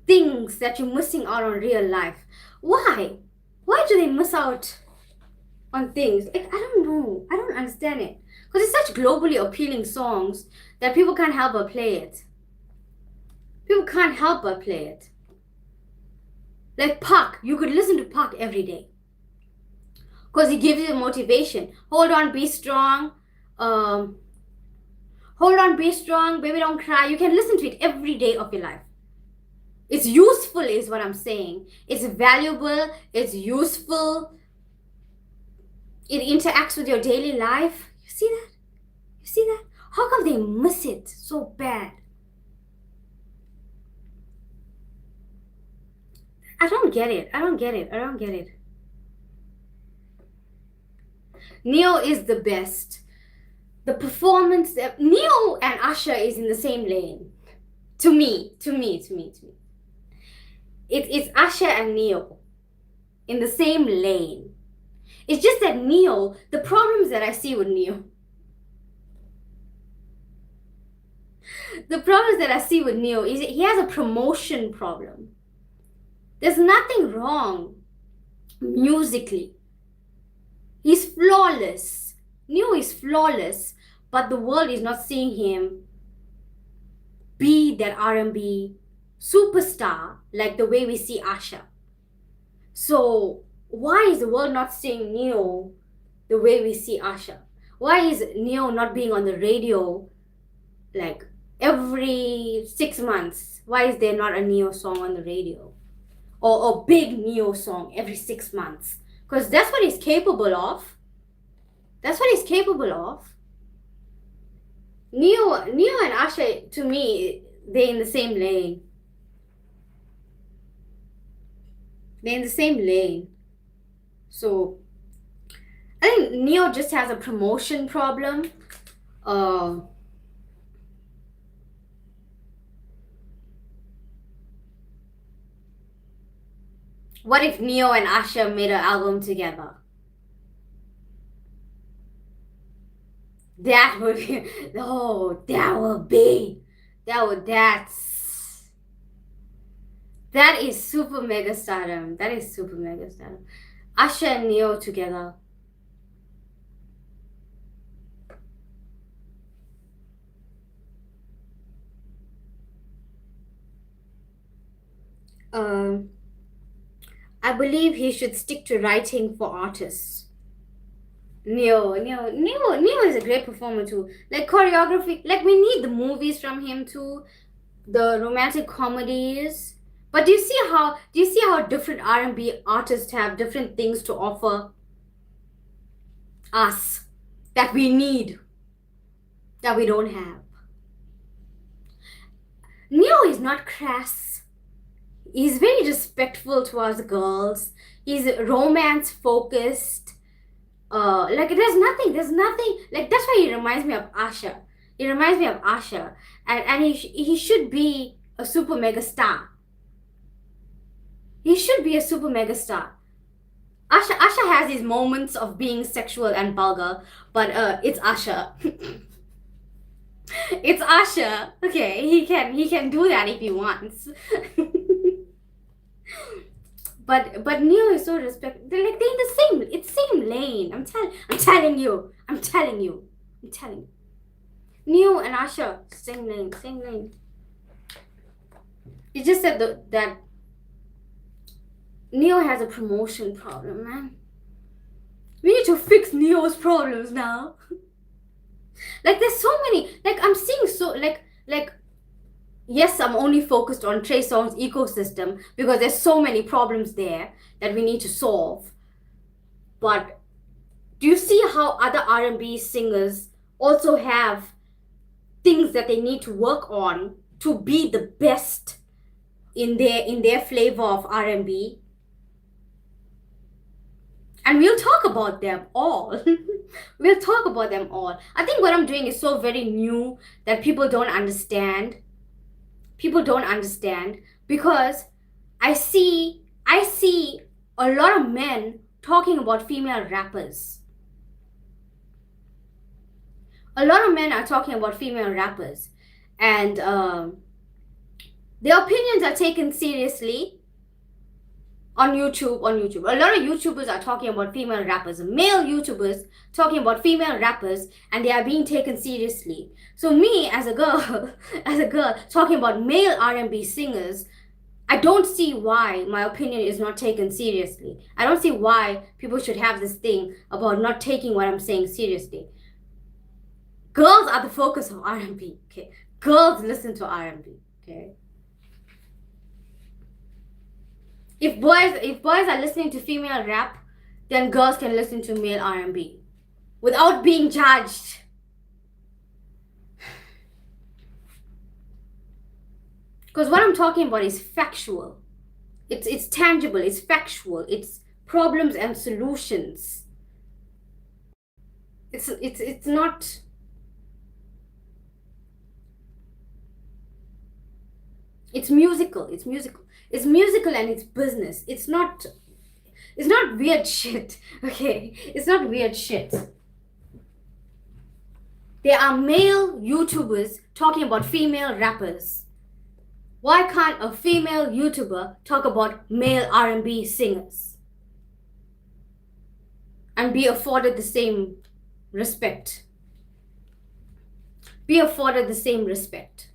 things that you're missing out on real life. Why? Why do they miss out on things? I don't know. I don't understand it. Because it's such globally appealing songs that people can't help but play it. People can't help but play it. Like Park, you could listen to Park every day. Because he gives you motivation. Hold on, be strong. Hold on, be strong, baby, don't cry. You can listen to it every day of your life. It's useful is what I'm saying. It's valuable, it's useful. It interacts with your daily life. You see that? You see that? How come they miss it so bad? I don't get it. Neo is the best. The performance, Neo and Usher is in the same lane. To me. It's Usher and Neo in the same lane. It's just that Neo, the problems that I see with Neo, is he has a promotion problem. There's nothing wrong musically. He's flawless. Neo is flawless, but the world is not seeing him be that R&B superstar like the way we see Usher. So why is the world not seeing Neo the way we see Asha? Why is Neo not being on the radio like every 6 months? Why is there not a Neo song on the radio? Or a big Neo song every 6 months? Because that's what he's capable of. That's what he's capable of. Neo and Asha, to me, they're in the same lane. They're in the same lane. So I think Neo just has a promotion problem. What if Neo and Asha made an album together? That would be, oh, that is super mega stardom. That is super mega stardom. Asha and Neo together. I believe he should stick to writing for artists. Neo is a great performer too. Like choreography, like we need the movies from him too, the romantic comedies. But do you see how different R&B artists have different things to offer us that we need, that we don't have? Neo is not crass. He's very respectful towards girls. He's romance focused. Like there's nothing. Like that's why he reminds me of Asha. He reminds me of Asha, and he should be a super mega star. He should be a super mega star. Asha has his moments of being sexual and vulgar, but it's Asha. It's Asha. Okay, he can do that if he wants. But Neo is so respectful. They're in the same lane. I'm telling you. Neo and Asha, same lane. It's just that Neo has a promotion problem, man. We need to fix Neo's problems now. Like there's so many. Like I'm seeing so like. Yes, I'm only focused on Trey Songz's ecosystem because there's so many problems there that we need to solve. But do you see how other R&B singers also have things that they need to work on to be the best in their flavor of R&B? And we'll talk about them all. We'll talk about them all. I think what I'm doing is so very new that people don't understand. People don't understand because I see a lot of men talking about female rappers. A lot of men are talking about female rappers, and their opinions are taken seriously on YouTube. A lot of YouTubers are talking about female rappers, male YouTubers talking about female rappers, and they are being taken seriously. So me as a girl talking about male R&B singers, I don't see why my opinion is not taken seriously. I don't see why people should have this thing about not taking what I'm saying seriously. Girls are the focus of R&B, okay? Girls listen to R&B, okay? If boys are listening to female rap, then girls can listen to male R&B without being judged. Because what I'm talking about is factual. It's tangible, it's factual, it's problems and solutions. It's not. It's musical and it's business. It's not weird shit, okay? It's not weird shit. There are male YouTubers talking about female rappers. Why can't a female YouTuber talk about male R&B singers and be afforded the same respect? Be afforded the same respect.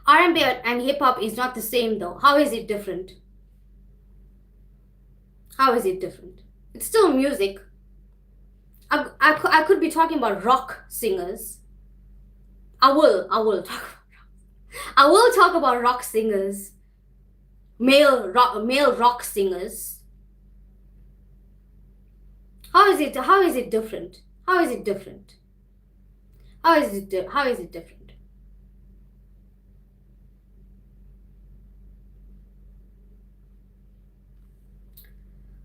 R&B and hip-hop is not the same though. How is it different? How is it different? It's still music. I could be talking about rock singers. I will talk about rock singers, male rock singers. How is it different? How is it different? How is it different? How is it different?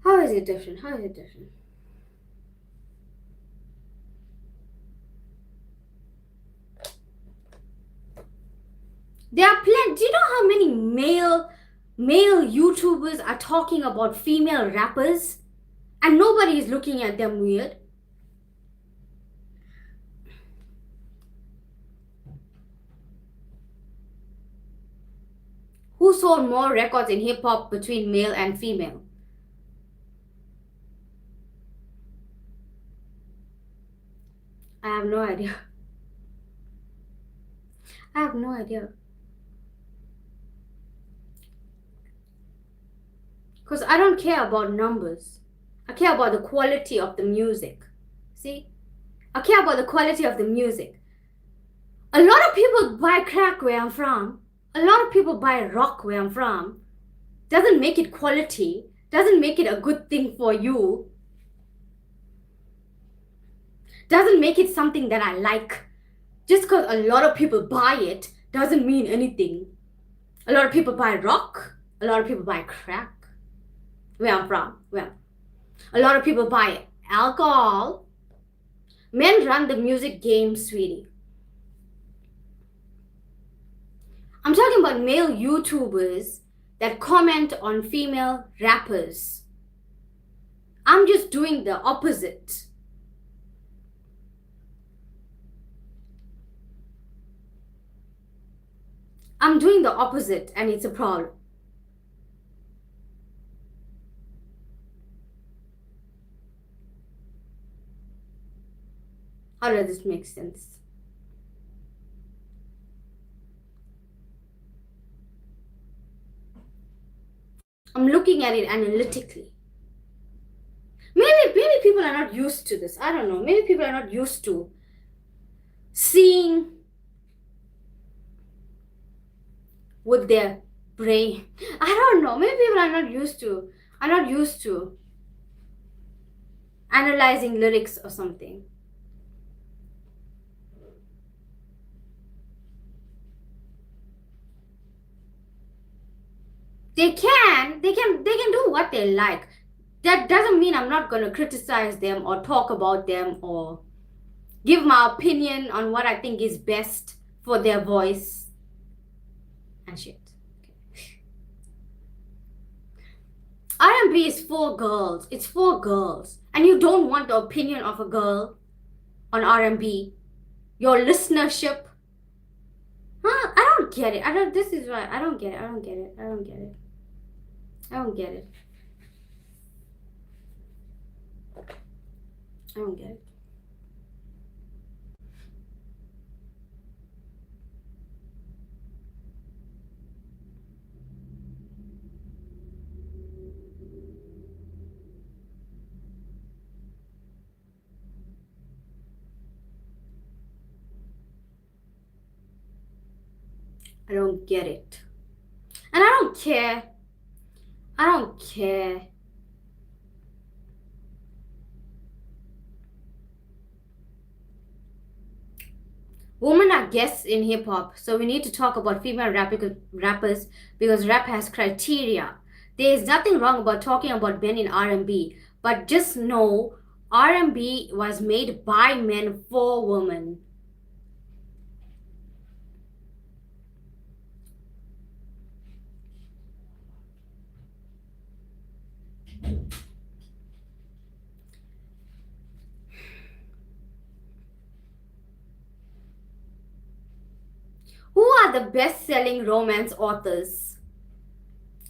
How is it different? There are plenty. Do you know how many male YouTubers are talking about female rappers, and nobody is looking at them weird? Who sold more records in hip hop between male and female? I have no idea. I have no idea. Because I don't care about numbers. I care about the quality of the music. See? I care about the quality of the music. A lot of people buy crack where I'm from. A lot of people buy rock where I'm from. Doesn't make it quality. Doesn't make it a good thing for you. Doesn't make it something that I like. Just because a lot of people buy it doesn't mean anything. A lot of people buy rock. A lot of people buy crack. Where I'm from. A lot of people buy alcohol. Men run the music game, sweetie. I'm talking about male YouTubers that comment on female rappers. I'm just doing the opposite. I'm doing the opposite, and it's a problem. How does this make sense? I'm looking at it analytically. Maybe people are not used to this. I don't know. Maybe people are not used to seeing with their brain. I don't know. Maybe people are not used to analyzing lyrics or something. They can do what they like. That doesn't mean I'm not gonna criticize them or talk about them or give my opinion on what I think is best for their voice and shit. R&B is for girls. It's for girls. And you don't want the opinion of a girl on R&B. Your listenership. Huh? I don't get it. This is why I don't get it. I don't get it. I don't get it. And I don't care. Women are guests in hip hop, so we need to talk about female rappers because rap has criteria. There is nothing wrong about talking about men in R&B, but just know R&B was made by men for women. Who are the best-selling romance authors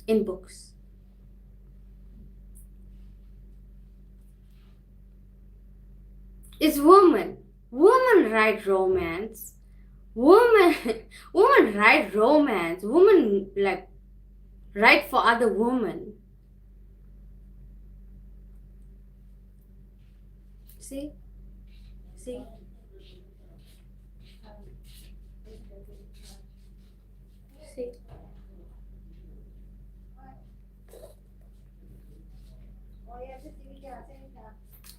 in books? It's women. Women write romance. Women write romance. Women like write for other women. See? See? See?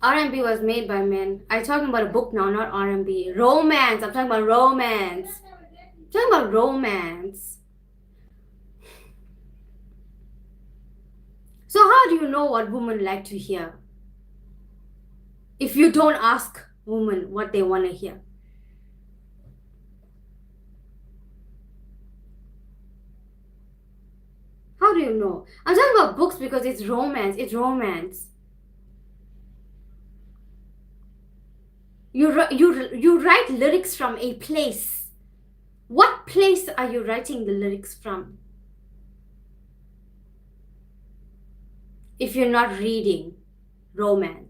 R&B was made by men. I'm talking about a book now, not R&B. Romance. I'm talking about romance. I'm talking about romance. So how do you know what women like to hear if you don't ask women what they want to hear? How do you know? I'm talking about books because it's romance. It's romance. You write lyrics from a place. What place are you writing the lyrics from? If you're not reading romance.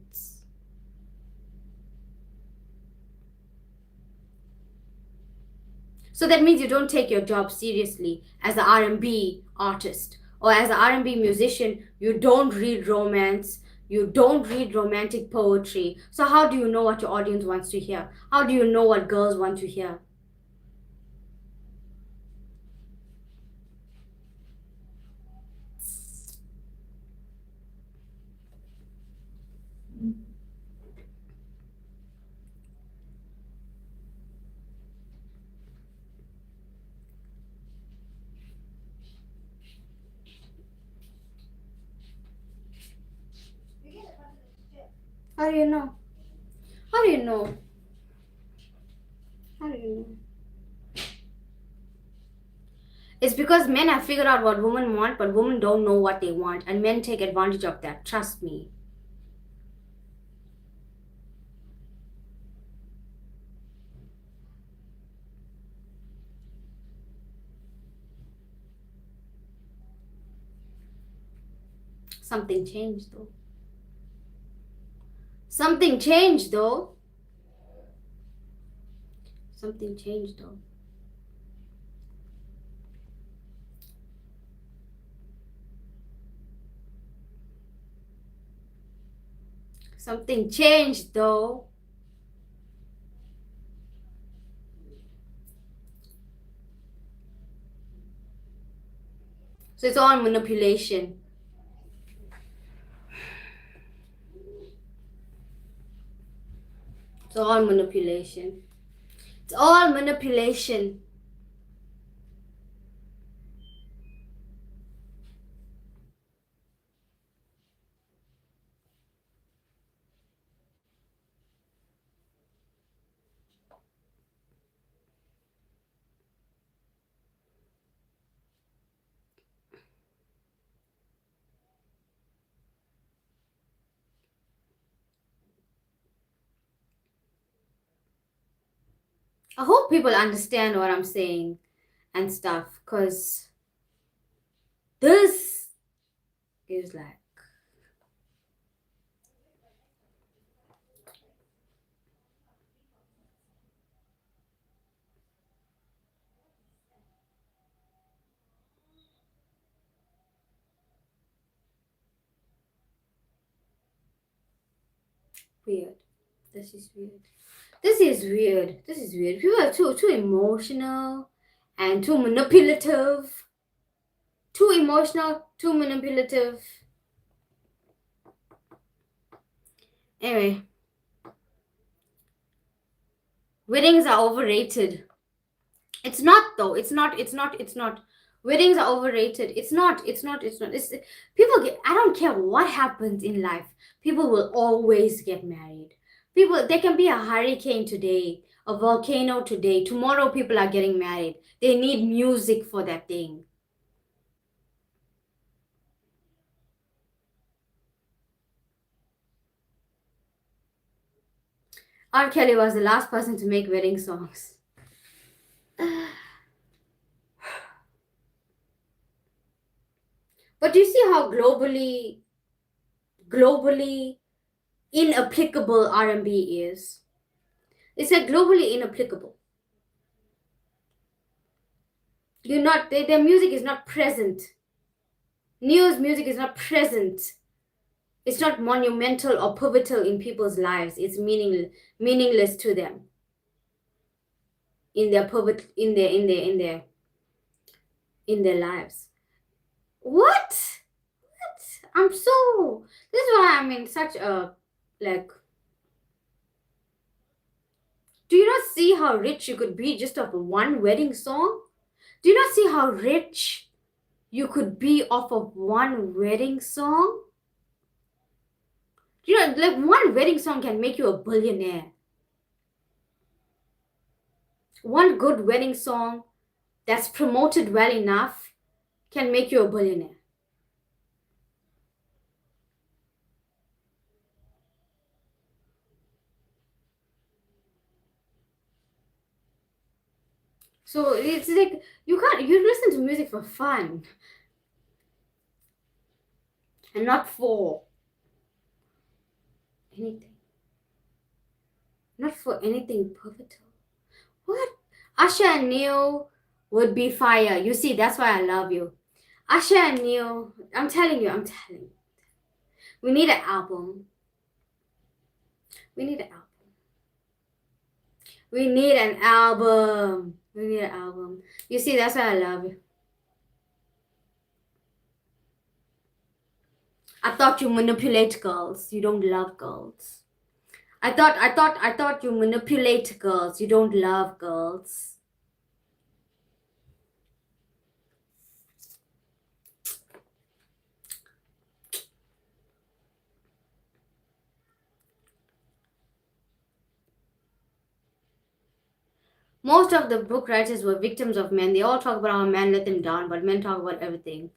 So that means you don't take your job seriously as an R&B artist or as an R&B musician. You don't read romance. You don't read romantic poetry. So how do you know what your audience wants to hear? How do you know what girls want to hear? How do you know? How do you know? How do you know? It's because men have figured out what women want, but women don't know what they want, and men take advantage of that. Trust me. Something changed though. Something changed though. Something changed though. Something changed though. So it's all manipulation. It's all manipulation. It's all manipulation. I hope people understand what I'm saying and stuff, because this is like, weird. This is weird. This is weird. This is weird. People are too emotional and too manipulative. Too emotional, too manipulative. Anyway. Weddings are overrated. It's not though. It's not. Weddings are overrated. It's not. It's people get, I don't care what happens in life. People will always get married. There can be a hurricane today, a volcano today. Tomorrow people are getting married. They need music for that thing. R. Kelly was the last person to make wedding songs. But do you see how globally inapplicable R&B is? It's like globally inapplicable. Their music is not present. Neo's music is not present. It's not monumental or pivotal in people's lives. It's meaningless to them in their lives. What? I'm so, this is why I'm in such a, like, do you not see how rich you could be just off of one wedding song? Do you not see how rich you could be off of one wedding song? Do you know, like, one wedding song can make you a billionaire. One good wedding song that's promoted well enough can make you a billionaire. So it's like you listen to music for fun and not for anything. Not for anything pivotal. What? Usher and Neil would be fire. You see, that's why I love you. Usher and Neil, I'm telling you. We need an album. We need an album. You see, that's why I love you. I thought you manipulate girls. You don't love girls. I thought you manipulate girls. You don't love girls. Most of the book writers were victims of men. They all talk about how men let them down, but men talk about everything.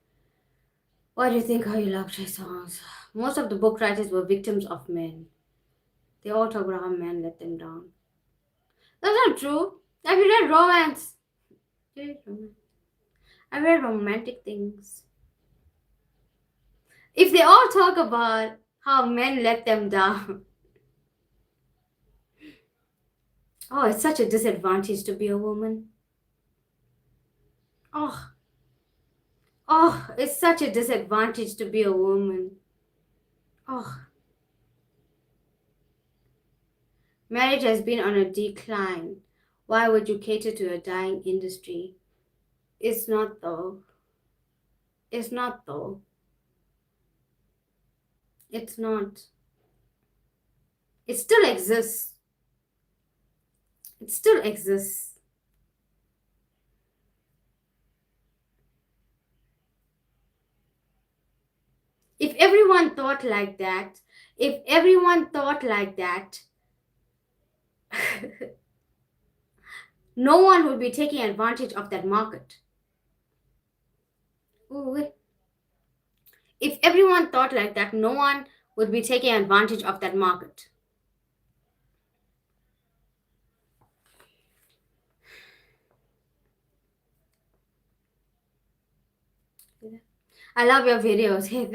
Why do you think how you love Trey songs? Most of the book writers were victims of men. They all talk about how men let them down. That's not true. Have you read romance? I read romantic things. If they all talk about how men let them down, oh, it's such a disadvantage to be a woman. Oh, it's such a disadvantage to be a woman. Oh. Marriage has been on a decline. Why would you cater to a dying industry? It's not though. It's not though. It's not. It still exists. It still exists. If everyone thought like that, no one would be taking advantage of that market. Ooh. If everyone thought like that, no one would be taking advantage of that market. I love your videos. Hey,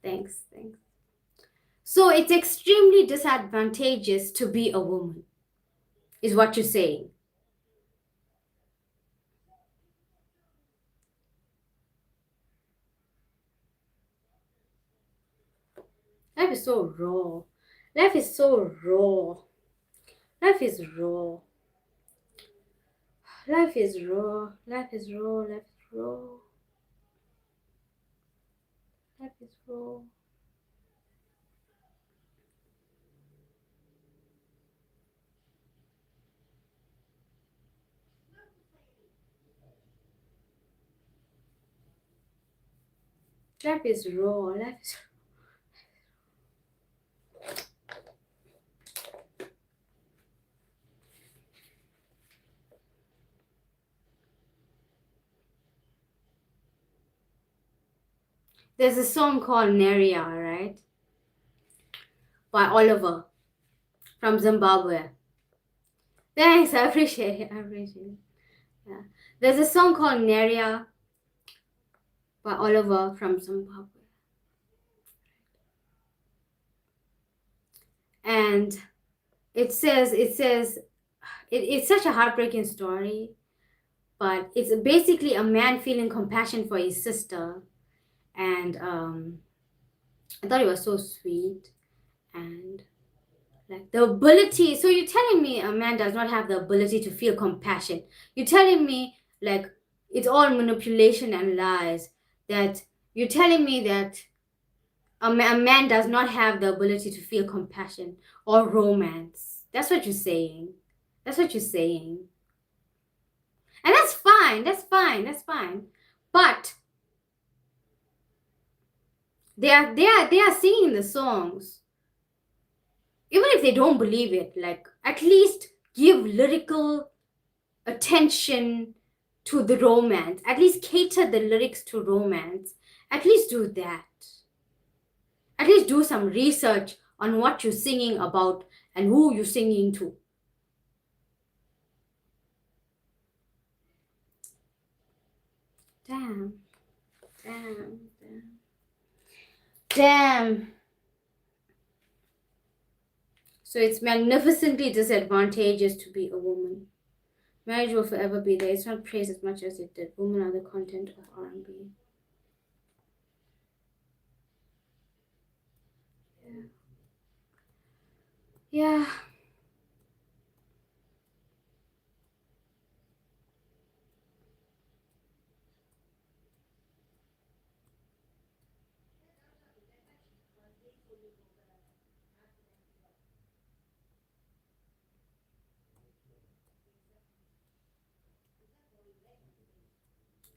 thanks. So it's extremely disadvantageous to be a woman, is what you're saying. Life is so raw. Life is so raw. Life is raw. Life is raw. Life is raw. Life is raw. Life is raw. Life is raw. Life is There's a song called Neria, right? By Oliver from Zimbabwe. Thanks, I appreciate it. Yeah. There's a song called Neria by Oliver from Zimbabwe. And it's such a heartbreaking story, but it's basically a man feeling compassion for his sister and I thought it was so sweet. And like the ability, so you're telling me a man does not have the ability to feel compassion? You're telling me like it's all manipulation and lies? That you're telling me that a man does not have the ability to feel compassion or romance? That's what you're saying. That's what you're saying. And that's fine. That's fine. That's fine. But they are singing the songs. Even if they don't believe it, like at least give lyrical attention to the romance. At least cater the lyrics to romance. At least do that. At least do some research on what you're singing about and who you're singing to. Damn. Damn. Damn. Damn. So it's magnificently disadvantageous to be a woman. Marriage will forever be there. It's not praised as much as it did. Women are the content of R&B. Yeah. Yeah.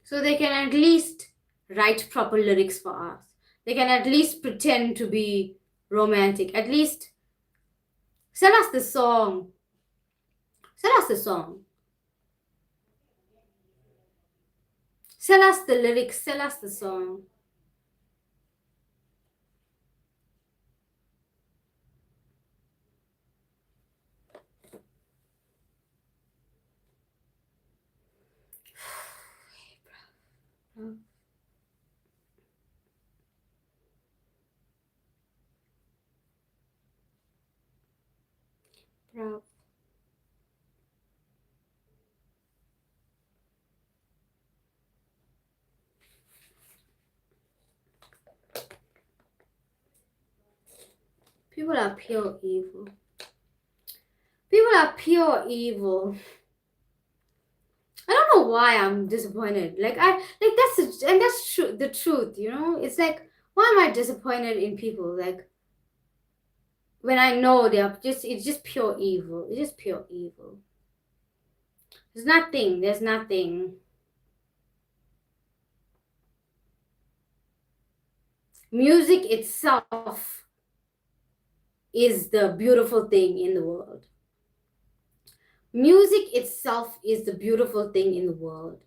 So they can at least write proper lyrics for us. They can at least pretend to be romantic. At least sell us the song. Sell us the song. Sell us the lyrics. Sell us the song. Bro. People are pure evil. People are pure evil. I don't know why I'm disappointed. That's true. The truth, you know. It's like, why am I disappointed in people? Like when I know it's just pure evil. It's just pure evil. There's nothing. There's nothing. Music itself is the beautiful thing in the world. Music itself is the beautiful thing in the world.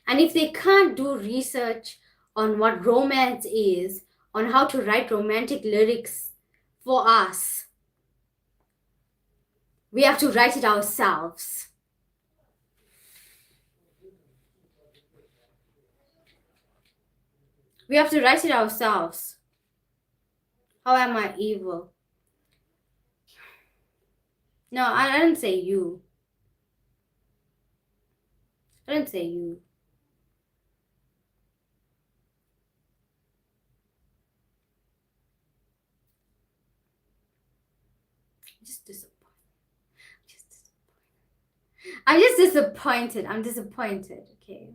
And if they can't do research on what romance is, on how to write romantic lyrics for us, we have to write it ourselves. We have to write it ourselves. How am I evil? No, I didn't say you. I didn't say you. Just disappointed. I'm just disappointed. I'm disappointed. Okay.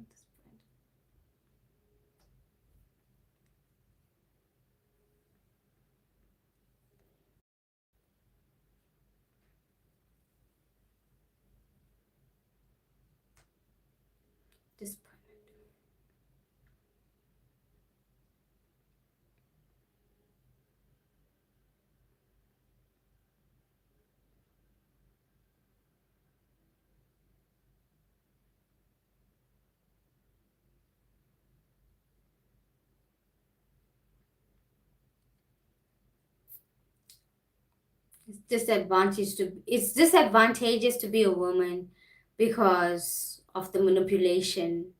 Disappointed. It's disadvantageous to be a woman because of the manipulation.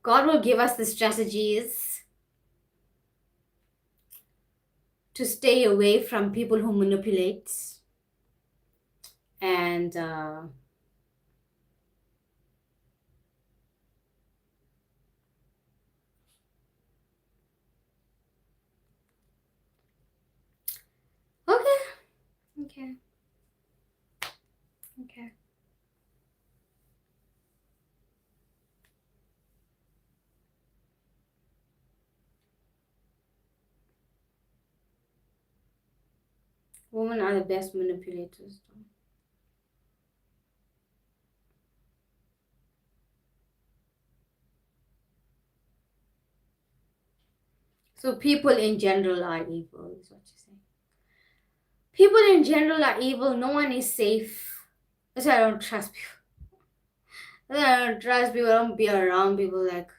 God will give us the strategies to stay away from people who manipulate and okay. Women are the best manipulators, though. So people in general are evil, is what you're saying. People in general are evil. No one is safe. That's why I don't trust people. That's why I don't trust people. I don't be around people like